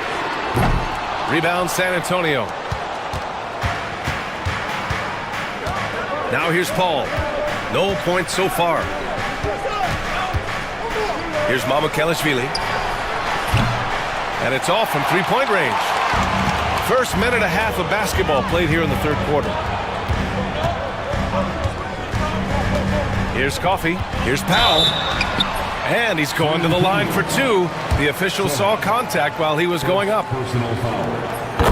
Speaker 1: Rebound San Antonio. Now here's Paul. No points so far. Here's Mamukelashvili. And it's off from three-point range. First minute and a half of basketball played here in the third quarter. Here's Coffey. Here's Powell. And he's going to the line for two. The official saw contact while he was going up.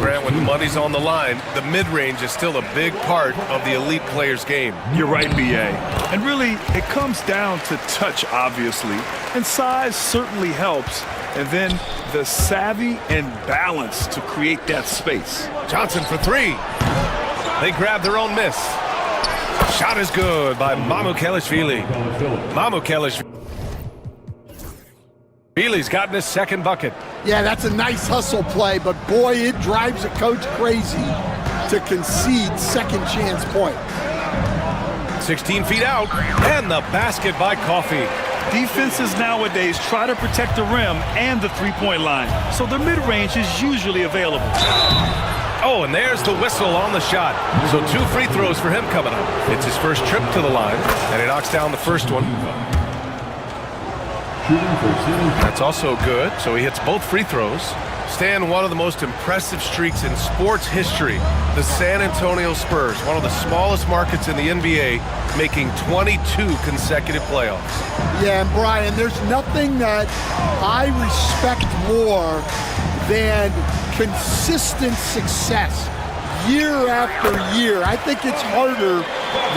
Speaker 1: Grant, when the money's on the line, the mid-range is still a big part of the elite player's game.
Speaker 2: You're right, B.A. And really, it comes down to touch, obviously. And size certainly helps. And then the savvy and balance to create that space.
Speaker 1: Johnson for three. They grab their own miss. Shot is good by Mamukelashvili. Mamukelashvili's gotten his second bucket.
Speaker 6: Yeah, that's a nice hustle play, but boy, it drives a coach crazy to concede second chance point.
Speaker 1: 16 feet out, and the basket by Coffey.
Speaker 2: Defenses nowadays try to protect the rim and the three-point line, so the mid-range is usually available.
Speaker 1: Oh, and there's the whistle on the shot. So two free throws for him coming up. It's his first trip to the line, and he knocks down the first one. That's also good, so he hits both free throws. Stan, one of the most impressive streaks in sports history, the San Antonio Spurs, one of the smallest markets in the NBA, making 22 consecutive playoffs.
Speaker 6: Yeah, and Brian, there's nothing that I respect more than consistent success year after year. I think it's harder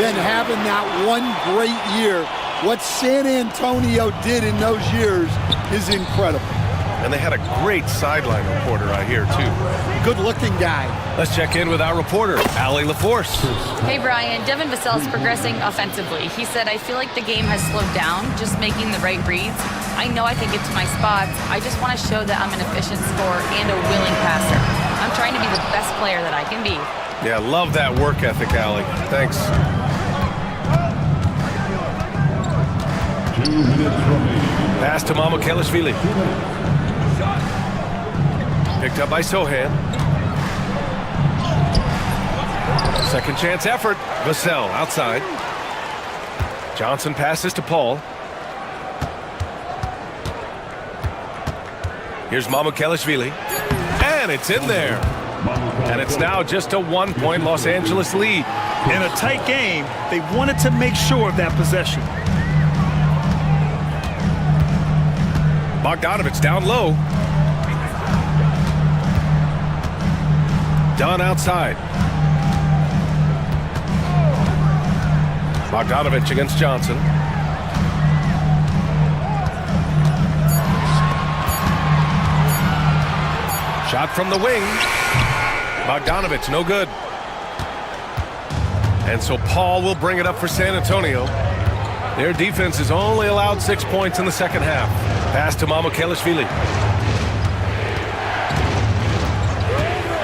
Speaker 6: than having that one great year. What San Antonio did in those years is incredible.
Speaker 1: And they had a great sideline reporter, I hear, too.
Speaker 6: Good-looking guy.
Speaker 1: Let's check in with our reporter, Allie LaForce.
Speaker 3: Hey, Brian. Devin Vassell's progressing offensively. He said, I feel like the game has slowed down, just making the right reads. I know I can get to my spots. I just want to show that I'm an efficient scorer and a willing passer. I'm trying to be the best player that I can be.
Speaker 1: Yeah, love that work ethic, Allie. Thanks.
Speaker 9: 2 minutes remaining.
Speaker 1: Pass to Mamukelashvili. Picked up by Sohan. Second chance effort. Vassell outside. Johnson passes to Paul. Here's Mamukelashvili. And it's in there. And it's now just a 1-point Los Angeles lead.
Speaker 2: In a tight game, they wanted to make sure of that possession.
Speaker 1: Bogdanovich down low. Dunn outside. Bogdanovich against Johnson. Shot from the wing. Bogdanovich, no good. And so Paul will bring it up for San Antonio. Their defense has only allowed 6 points in the second half. Pass to Mamukelashvili.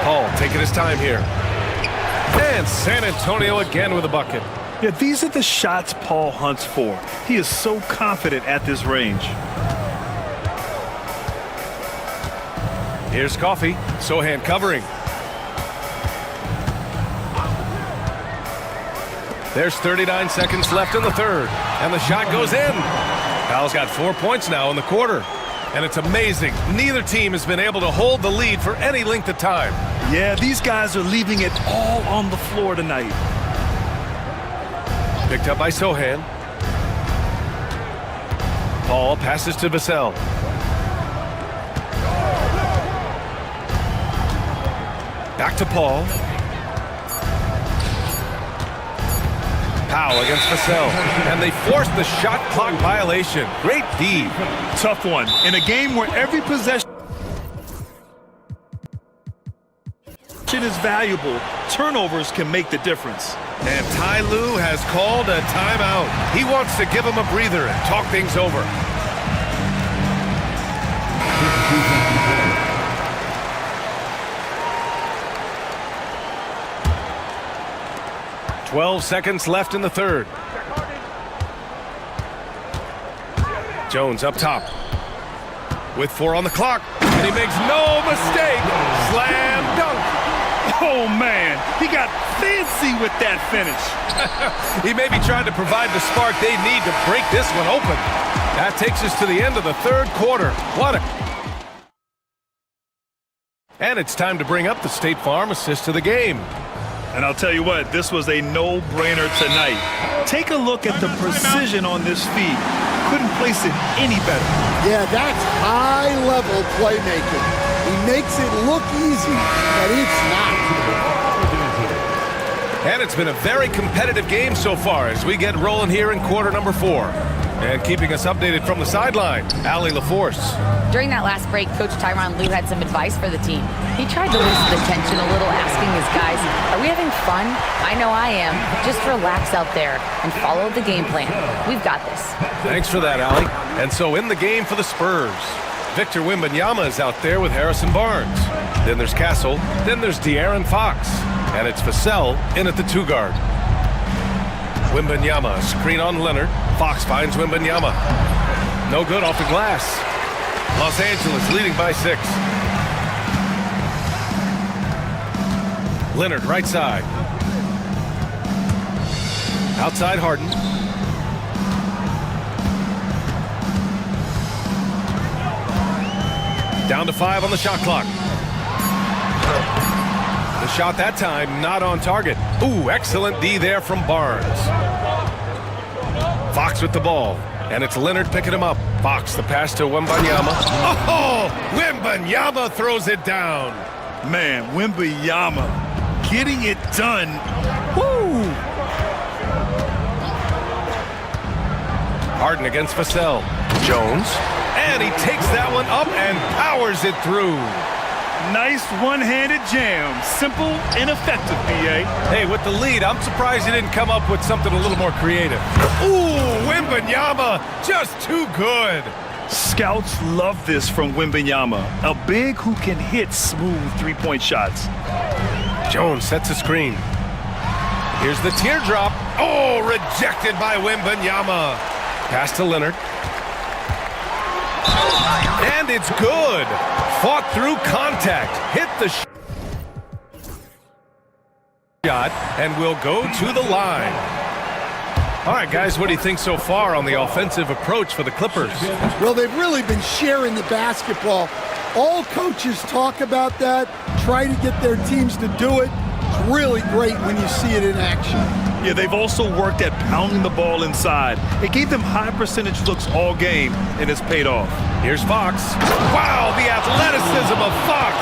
Speaker 1: Paul taking his time here. And San Antonio again with a bucket.
Speaker 2: Yeah, these are the shots Paul hunts for. He is so confident at this range.
Speaker 1: Here's Coffey. Sohan covering. There's 39 seconds left in the third. And the shot goes in. Powell's got 4 points now in the quarter. And it's amazing. Neither team has been able to hold the lead for any length of time.
Speaker 2: Yeah, these guys are leaving it all on the floor tonight.
Speaker 1: Picked up by Sohan. Paul passes to Vassell. Back to Paul. Powell against Vassell. And they forced the shot clock violation. Great D.
Speaker 2: Tough one. In a game where every possession is valuable, turnovers can make the difference.
Speaker 1: And Ty Lue has called a timeout. He wants to give him a breather and talk things over. "12 seconds left in the third. Jones up top with 4 on the clock, and he makes no mistake. Slam dunk.
Speaker 2: Oh, man, he got fancy with that finish.
Speaker 1: He may be trying to provide the spark they need to break this one open. That takes us to the end of the third quarter. And it's time to bring up the State Farm assist to the game.
Speaker 2: And I'll tell you what, this was a no-brainer tonight. Take a look at the precision on this feed. Couldn't place it any better.
Speaker 6: Yeah, that's high-level playmaking. He makes it look easy, but it's not.
Speaker 1: And it's been a very competitive game so far as we get rolling here in quarter number 4. And keeping us updated from the sideline, Allie LaForce.
Speaker 3: During that last break, Coach Tyronn Lue had some advice for the team. He tried to loosen the tension a little, asking his guys, are we having fun? I know I am. Just relax out there and follow the game plan. We've got this.
Speaker 1: Thanks for that, Allie. And so in the game for the Spurs, Victor Wembanyama is out there with Harrison Barnes. Then there's Castle. Then there's De'Aaron Fox. And it's Vassell in at the 2 guard. Wembanyama, screen on Leonard. Fox finds Wembanyama. No good off the glass. Los Angeles leading by 6. Leonard, right side. Outside Harden. Down to 5 on the shot clock. The shot that time not on target. Ooh, excellent D there from Barnes. Fox with the ball, and it's Leonard picking him up. Fox, the pass to Wembanyama. Oh, Wembanyama throws it down.
Speaker 2: Man, Wembanyama getting it done. Woo!
Speaker 1: Harden against Vassell. Jones, and he takes that one up and powers it through.
Speaker 2: Nice one-handed jam. Simple and effective, B.A.
Speaker 1: Hey, with the lead, I'm surprised he didn't come up with something a little more creative. Ooh, Wembanyama, just too good.
Speaker 2: Scouts love this from Wembanyama. A big who can hit smooth three-point shots.
Speaker 1: Jones sets a screen. Here's the teardrop. Oh, rejected by Wembanyama. Pass to Leonard. And it's good. Fought through contact. Hit the shot and will go to the line. All right, guys, what do you think so far on the offensive approach for the Clippers?
Speaker 6: Well, they've really been sharing the basketball. All coaches talk about that, try to get their teams to do it. It's really great when you see it in action.
Speaker 2: Yeah, they've also worked at pounding the ball inside. It gave them high percentage looks all game, and it's paid off.
Speaker 1: Here's Fox. Wow, the athleticism of Fox.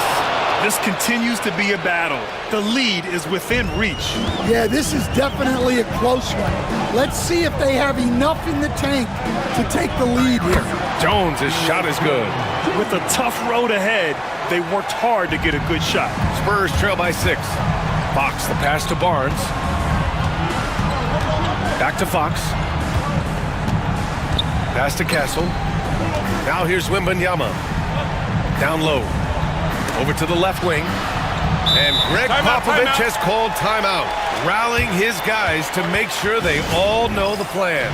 Speaker 2: This continues to be a battle. The lead is within reach.
Speaker 6: Yeah, this is definitely a close one. Let's see if they have enough in the tank to take the lead here.
Speaker 1: Jones, his shot is good.
Speaker 2: With a tough road ahead, they worked hard to get a good shot.
Speaker 1: Spurs trail by 6. Fox, the pass to Barnes. Back to Fox. Pass to Castle. Now here's Wembanyama. Down low. Over to the left wing. And Greg Popovich has called timeout, rallying his guys to make sure they all know the plan.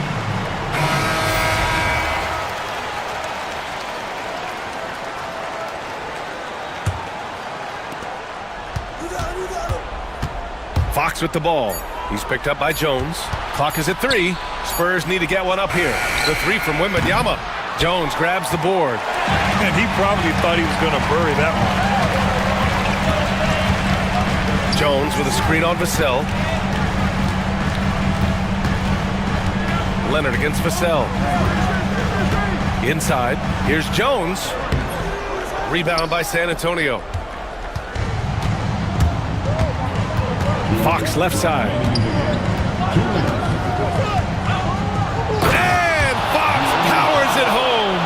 Speaker 1: Fox with the ball. He's picked up by Jones. Clock is at 3. Spurs need to get one up here. The 3 from Wembanyama. Jones grabs the board.
Speaker 2: And he probably thought he was going to bury that one.
Speaker 1: Jones with a screen on Vassell. Leonard against Vassell. Inside. Here's Jones. Rebound by San Antonio. Fox left side. And Fox powers it home.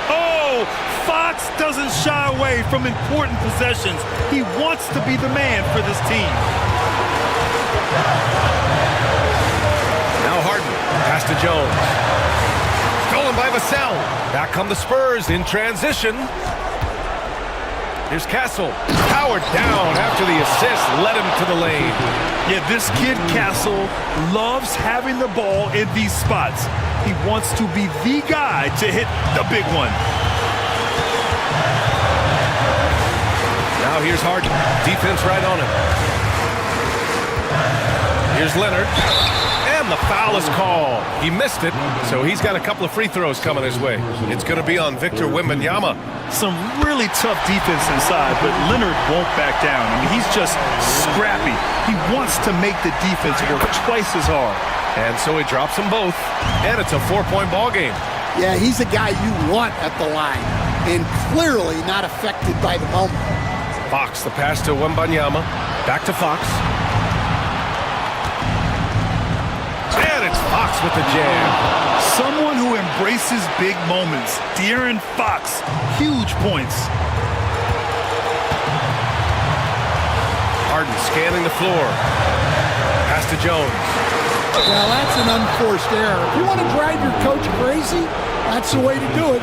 Speaker 2: Oh, Fox doesn't shy away from important possessions. He wants to be the man for this team.
Speaker 1: Now Harden, pass to Jones. Stolen by Vassell. Back come the Spurs in transition. Here's Castle. Powered down after the assist led him to the lane.
Speaker 2: Yeah, this kid Castle loves having the ball in these spots. He wants to be the guy to hit the big one.
Speaker 1: Now here's Harden. Defense right on him. Here's Leonard. And the foul is called. He missed it, so he's got a couple of free throws coming his way. It's going to be on Victor Wembanyama.
Speaker 2: Some really tough defense inside, but Leonard won't back down. I mean, he's just scrappy. He wants to make the defense work twice as hard.
Speaker 1: And so he drops them both, and it's a 4-point ball game.
Speaker 6: Yeah, he's a guy you want at the line, and clearly not affected by the moment.
Speaker 1: Fox, the pass to Wembanyama. Back to Fox. And it's Fox with the jam.
Speaker 2: Someone who embraces big moments. De'Aaron Fox, huge points.
Speaker 1: Harden scanning the floor. Pass to Jones.
Speaker 6: Well, that's an unforced error. If you want to drive your coach crazy, that's the way to do it.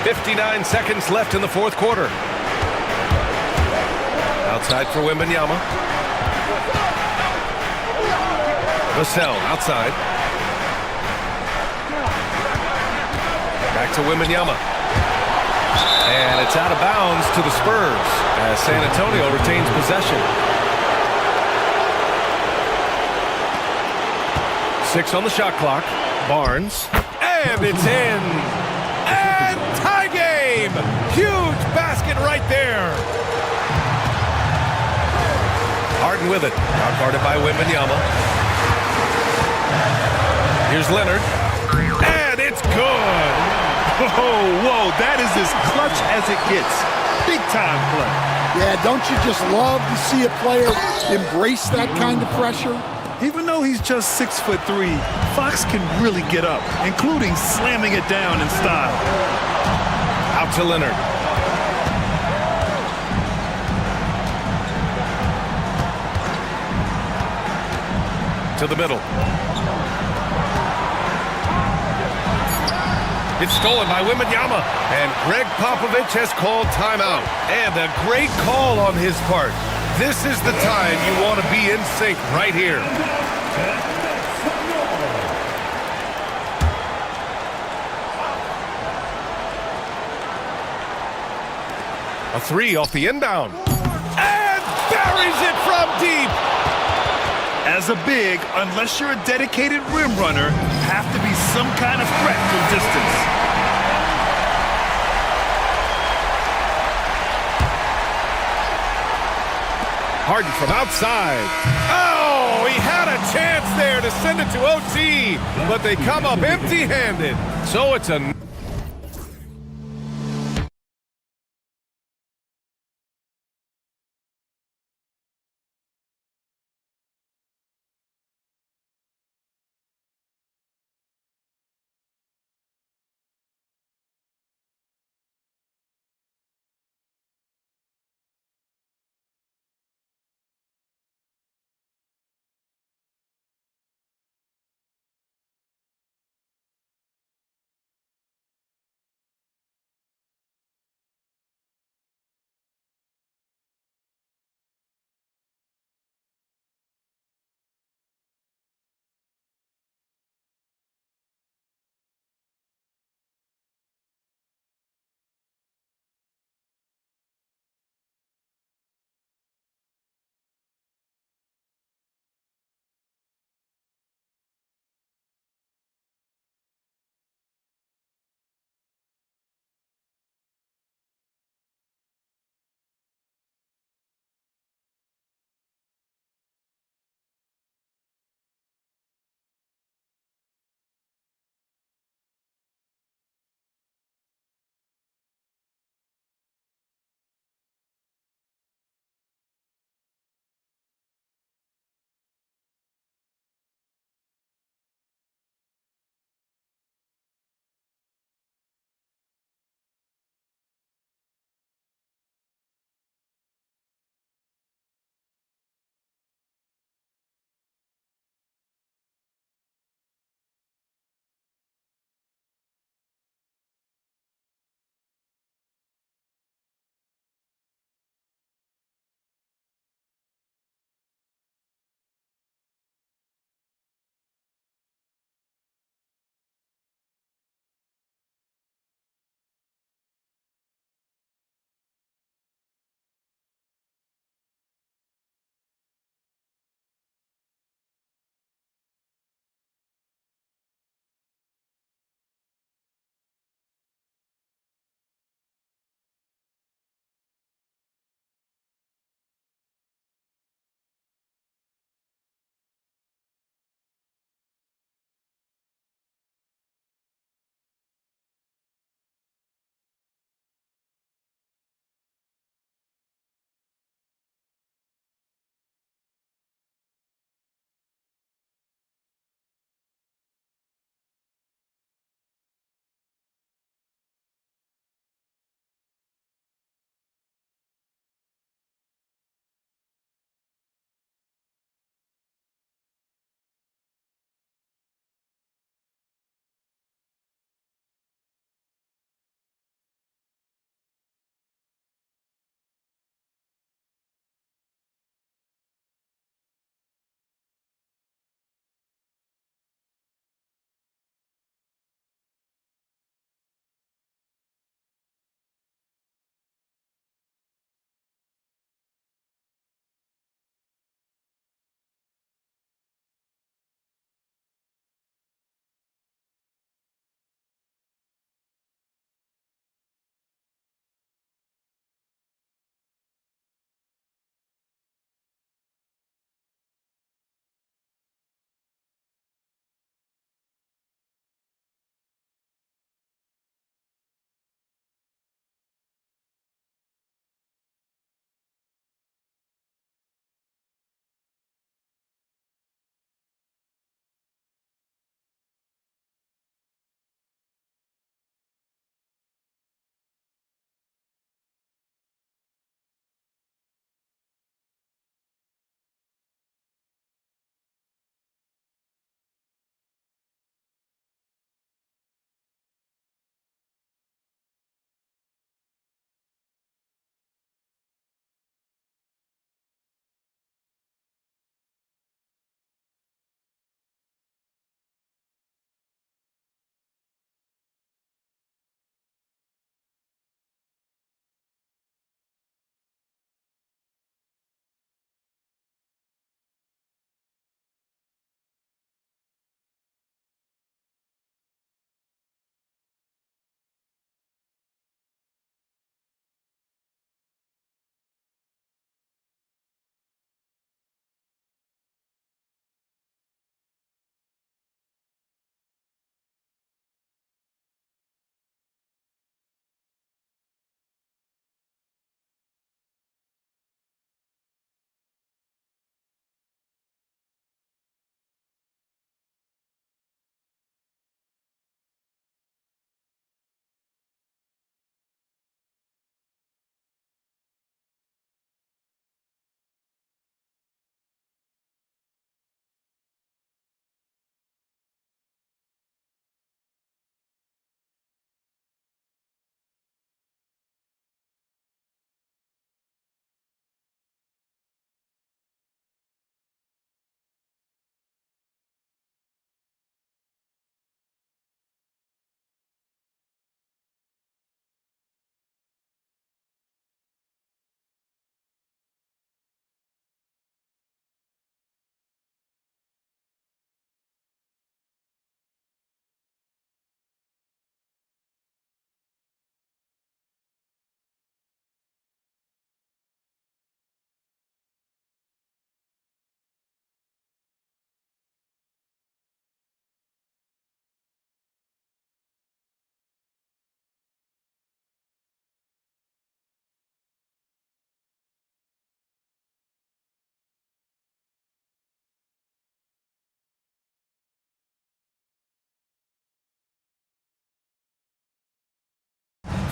Speaker 1: .59 seconds left in the fourth quarter. Outside for Wembanyama. Vassell outside. Back to Wembanyama. And it's out of bounds to the Spurs as San Antonio retains possession. 6 on the shot clock. Barnes. And it's in. And tie game! Huge basket right there. Harden with it. Now guarded by Wembanyama. Here's Leonard. And it's good.
Speaker 2: Whoa, that is as clutch as it gets. Big time play.
Speaker 6: Yeah, don't you just love to see a player embrace that kind of pressure?
Speaker 2: Even though he's just 6'3", Fox can really get up, including slamming it down in style.
Speaker 1: Out to Leonard. To the middle. It's stolen by Wembanyama. And Greg Popovich has called timeout. And a great call on his part. This is the time you want to be in sync right here. A 3 off the inbound. And buries it from deep.
Speaker 2: As a big, unless you're a dedicated rim runner, have to be some kind of threat from distance.
Speaker 1: Harden from outside. Oh, he had a chance there to send it to OT, but they come up empty-handed. So it's a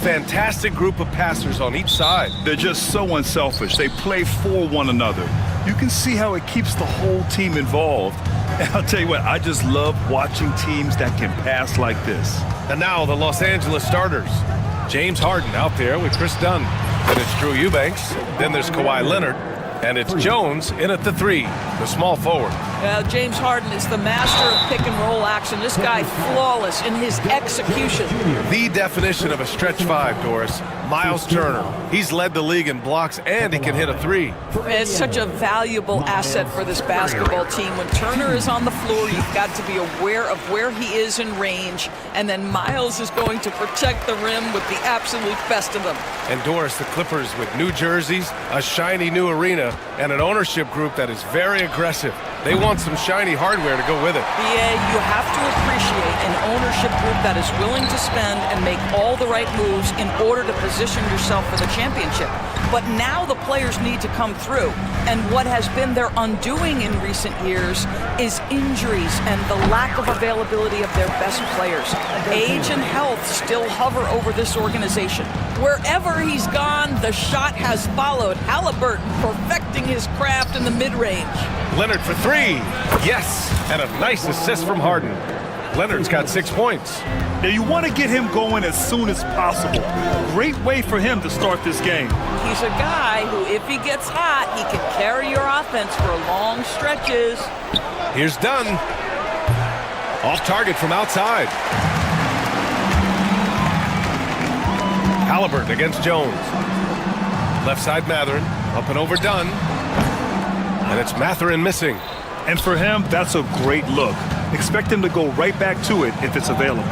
Speaker 1: fantastic group of passers on each side.
Speaker 2: They're just so unselfish. They play for one another. You can see how it keeps the whole team involved. And I'll tell you what, I just love watching teams that can pass like this.
Speaker 1: And now the Los Angeles starters. James Harden out there with Chris Dunn. Then it's Drew Eubanks. Then there's Kawhi Leonard. And it's Jones in at the 3, the small forward.
Speaker 10: James Harden is the master of pick and roll action. This guy flawless in his execution.
Speaker 1: The definition of a stretch 5, Doris. Miles Turner. He's led the league in blocks and he can hit a 3.
Speaker 10: It's such a valuable asset for this basketball team. When Turner is on the floor, you've got to be aware of where he is in range. And then Miles is going to protect the rim with the absolute best of them.
Speaker 1: And Doris, the Clippers with new jerseys, a shiny new arena, and an ownership group that is very aggressive. They want some shiny hardware to go with it.
Speaker 10: Yeah, you have to appreciate an ownership group that is willing to spend and make all the right moves in order to position yourself for the championship. But now the players need to come through. And what has been their undoing in recent years is injuries and the lack of availability of their best players. Age and health still hover over this organization. Wherever he's gone, the shot has followed. Halliburton perfecting his craft in the mid-range.
Speaker 1: Leonard for 3. Yes, and a nice assist from Harden. Leonard's got 6 points.
Speaker 2: Now you want to get him going as soon as possible. Great way for him to start this game.
Speaker 10: He's a guy who, if he gets hot, he can carry your offense for long stretches.
Speaker 1: Here's Dunn. Off target from outside. Halliburton against Jones. Left side Mathurin. Up and over Dunn. And it's Mathurin missing.
Speaker 2: And for him, that's a great look. Expect him to go right back to it if it's available.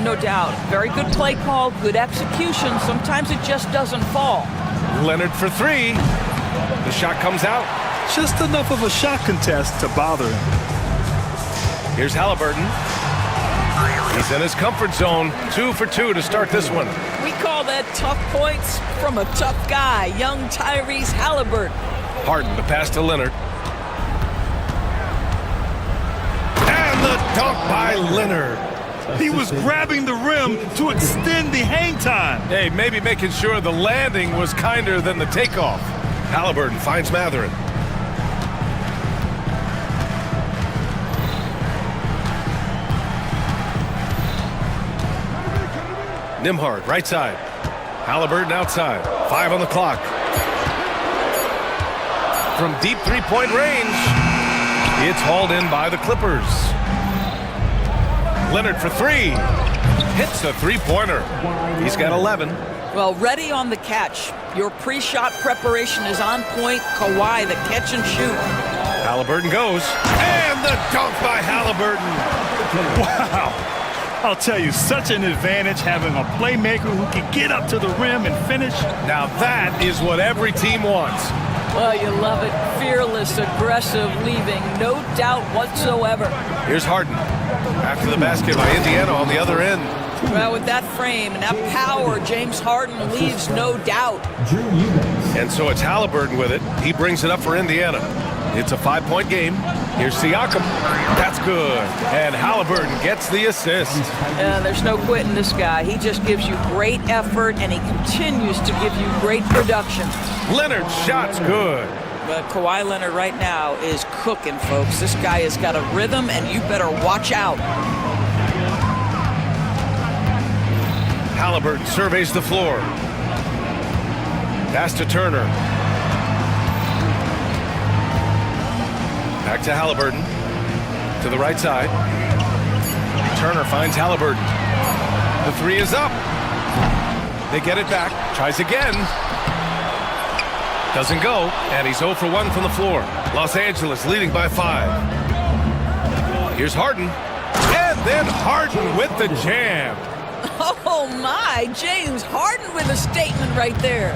Speaker 10: No doubt. Very good play call, good execution. Sometimes it just doesn't fall.
Speaker 1: Leonard for 3. The shot comes out.
Speaker 2: Just enough of a shot contest to bother him.
Speaker 1: Here's Halliburton. He's in his comfort zone. 2 for 2 to start this one.
Speaker 10: We call that tough points from a tough guy, young Tyrese Halliburton.
Speaker 1: Harden, the pass to Leonard. And the dunk by Leonard.
Speaker 2: He was grabbing the rim to extend the hang time.
Speaker 1: Hey, maybe making sure the landing was kinder than the takeoff. Halliburton finds Mathurin. Nimhard, right side. Halliburton outside. 5 on the clock. From deep three-point range, it's hauled in by the Clippers. Leonard for 3. Hits a three-pointer. He's got 11.
Speaker 10: Well, ready on the catch. Your pre-shot preparation is on point. Kawhi, the catch and shoot.
Speaker 1: Halliburton goes. And the dunk by Halliburton.
Speaker 2: Wow. I'll tell you, such an advantage having a playmaker who can get up to the rim and finish.
Speaker 1: Now that is what every team wants.
Speaker 10: Well, you love it. Fearless, aggressive, leaving no doubt whatsoever.
Speaker 1: Here's Harden. After the basket by Indiana on the other end.
Speaker 10: Well, with that frame and that power, James Harden leaves no doubt.
Speaker 1: And so it's Halliburton with it. He brings it up for Indiana. It's a 5-point game. Here's Siakam. That's good. And Halliburton gets the assist.
Speaker 10: There's no quitting this guy. He just gives you great effort, and he continues to give you great production.
Speaker 1: Leonard's shot's good.
Speaker 10: But Kawhi Leonard right now is cooking, folks. This guy has got a rhythm, and you better watch out.
Speaker 1: Halliburton surveys the floor. Pass to Turner. Back to Halliburton. To the right side. Turner finds Halliburton. The 3 is up. They get it back. Tries again. Doesn't go. And he's 0 for 1 from the floor. Los Angeles leading by 5. Here's Harden. And then Harden with the jam.
Speaker 10: Oh, my. James Harden with a statement right there.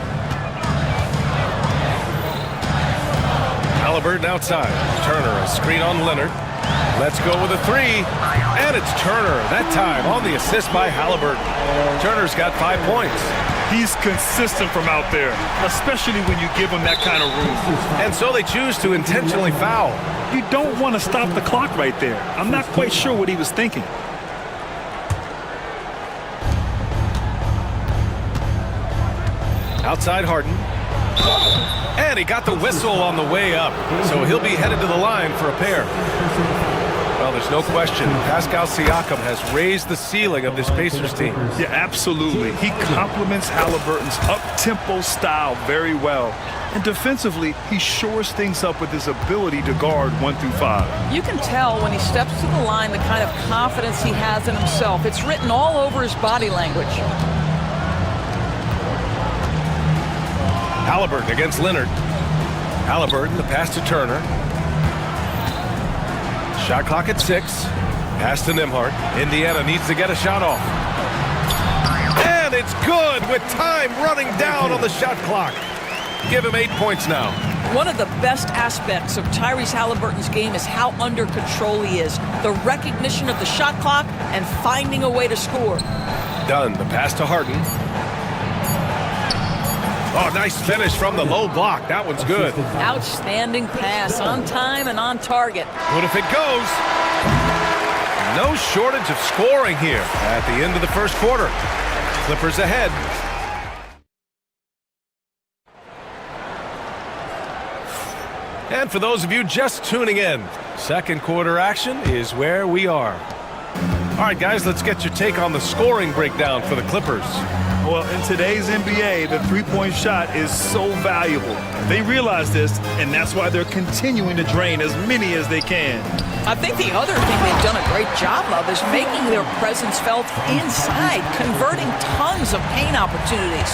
Speaker 1: Halliburton outside. Turner, a screen on Leonard. Let's go with a 3. And it's Turner, that time on the assist by Halliburton. Turner's got 5 points.
Speaker 2: He's consistent from out there, especially when you give him that kind of room.
Speaker 1: And so they choose to intentionally foul.
Speaker 2: You don't want to stop the clock right there. I'm not quite sure what he was thinking.
Speaker 1: Outside Harden. And he got the whistle on the way up. So he'll be headed to the line for a pair. Well, there's no question. Pascal Siakam has raised the ceiling of this Pacers team.
Speaker 2: Yeah, absolutely. He complements Halliburton's up-tempo style very well. And defensively, he shores things up with his ability to guard 1 through 5.
Speaker 10: You can tell when he steps to the line the kind of confidence he has in himself. It's written all over his body language.
Speaker 1: Halliburton against Leonard. Halliburton, the pass to Turner. Shot clock at 6. Pass to Nembhard. Indiana needs to get a shot off. And it's good with time running down on the shot clock. Give him 8 points now.
Speaker 10: One of the best aspects of Tyrese Halliburton's game is how under control he is. The recognition of the shot clock and finding a way to score.
Speaker 1: Done. The pass to Harden. Oh, nice finish from the low block. That one's good.
Speaker 10: Outstanding pass, on time and on target.
Speaker 1: What if it goes? No shortage of scoring here at the end of the first quarter. Clippers ahead. And for those of you just tuning in, second quarter action is where we are. All right, guys, let's get your take on the scoring breakdown for the Clippers.
Speaker 2: Well, in today's NBA, the three-point shot is so valuable. They realize this, and that's why they're continuing to drain as many as they can.
Speaker 10: I think the other thing they've done a great job of is making their presence felt inside, converting tons of paint opportunities.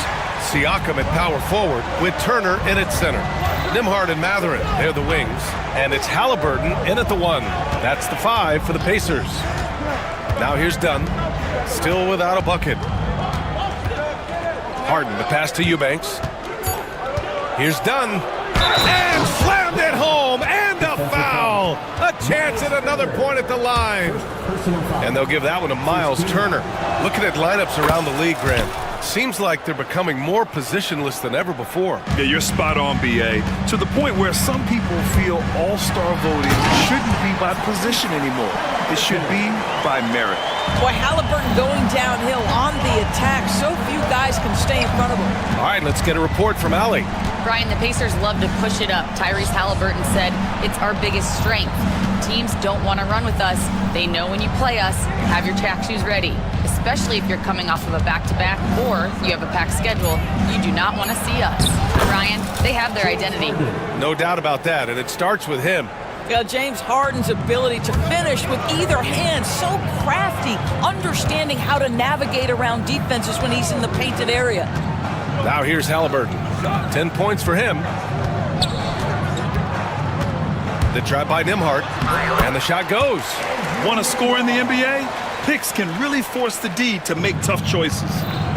Speaker 1: Siakam at power forward with Turner in at center. Nembhard and Mathurin, they're the wings. And it's Halliburton in at the 1. That's the 5 for the Pacers. Now here's Dunn, still without a bucket. Harden, the pass to Eubanks. Here's Dunn, and slammed it home, and a foul! A chance at another point at the line. And they'll give that one to Miles Turner. Looking at lineups around the league, Grant, seems like they're becoming more positionless than ever before.
Speaker 2: Yeah, you're spot on, B.A. To the point where some people feel all-star voting shouldn't be by position anymore. It should be by merit.
Speaker 10: Boy, Halliburton going downhill on the attack. So few guys can stay in front of him.
Speaker 1: All right, let's get a report from Allie.
Speaker 3: Brian, the Pacers love to push it up. Tyrese Halliburton said, it's our biggest strength. Teams don't want to run with us. They know when you play us, have your track shoes ready. Especially if you're coming off of a back-to-back or you have a packed schedule. You do not want to see us. Brian, they have their identity.
Speaker 1: No doubt about that, and it starts with him.
Speaker 10: Yeah, James Harden's ability to finish with either hand, so crafty, understanding how to navigate around defenses when he's in the painted area.
Speaker 1: Now here's Halliburton. 10 points for him. The try by Nembhard, and the shot goes.
Speaker 2: Want to score in the NBA? Picks can really force the D to make tough choices.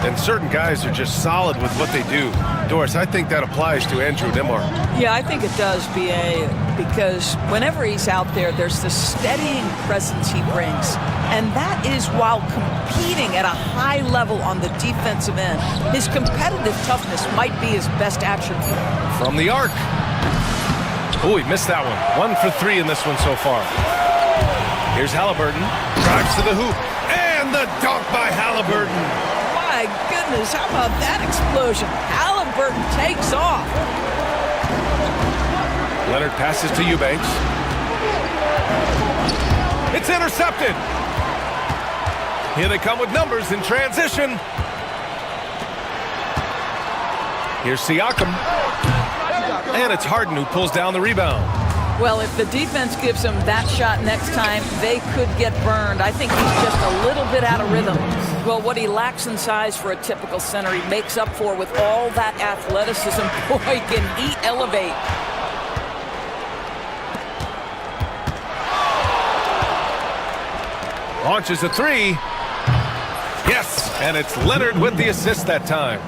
Speaker 1: And certain guys are just solid with what they do. Doris, I think that applies to Andrew Nembhard.
Speaker 10: Yeah, I think it does, B.A., because whenever he's out there, there's this steadying presence he brings. And that is while competing at a high level on the defensive end. His competitive toughness might be his best attribute.
Speaker 1: From the arc. Oh, he missed that one. 1 for 3 in this one so far. Here's Halliburton. Drives to the hoop. And the dunk by Halliburton.
Speaker 10: My goodness, how about that explosion? Halliburton takes off.
Speaker 1: Leonard passes to Eubanks. It's intercepted. Here they come with numbers in transition. Here's Siakam. And it's Harden who pulls down the rebound.
Speaker 10: Well, if the defense gives him that shot next time, they could get burned. I think he's just a little bit out of rhythm. Well, what he lacks in size for a typical center, he makes up for with all that athleticism. Boy, can he elevate.
Speaker 1: Launches a 3. Yes, and it's Leonard with the assist that time.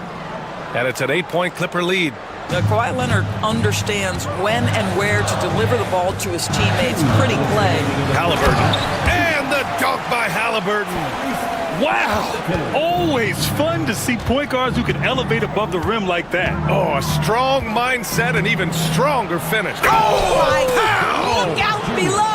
Speaker 1: And it's an 8-point Clipper lead.
Speaker 10: Kawhi Leonard understands when and where to deliver the ball to his teammates. Pretty play.
Speaker 1: Halliburton. And the dunk by Halliburton.
Speaker 2: Wow! Always fun to see point guards who can elevate above the rim like that.
Speaker 1: Oh, a strong mindset and even stronger finish.
Speaker 10: Oh, my God! Look out below!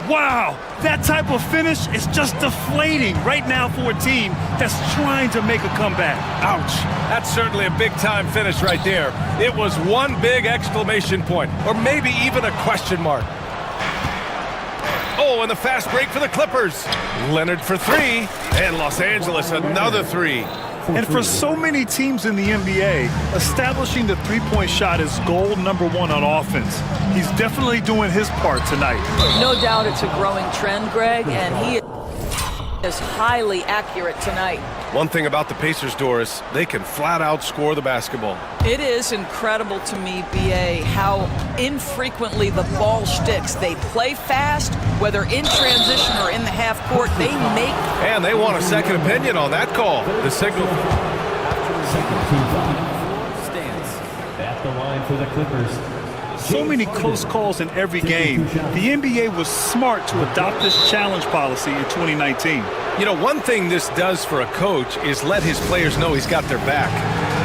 Speaker 2: Wow, that type of finish is just deflating right now for a team that's trying to make a comeback.
Speaker 1: Ouch. That's certainly a big-time finish right there. It was one big exclamation point, or maybe even a question mark. Oh, and the fast break for the Clippers. Leonard for three, and Los Angeles another three.
Speaker 2: And for so many teams in the NBA, establishing the three-point shot is goal number one on offense. He's definitely doing his part tonight.
Speaker 10: No doubt it's a growing trend, Greg, and he is highly accurate tonight.
Speaker 1: One thing about the Pacers, Doris, they can flat out score the basketball.
Speaker 10: It is incredible to me, B.A., how infrequently the ball sticks. They play fast, whether in transition or in the half court, they make...
Speaker 1: And they want a second opinion on that call. The signal...
Speaker 9: Stands at the line for the Clippers.
Speaker 2: So many close calls in every game. The NBA was smart to adopt this challenge policy in 2019.
Speaker 1: You know, one thing this does for a coach is let his players know he's got their back.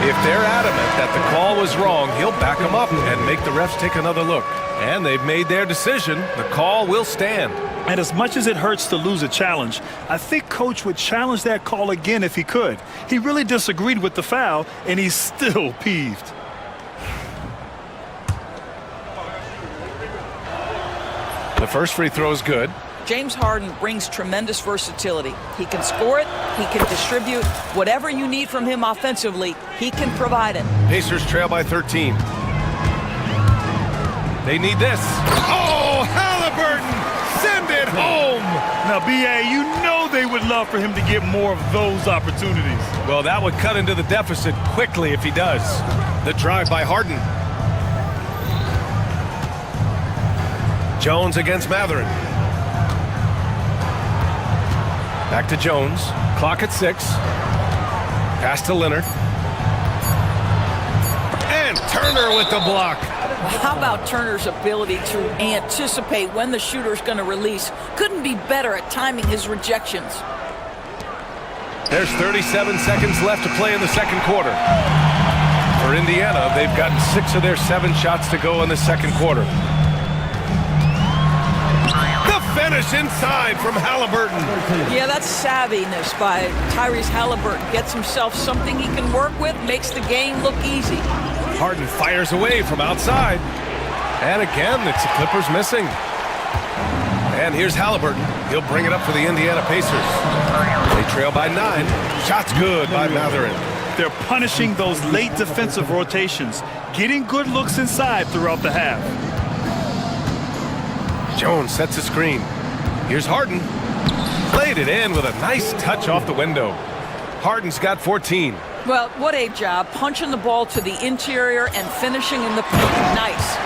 Speaker 1: If they're adamant that the call was wrong, he'll back them up and make the refs take another look. And they've made their decision. The call will stand.
Speaker 2: And as much as it hurts to lose a challenge, I think Coach would challenge that call again if he could. He really disagreed with the foul, and he's still peeved.
Speaker 1: The first free throw is good.
Speaker 10: James Harden brings tremendous versatility. He can score it, he can distribute. Whatever you need from him offensively, he can provide it.
Speaker 1: Pacers trail by 13. They need this. Oh, Halliburton! Send it home!
Speaker 2: Now, B.A., you know they would love for him to get more of those opportunities.
Speaker 1: Well, that would cut into the deficit quickly if he does. The drive by Harden. Jones against Matherin. Back to Jones. Clock at 6. Pass to Leonard. And Turner with the block.
Speaker 10: How about Turner's ability to anticipate when the shooter's going to release? Couldn't be better at timing his rejections.
Speaker 1: There's 37 seconds left to play in the second quarter. For Indiana, they've gotten 6 of their 7 shots to go in the second quarter. Finish inside from Halliburton.
Speaker 10: Yeah, that's savviness by Tyrese Halliburton. Gets himself something he can work with, makes the game look easy.
Speaker 1: Harden fires away from outside. And again, it's the Clippers missing. And here's Halliburton. He'll bring it up for the Indiana Pacers. They trail by 9. Shot's good by Matherin.
Speaker 2: They're punishing those late defensive rotations, getting good looks inside throughout the half.
Speaker 1: Jones sets a screen. Here's Harden. Played it in with a nice touch off the window. Harden's got 14.
Speaker 10: Well, what a job. Punching the ball to the interior and finishing in the paint. Nice.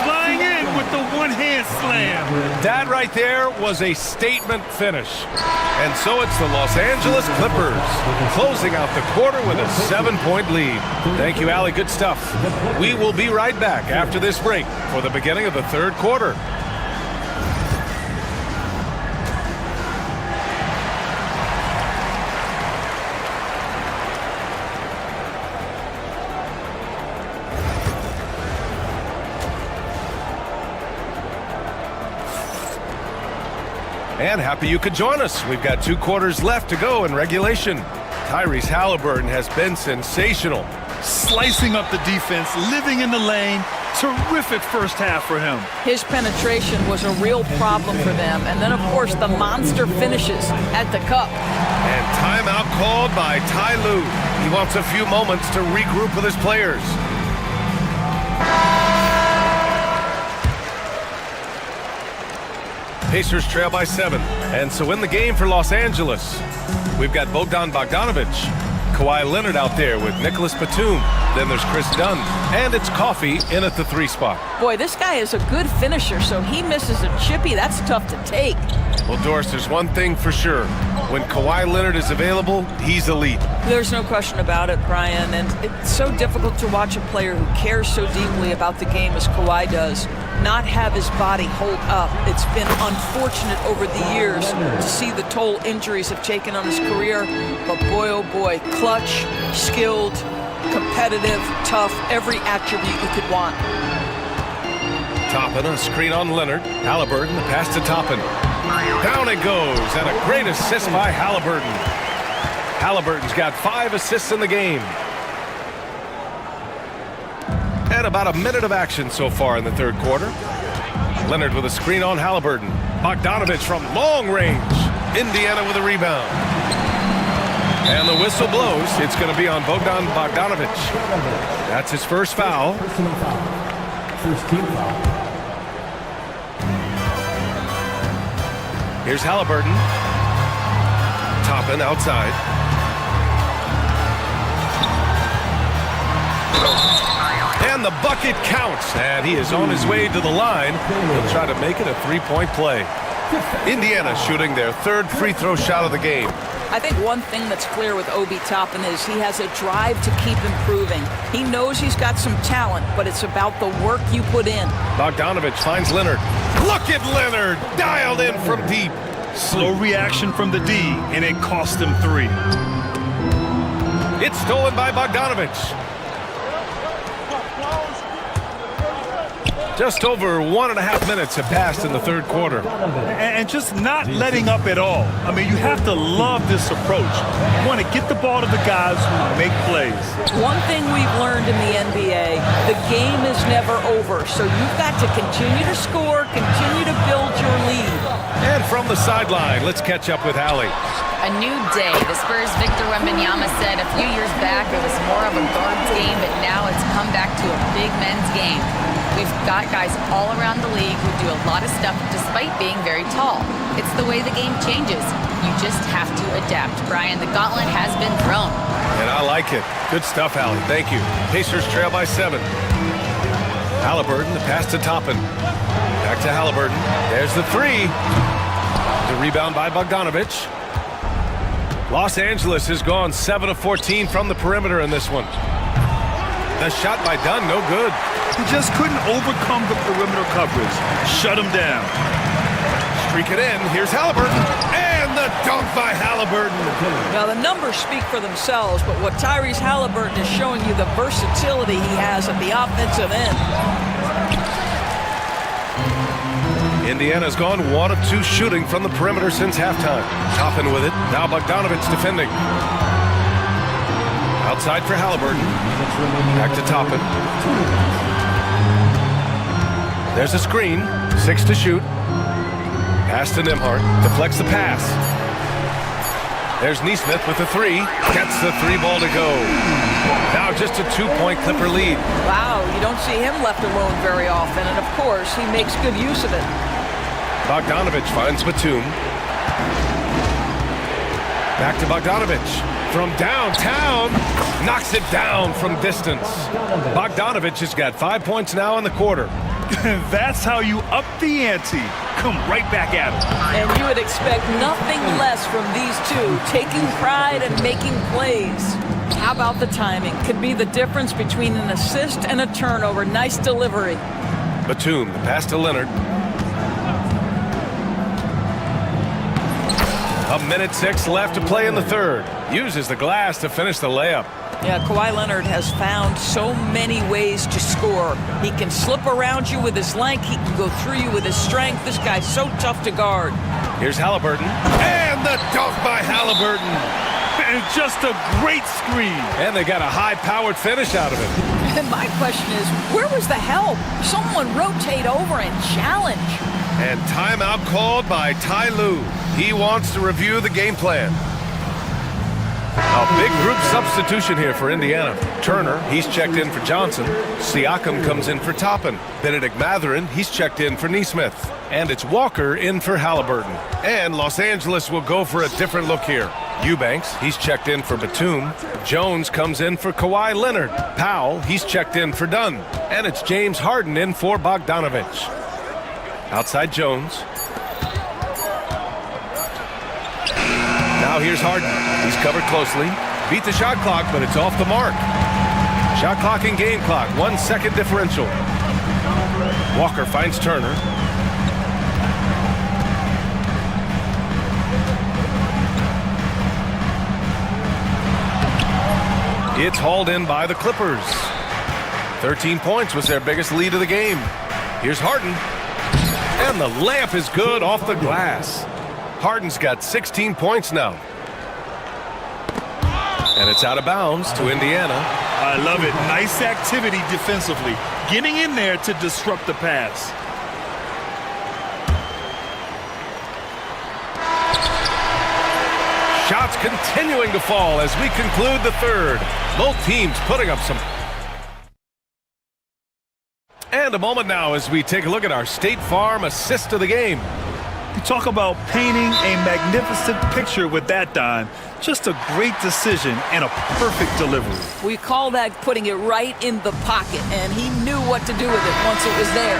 Speaker 2: Flying in with the one-hand slam.
Speaker 1: That right there was a statement finish. And so it's the Los Angeles Clippers closing out the quarter with a 7-point lead. Thank you, Allie. Good stuff. We will be right back after this break for the beginning of the third quarter. And happy you could join us. We've got 2 quarters left to go in regulation. Tyrese Halliburton has been sensational.
Speaker 2: Slicing up the defense, living in the lane. Terrific first half for him.
Speaker 10: His penetration was a real problem for them. And then, of course, the monster finishes at the cup.
Speaker 1: And timeout called by Ty Lue. He wants a few moments to regroup with his players. Pacers trail by 7. And so in the game for Los Angeles, we've got Bogdan Bogdanovic, Kawhi Leonard out there with Nicholas Batum. Then there's Chris Dunn. And it's Coffey in at the 3 spot.
Speaker 10: Boy, this guy is a good finisher, so he misses a chippy. That's tough to take.
Speaker 1: Well, Doris, there's one thing for sure. When Kawhi Leonard is available, he's elite.
Speaker 10: There's no question about it, Brian. And it's so difficult to watch a player who cares so deeply about the game as Kawhi does not have his body hold up. It's been unfortunate over the years to see the toll injuries have taken on his career. But boy, oh boy, clutch, skilled, competitive, tough, every attribute you could want.
Speaker 1: Toppin, a screen on Leonard. Halliburton, the pass to Toppin. Down it goes, and a great assist by Halliburton. Halliburton's got 5 assists in the game. And about a minute of action so far in the third quarter. Leonard with a screen on Halliburton. Bogdanovich from long range. Indiana with a rebound. And the whistle blows. It's going to be on Bogdanovich. That's his first foul.
Speaker 9: Personal foul. First team foul.
Speaker 1: Here's Halliburton. Toppin outside. And the bucket counts. And he is on his way to the line. He'll try to make it a 3-point play. Indiana shooting their 3rd free throw shot of the game.
Speaker 10: I think one thing that's clear with Obi Toppin is he has a drive to keep improving. He knows he's got some talent, but it's about the work you put in.
Speaker 1: Bogdanovich finds Leonard. Look at Leonard, dialed in from deep.
Speaker 2: Slow reaction from the D, and it cost him 3.
Speaker 1: It's stolen by Bogdanovich. Just over 1.5 minutes have passed in the third quarter.
Speaker 2: And just not letting up at all. I mean, you have to love this approach. You want to get the ball to the guys who make plays.
Speaker 10: One thing we've learned in the NBA, the game is never over. So you've got to continue to score, continue to build your lead.
Speaker 1: And from the sideline, let's catch up with Hallie.
Speaker 3: A new day. The Spurs' Victor Wembanyama said a few years back it was more of a guards game, but now it's come back to a big men's game. We've got guys all around the league who do a lot of stuff despite being very tall. It's the way the game changes. You just have to adapt. Brian, the gauntlet has been thrown.
Speaker 1: And I like it. Good stuff, Hallie. Thank you. Pacers trail by 7. Halliburton, the pass to Toppin. Back to Halliburton. There's the 3. The rebound by Bogdanovich. Los Angeles has gone 7 of 14 from the perimeter in this one. The shot by Dunn, no good.
Speaker 2: He just couldn't overcome the perimeter coverage. Shut him down.
Speaker 1: Streak it in. Here's Halliburton. And the dunk by Halliburton.
Speaker 10: Now, the numbers speak for themselves, but what Tyrese Halliburton is showing you the versatility he has at the offensive end.
Speaker 1: Indiana's gone 1 of 2 shooting from the perimeter since halftime. Toppin with it. Now Bogdanovich defending. Outside for Halliburton. Back to Toppin. There's a screen. 6 to shoot. Pass to Nembhard. Deflects the pass. There's Nesmith with the 3. Gets the 3 ball to go. Now just a 2-point Clipper lead.
Speaker 10: Wow, you don't see him left alone very often, and of course, he makes good use of it.
Speaker 1: Bogdanovich finds Batum. Back to Bogdanovich. From downtown, knocks it down from distance. Bogdanovich has got 5 points now in the quarter.
Speaker 2: That's how you up the ante. Come right back at him.
Speaker 10: And you would expect nothing less from these two, taking pride and making plays. How about the timing? Could be the difference between an assist and a turnover. Nice delivery.
Speaker 1: Batum, the pass to Leonard. 1:06 left to play in the third. Uses the glass to finish the layup.
Speaker 10: Yeah, Kawhi Leonard has found so many ways to score. He can slip around you with his length. He can go through you with his strength. This guy's so tough to guard.
Speaker 1: Here's Halliburton. And the dunk by Halliburton.
Speaker 2: And just a great screen.
Speaker 1: And they got a high-powered finish out of it.
Speaker 10: And my question is, where was the help? Someone rotate over and challenge.
Speaker 1: And timeout called by Ty Lue. He wants to review the game plan. A big group substitution here for Indiana. Turner, he's checked in for Johnson. Siakam comes in for Toppin. Benedict Mathurin, he's checked in for Nesmith. And it's Walker in for Halliburton. And Los Angeles will go for a different look here. Eubanks, he's checked in for Batum. Jones comes in for Kawhi Leonard. Powell, he's checked in for Dunn. And it's James Harden in for Bogdanovich. Outside Jones. Now here's Harden. He's covered closely. Beat the shot clock, but it's off the mark. Shot clock and game clock. 1 second differential. Walker finds Turner. It's hauled in by the Clippers. 13 points was their biggest lead of the game. Here's Harden. And the layup is good off the glass. Harden's got 16 points now. And it's out of bounds to Indiana.
Speaker 2: I love it. Nice activity defensively. Getting in there to disrupt the pass.
Speaker 1: Shots continuing to fall as we conclude the third. Both teams putting up some. And a moment now as we take a look at our State Farm assist of the game.
Speaker 2: You talk about painting a magnificent picture with that, Don. Just a great decision and a perfect delivery.
Speaker 10: We call that putting it right in the pocket, and he knew what to do with it once it was there.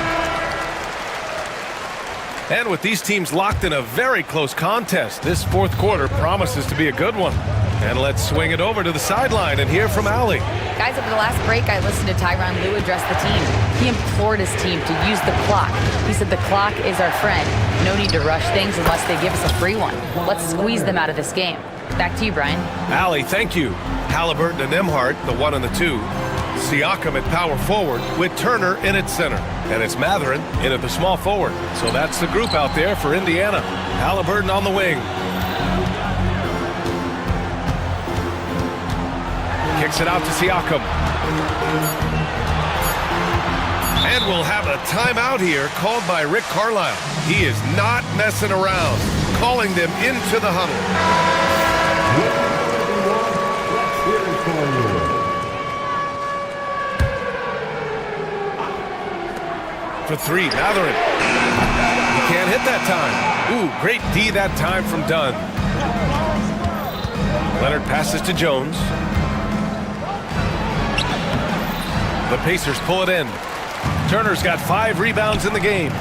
Speaker 1: And with these teams locked in a very close contest, this fourth quarter promises to be a good one. And let's swing it over to the sideline and hear from Allie.
Speaker 3: Guys, over the last break, I listened to Tyronn Lue address the team. He implored his team to use the clock. He said the clock is our friend. No need to rush things unless they give us a free one. Let's squeeze them out of this game. Back to you, Brian.
Speaker 1: Allie, thank you. Halliburton and Nembhard, the 1 and the 2. Siakam at power forward with Turner in at center. And it's Mathurin in at the small forward. So that's the group out there for Indiana. Halliburton on the wing. Kicks it out to Siakam. And we'll have a timeout here called by Rick Carlisle. He is not messing around, calling them into the huddle. For three, Mathurin. He can't hit that time. Ooh, great D that time from Dunn. Leonard passes to Jones. The Pacers pull it in. Turner's got 5 rebounds in the game.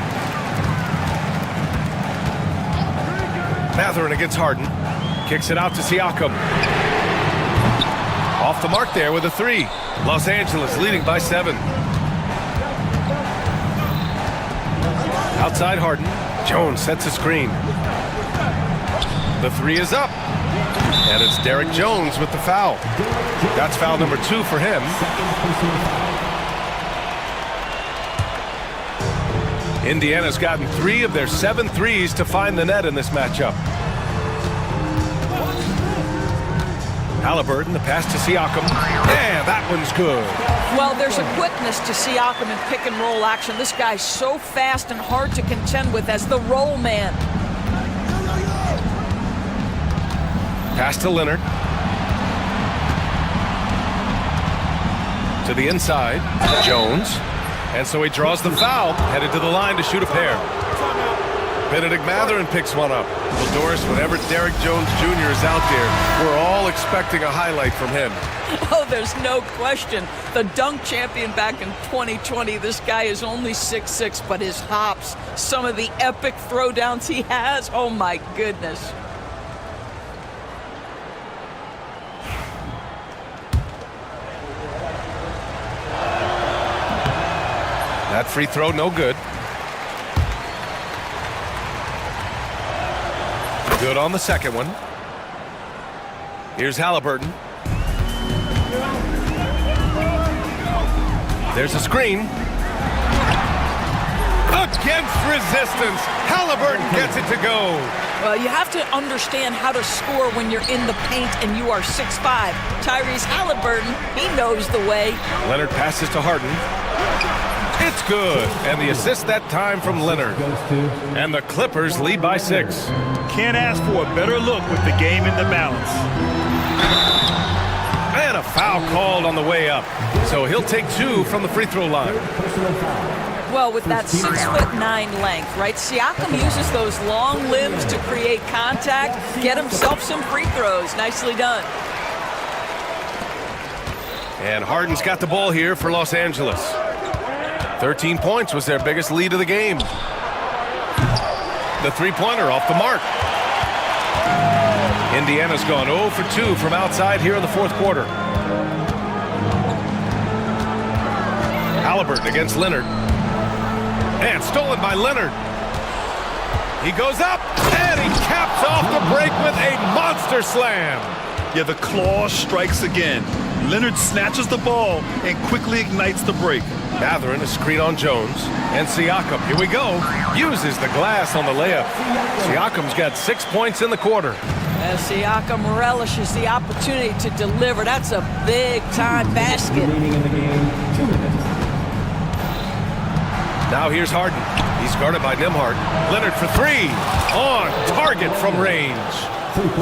Speaker 1: Mathurin against Harden. Kicks it out to Siakam. Off the mark there with a 3. Los Angeles leading by 7. Outside Harden. Jones sets a screen. The 3 is up. And it's Derek Jones with the foul. That's foul number 2 for him. Indiana's gotten 3 of their 7 threes to find the net in this matchup. Halliburton, the pass to Siakam. Yeah, that one's good.
Speaker 10: Well, there's a quickness to Siakam in pick and roll action. This guy's so fast and hard to contend with as the roll man.
Speaker 1: Pass to Leonard. To the inside, Jones. And so he draws the foul, headed to the line to shoot a pair. Benedict Mathurin picks one up. Well, Doris, whenever Derek Jones Jr. is out there, we're all expecting a highlight from him.
Speaker 10: Oh, there's no question. The dunk champion back in 2020, this guy is only 6'6", but his hops, some of the epic throwdowns he has, oh my goodness.
Speaker 1: That free throw, no good. Good on the second one. Here's Halliburton. There's a screen. Against resistance. Halliburton gets it to go.
Speaker 10: Well, you have to understand how to score when you're in the paint and you are 6'5". Tyrese Halliburton, he knows the way.
Speaker 1: Leonard passes to Harden. It's good. And the assist that time from Leonard. And the Clippers lead by 6.
Speaker 2: Can't ask for a better look with the game in the balance.
Speaker 1: And a foul called on the way up. So he'll take 2 from the free throw line.
Speaker 10: Well, with that 6'9" length, right? Siakam uses those long limbs to create contact, get himself some free throws. Nicely done.
Speaker 1: And Harden's got the ball here for Los Angeles. 13 points was their biggest lead of the game. The three-pointer off the mark. Indiana's gone 0 for 2 from outside here in the fourth quarter. Halliburton against Leonard. And stolen by Leonard. He goes up, and he caps off the break with a monster slam.
Speaker 2: Yeah, the claw strikes again. Leonard snatches the ball and quickly ignites the break.
Speaker 1: Gathering a screen on Jones. And Siakam, here we go, uses the glass on the layup. Siakam's got 6 points in the quarter.
Speaker 10: As Siakam relishes the opportunity to deliver. That's a big-time basket.
Speaker 9: Remaining in the game, 2 minutes.
Speaker 1: Now here's Harden. He's guarded by Nembhard. Leonard for three. On target from range.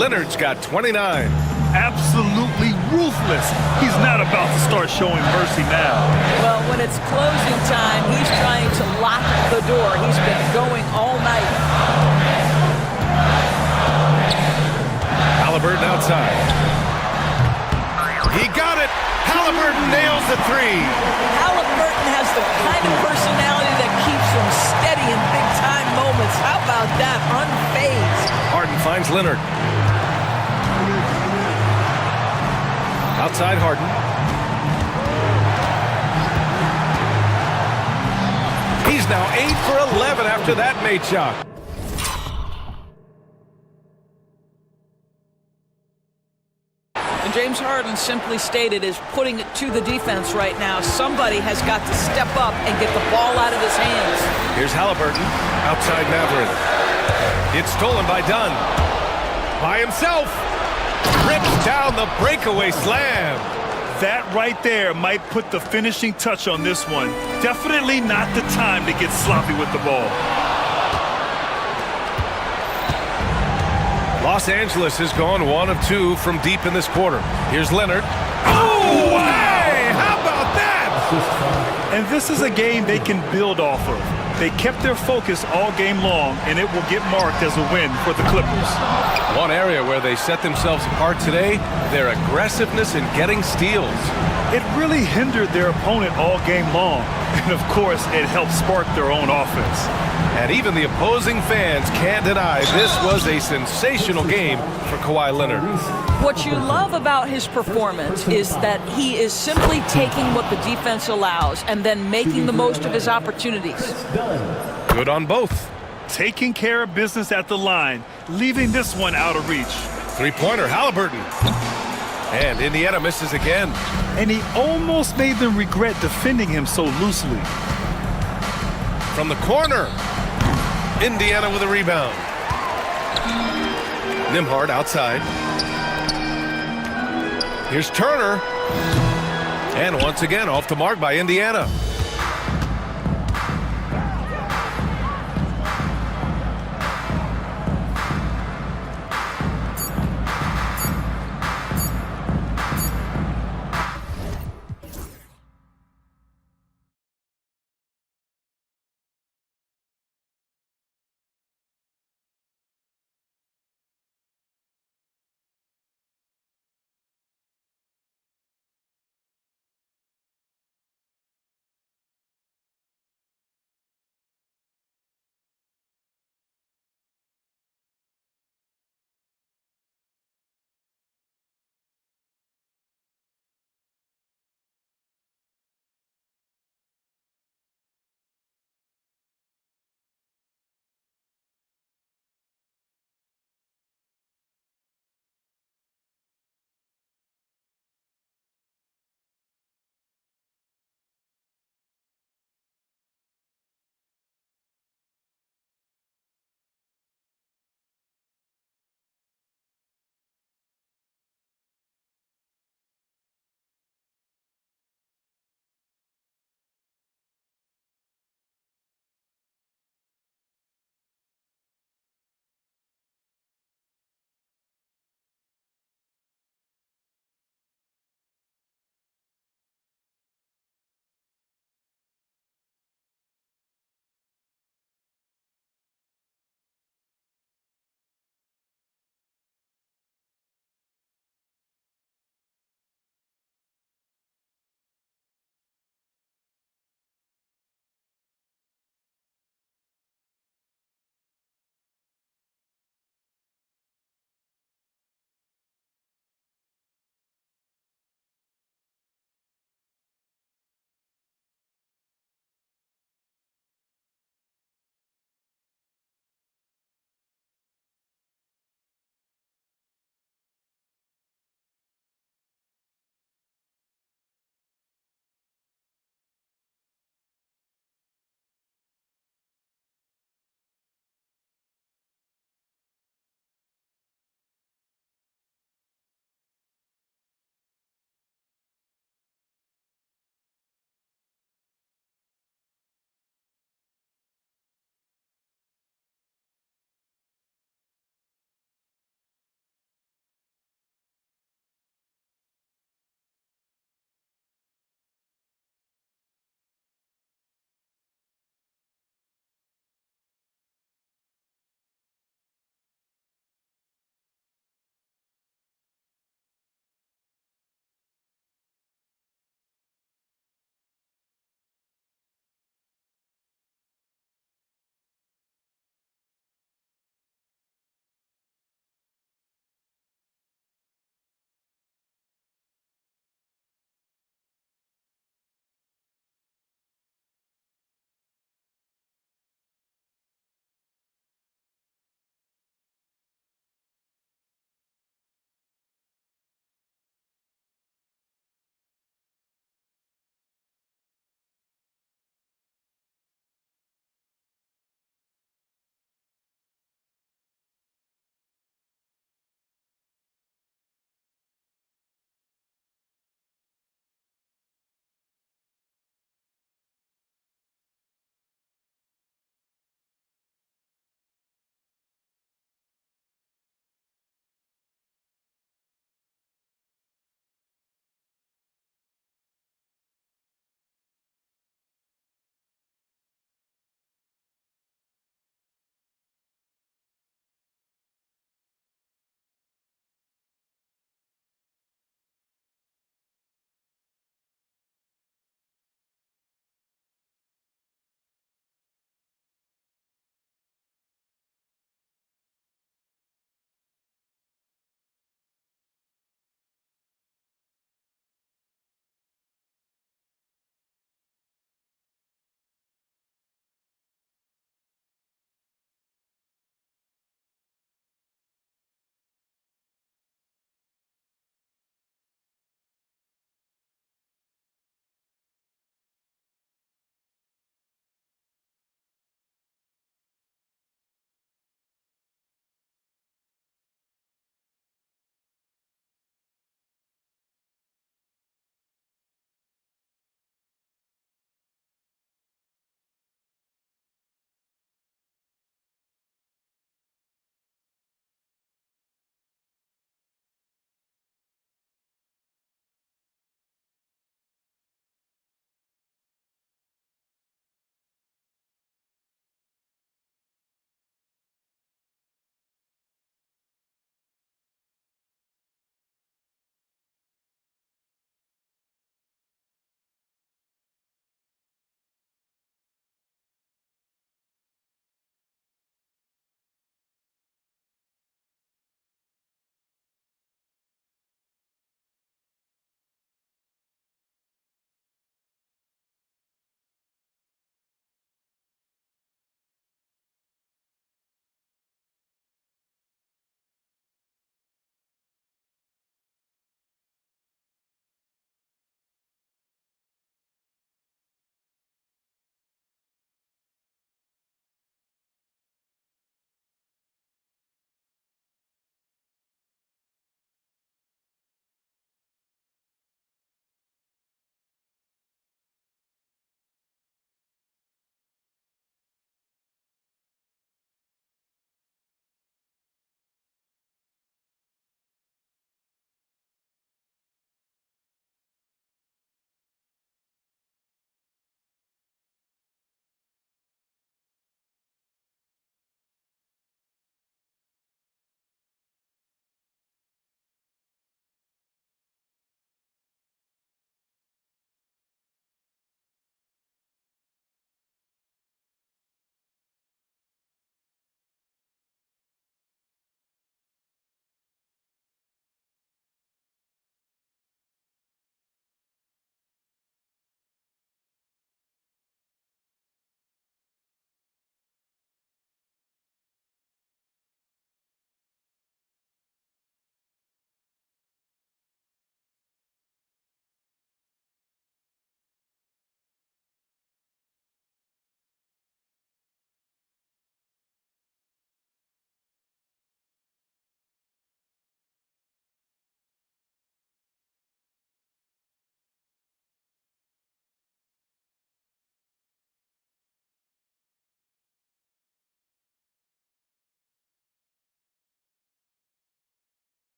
Speaker 1: Leonard's got 29.
Speaker 2: Absolutely ruthless. He's not about to start showing mercy now.
Speaker 10: Well, when it's closing time, he's trying to lock the door. He's been going all night.
Speaker 1: Halliburton outside. He got it. Halliburton nails the three.
Speaker 10: Halliburton has the kind of personality that keeps him steady in big-time moments. How about that? Unfazed.
Speaker 1: Harden finds Leonard. Outside Harden. He's now 8 for 11 after that made shot.
Speaker 10: And James Harden simply stated is putting it to the defense right now. Somebody has got to step up and get the ball out of his hands.
Speaker 1: Here's Halliburton. Outside Matherin. It's stolen by Dunn. By himself. Rips down the breakaway slam.
Speaker 2: That right there might put the finishing touch on this one. Definitely not the time to get sloppy with the ball.
Speaker 1: Los Angeles has gone 1 of 2 from deep in this quarter. Here's Leonard. Oh, hey! How about that?
Speaker 2: And this is a game they can build off of. They kept their focus all game long, and it will get marked as a win for the Clippers.
Speaker 1: One area where they set themselves apart today, their aggressiveness in getting steals.
Speaker 2: It really hindered their opponent all game long. And of course, it helped spark their own offense.
Speaker 1: And even the opposing fans can't deny this was a sensational game for Kawhi Leonard.
Speaker 10: What you love about his performance is that he is simply taking what the defense allows and then making the most of his opportunities.
Speaker 1: Good on both.
Speaker 2: Taking care of business at the line, leaving this one out of reach.
Speaker 1: Three-pointer, Halliburton. And Indiana misses again.
Speaker 2: And he almost made them regret defending him so loosely.
Speaker 1: From the corner, Indiana with a rebound. Nembhard outside. Here's Turner. And once again, off the mark by Indiana.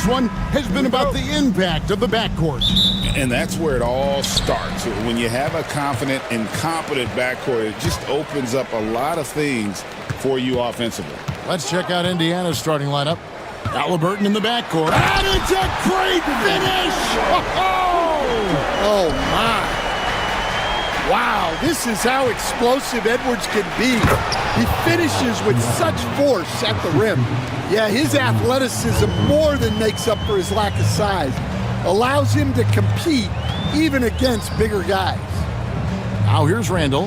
Speaker 5: this one has been about the impact of the backcourt.
Speaker 16: And that's where it all starts. When you have a confident and competent backcourt, it just opens up a lot of things for you offensively.
Speaker 5: Let's check out Indiana's starting lineup. Halliburton in the backcourt. And it's a great finish!
Speaker 6: Oh, my. Wow, this is how explosive Edwards can be. He finishes with such force at the rim. Yeah, his athleticism more than makes up for his lack of size. Allows him to compete even against bigger guys.
Speaker 5: Now here's Randall.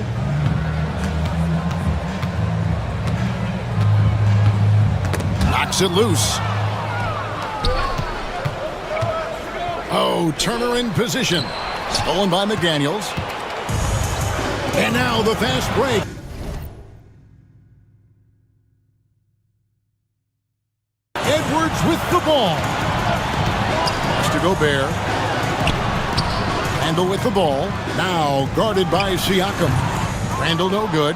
Speaker 5: Knocks it loose. Oh, Turner in position. Stolen by McDaniels. And now the fast break. Edwards with the ball. Pass to Gobert. Randall with the ball. Now guarded by Siakam. Randall no good.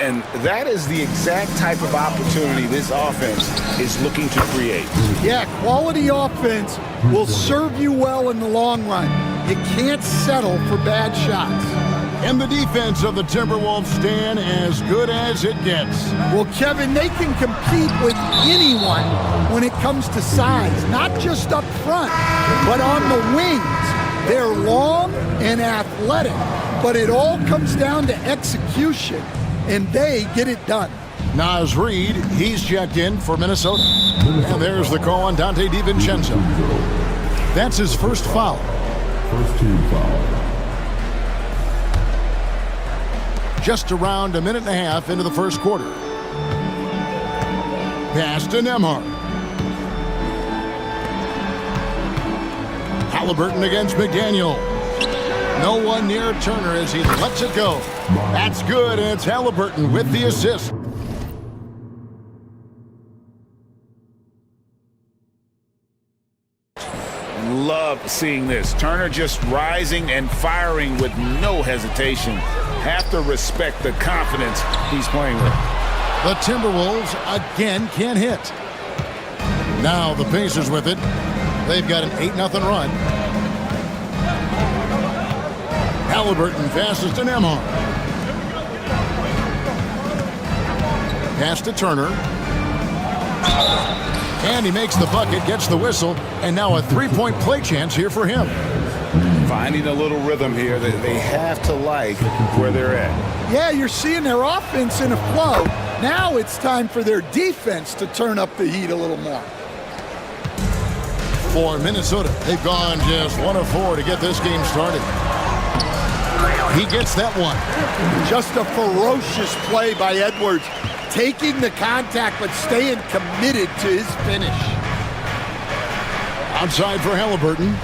Speaker 16: And that is the exact type of opportunity this offense is looking to create.
Speaker 6: Yeah, quality offense will serve you well in the long run. You can't settle for bad shots.
Speaker 5: And the defense of the Timberwolves stand as good as it gets.
Speaker 6: Well, Kevin, they can compete with anyone when it comes to size, not just up front, but on the wings. They're long and athletic, but it all comes down to execution, and they get it done.
Speaker 5: Naz Reid, he's checked in for Minnesota. And there's the call on Dante DiVincenzo. That's his first foul.
Speaker 9: First team foul.
Speaker 5: Just around a minute and a half into the first quarter. Pass to Nembhard. Halliburton against McDaniel. No one near Turner as he lets it go. That's good, and it's Halliburton with the assist.
Speaker 16: Love seeing this. Turner just rising and firing with no hesitation. Have to respect the confidence he's playing with.
Speaker 5: The Timberwolves again can't hit. Now the Pacers with it. They've got an 8-0 run. Halliburton passes to Nembhard. Pass to Turner. And he makes the bucket, gets the whistle, and now a three-point play chance here for him.
Speaker 16: Finding a little rhythm here that they have to like where they're at.
Speaker 6: Yeah, you're seeing their offense in a flow. Now it's time for their defense to turn up the heat a little more.
Speaker 5: For Minnesota, they've gone just 1 of 4 to get this game started. He gets that one.
Speaker 6: Just a ferocious play by Edwards. Taking the contact, but staying committed to his finish.
Speaker 5: Outside for Halliburton.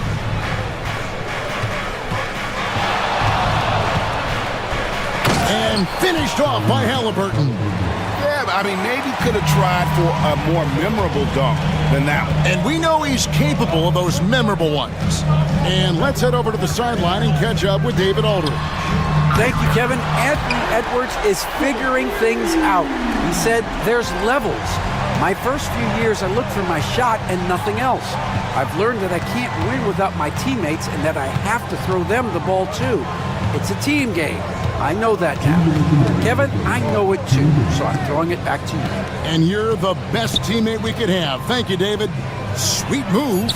Speaker 5: And finished off by Halliburton.
Speaker 16: Yeah, I mean, maybe could have tried for a more memorable dunk than that one.
Speaker 5: And we know he's capable of those memorable ones. And let's head over to the sideline and catch up with David Aldridge.
Speaker 8: Thank you, Kevin. Anthony Edwards is figuring things out. He said there's levels. My first few years, I looked for my shot and nothing else. I've learned that I can't win without my teammates and that I have to throw them the ball too. It's a team game. I know that now. Kevin, I know it too, so I'm throwing it back to you.
Speaker 5: And you're the best teammate we could have. Thank you, David. Sweet move.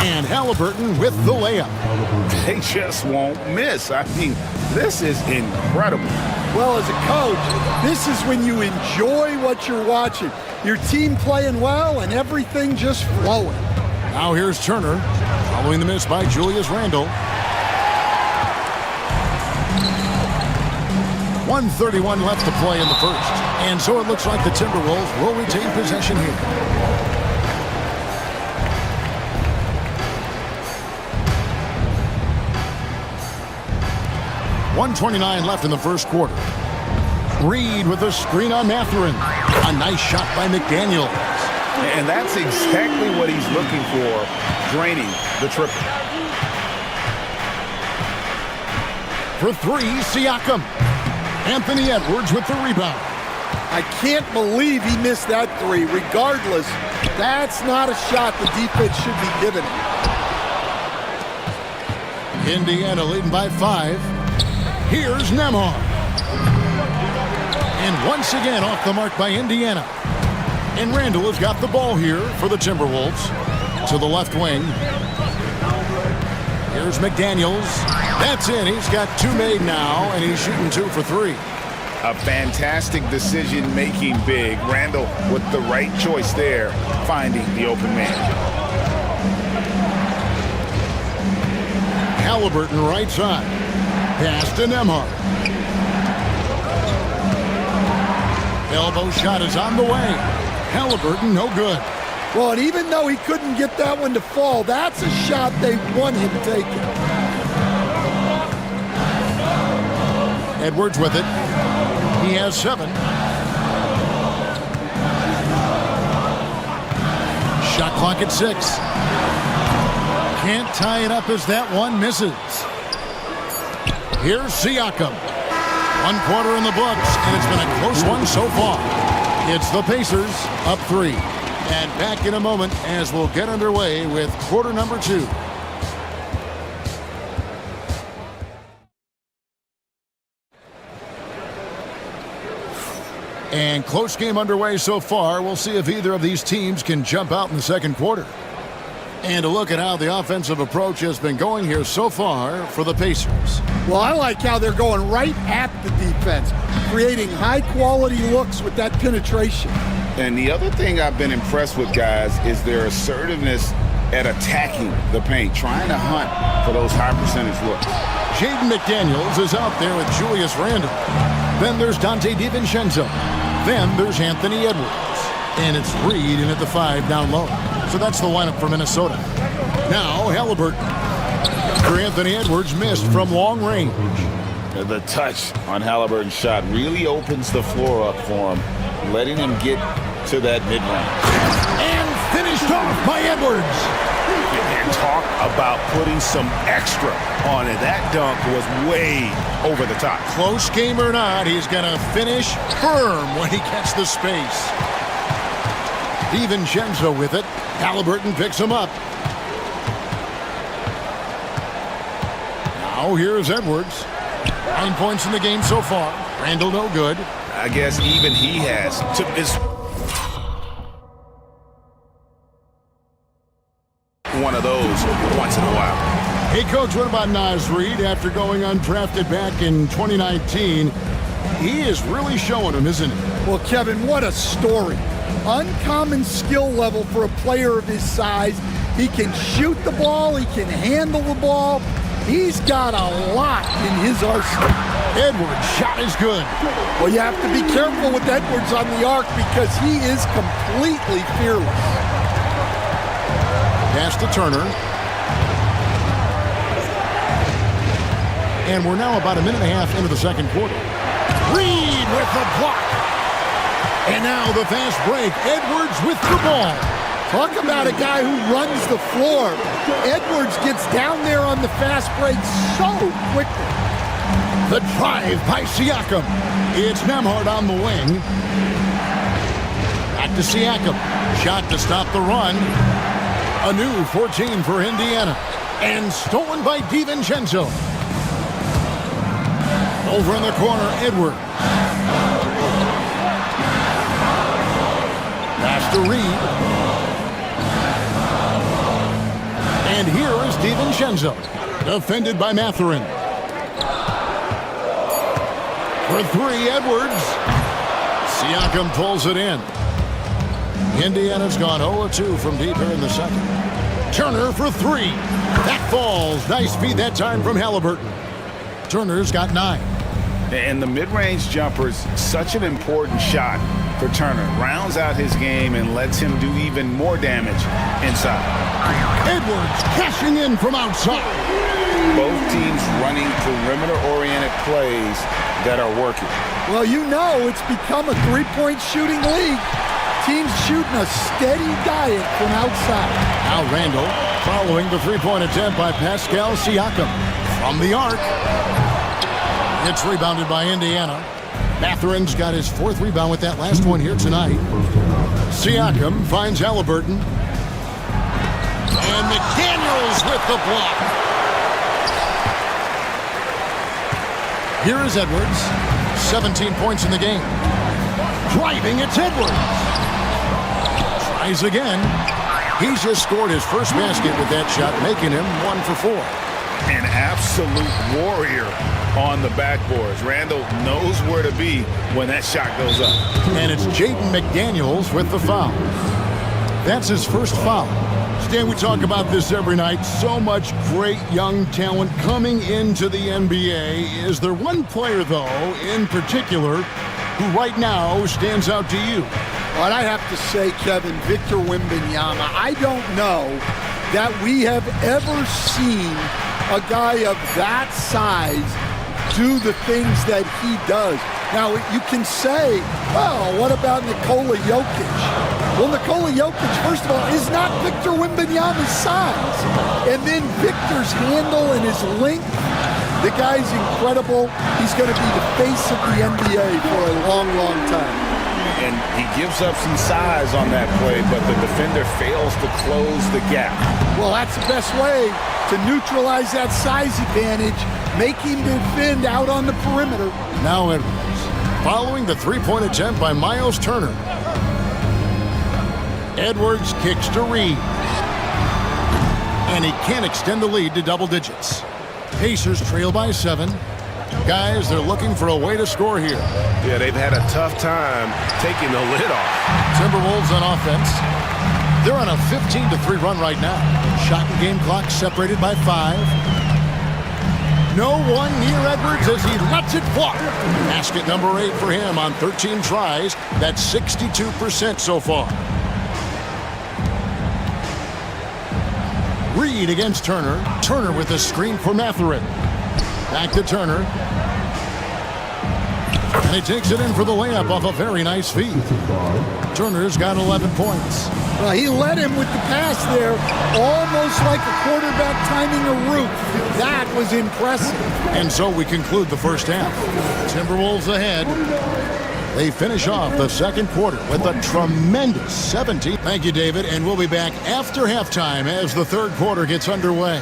Speaker 5: And Halliburton with the layup.
Speaker 16: They just won't miss. I mean, this is incredible.
Speaker 6: Well, as a coach, this is when you enjoy what you're watching. Your team playing well and everything just flowing.
Speaker 5: Now here's Turner, following the miss by Julius Randle. 1:31 left to play in the first. And so it looks like the Timberwolves will retain possession here. .129 left in the first quarter. Reid with a screen on Mathurin. A nice shot by McDaniels.
Speaker 16: And that's exactly what he's looking for, draining the triple.
Speaker 5: For three, Siakam. Anthony Edwards with the rebound.
Speaker 6: I can't believe he missed that three. Regardless, that's not a shot the defense should be giving him.
Speaker 5: Indiana leading by 5. Here's Nembhard. And once again off the mark by Indiana. And Randall has got the ball here for the Timberwolves. To the left wing. Here's McDaniels. That's in. He's got 2 made now, and he's shooting 2 for 3.
Speaker 16: A fantastic decision-making big. Randall with the right choice there, finding the open man.
Speaker 5: Halliburton right side. Pass to Nembhard. Elbow shot is on the way. Halliburton no good.
Speaker 6: Well, and even though he couldn't get that one to fall, that's a shot they want him taking.
Speaker 5: Edwards with it. He has 7. Shot clock at 6. Can't tie it up as that one misses. Here's Siakam. 1 quarter in the books, and it's been a close one so far. It's the Pacers up 3. And back in a moment as we'll get underway with quarter number 2. And close game underway so far. We'll see if either of these teams can jump out in the second quarter. And a look at how the offensive approach has been going here so far for the Pacers.
Speaker 6: Well, I like how they're going right at the defense, creating high-quality looks with that penetration.
Speaker 16: And the other thing I've been impressed with, guys, is their assertiveness at attacking the paint, trying to hunt for those high-percentage looks.
Speaker 5: Jaden McDaniels is out there with Julius Randle. Then there's Dante DiVincenzo. Then there's Anthony Edwards. And it's Reed in at the 5 down low. So that's the lineup for Minnesota. Now Halliburton. For Anthony Edwards missed from long range.
Speaker 7: The touch on Halliburton's shot really opens the floor up for him, letting him get to that mid-range.
Speaker 5: And finished off by Edwards.
Speaker 16: And talk about putting some extra on it. That dunk was way over the top.
Speaker 5: Close game or not, he's going to finish firm when he gets the space. DiVincenzo with it. Halliburton picks him up. Now here's Edwards. 9 points in the game so far. Randall no good.
Speaker 16: I guess even he has took this one of those once in a while.
Speaker 5: Hey, Coach, what about Naz Reid after going undrafted back in 2019? He is really showing him, isn't he?
Speaker 6: Well, Kevin, what a story. Uncommon skill level for a player of his size. He can shoot the ball. He can handle the ball. He's got a lot in his arsenal.
Speaker 5: Edwards' shot is good.
Speaker 6: Well, you have to be careful with Edwards on the arc because he is completely fearless.
Speaker 5: Pass to Turner. And we're now about a minute and a half into the second quarter. Reed with the block. And now the fast break. Edwards with the ball.
Speaker 6: Talk about a guy who runs the floor. Edwards gets down there on the fast break so quickly.
Speaker 5: The drive by Siakam. It's Nembhard on the wing. Back to Siakam. Shot to stop the run. A new 14 for Indiana. And stolen by DiVincenzo. Over in the corner, Edwards. Pass to Reed. And here is DiVincenzo. Defended by Mathurin. For 3, Edwards. Siakam pulls it in. Indiana's gone 0-2 from deep here in the second. Turner for 3. That falls. Nice feed that time from Halliburton. Turner's got 9.
Speaker 16: And the mid-range jumper's such an important shot for Turner. Rounds out his game and lets him do even more damage inside.
Speaker 5: Edwards cashing in from outside.
Speaker 16: Both teams running perimeter-oriented plays that are working.
Speaker 6: Well, you know it's become a three-point shooting league. Teams shooting a steady diet from outside.
Speaker 5: Now Randall following the three-point attempt by Pascal Siakam. From the arc. It's rebounded by Indiana. Matherin's got his 4th rebound with that last one here tonight. Siakam finds Halliburton. And McDaniels with the block. Here is Edwards. 17 points in the game. Driving, it's Edwards. Tries again. He's just scored his first basket with that shot, making him 1 for 4.
Speaker 16: An absolute warrior on the backboards. Randall knows where to be when that shot goes up.
Speaker 5: And it's Jaden McDaniels with the foul. That's his first foul. Stan, we talk about this every night. So much great young talent coming into the NBA. Is there one player, though, in particular, who right now stands out to you?
Speaker 6: Well, I have to say, Kevin, Victor Wembanyama. I don't know that we have ever seen a guy of that size do the things that he does. Now, you can say, well, what about Nikola Jokic? Well, Nikola Jokic, first of all, is not Victor Wembanyama's size. And then Victor's handle and his length, the guy's incredible. He's going to be the face of the NBA for a long, long time.
Speaker 16: And he gives up some size on that play, but the defender fails to close the gap.
Speaker 6: Well, that's the best way to neutralize that size advantage, make him defend out on the perimeter.
Speaker 5: Now Edwards, following the three-point attempt by Miles Turner. Edwards kicks to Reed. And he can't extend the lead to double digits. Pacers trail by 7. Guys, they're looking for a way to score here.
Speaker 1: Yeah, they've had a tough time taking the lid off.
Speaker 5: Timberwolves on offense. They're on a 15-3 run right now. Shot and game clock separated by 5. No one near Edwards as he lets it fly. Basket number 8 for him on 13 tries. That's 62% so far. Reed against Turner. Turner with a screen for Matherin. Back to Turner. And he takes it in for the layup off a very nice feed. Turner's got 11 points.
Speaker 6: Well, he led him with the pass there, almost like a quarterback timing a route. That was impressive.
Speaker 5: And so we conclude the first half. Timberwolves ahead. They finish off the second quarter with a tremendous 17. Thank you, David, and we'll be back after halftime as the third quarter gets underway.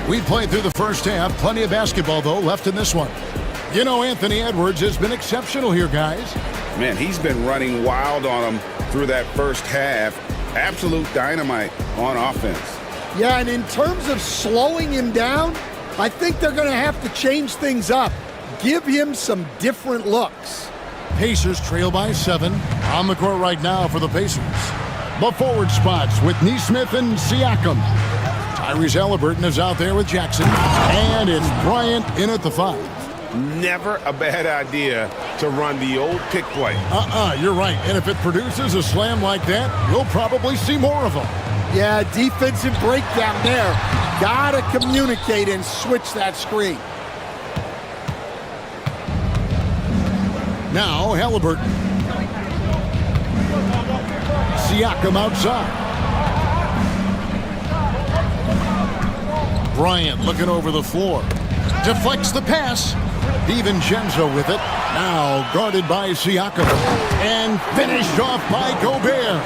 Speaker 5: We played through the first half. Plenty of basketball, though, left in this one. You know, Anthony Edwards has been exceptional here, guys.
Speaker 16: Man, he's been running wild on them through that first half. Absolute dynamite on offense.
Speaker 6: Yeah, and in terms of slowing him down, I think they're going to have to change things up. Give him some different looks.
Speaker 5: Pacers trail by 7. On the court right now for the Pacers. The forward spots with Nesmith and Siakam. Tyrese Halliburton is out there with Jackson. And it's Bryant in at the 5.
Speaker 16: Never a bad idea to run the old pick play.
Speaker 5: You're right. And if it produces a slam like that, you'll probably see more of them.
Speaker 6: Yeah, defensive breakdown there. Gotta communicate and switch that screen.
Speaker 5: Now Halliburton. Siakam outside. Bryant looking over the floor. Deflects the pass. DiVincenzo with it. Now guarded by Siakam. And finished off by Gobert.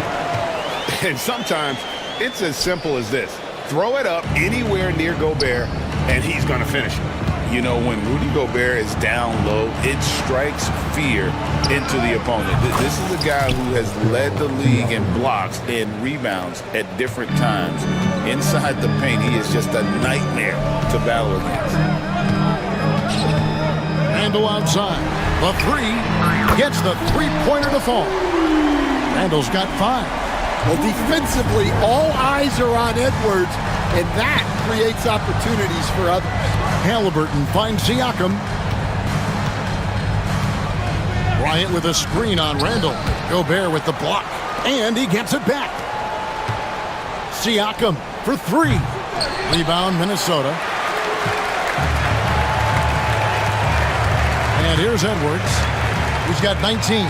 Speaker 16: And sometimes it's as simple as this. Throw it up anywhere near Gobert, and he's going to finish it. You know, when Rudy Gobert is down low, it strikes fear into the opponent. This is a guy who has led the league in blocks and rebounds at different times. Inside the paint, he is just a nightmare to battle against.
Speaker 5: Randall outside. The 3 gets the three-pointer to fall. Randall's got 5.
Speaker 6: Well, defensively, all eyes are on Edwards, and that creates opportunities for others.
Speaker 5: Halliburton finds Siakam. Bryant with a screen on Randall. Gobert with the block. And he gets it back. Siakam for 3. Rebound, Minnesota. And here's Edwards. He's got 19.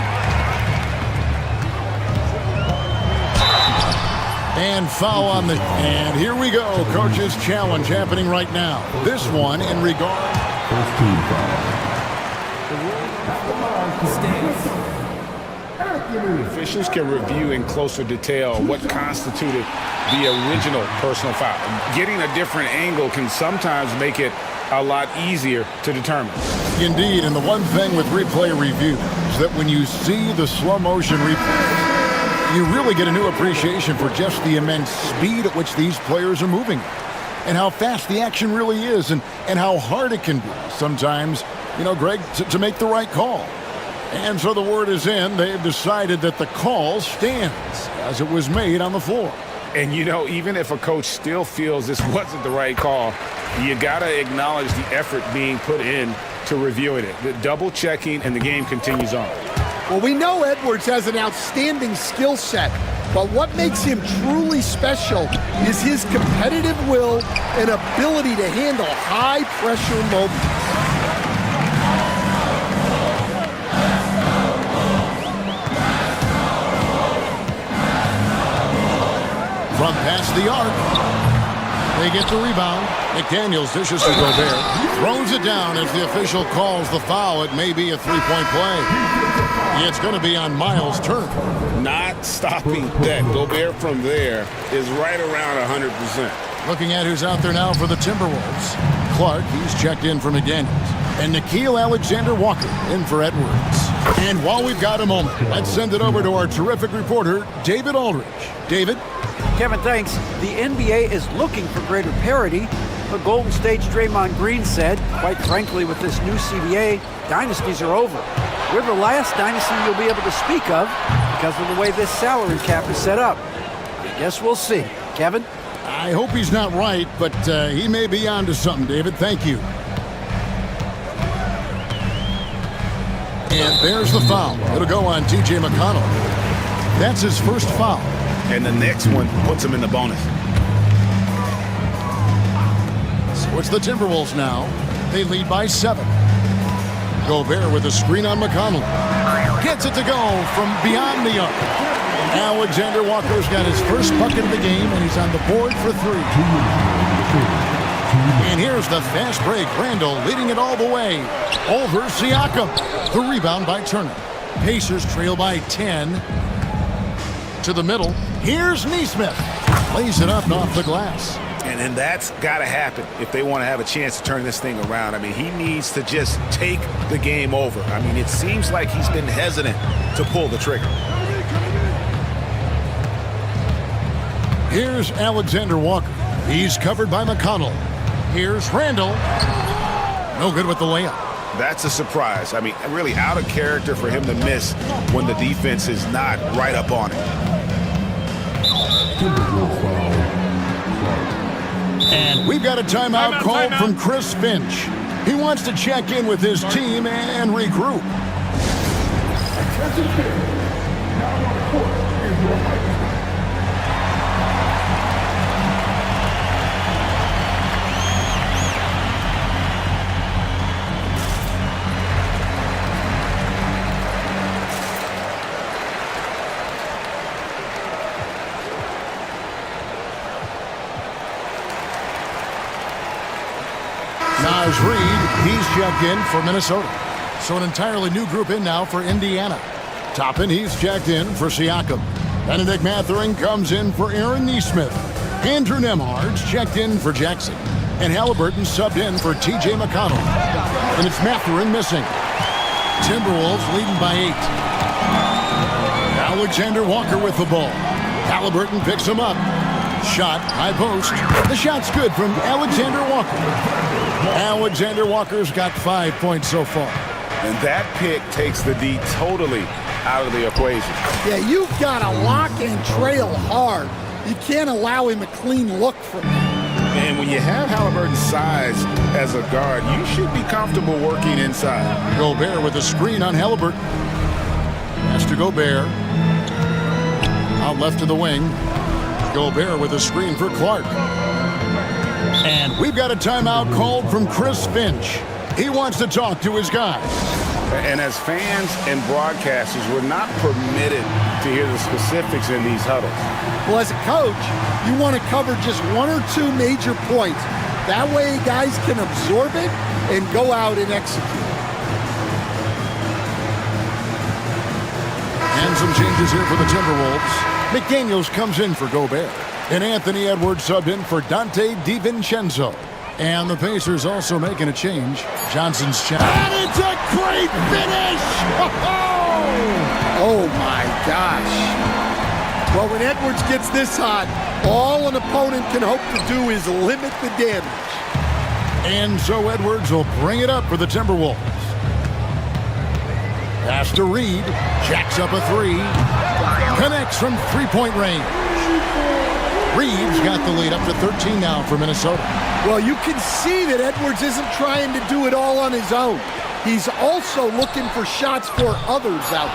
Speaker 5: And foul on the... And here we go. Coach's challenge happening right now. This one in regard...
Speaker 9: First team foul.
Speaker 16: Officials can review in closer detail what constituted the original personal foul. Getting a different angle can sometimes make it a lot easier to determine.
Speaker 5: Indeed, and the one thing with replay review is that when you see the slow motion replay, you really get a new appreciation for just the immense speed at which these players are moving and how fast the action really is and how hard it can be sometimes, you know, Greg, to make the right call. And so the word is in. They've decided that the call stands as it was made on the floor.
Speaker 16: And, you know, even if a coach still feels this wasn't the right call, you got to acknowledge the effort being put in to reviewing it. The double checking, and the game continues on.
Speaker 6: Well, we know Edwards has an outstanding skill set, but what makes him truly special is his competitive will and ability to handle high-pressure moments.
Speaker 5: From past the arc, they get the rebound. McDaniels dishes to Gobert. Throws it down as the official calls the foul. It may be a three-point play. It's going to be on Miles' turn.
Speaker 16: Not stopping that. Gobert from there is right around 100%.
Speaker 5: Looking at who's out there now for the Timberwolves. Clark, he's checked in for McDaniels. And Nickeil Alexander-Walker in for Edwards. And while we've got a moment, let's send it over to our terrific reporter, David Aldridge. David?
Speaker 8: Kevin, thanks. The NBA is looking for greater parity, but Golden State's Draymond Green said, quite frankly, with this new CBA, dynasties are over. We're the last dynasty you'll be able to speak of because of the way this salary cap is set up. I guess we'll see. Kevin?
Speaker 5: I hope he's not right, but he may be onto something, David. Thank you. And there's the foul. It'll go on T.J. McConnell. That's his first foul.
Speaker 16: And the next one puts him in the bonus.
Speaker 5: So it's the Timberwolves now. They lead by 7. Gobert with a screen on McConnell. Gets it to go from beyond the arc. Alexander Walker's got his first bucket of the game, and he's on the board for 3. And here's the fast break. Randall leading it all the way over Siakam. The rebound by Turner. Pacers trail by 10. To the middle. Here's Nesmith. Plays it up and off the glass.
Speaker 16: And that's got to happen if they want to have a chance to turn this thing around. I mean, he needs to just take the game over. I mean, it seems like he's been hesitant to pull the trigger.
Speaker 5: Here's Alexander Walker. He's covered by McConnell. Here's Randall. No good with the layup.
Speaker 16: That's a surprise. I mean, really out of character for him to miss when the defense is not right up on it.
Speaker 5: And we've got a timeout called from Chris Finch. He wants to check in with his team and regroup. Naz Reid, he's checked in for Minnesota. So an entirely new group in now for Indiana. Toppin, he's checked in for Siakam. Benedict Mathurin comes in for Aaron Nesmith. Andrew Nembhard's checked in for Jackson. And Halliburton subbed in for T.J. McConnell. And it's Mathurin missing. Timberwolves leading by 8. Alexander Walker with the ball. Halliburton picks him up. Shot, high post. The shot's good from Alexander Walker. Alexander Walker's got 5 points so far.
Speaker 16: And that pick takes the D totally out of the equation.
Speaker 6: Yeah, you've got to lock and trail hard. You can't allow him a clean look from that.
Speaker 16: And when you have Halliburton's size as a guard, you should be comfortable working inside.
Speaker 5: Gobert with a screen on Halliburton. Pass to Gobert. Out left to the wing. Gobert with a screen for Clark. And we've got a timeout called from Chris Finch. He wants to talk to his guys.
Speaker 16: And as fans and broadcasters, we're not permitted to hear the specifics in these huddles.
Speaker 6: Well, as a coach, you want to cover just one or two major points. That way guys can absorb it and go out and execute.
Speaker 5: And some changes here for the Timberwolves. McDaniels comes in for Gobert. And Anthony Edwards subbed in for Dante DiVincenzo. And the Pacers also making a change. Johnson's shot. And it's a great finish!
Speaker 6: Oh my gosh. Well, when Edwards gets this hot, all an opponent can hope to do is limit the damage.
Speaker 5: And so Edwards will bring it up for the Timberwolves. Pass to Reed. Jacks up a three. Connects from three-point range. Reed's got the lead up to 13 now for Minnesota.
Speaker 6: Well, you can see that Edwards isn't trying to do it all on his own. He's also looking for shots for others out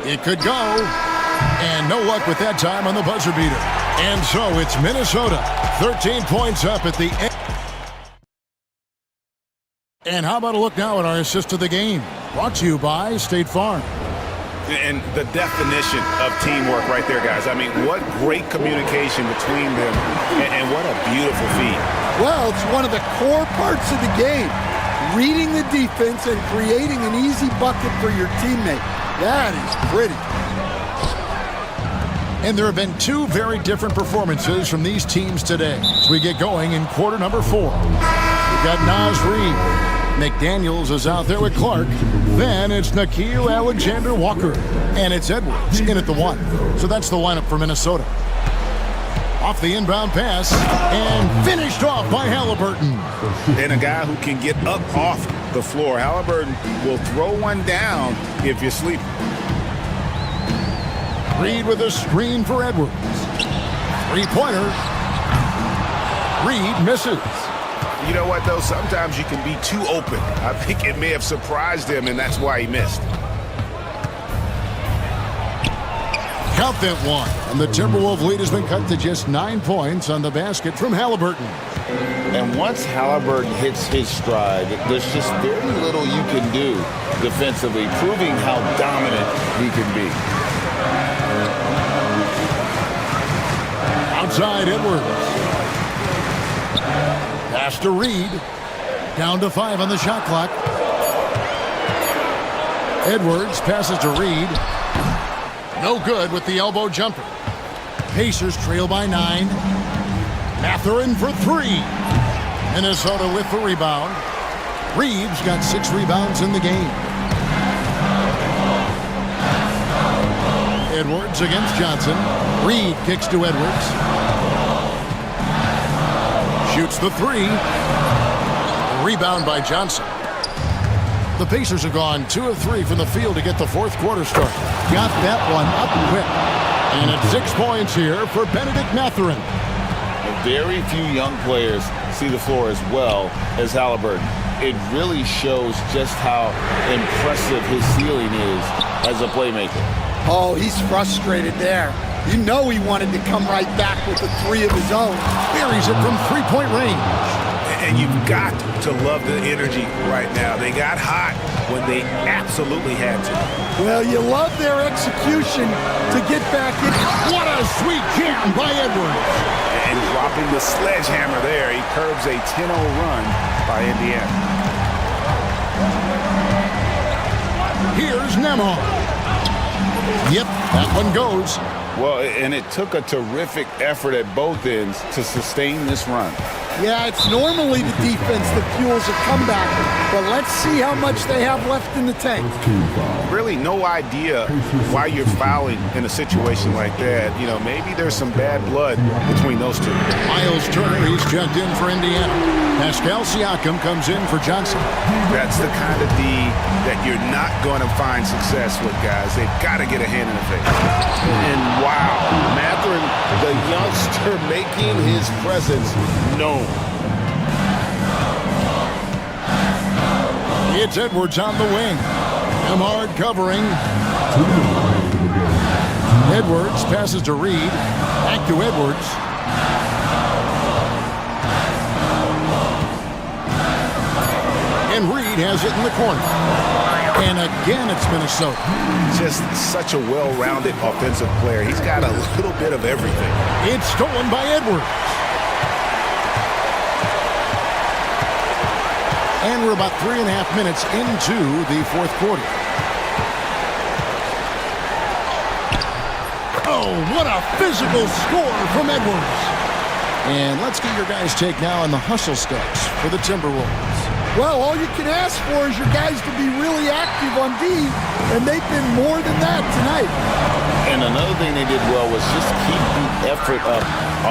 Speaker 6: there.
Speaker 5: It could go. And no luck with that time on the buzzer beater. And so it's Minnesota. 13 points up at the end. And how about a look now at our assist of the game? Brought to you by State Farm.
Speaker 16: And the definition of teamwork right there, guys. I mean, what great communication between them, and what a beautiful feat.
Speaker 6: Well, it's one of the core parts of the game. Reading the defense and creating an easy bucket for your teammate. That is pretty.
Speaker 5: And there have been two very different performances from these teams today as we get going in quarter number 4. We've got Naz Reid. McDaniels is out there with Clark. Then it's Nickeil Alexander-Walker. And it's Edwards in at the 1. So that's the lineup for Minnesota. Off the inbound pass. And finished off by Halliburton.
Speaker 16: And a guy who can get up off the floor. Halliburton will throw one down if you're sleeping.
Speaker 5: Reed with a screen for Edwards. Three-pointer. Reed misses.
Speaker 16: You know what, though? Sometimes you can be too open. I think it may have surprised him, and that's why he missed.
Speaker 5: Count that one. And the Timberwolves lead has been cut to just 9 points on the basket from Halliburton.
Speaker 7: And once Halliburton hits his stride, there's just very little you can do defensively, proving how dominant he can be.
Speaker 5: Outside Edwards. Pass to Reed. Down to 5 on the shot clock. Edwards passes to Reed. No good with the elbow jumper. Pacers trail by 9. Mathurin for 3. Minnesota with the rebound. Reeves got 6 rebounds in the game. Edwards against Johnson. Reed kicks to Edwards. Shoots the 3. Rebound by Johnson. The Pacers have gone 2 of 3 from the field to get the fourth quarter started. Got that one up quick. And at 6 points here for Benedict Mathurin.
Speaker 7: Very few young players see the floor as well as Halliburton. It really shows just how impressive his ceiling is as a playmaker.
Speaker 6: Oh, he's frustrated there. You know he wanted to come right back with a 3 of his own.
Speaker 5: Buries it from three-point range.
Speaker 16: And you've got to love the energy right now. They got hot when they absolutely had to.
Speaker 6: Well, you love their execution to get back in.
Speaker 5: What a sweet jam by Edwards.
Speaker 16: And dropping the sledgehammer there, he curbs a 10-0 run by Indiana.
Speaker 5: Here's Nemo. Yep, that one goes.
Speaker 7: Well, and it took a terrific effort at both ends to sustain this run.
Speaker 6: Yeah, it's normally the defense that fuels a comeback, but let's see how much they have left in the tank.
Speaker 16: Really no idea why you're fouling in a situation like that. You know, maybe there's some bad blood between those two.
Speaker 5: Miles Turner, he's checked in for Indiana. Pascal Siakam comes in for Johnson.
Speaker 16: That's the kind of D that you're not going to find success with, guys. They've got to get a hand in the face.
Speaker 7: And wow, Mathurin, the youngster, making his presence known.
Speaker 5: It's Edwards on the wing. Ahmad covering. Edwards passes to Reed. Back to Edwards. has it in the corner. And again, it's Minnesota.
Speaker 16: Just such a well-rounded offensive player. He's got a little bit of everything.
Speaker 5: It's stolen by Edwards. And we're about 3.5 minutes into the fourth quarter. Oh, what a physical score from Edwards. And let's get your guys' take now on the hustle steps for the Timberwolves.
Speaker 6: Well, all you can ask for is your guys to be really active on D, and they've been more than that tonight.
Speaker 7: And another thing they did well was just keep the effort up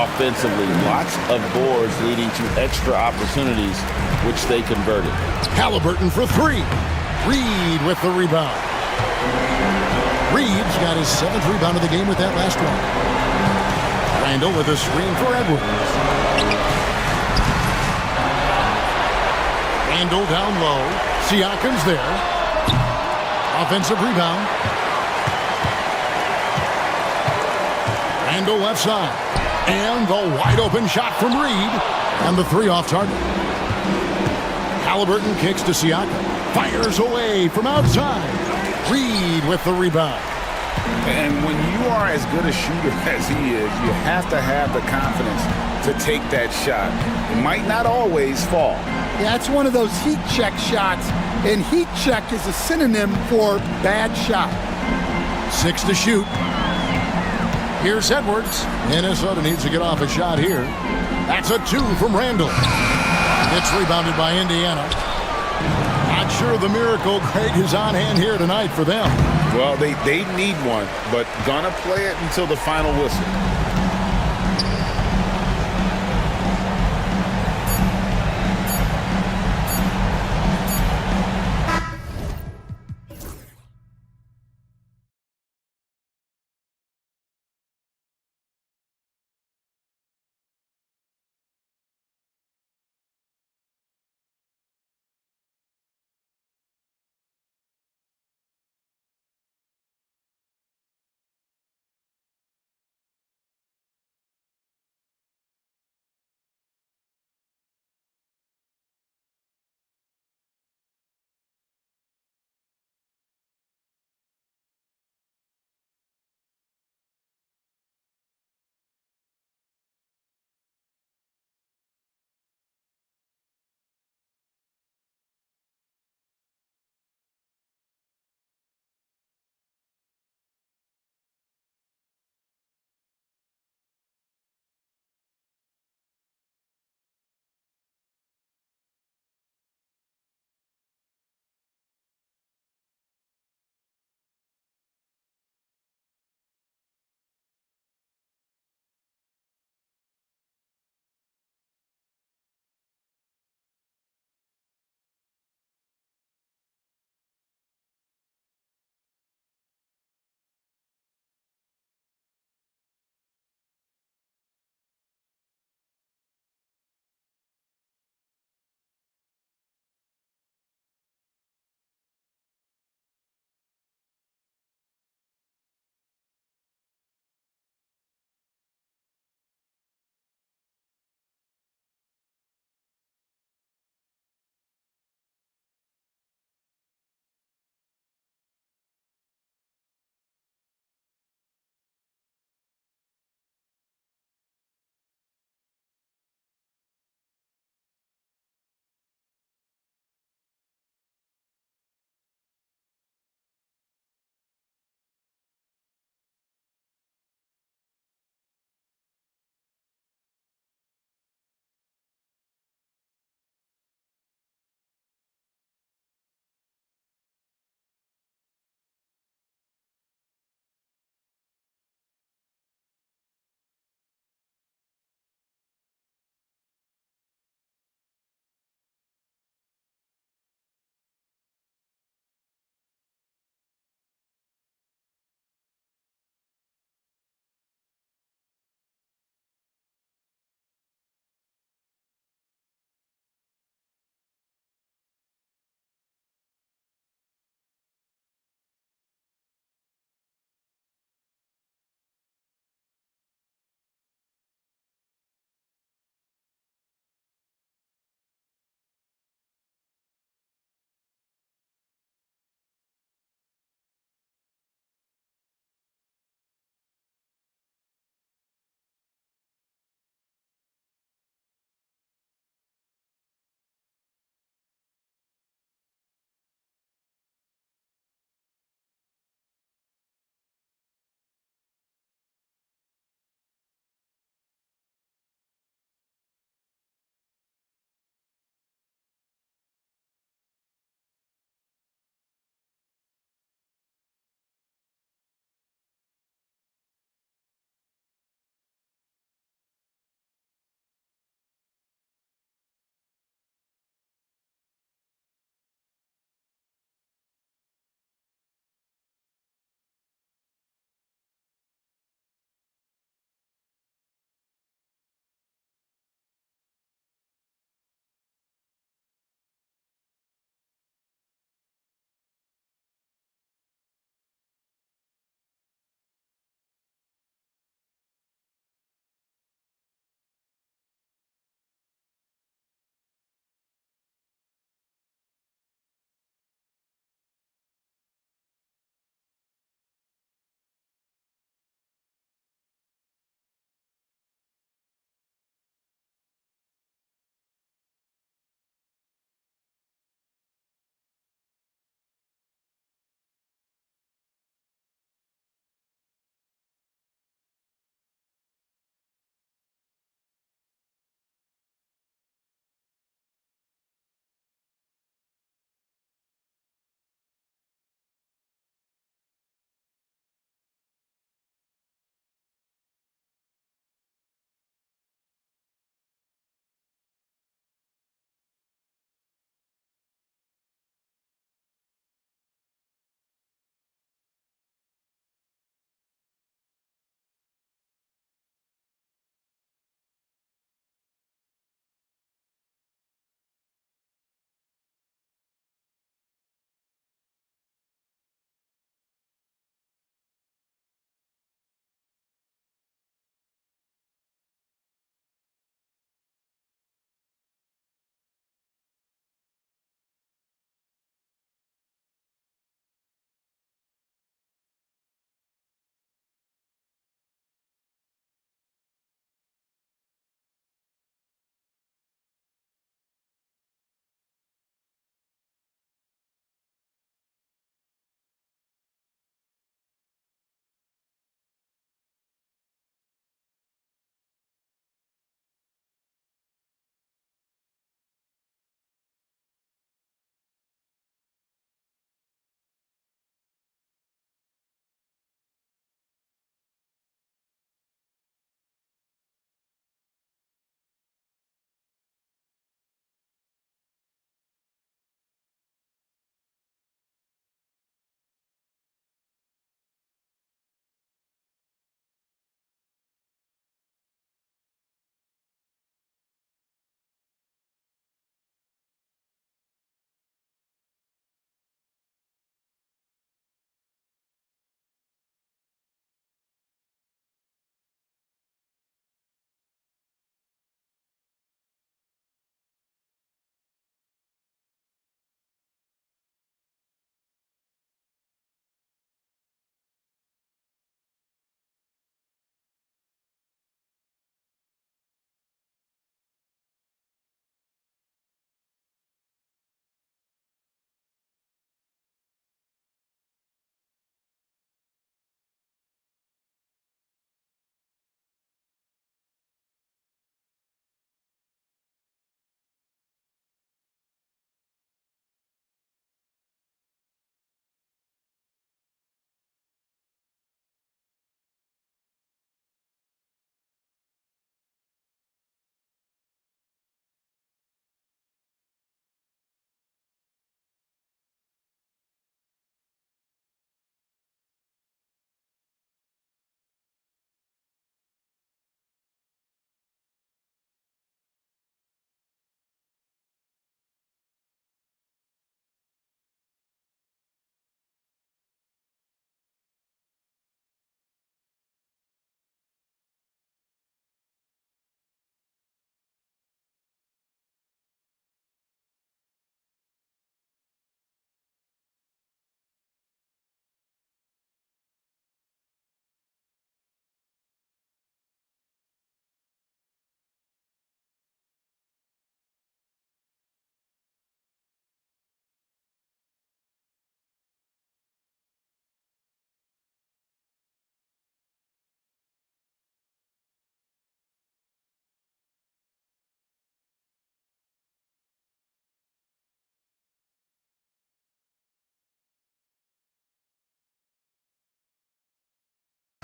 Speaker 7: offensively. Lots of boards leading to extra opportunities, which they converted.
Speaker 5: Halliburton for three. Reed with the rebound. Reed's got his 7th rebound of the game with that last one. Randall with a screen for Edwards. Randall down low. Siakam's there. Offensive rebound. Randall left side. And the wide open shot from Reed. And the 3 off target. Halliburton kicks to Siakam. Fires away from outside. Reed with the rebound.
Speaker 16: And when you are as good a shooter as he is, you have to have the confidence to take that shot. It might not always fall.
Speaker 6: Yeah, it's one of those heat check shots, and heat check is a synonym for bad shot.
Speaker 5: 6 to shoot. Here's Edwards. Minnesota needs to get off a shot here. That's a 2 from Randall. It's rebounded by Indiana. Not sure the miracle Craig is on hand here tonight for them.
Speaker 16: Well, they need one, but gonna play it until the final whistle.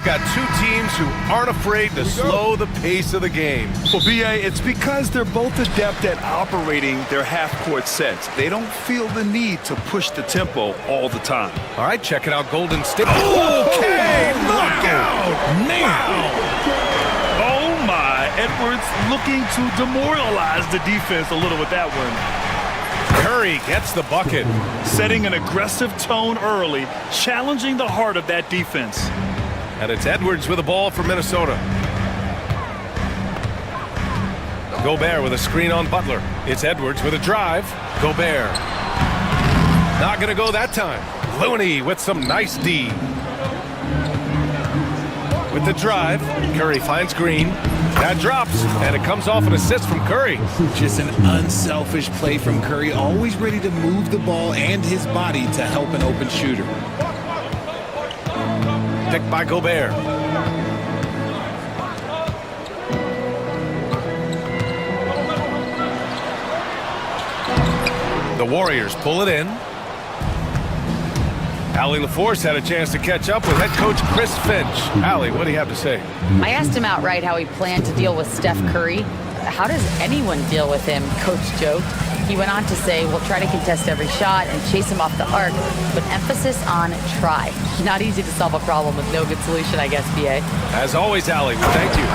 Speaker 1: Got two teams who aren't afraid to slow the pace of the game.
Speaker 2: Well, BA, it's because they're both adept at operating their half-court sets. They don't feel the need to push the tempo all the time.
Speaker 1: All right, checking out Golden State. Okay, look out! Now!
Speaker 2: Oh, my. Edwards looking to demoralize the defense a little with that one.
Speaker 1: Curry gets the bucket.
Speaker 2: Setting an aggressive tone early, challenging the heart of that defense.
Speaker 1: And it's Edwards with the ball for Minnesota. Gobert with a screen on Butler. It's Edwards with a drive. Gobert. Not going to go that time. Looney with some nice D. With the drive, Curry finds Green. That drops, and it comes off an assist from Curry.
Speaker 12: Just an unselfish play from Curry, always ready to move the ball and his body to help an open shooter.
Speaker 1: Picked by Gobert. The Warriors pull it in. Allie LaForce had a chance to catch up with head coach Chris Finch. Allie, what do you have to say?
Speaker 3: I asked him outright how he planned to deal with Steph Curry. How does anyone deal with him? Coach joked. He went on to say, we'll try to contest every shot and chase him off the arc, but emphasis on try. Not easy to solve a problem with no good solution, I guess, BA.
Speaker 1: As always, Allie, thank you.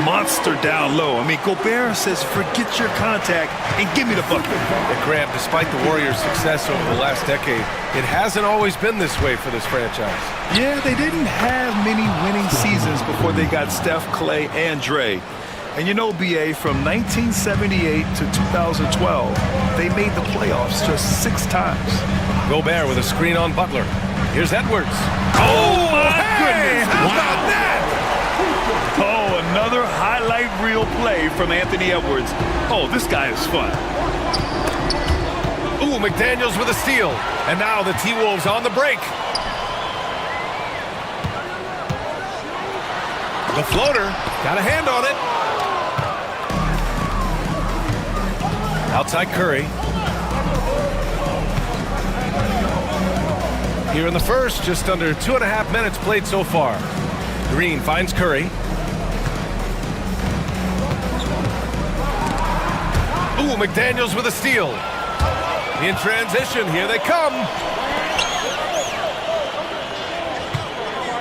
Speaker 2: Monster down low. I mean, Gobert says, forget your contact and give me the bucket.
Speaker 1: And Graham, despite the Warriors' success over the last decade, it hasn't always been this way for this franchise.
Speaker 2: Yeah, they didn't have many winning seasons before they got Steph, Clay, and Dre. And you know, BA, from 1978 to 2012, they made the playoffs just 6 times.
Speaker 1: Gobert with a screen on Butler. Here's Edwards.
Speaker 2: Oh, my goodness. How about that? Oh, another highlight reel play from Anthony Edwards. Oh, this guy is fun.
Speaker 1: Ooh, McDaniels with a steal. And now the T-Wolves on the break. The floater. Got a hand on it. Outside Curry. Here in the first, just under 2.5 minutes played so far. Green finds Curry. Ooh, McDaniels with a steal. In transition, here they come.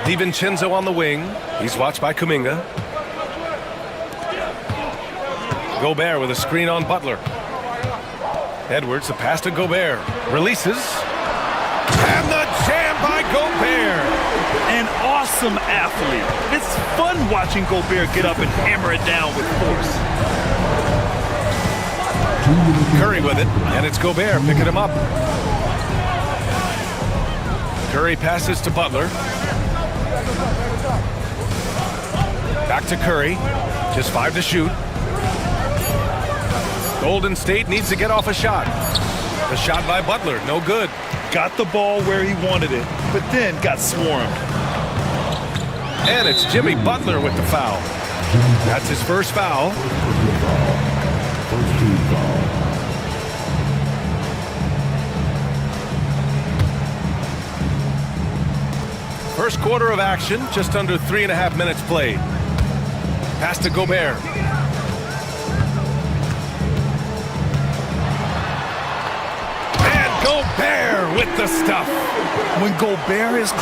Speaker 1: DiVincenzo on the wing. He's watched by Kuminga. Gobert with a screen on Butler. Edwards, the pass to Gobert. Releases. And the jam by Gobert.
Speaker 2: An awesome athlete. It's fun watching Gobert get up and hammer it down with force.
Speaker 1: Curry with it, and it's Gobert picking him up. Curry passes to Butler. Back to Curry. Just 5 to shoot. Golden State needs to get off a shot. The shot by Butler, no good.
Speaker 2: Got the ball where he wanted it, but then got swarmed.
Speaker 1: And it's Jimmy Butler with the foul. That's his first foul. First quarter of action, just under 3.5 minutes played. Pass to Gobert. And Gobert with the stuff.
Speaker 2: When Gobert is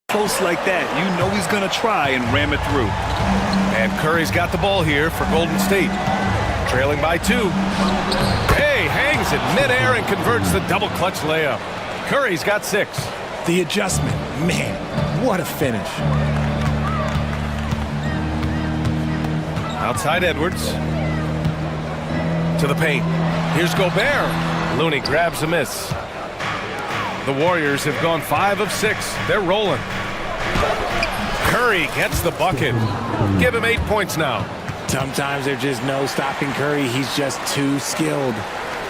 Speaker 2: close like that, you know he's going to try and ram it through.
Speaker 1: And Curry's got the ball here for Golden State. Trailing by 2. Hey, hangs it midair and converts the double clutch layup. Curry's got 6.
Speaker 12: The adjustment, man, what a finish.
Speaker 1: Outside Edwards. To the paint. Here's Gobert. Looney grabs a miss. The Warriors have gone 5 of 6. They're rolling. Curry gets the bucket. Give him 8 points now.
Speaker 12: Sometimes there's just no stopping Curry. He's just too skilled.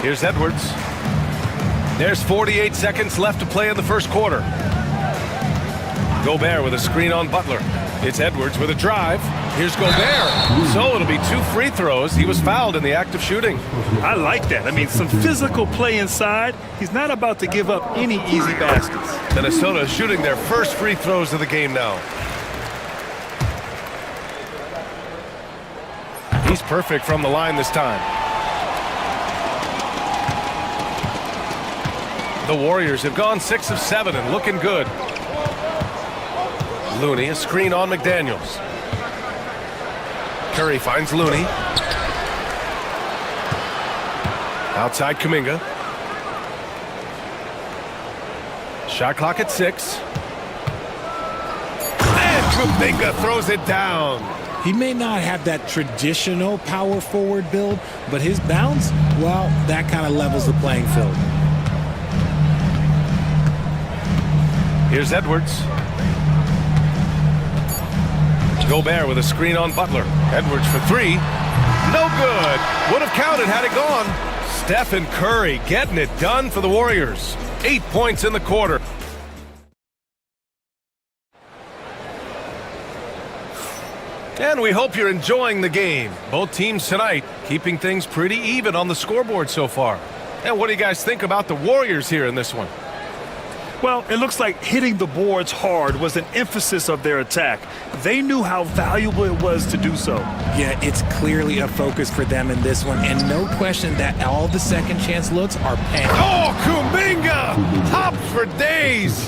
Speaker 1: Here's Edwards. There's 48 seconds left to play in the first quarter. Gobert with a screen on Butler. It's Edwards with a drive. Here's Gobert. So it'll be 2 free throws. He was fouled in the act of shooting.
Speaker 2: I like that. I mean, some physical play inside. He's not about to give up any easy baskets.
Speaker 1: Minnesota shooting their first free throws of the game now. He's perfect from the line this time. The Warriors have gone 6 of 7 and looking good. Looney, a screen on McDaniels. Curry finds Looney. Outside Kuminga. Shot clock at 6. And Kuminga throws it down.
Speaker 12: He may not have that traditional power forward build, but his bounce, well, that kind of levels the playing field.
Speaker 1: Here's Edwards. Gobert with a screen on Butler. Edwards for 3. No good. Would have counted had it gone. Steph and Curry getting it done for the Warriors. 8 points in the quarter. And we hope you're enjoying the game. Both teams tonight keeping things pretty even on the scoreboard so far. And what do you guys think about the Warriors here in this one?
Speaker 2: Well, it looks like hitting the boards hard was an emphasis of their attack. They knew how valuable it was to do so.
Speaker 12: Yeah, it's clearly a focus for them in this one, and no question that all the second chance looks are paying.
Speaker 1: Oh, Kuminga! Hops for days!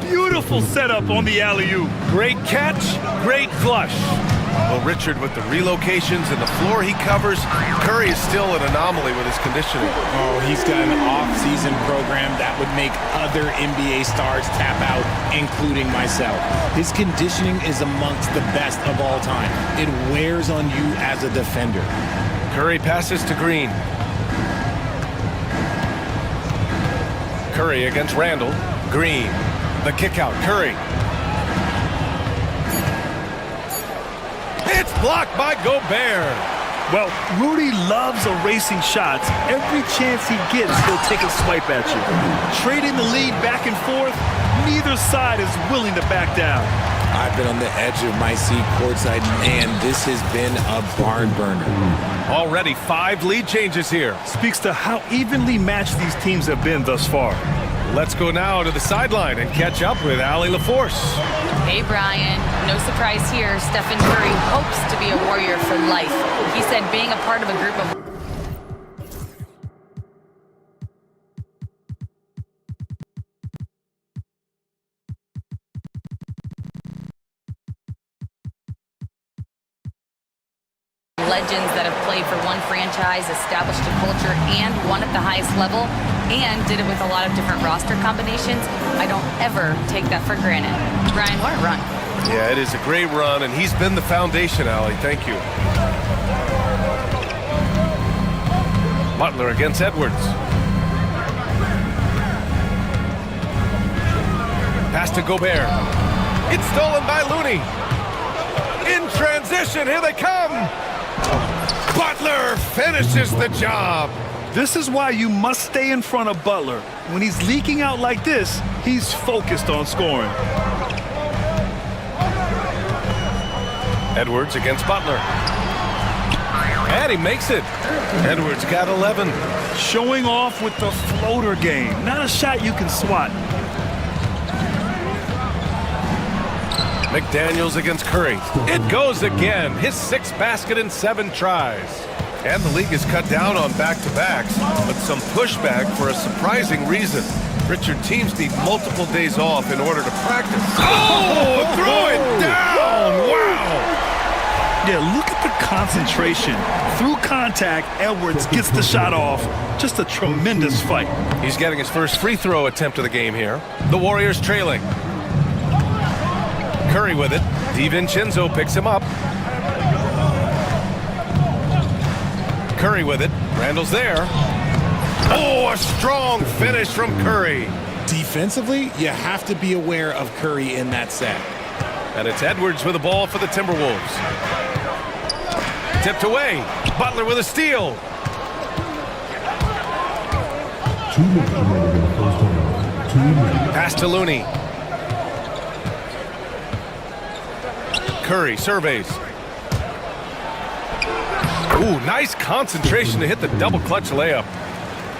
Speaker 2: Beautiful setup on the alley-oop.
Speaker 1: Great catch, great flush. Well, Richard, with the relocations and the floor he covers, Curry is still an anomaly with his conditioning.
Speaker 12: Oh, he's got an off-season program that would make other NBA stars tap out, including myself. His conditioning is amongst the best of all time. It wears on you as a defender.
Speaker 1: Curry passes to Green. Curry against Randall. Green. The kick out. Curry. It's blocked by Gobert.
Speaker 2: Well, Rudy loves erasing shots. Every chance he gets, he'll take a swipe at you. Trading the lead back and forth, neither side is willing to back down.
Speaker 12: I've been on the edge of my seat courtside, and this has been a barn burner.
Speaker 1: Already 5 lead changes here.
Speaker 2: Speaks to how evenly matched these teams have been thus far.
Speaker 1: Let's go now to the sideline and catch up with Allie LaForce.
Speaker 3: Hey, Brian. No surprise here. Stephen Curry hopes to be a Warrior for life. He said being a part of a group of legends that have played for one franchise, established a culture, and won at the highest level, and did it with a lot of different roster combinations. I don't ever take that for granted. Brian, what a run.
Speaker 1: Yeah, it is a great run, and he's been the foundation, Allie. Thank you. Butler against Edwards. Pass to Gobert. It's stolen by Looney. In transition, here they come. Butler finishes the job.
Speaker 2: This is why you must stay in front of Butler. When he's leaking out like this, he's focused on scoring.
Speaker 1: Edwards against Butler. And he makes it. Edwards got 11.
Speaker 2: Showing off with the floater game. Not a shot you can swat.
Speaker 1: McDaniels against Curry. It goes again. His 6th basket in 7 tries. And the league has cut down on back-to-backs, but some pushback for a surprising reason. Richard, teams need multiple days off in order to practice. Oh, throw it down! Wow!
Speaker 2: Yeah, look at the concentration. Through contact, Edwards gets the shot off. Just a tremendous fight.
Speaker 1: He's getting his first free throw attempt of the game here. The Warriors trailing. Curry with it. DiVincenzo picks him up. Curry with it. Randall's there. Oh, a strong finish from Curry.
Speaker 12: Defensively, you have to be aware of Curry in that set.
Speaker 1: And it's Edwards with the ball for the Timberwolves. Tipped away. Butler with a steal.
Speaker 9: 2 minutes remaining in the first half. 2 minutes.
Speaker 1: Pass to Looney. Curry surveys. Ooh, nice concentration to hit the double clutch layup.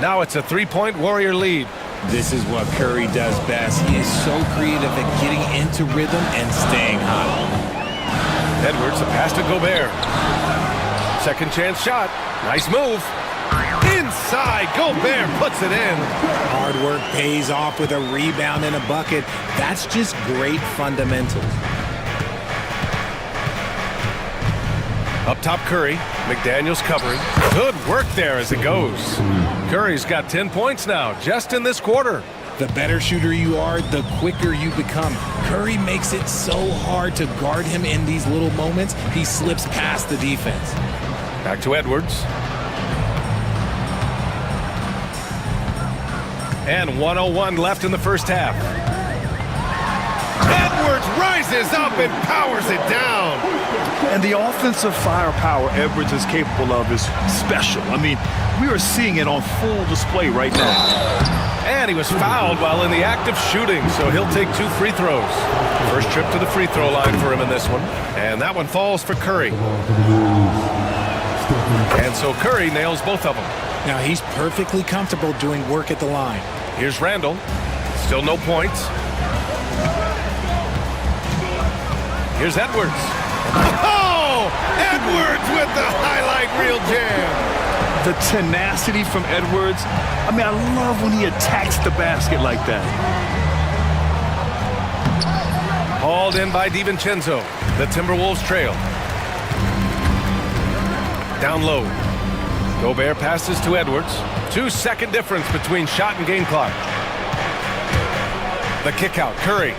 Speaker 1: Now it's a three-point Warrior lead.
Speaker 12: This is what Curry does best. He is so creative at getting into rhythm and staying hot.
Speaker 1: Edwards, a pass to Gobert. Second chance shot. Nice move. Inside, Gobert puts it in.
Speaker 12: Hard work pays off with a rebound and a bucket. That's just great fundamentals.
Speaker 1: Up top, Curry. McDaniels covering. Good work there as it goes. Curry's got 10 points now, just in this quarter.
Speaker 12: The better shooter you are, the quicker you become. Curry makes it so hard to guard him in these little moments. He slips past the defense.
Speaker 1: Back to Edwards. And 1:01 left in the first half. Edwards rises up and powers it down.
Speaker 2: And the offensive firepower Edwards is capable of is special. I mean, we are seeing it on full display right now.
Speaker 1: And he was fouled while in the act of shooting, so he'll take 2 free throws. First trip to the free throw line for him in this one. And that one falls for Curry. And so Curry nails both of them.
Speaker 12: Now he's perfectly comfortable doing work at the line.
Speaker 1: Here's Randall. Still no points. Here's Edwards. Oh! Edwards with the highlight reel jam.
Speaker 2: The tenacity from Edwards. I mean, I love when he attacks the basket like that.
Speaker 1: Hauled in by DiVincenzo. The Timberwolves trail. Down low. Gobert passes to Edwards. 2-second difference between shot and game clock. The kick out. Curry.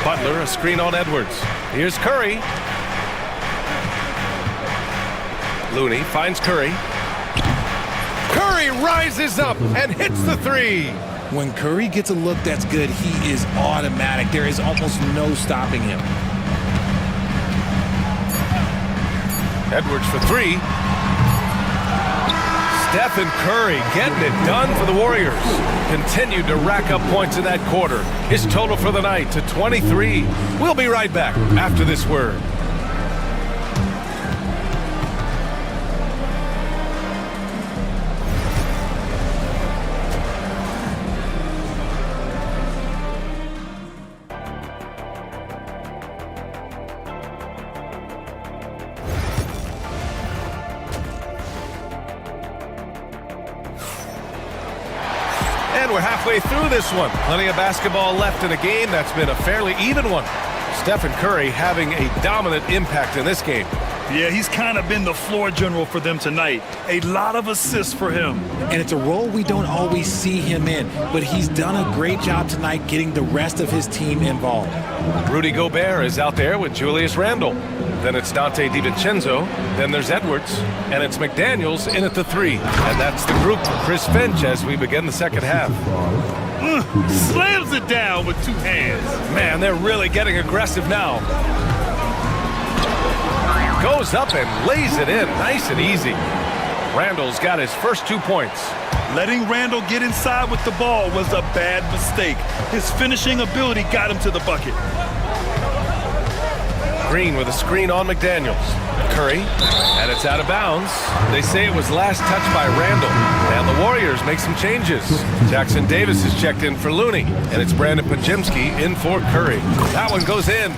Speaker 1: Butler, a screen on Edwards. Here's Curry. Looney finds Curry. Curry rises up and hits the three.
Speaker 12: When Curry gets a look that's good, he is automatic. There is almost no stopping him.
Speaker 1: Edwards for three. Steph and Curry getting it done for the Warriors. Continued to rack up points in that quarter. His total for the night to 23. We'll be right back after this word. And we're halfway through this one. Plenty of basketball left in a game that's been a fairly even one. Stephen Curry having a dominant impact in this game.
Speaker 2: Yeah, he's kind of been the floor general for them tonight. A lot of assists for him.
Speaker 12: And it's a role we don't always see him in, but he's done a great job tonight getting the rest of his team involved.
Speaker 1: Rudy Gobert is out there with Julius Randle. Then it's Dante DiVincenzo. Then there's Edwards. And it's McDaniels in at the three. And that's the group for Chris Finch as we begin the second half.
Speaker 2: Slams it down with 2 hands.
Speaker 1: Man, they're really getting aggressive now. Goes up and lays it in nice and easy. Randall's got his first 2 points.
Speaker 2: Letting Randall get inside with the ball was a bad mistake. His finishing ability got him to the bucket.
Speaker 1: Green with a screen on McDaniels. Curry, and it's out of bounds. They say it was last touched by Randall. And the Warriors make some changes. Jackson Davis is checked in for Looney, and it's Brandon Pajemski in for Curry. That one goes in.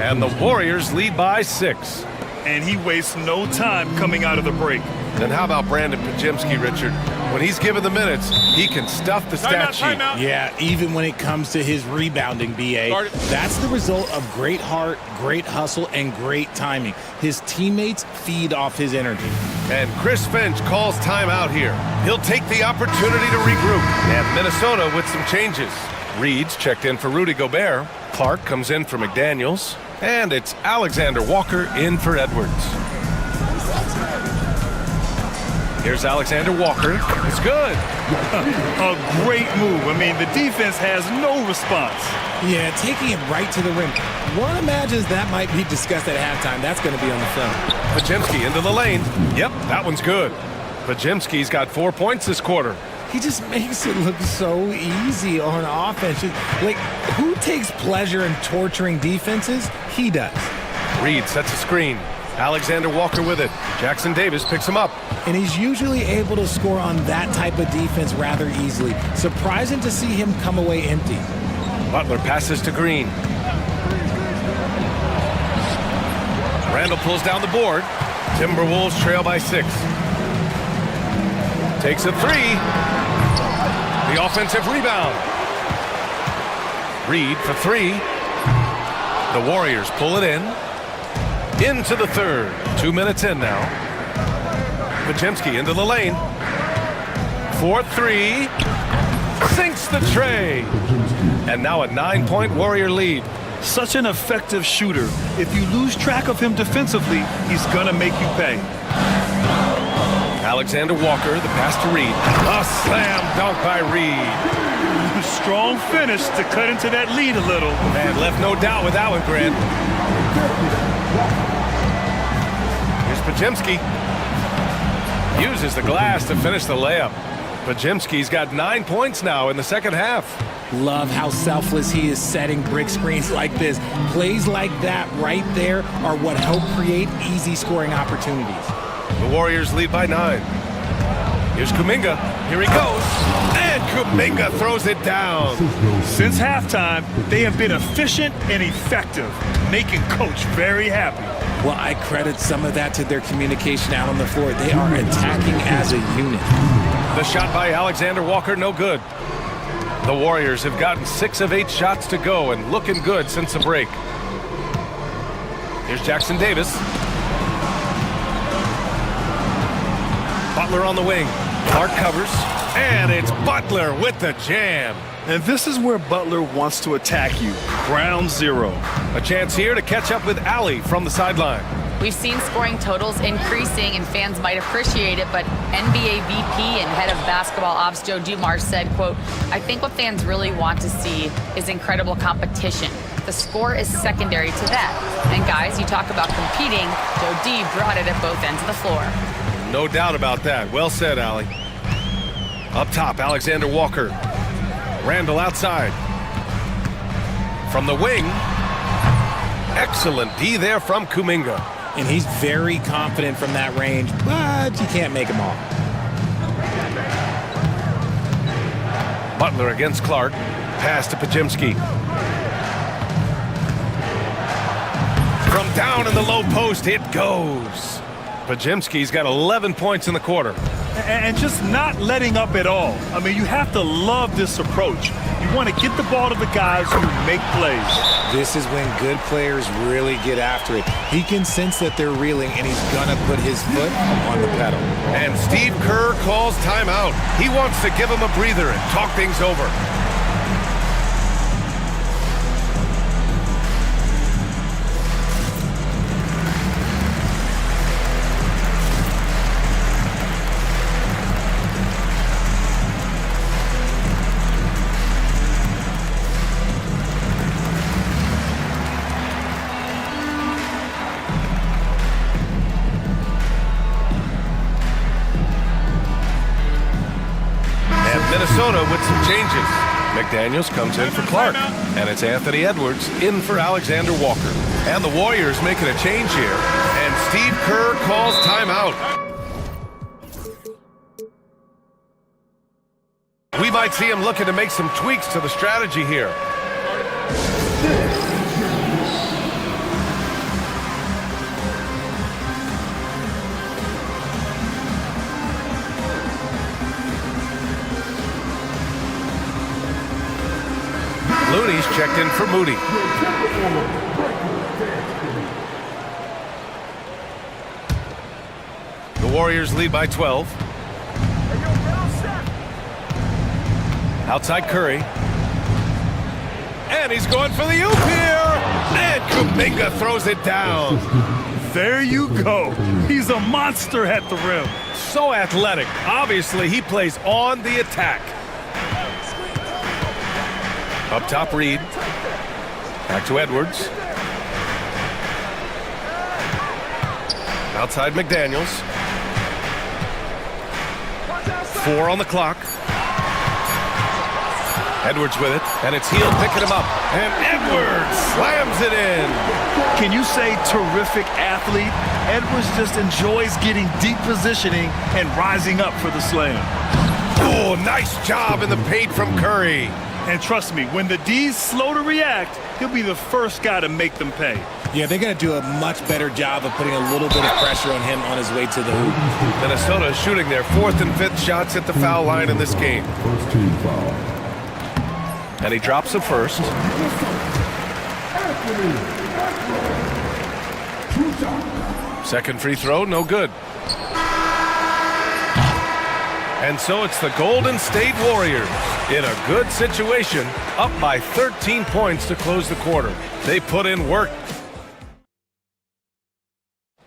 Speaker 1: And the Warriors lead by 6.
Speaker 2: And he wastes no time coming out of the break.
Speaker 1: And how about Brandon Pajemski, Richard? When he's given the minutes, he can stuff the stat sheet.
Speaker 12: Yeah, even when it comes to his rebounding, B.A., that's the result of great heart, great hustle, and great timing. His teammates feed off his energy.
Speaker 1: And Chris Finch calls timeout here. He'll take the opportunity to regroup. And Minnesota with some changes. Reed's checked in for Rudy Gobert. Clark comes in for McDaniels. And it's Alexander Walker in for Edwards. Here's Alexander Walker. It's good.
Speaker 2: A great move. I mean, the defense has no response.
Speaker 12: Yeah, taking it right to the rim. One imagines that might be discussed at halftime. That's going to be on the film.
Speaker 1: Pajemski into the lane. Yep, that one's good. Pajemski's got 4 points this quarter.
Speaker 17: He just makes it look so easy on offense. Like, who takes pleasure in torturing defenses? He does.
Speaker 1: Reed sets a screen. Alexander Walker with it. Jackson Davis picks him up.
Speaker 17: And he's usually able to score on that type of defense rather easily. Surprising to see him come away empty.
Speaker 1: Butler passes to Green. Randall pulls down the board. Timberwolves trail by 6. Takes a 3. The offensive rebound. Reed for 3. The Warriors pull it in. Into the third. 2 minutes in now. Podziemski into the lane. 4-3. Sinks the tray. And now a 9-point Warrior lead.
Speaker 2: Such an effective shooter. If you lose track of him defensively, he's going to make you pay.
Speaker 1: Alexander Walker, the pass to Reed. A slam dunk by Reed.
Speaker 2: Strong finish to cut into that lead a little.
Speaker 1: Man, left no doubt with that one, Grant. Here's Podziemski. Uses the glass to finish the layup. Podziemski's got 9 points now in the second half.
Speaker 17: Love how selfless he is setting brick screens like this. Plays like that right there are what help create easy scoring opportunities.
Speaker 1: The Warriors lead by 9. Here's Kuminga. Here he goes. And Kuminga throws it down.
Speaker 2: Since halftime, they have been efficient and effective, making Coach very happy.
Speaker 17: Well, I credit some of that to their communication out on the floor. They are attacking as a unit.
Speaker 1: The shot by Alexander Walker, no good. The Warriors have gotten 6 of 8 shots to go and looking good since the break. Here's Jackson Davis. Butler on the wing. Clark covers. And it's Butler with the jam.
Speaker 2: And this is where Butler wants to attack you. Ground zero.
Speaker 1: A chance here to catch up with Allie from the sideline.
Speaker 3: We've seen scoring totals increasing, and fans might appreciate it, but NBA VP and head of basketball ops Joe Dumars said, quote, "I think what fans really want to see is incredible competition. The score is secondary to that. And guys, you talk about competing, Joe D brought it at both ends of the floor."
Speaker 1: No doubt about that. Well said, Allie. Up top, Alexander Walker. Randall outside. From the wing. Excellent D there from Kuminga.
Speaker 17: And he's very confident from that range, but you can't make him all.
Speaker 1: Butler against Clark. Pass to Podziemski. From down in the low post, it goes. Podziemski's got 11 points in the quarter.
Speaker 2: And just not letting up at all. I mean, you have to love this approach. You want to get the ball to the guys who make plays.
Speaker 17: This is when good players really get after it. He can sense that they're reeling, and he's going to put his foot on the pedal.
Speaker 1: And Steve Kerr calls timeout. He wants to give him a breather and talk things over. Minnesota with some changes. McDaniels comes in for Clark, and it's Anthony Edwards in for Alexander Walker. And the Warriors making a change here, and Steve Kerr calls timeout. We might see him looking to make some tweaks to the strategy here. Looney's checked in for Moody. The Warriors lead by 12. Outside Curry. And he's going for the oop here. And Kuminga throws it down.
Speaker 2: There you go. He's a monster at the rim.
Speaker 1: So athletic. Obviously, he plays on the attack. Up top, Reed. Back to Edwards. Outside McDaniels. 4 on the clock. Edwards with it, and it's Heel picking him up. And Edwards slams it in.
Speaker 2: Can you say terrific athlete? Edwards just enjoys getting deep positioning and rising up for the slam.
Speaker 1: Oh, nice job in the paint from Curry.
Speaker 2: And trust me, when the D's slow to react, he'll be the first guy to make them pay.
Speaker 17: Yeah, they're going to do a much better job of putting a little bit of pressure on him on his way to the hoop.
Speaker 1: Minnesota is shooting their 4th and 5th shots at the foul line in this game.
Speaker 9: First team foul.
Speaker 1: And he drops the first. Second free throw, no good. And so it's the Golden State Warriors in a good situation, up by 13 points to close the quarter. They put in work.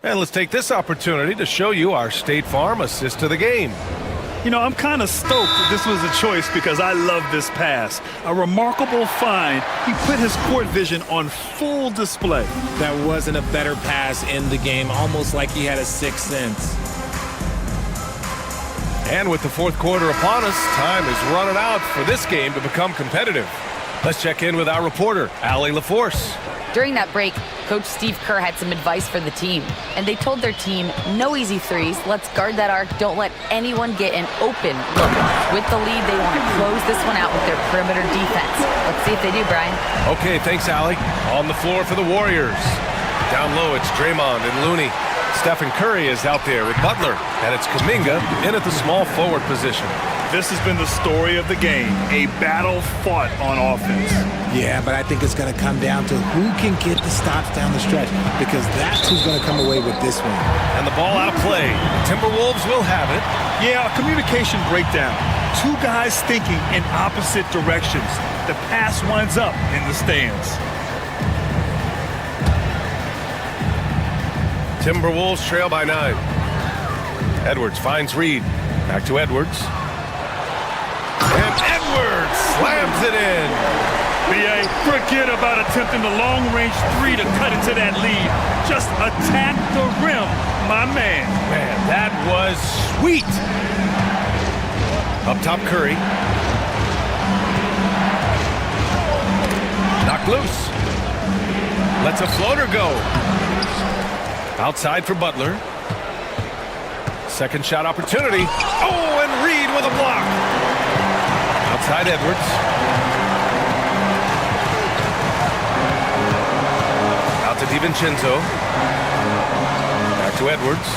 Speaker 1: And let's take this opportunity to show you our State Farm assist to the game.
Speaker 2: You know, I'm kind of stoked that this was a choice because I love this pass. A remarkable find. He put his court vision on full display.
Speaker 17: That wasn't a better pass in the game, almost like he had a sixth sense.
Speaker 1: And with the 4th quarter upon us, time is running out for this game to become competitive. Let's check in with our reporter, Allie LaForce.
Speaker 3: During that break, Coach Steve Kerr had some advice for the team, and they told their team, no easy threes, let's guard that arc, don't let anyone get an open look. With the lead, they want to close this one out with their perimeter defense. Let's see if they do, Brian.
Speaker 1: Okay, thanks, Allie. On the floor for the Warriors. Down low, it's Draymond and Looney. Stephen Curry is out there with Butler, and it's Kuminga in at the small forward position.
Speaker 2: This has been the story of the game, a battle fought on offense.
Speaker 17: Yeah, but I think it's going to come down to who can get the stops down the stretch, because that's who's going to come away with this one.
Speaker 1: And the ball out play. Timberwolves will have it.
Speaker 2: Yeah, a communication breakdown. Two guys thinking in opposite directions. The pass winds up in the stands.
Speaker 1: Timberwolves trail by 9. Edwards finds Reed. Back to Edwards. And Edwards slams it in.
Speaker 2: BA, forget about attempting the long-range 3 to cut into that lead. Just attack the rim, my man.
Speaker 1: Man, that was sweet. Up top, Curry. Knocked loose. Lets a floater go. Outside for Butler. Second shot opportunity. Oh, and Reed with a block. Outside Edwards. Out to DiVincenzo. Back to Edwards.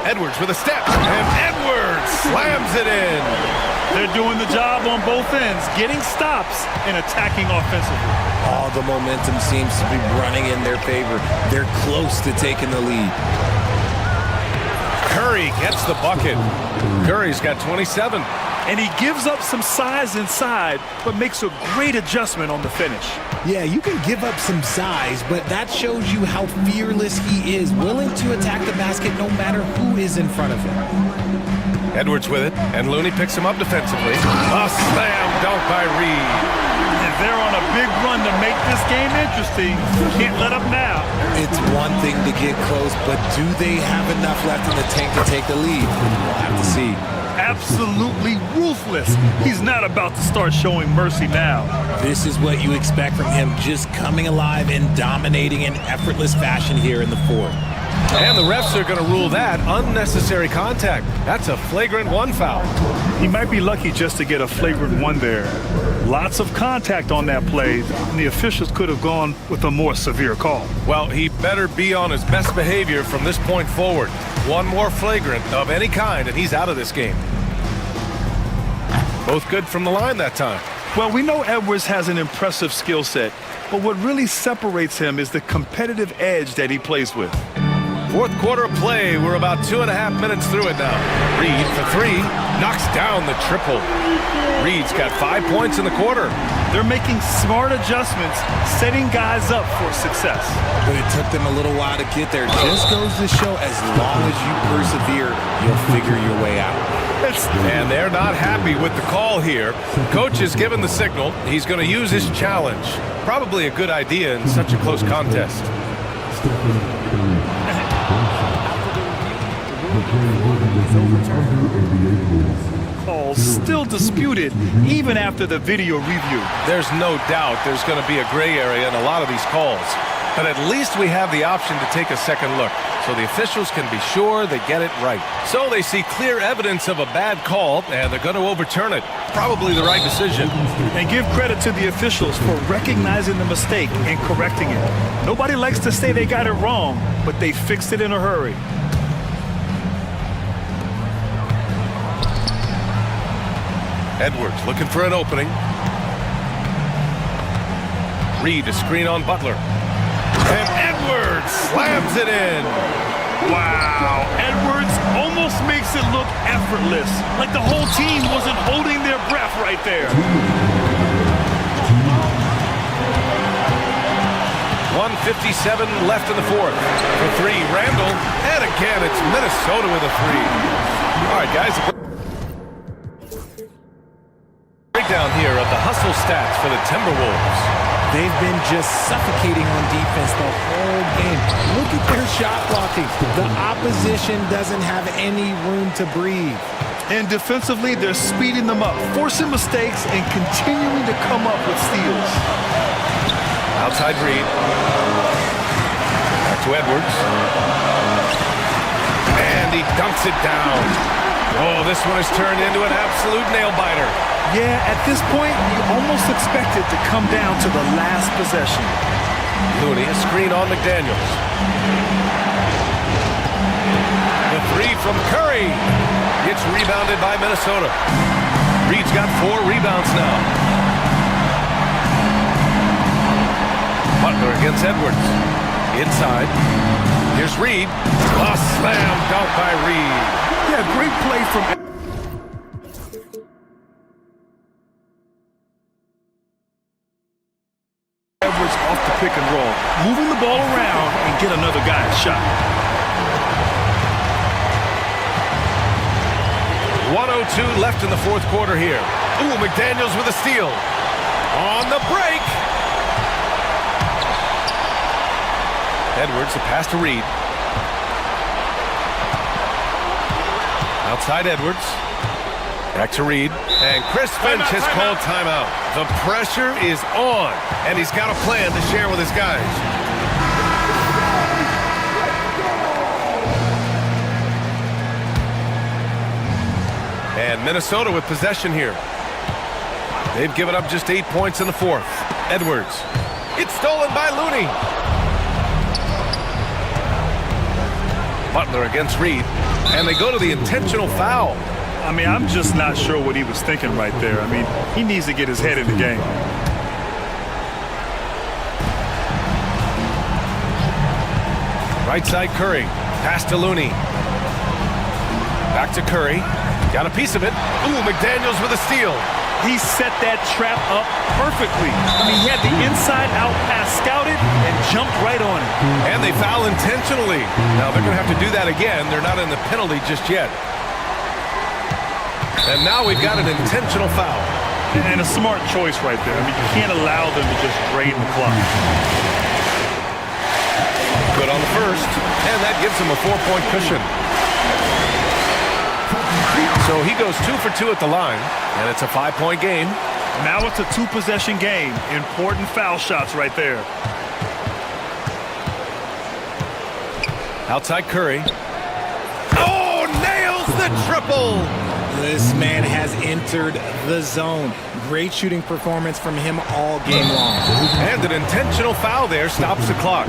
Speaker 1: Edwards with a step. And Edwards slams it in.
Speaker 2: They're doing the job on both ends, getting stops and attacking offensively.
Speaker 17: All the momentum seems to be running in their favor. They're close to taking the lead.
Speaker 1: Curry gets the bucket. Curry's got 27.
Speaker 2: And he gives up some size inside, but makes a great adjustment on the finish.
Speaker 17: Yeah, you can give up some size, but that shows you how fearless he is, willing to attack the basket no matter who is in front of him.
Speaker 1: Edwards with it, and Looney picks him up defensively. A slam dunk by Reed.
Speaker 2: And they're on a big run to make this game interesting. Can't let up now.
Speaker 17: It's one thing to get close, but do they have enough left in the tank to take the lead? We'll have to see.
Speaker 2: Absolutely ruthless. He's not about to start showing mercy now.
Speaker 17: This is what you expect from him, just coming alive and dominating in effortless fashion here in the 4th.
Speaker 1: And the refs are going to rule that unnecessary contact. That's a flagrant 1 foul.
Speaker 2: He might be lucky just to get a flagrant 1 there. Lots of contact on that play, and the officials could have gone with a more severe call.
Speaker 1: Well, he better be on his best behavior from this point forward. One more flagrant of any kind, and he's out of this game. Both good from the line that time.
Speaker 2: Well, we know Edwards has an impressive skill set, but what really separates him is the competitive edge that he plays with.
Speaker 1: 4th quarter of play. We're about 2.5 minutes through it now. Reed for 3. Knocks down the triple. Reed's got 5 points in the quarter.
Speaker 2: They're making smart adjustments, setting guys up for success.
Speaker 17: But it took them a little while to get there. Just goes to show as long as you persevere, you'll figure your way out.
Speaker 1: And they're not happy with the call here. Coach has given the signal. He's going to use his challenge. Probably a good idea in such a close contest.
Speaker 2: Calls still disputed even after the video review.
Speaker 1: There's no doubt there's going to be a gray area in a lot of these calls. But at least we have the option to take a second look, so the officials can be sure they get it right. So they see clear evidence of a bad call, and they're going to overturn it. Probably the right decision.
Speaker 2: And give credit to the officials for recognizing the mistake and correcting it. Nobody likes to say they got it wrong, but they fixed it in a hurry.
Speaker 1: Edwards looking for an opening. Reed, a screen on Butler. And Edwards slams it in.
Speaker 2: Wow, Edwards almost makes it look effortless, like the whole team wasn't holding their breath right there.
Speaker 1: 1:57 left in the fourth. For three, Randall. And again, it's Minnesota with a three. All right, guys. Breakdown here of the hustle stats for the Timberwolves.
Speaker 17: They've been just suffocating on defense the whole game. Look at their shot blocking. The opposition doesn't have any room to breathe.
Speaker 2: And defensively, they're speeding them up, forcing mistakes and continuing to come up with steals.
Speaker 1: Outside Reed. Back to Edwards. And he dunks it down. Oh, this one has turned into an absolute nail-biter.
Speaker 2: Yeah, at this point, you almost expect it to come down to the last possession.
Speaker 1: Looney, a screen on McDaniels. The three from Curry. Gets rebounded by Minnesota. Reed's got 4 rebounds now. Butler against Edwards. Inside. Here's Reed. A slam dunk by Reed.
Speaker 2: Yeah, great play from Edwards off the pick and roll, moving the ball around and get another guy a shot.
Speaker 1: 1:02 left in the fourth quarter here. Ooh, McDaniels with a steal. On the break. Edwards, a pass to Reed. Outside Edwards. Back to Reed. And Chris Finch has called timeout. The pressure is on, and he's got a plan to share with his guys. And Minnesota with possession here. They've given up just 8 points in the fourth. Edwards. It's stolen by Looney. Butler against Reed. And they go to the intentional foul.
Speaker 2: I mean, I'm just not sure what he was thinking right there. I mean, he needs to get his head in the game.
Speaker 1: Right side Curry. Pass to Looney. Back to Curry. Got a piece of it. Ooh, McDaniels with a steal.
Speaker 2: He set that trap up perfectly. I mean, he had the inside-out pass scouted and jumped right on it.
Speaker 1: And they foul intentionally. Now they're going to have to do that again. They're not in the penalty just yet. And now we've got an intentional foul.
Speaker 2: And a smart choice right there. I mean, you can't allow them to just drain the clock.
Speaker 1: Good on the first, and that gives him a 4-point cushion. So he goes 2 for 2 at the line, and it's a 5-point game.
Speaker 2: Now it's a 2-possession game. Important foul shots right there.
Speaker 1: Outside Curry. Oh, nails the triple!
Speaker 17: This man has entered the zone. Great shooting performance from him all game long.
Speaker 1: And an intentional foul there stops the clock.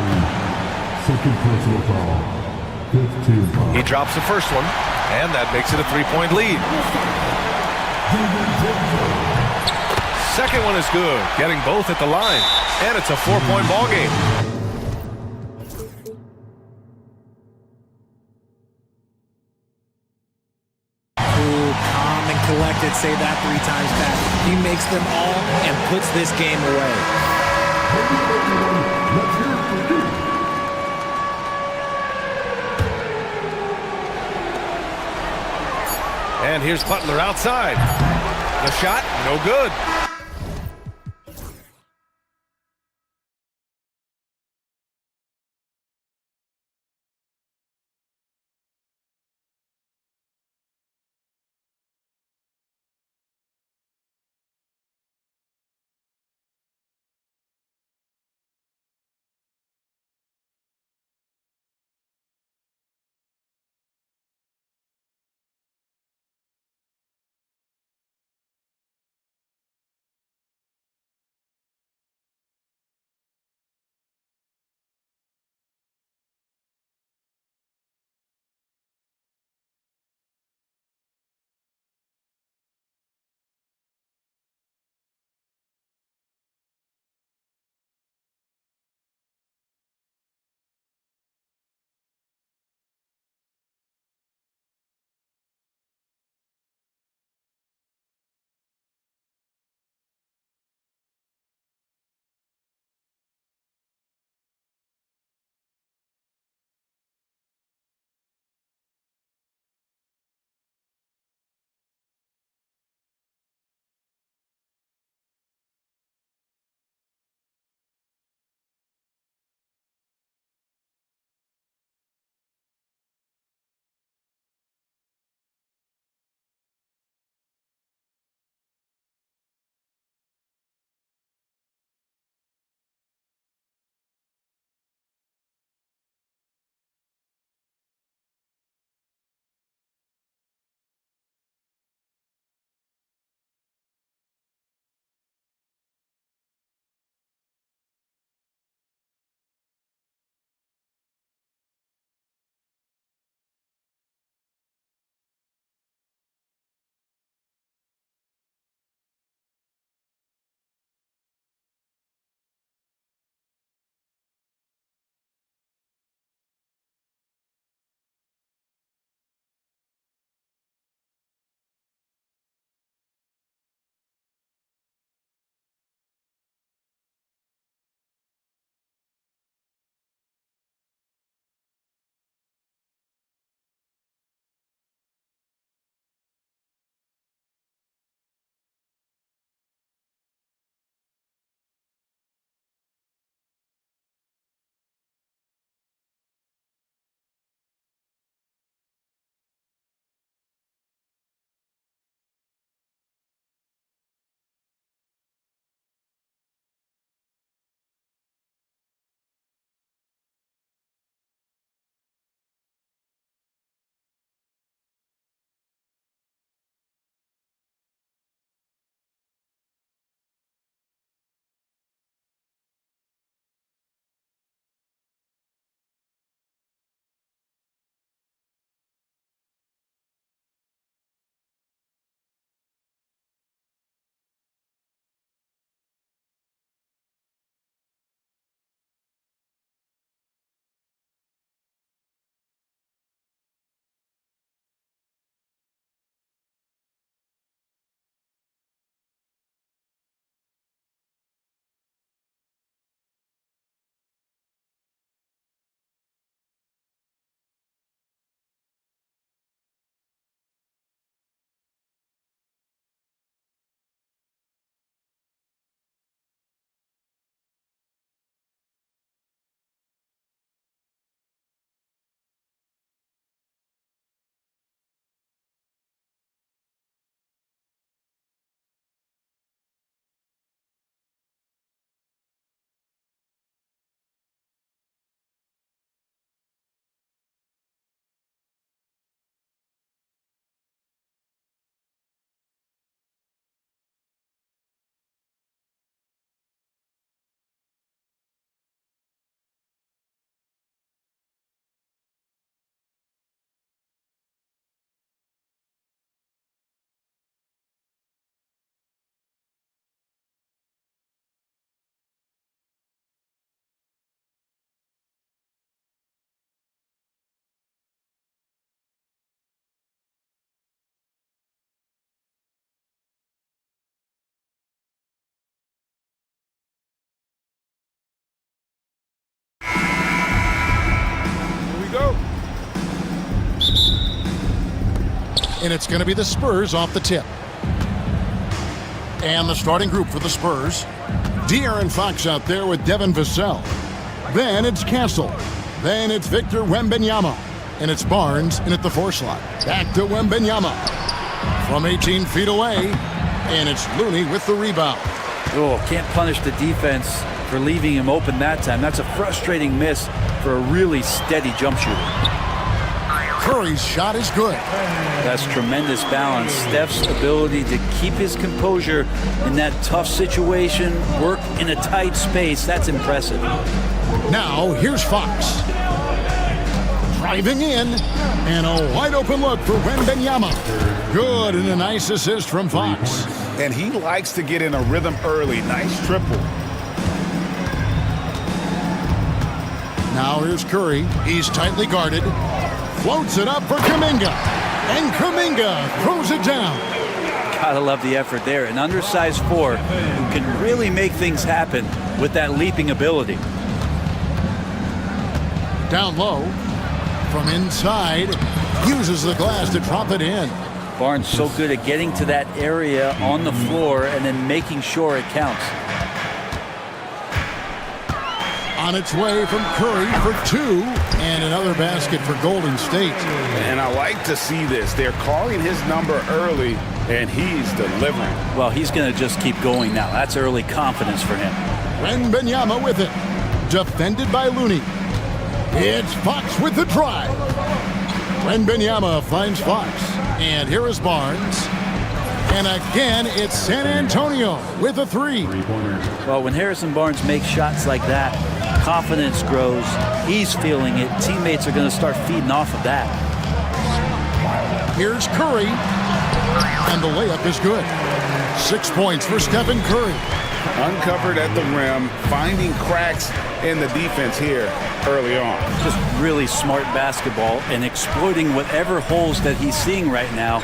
Speaker 9: Second personal foul. 15
Speaker 1: He drops the first one, and that makes it a 3-point lead. Second one is good, getting both at the line. And it's a 4-point ball game.
Speaker 17: Collected, say that 3 times fast. He makes them all and puts this game away.
Speaker 1: And here's Butler outside. The shot, no good.
Speaker 5: and it's going to be the Spurs off the tip. And the starting group for the Spurs. De'Aaron Fox out there with Devin Vassell. Then it's Castle. Then it's Victor Wembanyama. And it's Barnes in at the 4 slot. Back to Wembanyama. From 18 feet away. And it's Looney with the rebound.
Speaker 4: Oh, can't punish the defense for leaving him open that time. That's a frustrating miss for a really steady jump shooter.
Speaker 5: Curry's shot is good.
Speaker 4: That's tremendous balance. Steph's ability to keep his composure in that tough situation, work in a tight space, that's impressive.
Speaker 5: Now, here's Fox. Driving in, and a wide open look for Wembanyama. Good, and a nice assist from Fox.
Speaker 16: And he likes to get in a rhythm early. Nice triple.
Speaker 5: Now here's Curry. He's tightly guarded. Floats it up for Kuminga. And Kuminga throws it down.
Speaker 4: Gotta love the effort there. An undersized 4 who can really make things happen with that leaping ability.
Speaker 5: Down low. From inside. Uses the glass to drop it in.
Speaker 4: Barnes so good at getting to that area on the floor and then making sure it counts.
Speaker 5: On its way from Curry for 2, and another basket for Golden State.
Speaker 16: And I like to see this. They're calling his number early, and he's delivering.
Speaker 4: Well, he's going to just keep going now. That's early confidence for him.
Speaker 5: Wembanyama with it. Defended by Looney. It's Fox with the drive. Wembanyama finds Fox. And here is Barnes. And again, it's San Antonio with a 3.
Speaker 4: Well, when Harrison Barnes makes shots like that, confidence grows. He's feeling it. Teammates are going to start feeding off of that.
Speaker 5: Here's Curry. And the layup is good. 6 points for Stephen Curry.
Speaker 16: Uncovered at the rim, finding cracks in the defense here early on.
Speaker 4: Just really smart basketball and exploiting whatever holes that he's seeing right now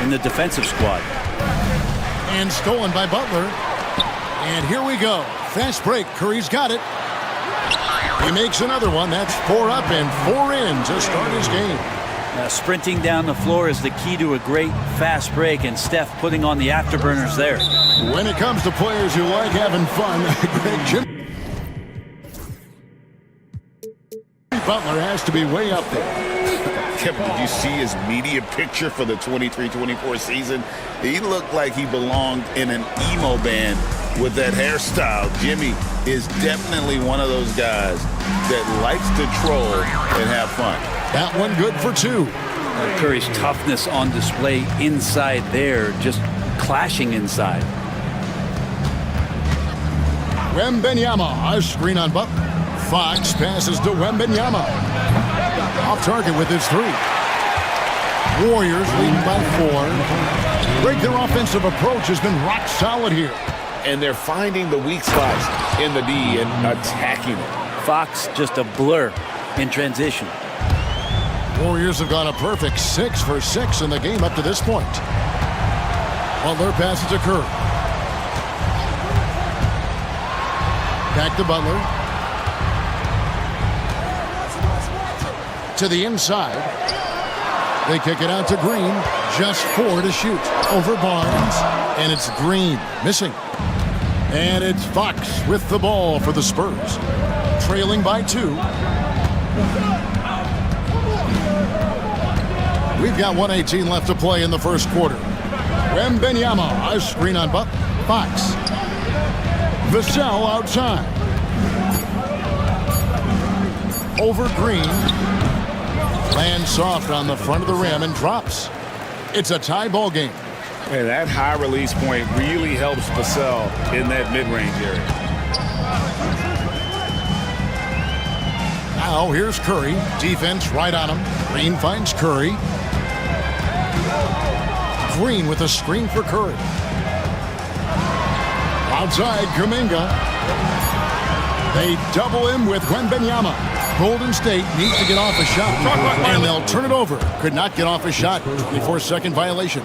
Speaker 4: in the defensive squad.
Speaker 5: And stolen by Butler. And here we go. Fast break. Curry's got it. He makes another one. That's 4 up and 4 in to start his game.
Speaker 4: Sprinting down the floor is the key to a great fast break, and Steph putting on the afterburners there.
Speaker 5: When it comes to players who like having fun, Jimmy Butler has to be way up there.
Speaker 7: Kevin, did you see his media picture for the 23-24 season? He looked like he belonged in an emo band with that hairstyle. Jimmy is definitely one of those guys that likes to troll and have fun.
Speaker 5: That one good for 2.
Speaker 4: Curry's toughness on display inside there, just clashing inside.
Speaker 5: Wembanyama, a screen on Butler. Fox passes to Wembanyama. Off target with his 3. Warriors leading by 4. Greg, their offensive approach has been rock solid here.
Speaker 16: And they're finding the weak spots in the D and attacking it.
Speaker 4: Fox just a blur in transition.
Speaker 5: Warriors have gone a perfect 6 for 6 in the game up to this point. Butler passes to Curry. Back to Butler. To the inside. They kick it out to Green. Just 4 to shoot. Over Barnes. And it's Green missing. And it's Fox with the ball for the Spurs. Trailing by 2. We've got 1:18 left to play in the first quarter. Wembanyama, a screen on Buck. Fox. Vassell outside. Over Green. Lands soft on the front of the rim and drops. It's a tie ball game.
Speaker 16: And that high release point really helps Vassell in that mid-range area.
Speaker 5: Now here's Curry. Defense right on him. Green finds Curry. Green with a screen for Curry. Outside, Kuminga. They double him with Wembanyama. Golden State needs to get off a shot. And they'll turn it over. Could not get off a shot. 24-second violation.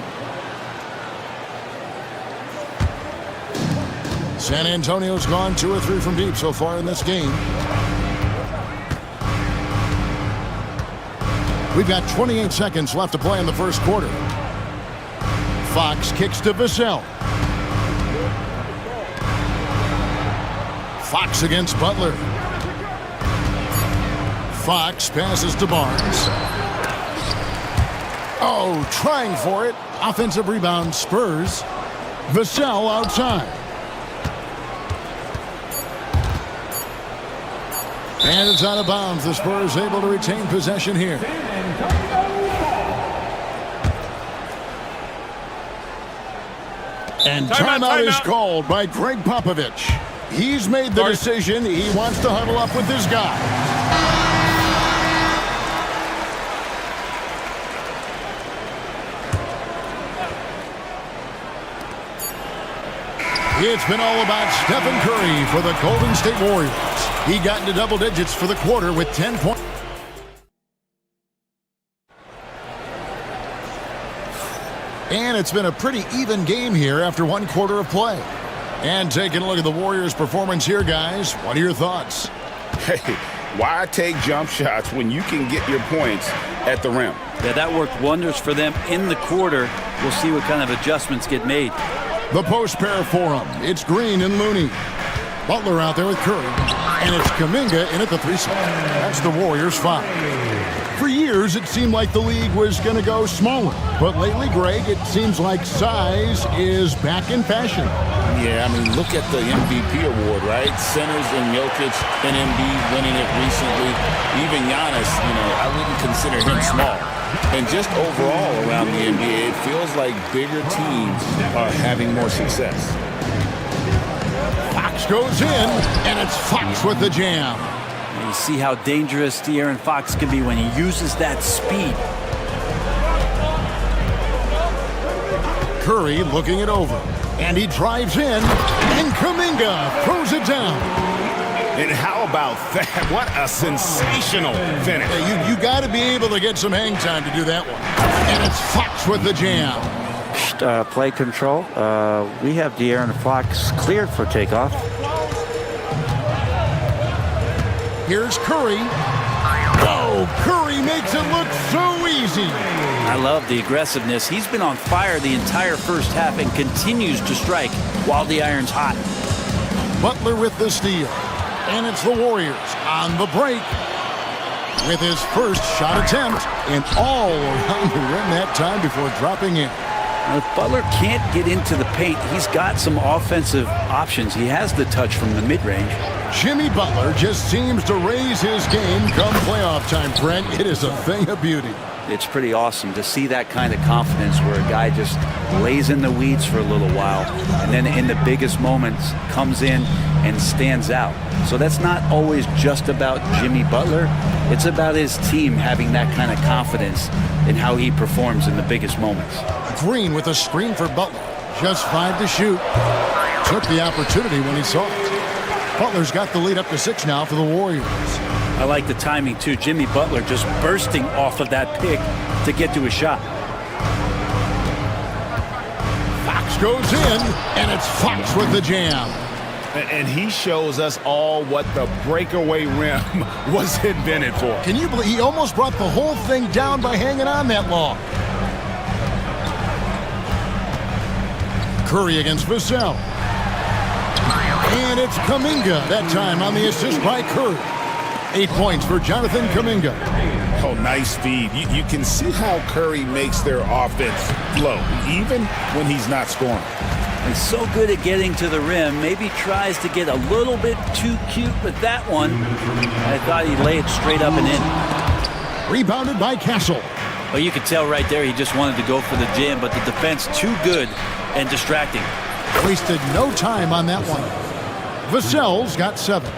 Speaker 5: San Antonio's gone 2 or 3 from deep so far in this game. We've got 28 seconds left to play in the first quarter. Fox kicks to Vassell. Fox against Butler. Fox passes to Barnes. Oh, trying for it. Offensive rebound, Spurs. Vassell outside. And it's out of bounds. The Spurs able to retain possession here. And timeout is called by Greg Popovich. He's made the decision. He wants to huddle up with his guy. It's been all about Stephen Curry for the Golden State Warriors. He got into double digits for the quarter with 10 points. And it's been a pretty even game here after one quarter of play. And taking a look at the Warriors' performance here, guys, what are your thoughts?
Speaker 16: Hey, why take jump shots when you can get your points at the rim?
Speaker 4: Yeah, that worked wonders for them in the quarter. We'll see what kind of adjustments get made.
Speaker 5: The post pair for them. It's Green and Looney. Butler out there with Curry. And it's Kuminga in at the 3 spot. That's the Warriors' 5. For years, it seemed like the league was going to go smaller. But lately, Greg, it seems like size is back in fashion.
Speaker 7: Yeah, I mean, look at the MVP award, right? Centers and Jokic and Embiid winning it recently. Even Giannis, I wouldn't consider him small. And just overall around the NBA, it feels like bigger teams are having more success.
Speaker 5: Fox goes in, and it's Fox with the jam.
Speaker 4: You see how dangerous De'Aaron Fox can be when he uses that speed.
Speaker 5: Curry looking it over, and he drives in, and Kuminga throws it down.
Speaker 16: And how about that? What a sensational finish.
Speaker 5: Yeah, you got to be able to get some hang time to do that one. And it's Fox with the jam.
Speaker 15: Play control. We have De'Aaron Fox cleared for takeoff.
Speaker 5: Here's Curry. Oh, Curry makes it look so easy.
Speaker 4: I love the aggressiveness. He's been on fire the entire first half and continues to strike while the iron's hot.
Speaker 5: Butler with the steal. And it's the Warriors on the break with his first shot attempt and all around the rim that time before dropping in.
Speaker 4: Now, if Butler can't get into the paint, he's got some offensive options. He has the touch from the mid-range.
Speaker 5: Jimmy Butler just seems to raise his game come playoff time, Brent. It is a thing of beauty.
Speaker 4: It's pretty awesome to see that kind of confidence where a guy just lays in the weeds for a little while and then in the biggest moments comes in and stands out. So that's not always just about Jimmy Butler. It's about his team having that kind of confidence in how he performs in the biggest moments.
Speaker 5: Green with a screen for Butler. Just 5 to shoot. Took the opportunity when he saw it. Butler's got the lead up to 6 now for the Warriors.
Speaker 4: I like the timing, too. Jimmy Butler just bursting off of that pick to get to a shot.
Speaker 5: Fox goes in, and it's Fox with the jam.
Speaker 16: And he shows us all what the breakaway rim was invented for.
Speaker 5: Can you believe he almost brought the whole thing down by hanging on that long? Curry against Vassell. And it's Kuminga, that time on the assist by Curry. 8 points for Jonathan Kuminga.
Speaker 16: Oh, nice feed. You can see how Curry makes their offense flow, even when he's not scoring.
Speaker 4: He's so good at getting to the rim. Maybe tries to get a little bit too cute with that one. I thought he'd lay it straight up and in.
Speaker 5: Rebounded by Castle.
Speaker 4: Well, you could tell right there he just wanted to go for the jam, but the defense too good and distracting.
Speaker 5: Wasted no time on that one. Vassell's got 7.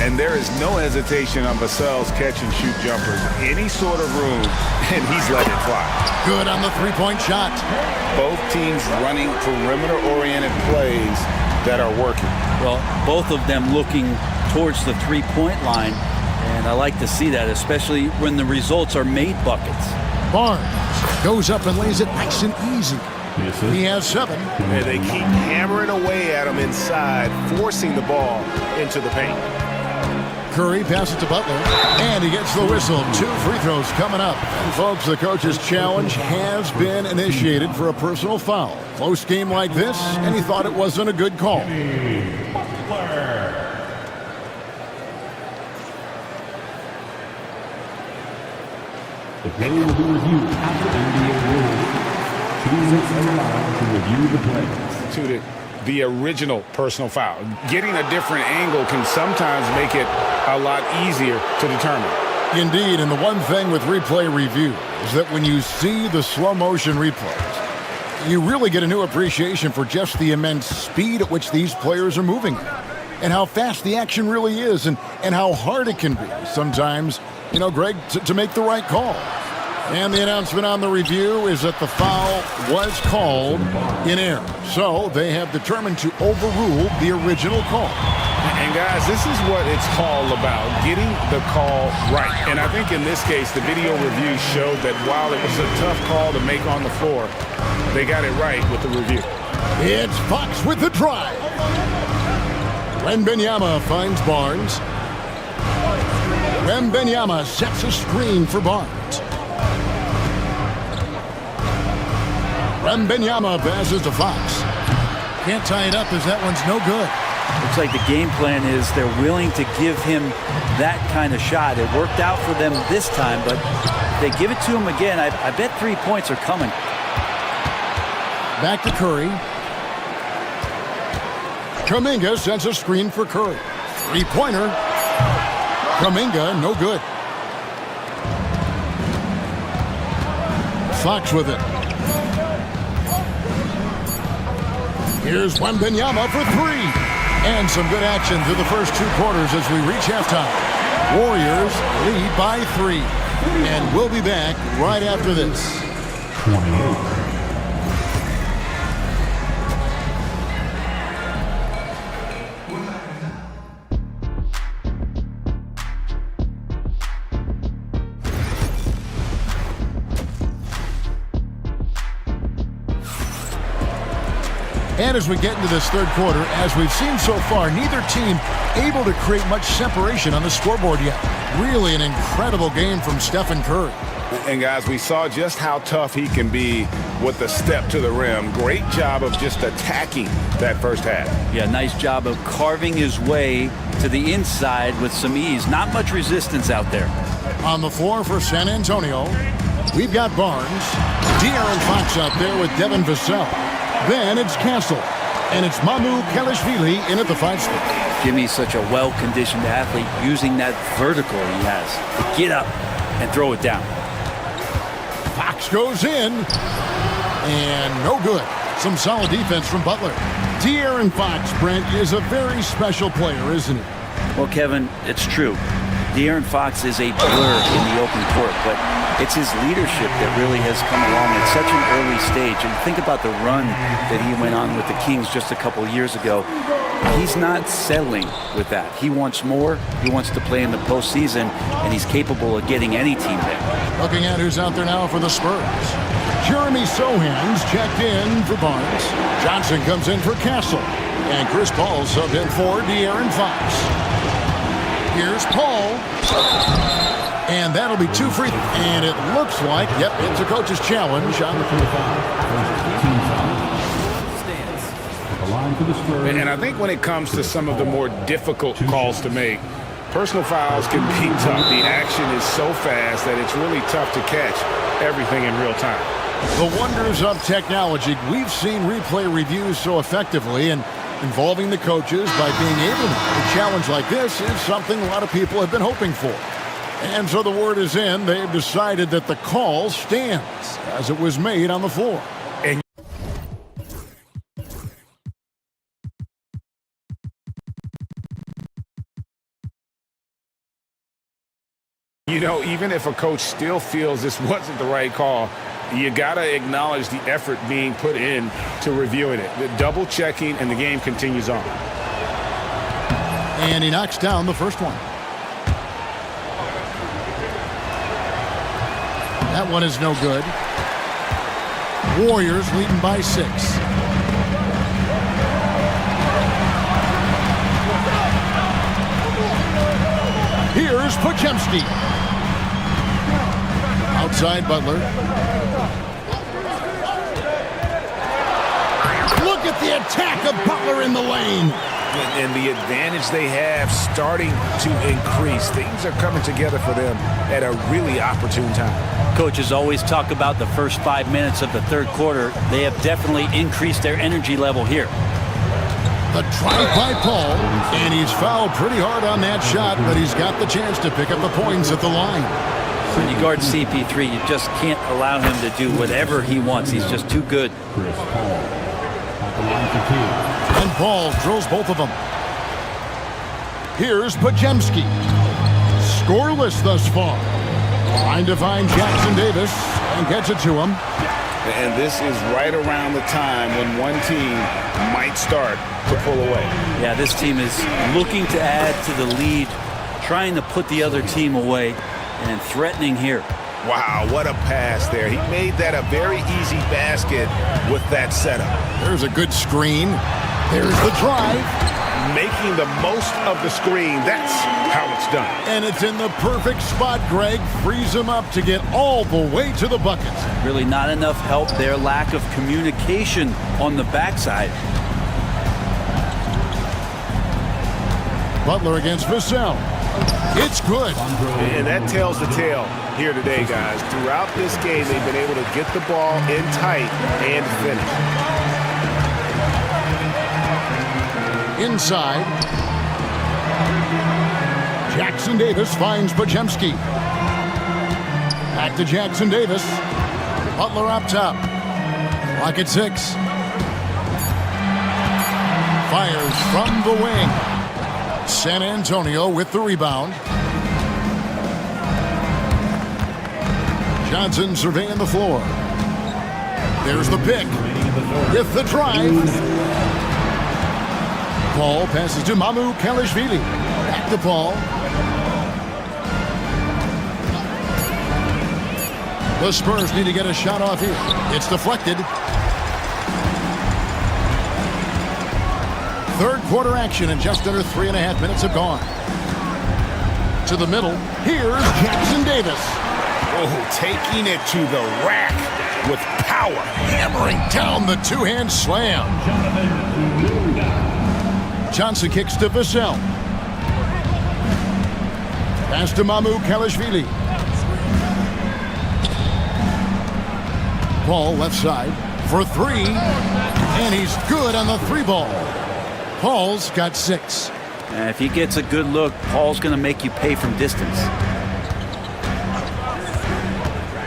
Speaker 16: And there is no hesitation on Vassell's catch-and-shoot jumpers. Any sort of room, and he's let it fly.
Speaker 5: Good on the three-point shot.
Speaker 16: Both teams running perimeter-oriented plays that are working.
Speaker 4: Well, both of them looking towards the three-point line, and I like to see that, especially when the results are made buckets.
Speaker 5: Barnes goes up and lays it nice and easy. He has 7.
Speaker 16: And they keep hammering away at him inside, forcing the ball into the paint.
Speaker 5: Curry, pass it to Butler, and he gets the whistle. 2 free throws coming up. And folks, the coach's challenge has been initiated for a personal foul. Close game like this, and he thought it wasn't a good call.
Speaker 9: The play will be reviewed after NBA rules. 2 minutes allowed to review the play.
Speaker 16: The original personal foul. Getting a different angle can sometimes make it a lot easier to determine.
Speaker 5: Indeed, and the one thing with replay review is that when you see the slow motion replays, you really get a new appreciation for just the immense speed at which these players are moving and how fast the action really is and how hard it can be sometimes, you know, Greg, to make the right call. And the announcement on the review is that the foul was called in error. So they have determined to overrule the original call.
Speaker 16: And guys, this is what it's all about, getting the call right. And I think in this case, the video review showed that while it was a tough call to make on the floor, they got it right with the review.
Speaker 5: It's Fox with the drive. Wembanyama finds Barnes. Wembanyama sets a screen for Barnes. Wembanyama passes to Fox. Can't tie it up as that one's no good.
Speaker 4: Looks like the game plan is they're willing to give him that kind of shot. It worked out for them this time, but if they give it to him again, I bet 3 points are coming.
Speaker 5: Back to Curry. Kuminga sends a screen for Curry. 3-pointer. Kuminga, no good. Fox with it. Here's Wembanyama for 3. And some good action through the first 2 quarters as we reach halftime. Warriors lead by 3. And we'll be back right after this.
Speaker 9: 28.
Speaker 5: And as we get into this third quarter, as we've seen so far, neither team able to create much separation on the scoreboard yet. Really an incredible game from Stephen Curry.
Speaker 16: And guys, we saw just how tough he can be with the step to the rim. Great job of just attacking that first half.
Speaker 4: Yeah, nice job of carving his way to the inside with some ease. Not much resistance out there.
Speaker 5: On the floor for San Antonio, we've got Barnes. De'Aaron Fox out there with Devin Vassell. Then it's Castle, and it's Mamu Kelishvili in at the 5 spot.
Speaker 4: Jimmy's such a well-conditioned athlete using that vertical he has to get up and throw it down.
Speaker 5: Fox goes in, and no good. Some solid defense from Butler. De'Aaron Fox, Brent, is a very special player, isn't he?
Speaker 4: Well, Kevin, it's true. De'Aaron Fox is a blur in the open court, but it's his leadership that really has come along at such an early stage. And think about the run that he went on with the Kings just a couple years ago. He's not settling with that. He wants more. He wants to play in the postseason, and he's capable of getting any team there.
Speaker 5: Looking at who's out there now for the Spurs. Jeremy Sohan's checked in for Barnes. Johnson comes in for Castle. And Chris Paul subbed in for De'Aaron Fox. Here's Paul. And that'll be 2 free. And it looks like, yep, it's a coach's challenge on the
Speaker 9: 25.
Speaker 16: And I think when it comes to some of the more difficult calls to make, personal fouls can be tough. The action is so fast that it's really tough to catch everything in real time.
Speaker 5: The wonders of technology. We've seen replay reviews so effectively, and involving the coaches by being able to make a challenge like this is something a lot of people have been hoping for. And so the word is in. They've decided that the call stands as it was made on the floor.
Speaker 16: And you know, even if a coach still feels this wasn't the right call, you got to acknowledge the effort being put in to reviewing it. The double checking, and the game continues on.
Speaker 5: And he knocks down the first one. That one is no good. Warriors leading by 6. Here's Podziemski. Outside Butler. Look at the attack of Butler in the lane.
Speaker 16: And the advantage they have starting to increase. Things are coming together for them at a really opportune time.
Speaker 4: Coaches always talk about the first 5 minutes of the third quarter. They have definitely increased their energy level here.
Speaker 5: The drive by Paul, and he's fouled pretty hard on that shot, but he's got the chance to pick up the points at the line.
Speaker 4: When you guard CP3, you just can't allow him to do whatever he wants. He's just too good.
Speaker 5: And Paul drills both of them. Here's Podziemski. Scoreless thus far. Trying to find Jackson Davis and gets it to him.
Speaker 16: And this is right around the time when one team might start to pull away.
Speaker 4: Yeah, this team is looking to add to the lead, trying to put the other team away, and threatening here.
Speaker 16: Wow, what a pass there. He made that a very easy basket with that setup.
Speaker 5: There's a good screen. There's the drive.
Speaker 16: Making the most of the screen. That's how it's done.
Speaker 5: And it's in the perfect spot, Greg. Frees him up to get all the way to the bucket.
Speaker 4: Really not enough help there. Lack of communication on the backside.
Speaker 5: Butler against Vassell. It's good.
Speaker 16: And that tells the tale here today, guys. Throughout this game, they've been able to get the ball in tight and finish.
Speaker 5: Inside. Jackson Davis finds Podziemski. Back to Jackson Davis. Butler up top. Clock at 6. Fires from the wing. San Antonio with the rebound. Johnson surveying the floor. There's the pick. With the drive. Paul passes to Mamu Kalishvili. Back to Paul. The Spurs need to get a shot off here. It's deflected. Third quarter action, and just under 3.5 minutes have gone. To the middle. Here's Jackson Davis.
Speaker 16: Oh, taking it to the rack with power.
Speaker 5: Hammering down the two-hand slam. Johnson kicks to Vassell. Pass to Mamu Kalishvili. Paul left side for 3. And he's good on the 3-ball. Paul's got 6.
Speaker 4: And if he gets a good look, Paul's going to make you pay from distance.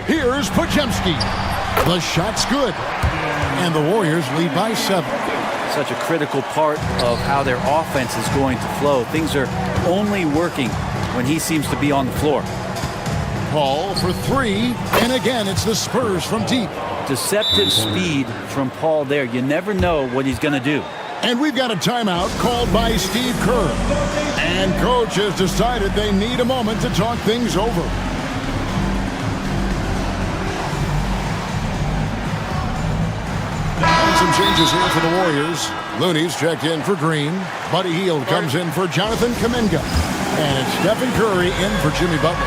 Speaker 5: Here's Podziemski. The shot's good. And the Warriors lead by 7.
Speaker 4: Such a critical part of how their offense is going to flow. Things are only working when he seems to be on the floor.
Speaker 5: Paul for 3. And again, it's the Spurs from deep.
Speaker 4: Deceptive speed from Paul there. You never know what he's going to do.
Speaker 5: And we've got a timeout called by Steve Kerr. And coach has decided they need a moment to talk things over. And some changes here for the Warriors. Looney's checked in for Green. Buddy Hield comes in for Jonathan Kuminga. And it's Stephen Curry in for Jimmy Butler.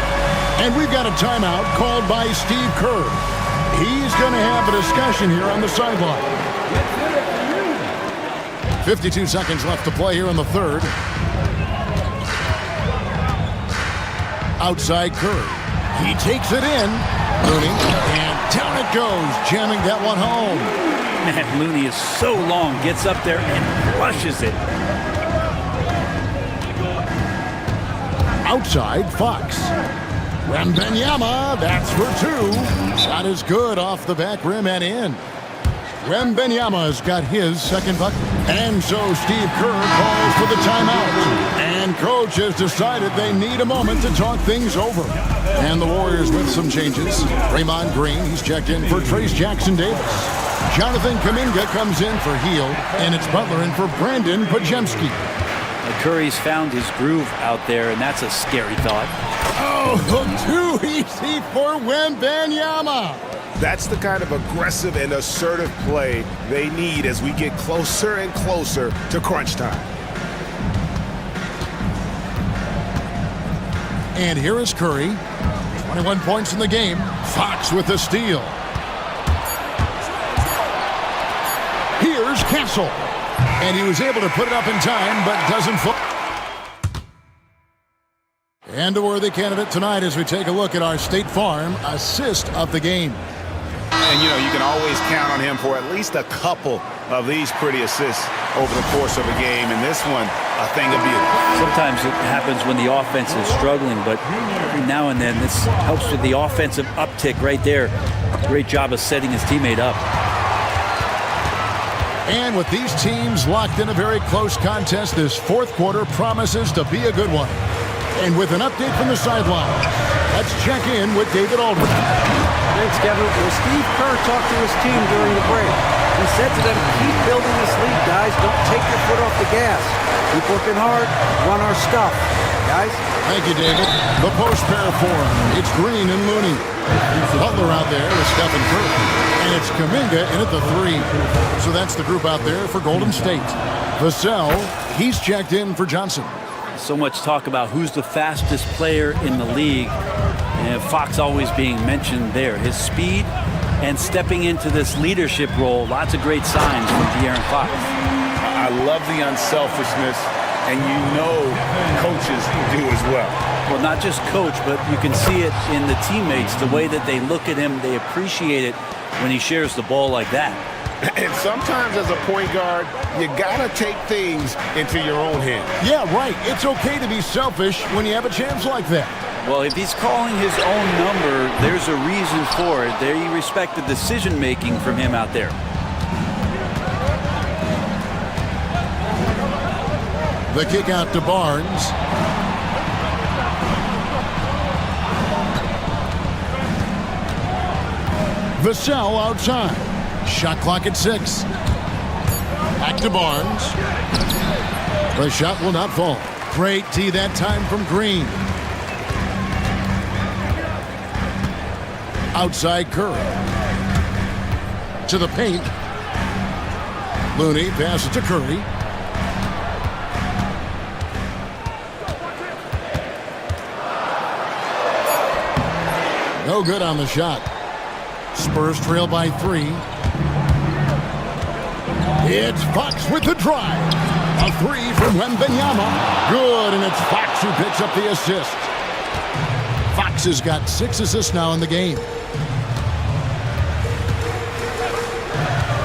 Speaker 5: And we've got a timeout called by Steve Kerr. He's going to have a discussion here on the sideline. 52 seconds left to play here in the third. Outside Curry. He takes it in. Looney. And down it goes. Jamming that one home.
Speaker 4: Man, Looney is so long. Gets up there and flushes it.
Speaker 5: Outside Fox. Wembanyama. That's for 2. Shot is good off the back rim and in. Wembanyama's got his second bucket. And so Steve Kerr calls for the timeout. And coach has decided they need a moment to talk things over. And the Warriors with some changes. Draymond Green, he's checked in for Trace Jackson Davis. Jonathan Kuminga comes in for Hield. And it's Butler in for Brandon Podziemski.
Speaker 4: Curry's found his groove out there, and that's a scary thought.
Speaker 5: Oh, too easy for Wembanyama.
Speaker 16: That's the kind of aggressive and assertive play they need as we get closer and closer to crunch time.
Speaker 5: And here is Curry. 21 points in the game. Fox with the steal. Here's Castle. And he was able to put it up in time, but doesn't fall. And a worthy candidate tonight as we take a look at our State Farm assist of the game.
Speaker 16: And, you know, you can always count on him for at least a couple of these pretty assists over the course of a game. And this one, a thing of beauty.
Speaker 4: Sometimes it happens when the offense is struggling, but every now and then this helps with the offensive uptick right there. Great job of setting his teammate up.
Speaker 5: And with these teams locked in a very close contest, this fourth quarter promises to be a good one. And with an update from the sideline, let's check in with David Aldridge.
Speaker 8: Thanks, Kevin. Well, Steve Kerr talked to his team during the break. He said to them, keep building this lead, guys. Don't take your foot off the gas. Keep working hard. Run our stuff, guys.
Speaker 5: Thank you, David. The post pair for him. It's Green and Looney. Butler out there with Stephen Curry. And it's Kuminga in at the 3. So that's the group out there for Golden State. Vassell, he's checked in for Johnson.
Speaker 4: So much talk about who's the fastest player in the league. And Fox always being mentioned there. His speed and stepping into this leadership role. Lots of great signs from De'Aaron Fox.
Speaker 16: I love the unselfishness, and you know coaches do as well.
Speaker 4: Well, not just coach, but you can see it in the teammates, the way that they look at him. They appreciate it when he shares the ball like that.
Speaker 16: And sometimes as a point guard, you gotta take things into your own hands.
Speaker 5: Yeah, right. It's okay to be selfish when you have a chance like that.
Speaker 4: Well, if he's calling his own number, there's a reason for it. They respect the decision-making from him out there.
Speaker 5: The kick out to Barnes. Vassell outside. Shot clock at 6. Back to Barnes. The shot will not fall. Great tee that time from Green. Outside Curry. To the paint. Looney passes to Curry. No good on the shot. Spurs trail by 3. It's Fox with the drive. A 3 from Wembanyama. Good, and it's Fox who picks up the assist. Fox has got 6 assists now in the game.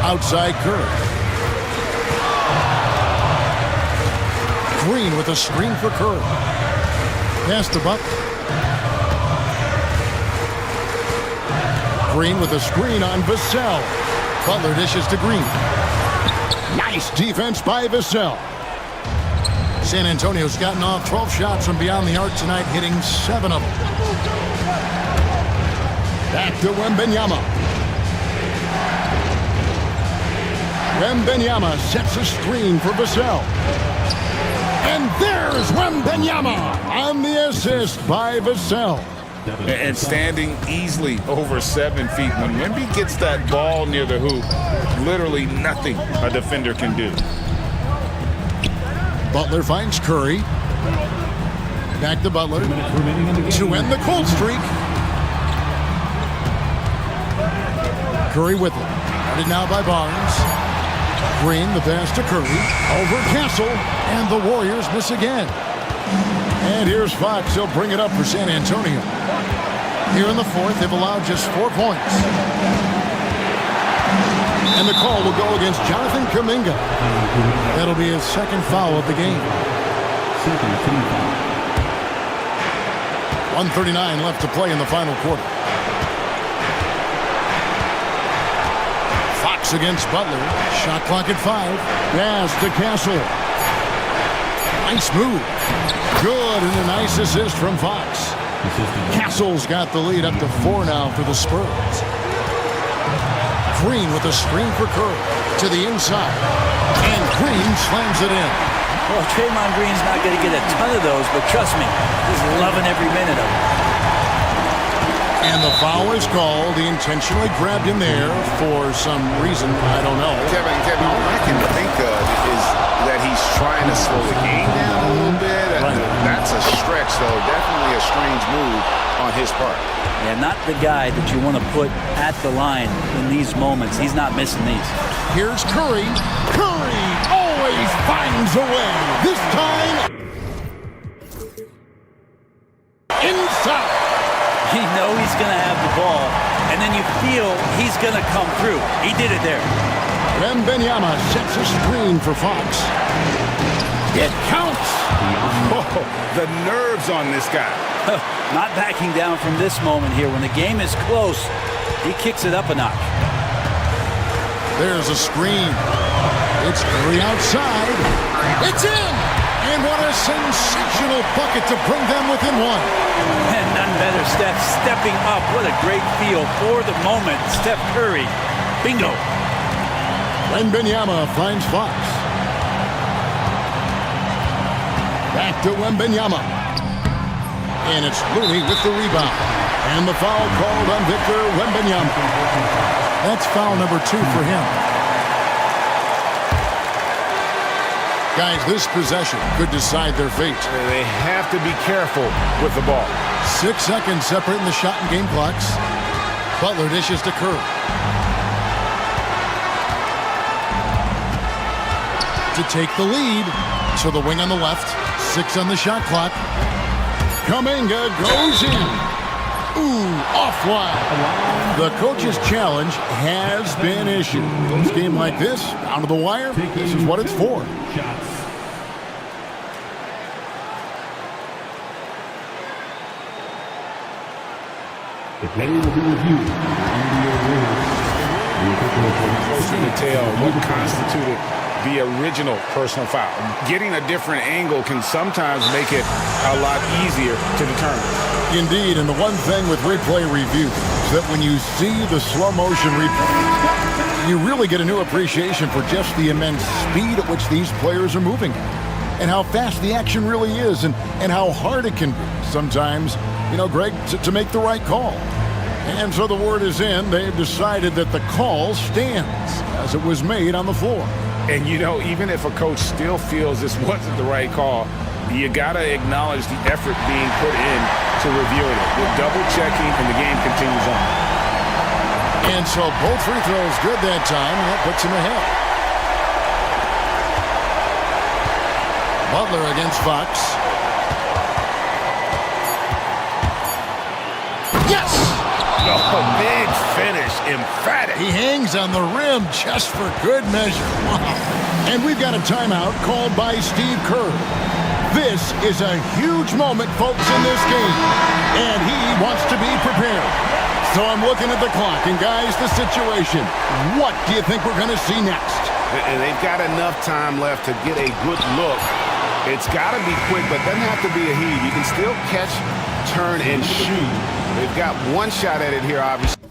Speaker 5: Outside Curry. Green with a screen for Curry. Pass to Butler. Green with a screen on Vassell. Butler dishes to Green. Nice defense by Vassell. San Antonio's gotten off 12 shots from beyond the arc tonight, hitting 7 of them. Back to Wembanyama. Wembanyama sets a screen for Vassell. And there's Wembanyama on the assist by Vassell.
Speaker 16: And standing easily over 7 feet. When Wemby gets that ball near the hoop, literally nothing a defender can do.
Speaker 5: Butler finds Curry. Back to Butler to end the cold streak. Curry with it. Guarded now by Barnes. Green, the pass to Curry. Over Castle. And the Warriors miss again. And here's Fox. He'll bring it up for San Antonio. Here in the fourth, they've allowed just 4 points. And the call will go against Jonathan Kuminga. That'll be his second foul of the game. 1:39 left to play in the final quarter. Fox against Butler. Shot clock at 5. Pass to Castle. Nice move. Good, and a nice assist from Fox. Castle's got the lead up to 4 now for the Spurs. Green with a screen for Curry to the inside. And Green slams it in.
Speaker 4: Well, Draymond Green's not going to get a ton of those, but trust me, he's loving every minute of it.
Speaker 5: And the foul is called. He intentionally grabbed him there for some reason. I don't know.
Speaker 16: Kevin, all I can think of is that he's trying to slow the game down a little bit. That's a stretch, though. Definitely a strange move on his part.
Speaker 4: Yeah, not the guy that you want to put at the line in these moments. He's not missing these.
Speaker 5: Here's Curry. Curry always finds a way. This time, inside.
Speaker 4: You know he's going to have the ball, and then you feel he's going to come through. He did it there.
Speaker 5: Wembanyama sets a screen for Fox. It counts.
Speaker 16: Oh, the nerves on this guy.
Speaker 4: Not backing down from this moment here. When the game is close, he kicks it up a notch.
Speaker 5: There's a screen. It's Curry outside. It's in! And what a sensational bucket to bring them within one.
Speaker 4: And none better, Steph stepping up. What a great feel for the moment. Steph Curry. Bingo.
Speaker 5: Wembanyama finds Fox. Back to Wembanyama. And it's Looney with the rebound. And the foul called on Victor Wembanyama. That's foul number 2 for him. Guys, this possession could decide their fate.
Speaker 16: They have to be careful with the ball.
Speaker 5: 6 seconds separating the shot and game clocks. Butler dishes to Curry. To take the lead. So the wing on the left. 6 on the shot clock. Kuminga goes in. Ooh, offline. The coach's challenge has been issued. Close game like this, down to the wire, this is what it's for.
Speaker 9: The play will be reviewed.
Speaker 16: Closer to tell what constituted the original personal foul. Getting a different angle can sometimes make it a lot easier to determine.
Speaker 5: Indeed, and the one thing with replay review is that when you see the slow motion replay, you really get a new appreciation for just the immense speed at which these players are moving at, and how fast the action really is, and how hard it can be sometimes, you know, Greg, to make the right call. And so the word is in. They've decided that the call stands as it was made on the floor.
Speaker 16: And, you know, even if a coach still feels this wasn't the right call, you got to acknowledge the effort being put in to reviewing it. With double-checking, and the game continues on.
Speaker 5: And so both free throws good that time, and that puts him ahead. Butler against Fox. Yes!
Speaker 16: Oh, big finish, emphatic.
Speaker 5: He hangs on the rim just for good measure. Wow. And we've got a timeout called by Steve Kerr. This is a huge moment, folks, in this game. And he wants to be prepared. So I'm looking at the clock, and guys, the situation. What do you think we're going to see next?
Speaker 16: And they've got enough time left to get a good look. It's got to be quick, but doesn't have to be a heave. You can still catch, turn, and shoot. They've got one shot at it here, obviously.